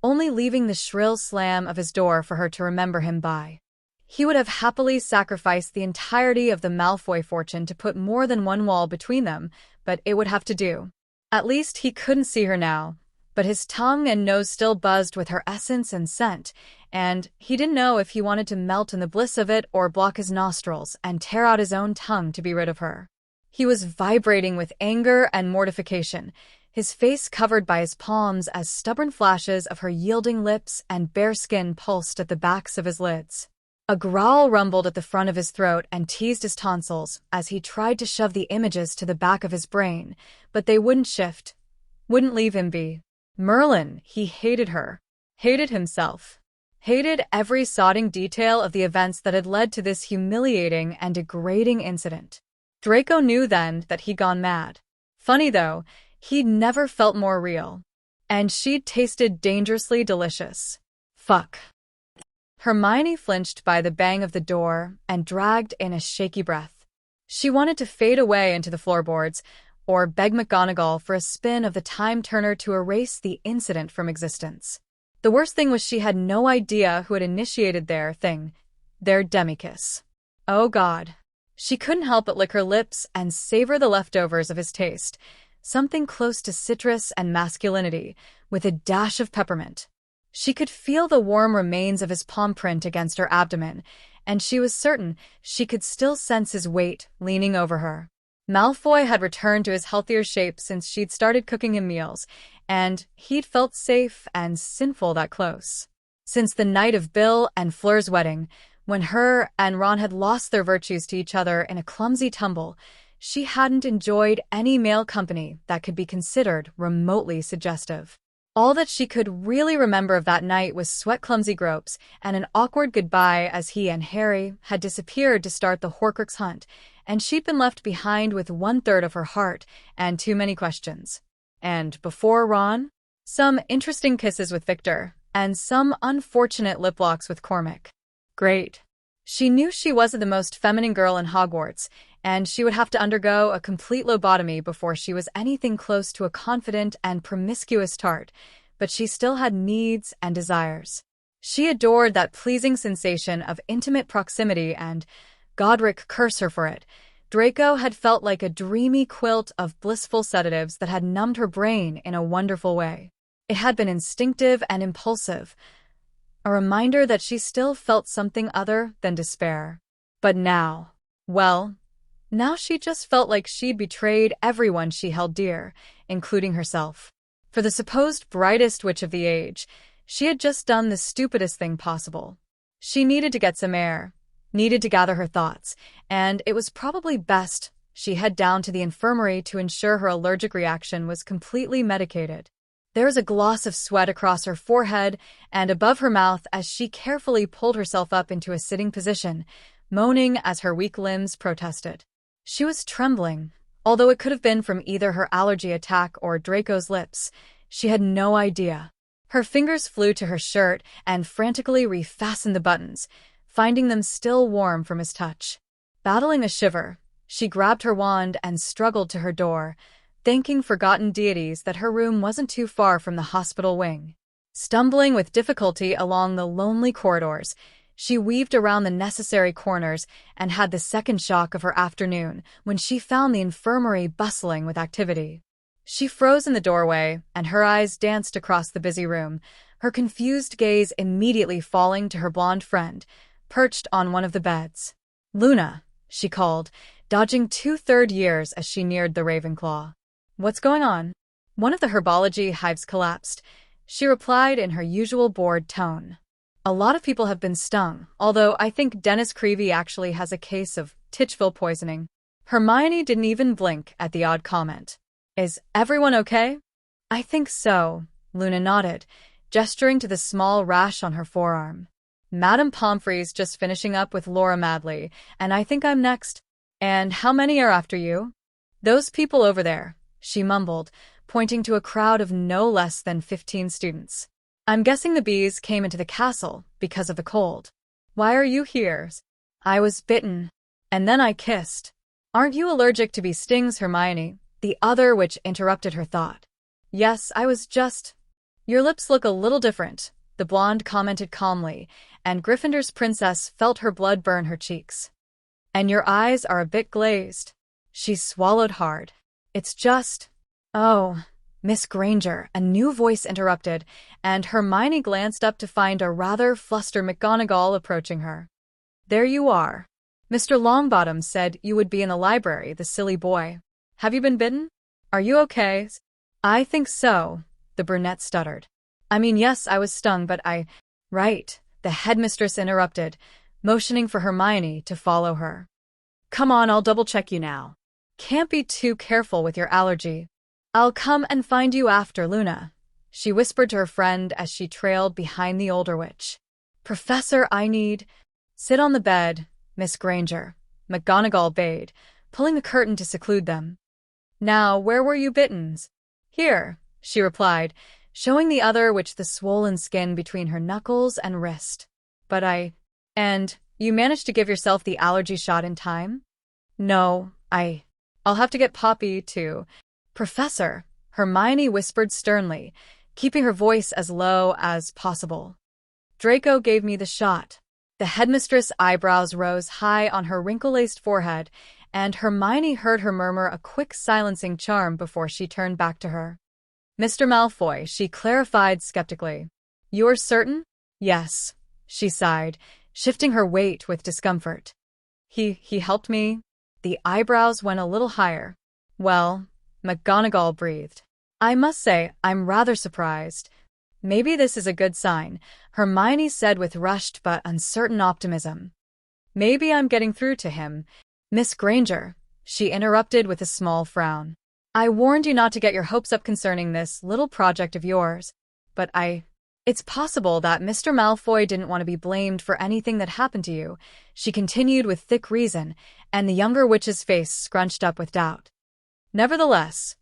only leaving the shrill slam of his door for her to remember him by. He would have happily sacrificed the entirety of the Malfoy fortune to put more than one wall between them, but it would have to do. At least he couldn't see her now, but his tongue and nose still buzzed with her essence and scent, and he didn't know if he wanted to melt in the bliss of it or block his nostrils and tear out his own tongue to be rid of her. He was vibrating with anger and mortification, his face covered by his palms as stubborn flashes of her yielding lips and bare skin pulsed at the backs of his lids. A growl rumbled at the front of his throat and teased his tonsils as he tried to shove the images to the back of his brain, but they wouldn't shift, wouldn't leave him be. Merlin, he hated her, hated himself, hated every sodding detail of the events that had led to this humiliating and degrading incident. Draco knew then that he'd gone mad. Funny though, he'd never felt more real. And she'd tasted dangerously delicious. Fuck. Hermione flinched by the bang of the door and dragged in a shaky breath. She wanted to fade away into the floorboards, or beg McGonagall for a spin of the time-turner to erase the incident from existence. The worst thing was she had no idea who had initiated their demi-kiss. Oh God. She couldn't help but lick her lips and savor the leftovers of his taste, something close to citrus and masculinity, with a dash of peppermint. She could feel the warm remains of his palm print against her abdomen, and she was certain she could still sense his weight leaning over her. Malfoy had returned to his healthier shape since she'd started cooking him meals, and he'd felt safe and sinful that close. Since the night of Bill and Fleur's wedding, when her and Ron had lost their virtues to each other in a clumsy tumble, she hadn't enjoyed any male company that could be considered remotely suggestive. All that she could really remember of that night was sweat-clumsy gropes and an awkward goodbye as he and Harry had disappeared to start the Horcrux hunt, and she'd been left behind with 1/3 of her heart and too many questions. And before Ron, some interesting kisses with Victor, and some unfortunate lip locks with Cormac. Great. She knew she wasn't the most feminine girl in Hogwarts, and she would have to undergo a complete lobotomy before she was anything close to a confident and promiscuous tart, but she still had needs and desires. She adored that pleasing sensation of intimate proximity and, Godric curse her for it, Draco had felt like a dreamy quilt of blissful sedatives that had numbed her brain in a wonderful way. It had been instinctive and impulsive, a reminder that she still felt something other than despair. But now, well, now she just felt like she'd betrayed everyone she held dear, including herself. For the supposed brightest witch of the age, she had just done the stupidest thing possible. She needed to get some air, needed to gather her thoughts, and it was probably best she head down to the infirmary to ensure her allergic reaction was completely medicated. There was a gloss of sweat across her forehead and above her mouth as she carefully pulled herself up into a sitting position, moaning as her weak limbs protested. She was trembling, although it could have been from either her allergy attack or Draco's lips. She had no idea. Her fingers flew to her shirt and frantically refastened the buttons, finding them still warm from his touch. Battling a shiver, she grabbed her wand and struggled to her door, thanking forgotten deities that her room wasn't too far from the hospital wing. Stumbling with difficulty along the lonely corridors, she weaved around the necessary corners and had the second shock of her afternoon when she found the infirmary bustling with activity. She froze in the doorway, and her eyes danced across the busy room, her confused gaze immediately falling to her blonde friend, perched on one of the beds. "Luna," she called, dodging 2/3 years as she neared the Ravenclaw. "What's going on?" One of the herbology hives collapsed. She replied in her usual bored tone. "A lot of people have been stung, although I think Dennis Creevy actually has a case of Titchville poisoning." Hermione didn't even blink at the odd comment. "Is everyone okay?" "I think so," Luna nodded, gesturing to the small rash on her forearm. "Madame Pomfrey's just finishing up with Laura Madley, and I think I'm next." "And how many are after you?" "Those people over there," she mumbled, pointing to a crowd of no less than 15 students. "I'm guessing the bees came into the castle because of the cold." "Why are you here?" "I was bitten. And then I kissed." "Aren't you allergic to bee stings, Hermione?" The other witch interrupted her thought. "Yes, I was just—" "Your lips look a little different," the blonde commented calmly, and Gryffindor's princess felt her blood burn her cheeks. "And your eyes are a bit glazed." She swallowed hard. "It's just—" "Oh, Miss Granger," a new voice interrupted, and Hermione glanced up to find a rather flustered McGonagall approaching her. "There you are. Mr. Longbottom said you would be in the library, the silly boy. Have you been bitten? Are you okay?" "I think so," the brunette stuttered. "I mean, yes, I was stung, but I—" "Right," the headmistress interrupted, motioning for Hermione to follow her. "Come on, I'll double-check you now. Can't be too careful with your allergy." "I'll come and find you after, Luna," she whispered to her friend as she trailed behind the older witch. "Professor, I need—" "Sit on the bed, Miss Granger," McGonagall bade, pulling the curtain to seclude them. "Now, where were you bitten?" "Here," she replied, showing the other witch the swollen skin between her knuckles and wrist. "But And you managed to give yourself the allergy shot in time?" "No, I'll have to get Poppy to—" "Professor," Hermione whispered sternly, keeping her voice as low as possible. "Draco gave me the shot." The headmistress' eyebrows rose high on her wrinkle-laced forehead, and Hermione heard her murmur a quick silencing charm before she turned back to her. "Mr. Malfoy," she clarified skeptically. "You're certain?" "Yes," she sighed, shifting her weight with discomfort. He helped me?" The eyebrows went a little higher. "Well," McGonagall breathed. "I must say, I'm rather surprised." "Maybe this is a good sign," Hermione said with rushed but uncertain optimism. "Maybe I'm getting through to him." "Miss Granger," she interrupted with a small frown. "I warned you not to get your hopes up concerning this little project of yours. But It's possible that Mr. Malfoy didn't want to be blamed for anything that happened to you," she continued with thick reason, and the younger witch's face scrunched up with doubt. "Nevertheless,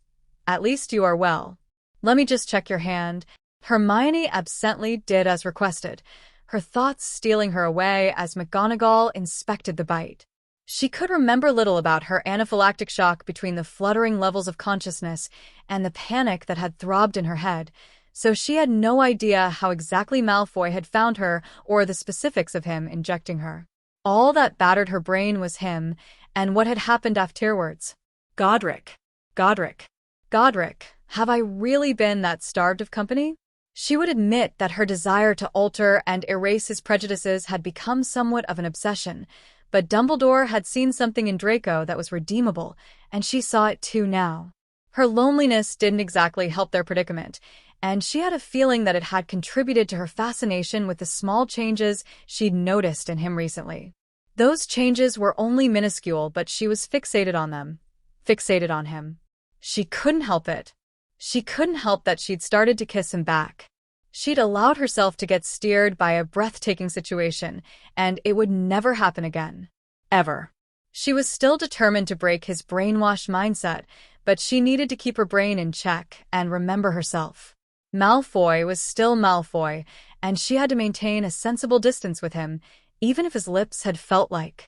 at least you are well. Let me just check your hand." Hermione absently did as requested, her thoughts stealing her away as McGonagall inspected the bite. She could remember little about her anaphylactic shock between the fluttering levels of consciousness and the panic that had throbbed in her head, so she had no idea how exactly Malfoy had found her or the specifics of him injecting her. All that battered her brain was him and what had happened afterwards. Godric. Have I really been that starved of company? She would admit that her desire to alter and erase his prejudices had become somewhat of an obsession, but Dumbledore had seen something in Draco that was redeemable, and she saw it too now. Her loneliness didn't exactly help their predicament, and she had a feeling that it had contributed to her fascination with the small changes she'd noticed in him recently. Those changes were only minuscule, but she was fixated on them. Fixated on him. She couldn't help it. She couldn't help that she'd started to kiss him back. She'd allowed herself to get steered by a breathtaking situation, and it would never happen again. Ever. She was still determined to break his brainwashed mindset, but she needed to keep her brain in check and remember herself. Malfoy was still Malfoy, and she had to maintain a sensible distance with him, even if his lips had felt like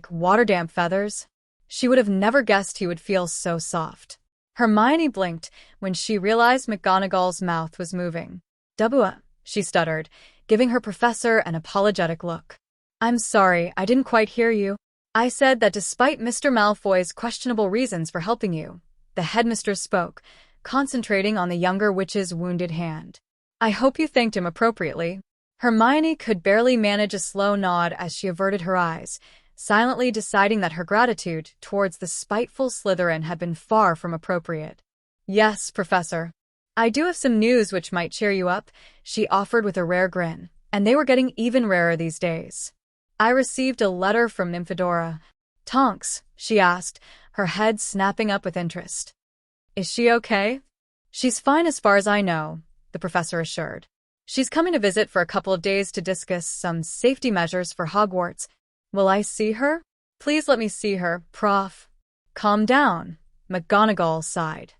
water-damp feathers. She would have never guessed he would feel so soft. Hermione blinked when she realized McGonagall's mouth was moving. "Dubua," she stuttered, giving her professor an apologetic look. "I'm sorry, I didn't quite hear you. I said that despite Mr. Malfoy's questionable reasons for helping you, the headmistress spoke, concentrating on the younger witch's wounded hand. I hope you thanked him appropriately. Hermione could barely manage a slow nod as she averted her eyes, silently deciding that her gratitude towards the spiteful Slytherin had been far from appropriate. Yes, Professor. I do have some news which might cheer you up, she offered with a rare grin, and they were getting even rarer these days. I received a letter from Nymphadora. Tonks, she asked, her head snapping up with interest. Is she okay? She's fine as far as I know, the professor assured. She's coming to visit for a couple of days to discuss some safety measures for Hogwarts. Will I see her? Please let me see her, Prof. Calm down, McGonagall sighed.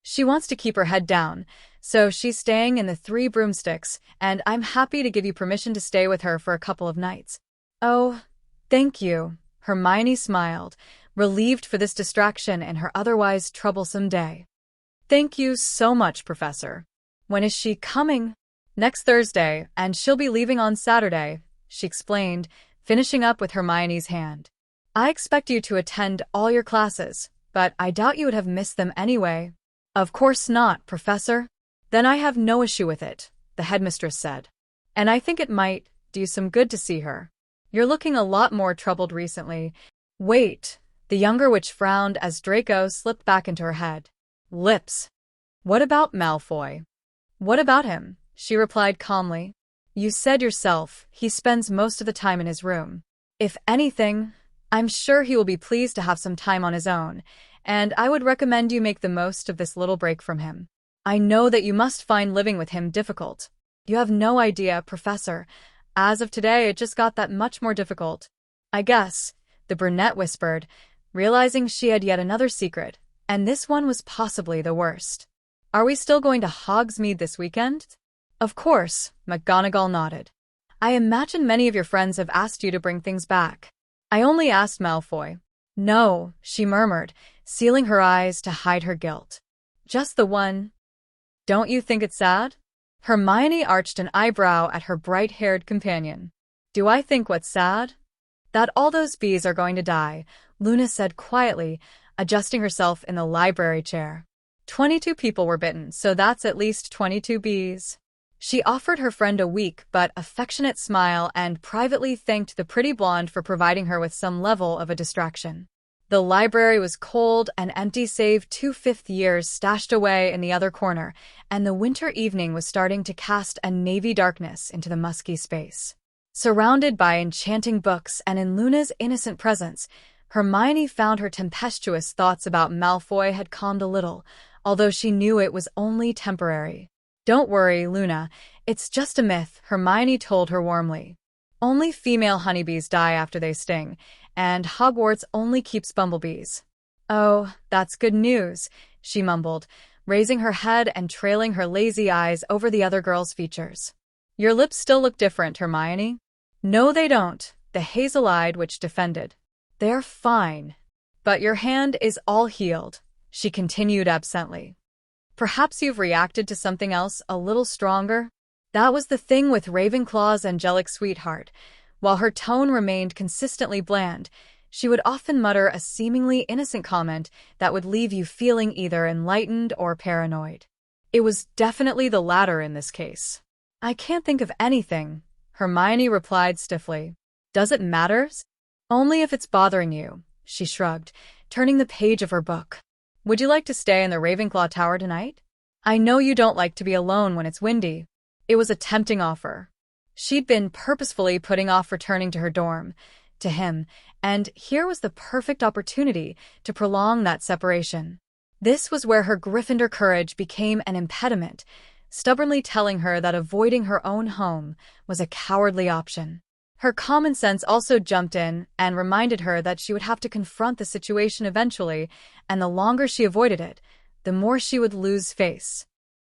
She wants to keep her head down, so she's staying in the Three Broomsticks, and I'm happy to give you permission to stay with her for a couple of nights. Oh, thank you, Hermione smiled, relieved for this distraction in her otherwise troublesome day. Thank you so much, Professor. When is she coming? Next Thursday, and she'll be leaving on Saturday, she explained, finishing up with Hermione's hand. I expect you to attend all your classes, but I doubt you would have missed them anyway. Of course not, Professor. Then I have no issue with it, the headmistress said. And I think it might do some good to see her. You're looking a lot more troubled recently. Wait, the younger witch frowned as Draco slipped back into her head. Lips. What about Malfoy? What about him? She replied calmly. You said yourself, he spends most of the time in his room. If anything, I'm sure he will be pleased to have some time on his own, and I would recommend you make the most of this little break from him. I know that you must find living with him difficult. You have no idea, Professor. As of today, it just got that much more difficult. I guess, the brunette whispered, realizing she had yet another secret, and this one was possibly the worst. Are we still going to Hogsmeade this weekend? Of course, McGonagall nodded. I imagine many of your friends have asked you to bring things back. I only asked Malfoy. No, she murmured, sealing her eyes to hide her guilt. Just the one. Don't you think it's sad? Hermione arched an eyebrow at her bright-haired companion. Do I think what's sad? That all those bees are going to die, Luna said quietly, adjusting herself in the library chair. 22 people were bitten, so that's at least 22 bees. She offered her friend a weak but affectionate smile and privately thanked the pretty blonde for providing her with some level of a distraction. The library was cold and empty save 2 fifth years stashed away in the other corner, and the winter evening was starting to cast a navy darkness into the musky space. Surrounded by enchanting books and in Luna's innocent presence, Hermione found her tempestuous thoughts about Malfoy had calmed a little, although she knew it was only temporary. Don't worry, Luna, it's just a myth, Hermione told her warmly. Only female honeybees die after they sting, and Hogwarts only keeps bumblebees. Oh, that's good news, she mumbled, raising her head and trailing her lazy eyes over the other girl's features. Your lips still look different, Hermione. No, they don't, the hazel-eyed witch defended. They're fine. But your hand is all healed, she continued absently. Perhaps you've reacted to something else a little stronger? That was the thing with Ravenclaw's angelic sweetheart. While her tone remained consistently bland, she would often mutter a seemingly innocent comment that would leave you feeling either enlightened or paranoid. It was definitely the latter in this case. I can't think of anything, Hermione replied stiffly. Does it matter? Only if it's bothering you, she shrugged, turning the page of her book. Would you like to stay in the Ravenclaw Tower tonight? I know you don't like to be alone when it's windy. It was a tempting offer. She'd been purposefully putting off returning to her dorm, to him, and here was the perfect opportunity to prolong that separation. This was where her Gryffindor courage became an impediment, stubbornly telling her that avoiding her own home was a cowardly option. Her common sense also jumped in and reminded her that she would have to confront the situation eventually, and the longer she avoided it, the more she would lose face.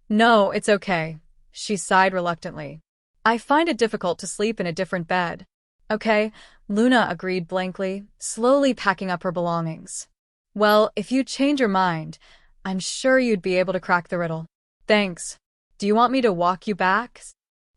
No, it's okay, she sighed reluctantly. I find it difficult to sleep in a different bed. Okay, Luna agreed blankly, slowly packing up her belongings. Well, if you change your mind, I'm sure you'd be able to crack the riddle. Thanks. Do you want me to walk you back?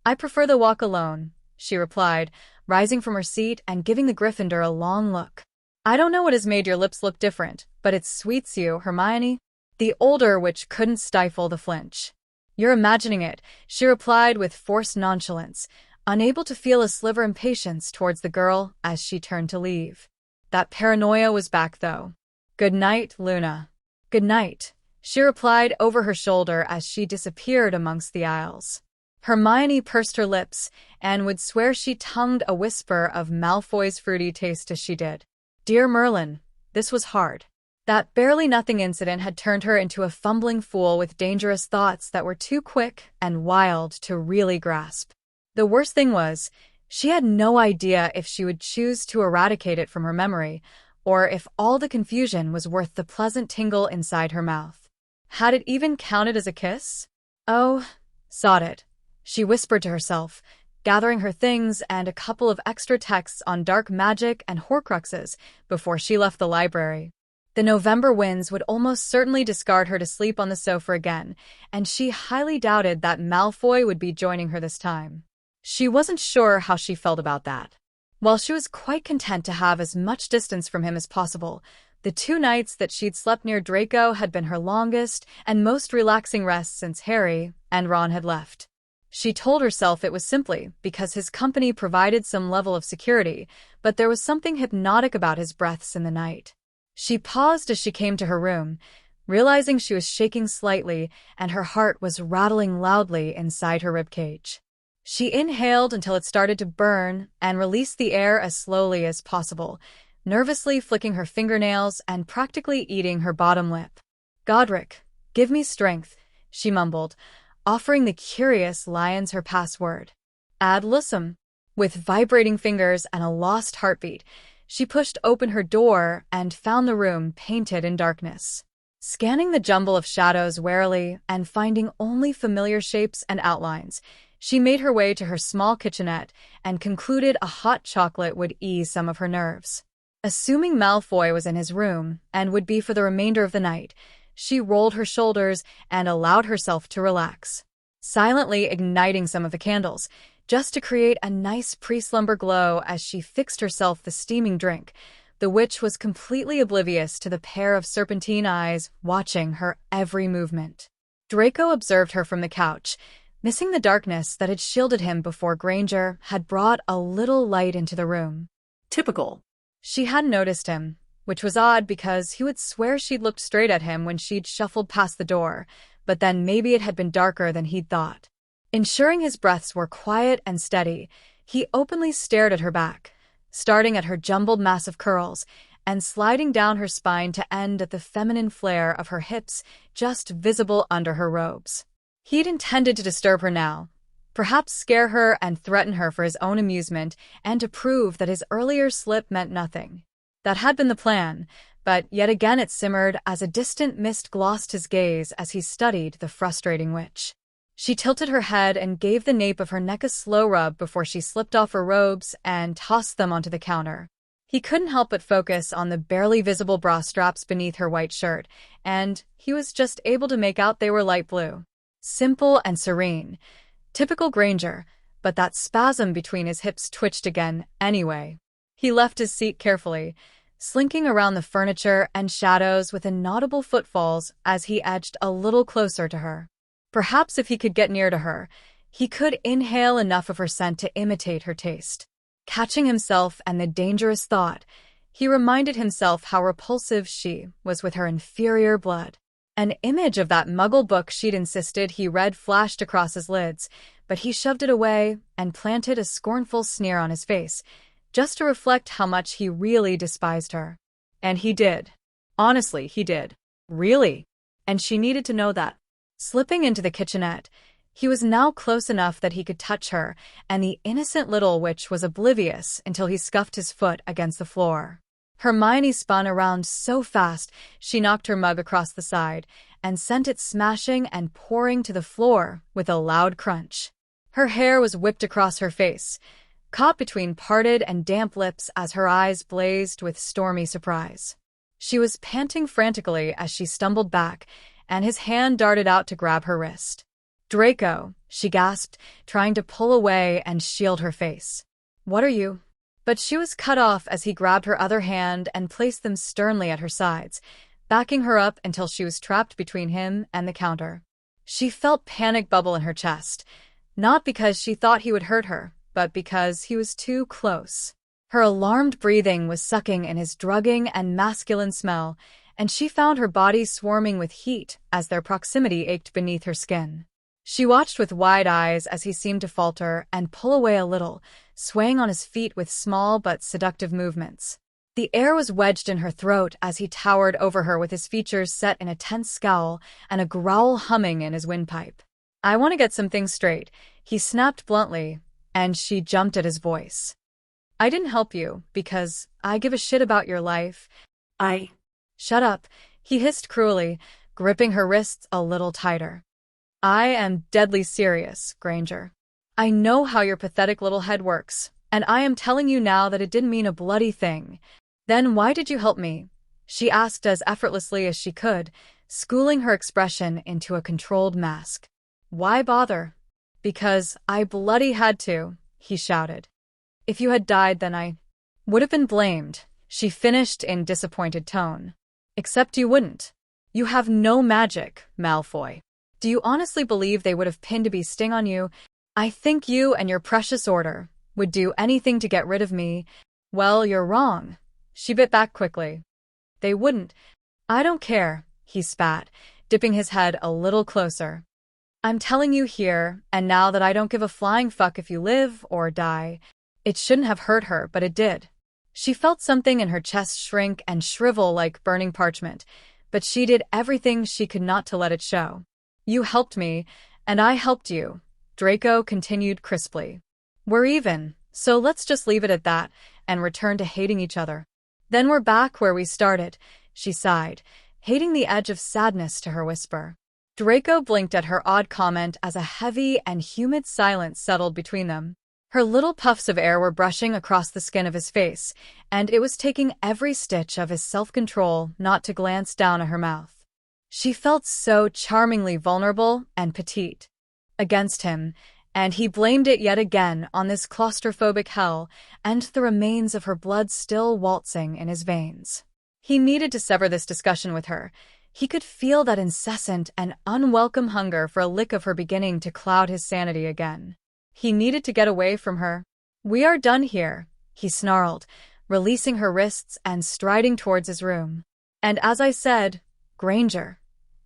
I prefer the walk alone, she replied, rising from her seat and giving the Gryffindor a long look. I don't know what has made your lips look different, but it sweets you, Hermione. the older witch couldn't stifle the flinch. "You're imagining it," she replied with forced nonchalance, unable to feel a sliver of impatience towards the girl as she turned to leave. That paranoia was back, though. "Good night, Luna." "Good night," she replied over her shoulder as she disappeared amongst the aisles. Hermione pursed her lips and would swear she tongued a whisper of Malfoy's fruity taste as she did. Dear Merlin, this was hard. That barely nothing incident had turned her into a fumbling fool with dangerous thoughts that were too quick and wild to really grasp. The worst thing was, she had no idea if she would choose to eradicate it from her memory, or if all the confusion was worth the pleasant tingle inside her mouth. Had it even counted as a kiss? Oh, sod it, she whispered to herself, gathering her things and a couple of extra texts on dark magic and Horcruxes before she left the library. The November winds would almost certainly discard her to sleep on the sofa again, and she highly doubted that Malfoy would be joining her this time. She wasn't sure how she felt about that. While she was quite content to have as much distance from him as possible, the 2 nights that she'd slept near Draco had been her longest and most relaxing rest since Harry and Ron had left. She told herself it was simply because his company provided some level of security, but there was something hypnotic about his breaths in the night. She paused as she came to her room, realizing she was shaking slightly and her heart was rattling loudly inside her ribcage. She inhaled until it started to burn and released the air as slowly as possible, nervously flicking her fingernails and practically eating her bottom lip. "Godric, give me strength," she mumbled, offering the curious lions her password. "Ad Lusum." With vibrating fingers and a lost heartbeat, she pushed open her door and found the room painted in darkness. Scanning the jumble of shadows warily and finding only familiar shapes and outlines, she made her way to her small kitchenette and concluded a hot chocolate would ease some of her nerves. Assuming Malfoy was in his room and would be for the remainder of the night, she rolled her shoulders and allowed herself to relax, silently igniting some of the candles, just to create a nice pre-slumber glow as she fixed herself the steaming drink. The witch was completely oblivious to the pair of serpentine eyes watching her every movement. Draco observed her from the couch, missing the darkness that had shielded him before Granger had brought a little light into the room. Typical. She hadn't noticed him, which was odd because he would swear she'd looked straight at him when she'd shuffled past the door, but then maybe it had been darker than he'd thought. Ensuring his breaths were quiet and steady, he openly stared at her back, starting at her jumbled mass of curls and sliding down her spine to end at the feminine flare of her hips just visible under her robes. He'd intended to disturb her now, perhaps scare her and threaten her for his own amusement and to prove that his earlier slip meant nothing. That had been the plan, but yet again it simmered as a distant mist glossed his gaze as he studied the frustrating witch. She tilted her head and gave the nape of her neck a slow rub before she slipped off her robes and tossed them onto the counter. He couldn't help but focus on the barely visible bra straps beneath her white shirt, and he was just able to make out they were light blue. Simple and serene. Typical Granger, but that spasm between his hips twitched again anyway. He left his seat carefully, slinking around the furniture and shadows with inaudible footfalls as he edged a little closer to her. Perhaps if he could get near to her, he could inhale enough of her scent to imitate her taste. Catching himself and the dangerous thought, he reminded himself how repulsive she was with her inferior blood. An image of that muggle book she'd insisted he read flashed across his lids, but he shoved it away and planted a scornful sneer on his face, just to reflect how much he really despised her. And he did. Honestly, he did. Really. And she needed to know that. Slipping into the kitchenette, he was now close enough that he could touch her, and the innocent little witch was oblivious until he scuffed his foot against the floor. Hermione spun around so fast she knocked her mug across the side and sent it smashing and pouring to the floor with a loud crunch. Her hair was whipped across her face, caught between parted and damp lips as her eyes blazed with stormy surprise. She was panting frantically as she stumbled back, and his hand darted out to grab her wrist. "Draco," she gasped, trying to pull away and shield her face. "What are you?" But she was cut off as he grabbed her other hand and placed them sternly at her sides, backing her up until she was trapped between him and the counter. She felt panic bubble in her chest, not because she thought he would hurt her, but because he was too close. Her alarmed breathing was sucking in his drugging and masculine smell, and she found her body swarming with heat as their proximity ached beneath her skin. She watched with wide eyes as he seemed to falter and pull away a little, swaying on his feet with small but seductive movements. The air was wedged in her throat as he towered over her with his features set in a tense scowl and a growl humming in his windpipe. "I want to get some things straight," he snapped bluntly, and she jumped at his voice. "I didn't help you because I give a shit about your life." Shut up, he hissed cruelly, gripping her wrists a little tighter. "I am deadly serious, Granger. I know how your pathetic little head works, and I am telling you now that it didn't mean a bloody thing." "Then why did you help me?" she asked as effortlessly as she could, schooling her expression into a controlled mask. "Why bother?" "Because I bloody had to," he shouted. "If you had died, then I would have been blamed," she finished in disappointed tone. "Except you wouldn't. You have no magic, Malfoy. Do you honestly believe they would have pinned a bee sting on you? I think you and your precious order would do anything to get rid of me." "Well, you're wrong," she bit back quickly. "They wouldn't." "I don't care," he spat, dipping his head a little closer. "I'm telling you here and now that I don't give a flying fuck if you live or die." It shouldn't have hurt her, but it did. She felt something in her chest shrink and shrivel like burning parchment, but she did everything she could not to let it show. "You helped me, and I helped you," Draco continued crisply. "We're even, so let's just leave it at that and return to hating each other." "Then we're back where we started," she sighed, hating the edge of sadness to her whisper. Draco blinked at her odd comment as a heavy and humid silence settled between them. Her little puffs of air were brushing across the skin of his face, and it was taking every stitch of his self-control not to glance down at her mouth. She felt so charmingly vulnerable and petite against him, and he blamed it yet again on this claustrophobic hell and the remains of her blood still waltzing in his veins. He needed to sever this discussion with her. He could feel that incessant and unwelcome hunger for a lick of her beginning to cloud his sanity again. He needed to get away from her. "We are done here," he snarled, releasing her wrists and striding towards his room. "And as I said, Granger,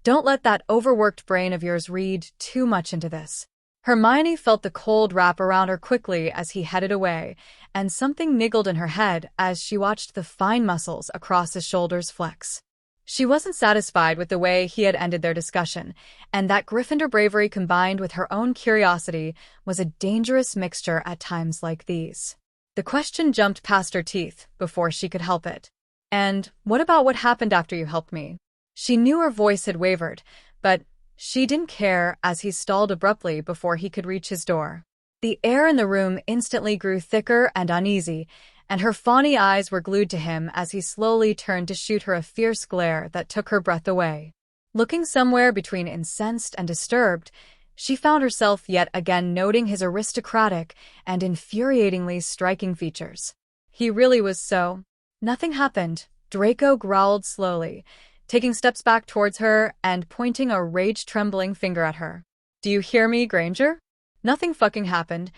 don't let that overworked brain of yours read too much into this." Hermione felt the cold wrap around her quickly as he headed away, and something niggled in her head as she watched the fine muscles across his shoulders flex. She wasn't satisfied with the way he had ended their discussion, and that Gryffindor bravery combined with her own curiosity was a dangerous mixture at times like these. The question jumped past her teeth before she could help it. "And what about what happened after you helped me?" She knew her voice had wavered, but she didn't care as he stalled abruptly before he could reach his door. The air in the room instantly grew thicker and uneasy, and her fawny eyes were glued to him as he slowly turned to shoot her a fierce glare that took her breath away. Looking somewhere between incensed and disturbed, she found herself yet again noting his aristocratic and infuriatingly striking features. He really was so. "Nothing happened," Draco growled slowly, taking steps back towards her and pointing a rage-trembling finger at her. "Do you hear me, Granger? Nothing fucking happened."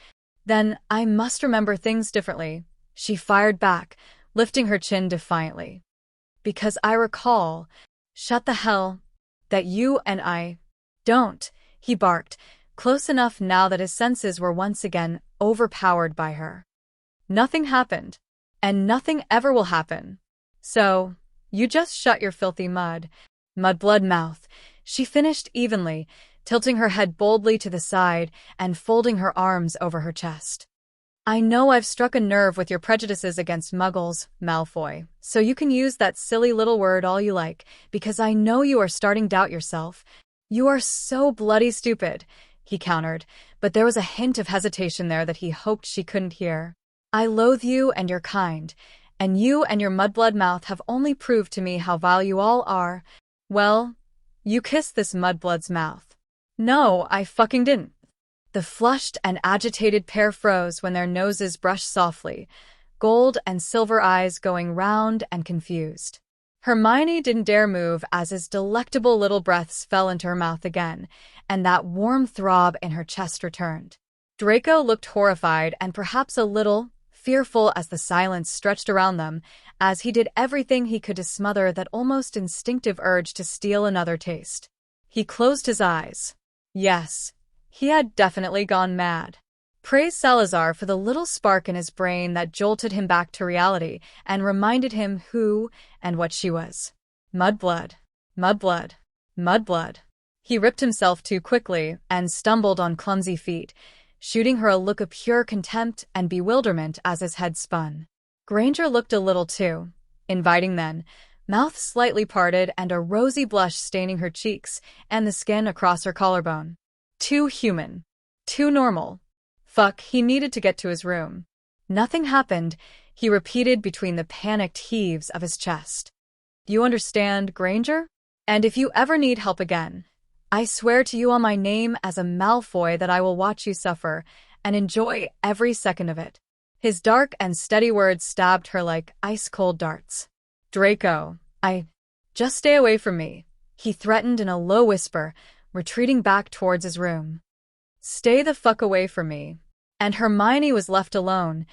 "Then I must remember things differently," she fired back, lifting her chin defiantly. "Because I recall, shut the hell, that you and I don't," he barked, close enough now that his senses were once again overpowered by her. "Nothing happened, and nothing ever will happen. So, you just shut your filthy mudblood mouth," she finished evenly, tilting her head boldly to the side and folding her arms over her chest. "I know I've struck a nerve with your prejudices against muggles, Malfoy, so you can use that silly little word all you like, because I know you are starting to doubt yourself." "You are so bloody stupid," he countered, but there was a hint of hesitation there that he hoped she couldn't hear. "I loathe you and your kind, and you and your mudblood mouth have only proved to me how vile you all are." "Well, you kissed this mudblood's mouth." "No, I fucking didn't." The flushed and agitated pair froze when their noses brushed softly, gold and silver eyes going round and confused. Hermione didn't dare move as his delectable little breaths fell into her mouth again, and that warm throb in her chest returned. Draco looked horrified and perhaps a little fearful as the silence stretched around them, as he did everything he could to smother that almost instinctive urge to steal another taste. He closed his eyes. Yes, he had definitely gone mad. Praise Salazar for the little spark in his brain that jolted him back to reality and reminded him who and what she was. Mudblood. Mudblood. Mudblood. He ripped himself too quickly and stumbled on clumsy feet, shooting her a look of pure contempt and bewilderment as his head spun. Granger looked a little too, inviting then, mouth slightly parted and a rosy blush staining her cheeks and the skin across her collarbone. Too human. Too normal. Fuck, he needed to get to his room. Nothing happened, he repeated between the panicked heaves of his chest. You understand, Granger? And if you ever need help again, I swear to you on my name as a Malfoy that I will watch you suffer and enjoy every second of it. His dark and steady words stabbed her like ice-cold darts. Draco, just stay away from me, he threatened in a low whisper, retreating back towards his room. Stay the fuck away from me. And Hermione was left alone,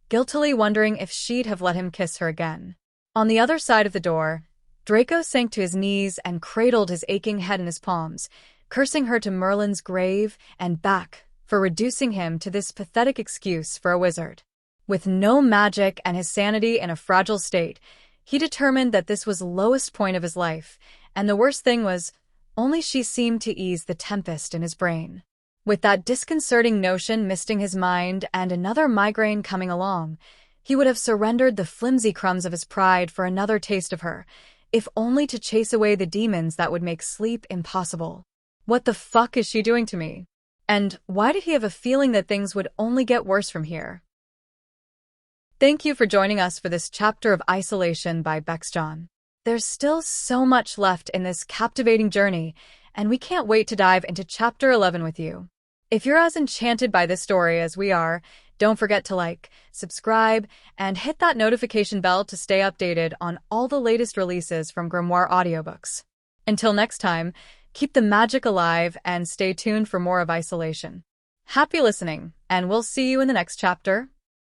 guiltily wondering if she'd have let him kiss her again. On the other side of the door, Draco sank to his knees and cradled his aching head in his palms, cursing her to Merlin's grave and back for reducing him to this pathetic excuse for a wizard. With no magic and his sanity in a fragile state, he determined that this was the lowest point of his life, and the worst thing was, only she seemed to ease the tempest in his brain. With that disconcerting notion misting his mind and another migraine coming along, he would have surrendered the flimsy crumbs of his pride for another taste of her, if only to chase away the demons that would make sleep impossible. What the fuck is she doing to me? And why did he have a feeling that things would only get worse from here? Thank you for joining us for this chapter of Isolation by Bex-chan. There's still so much left in this captivating journey, and we can't wait to dive into Chapter 11 with you. If you're as enchanted by this story as we are, don't forget to like, subscribe, and hit that notification bell to stay updated on all the latest releases from Grimoire Audiobooks. Until next time, keep the magic alive and stay tuned for more of Isolation. Happy listening, and we'll see you in the next chapter.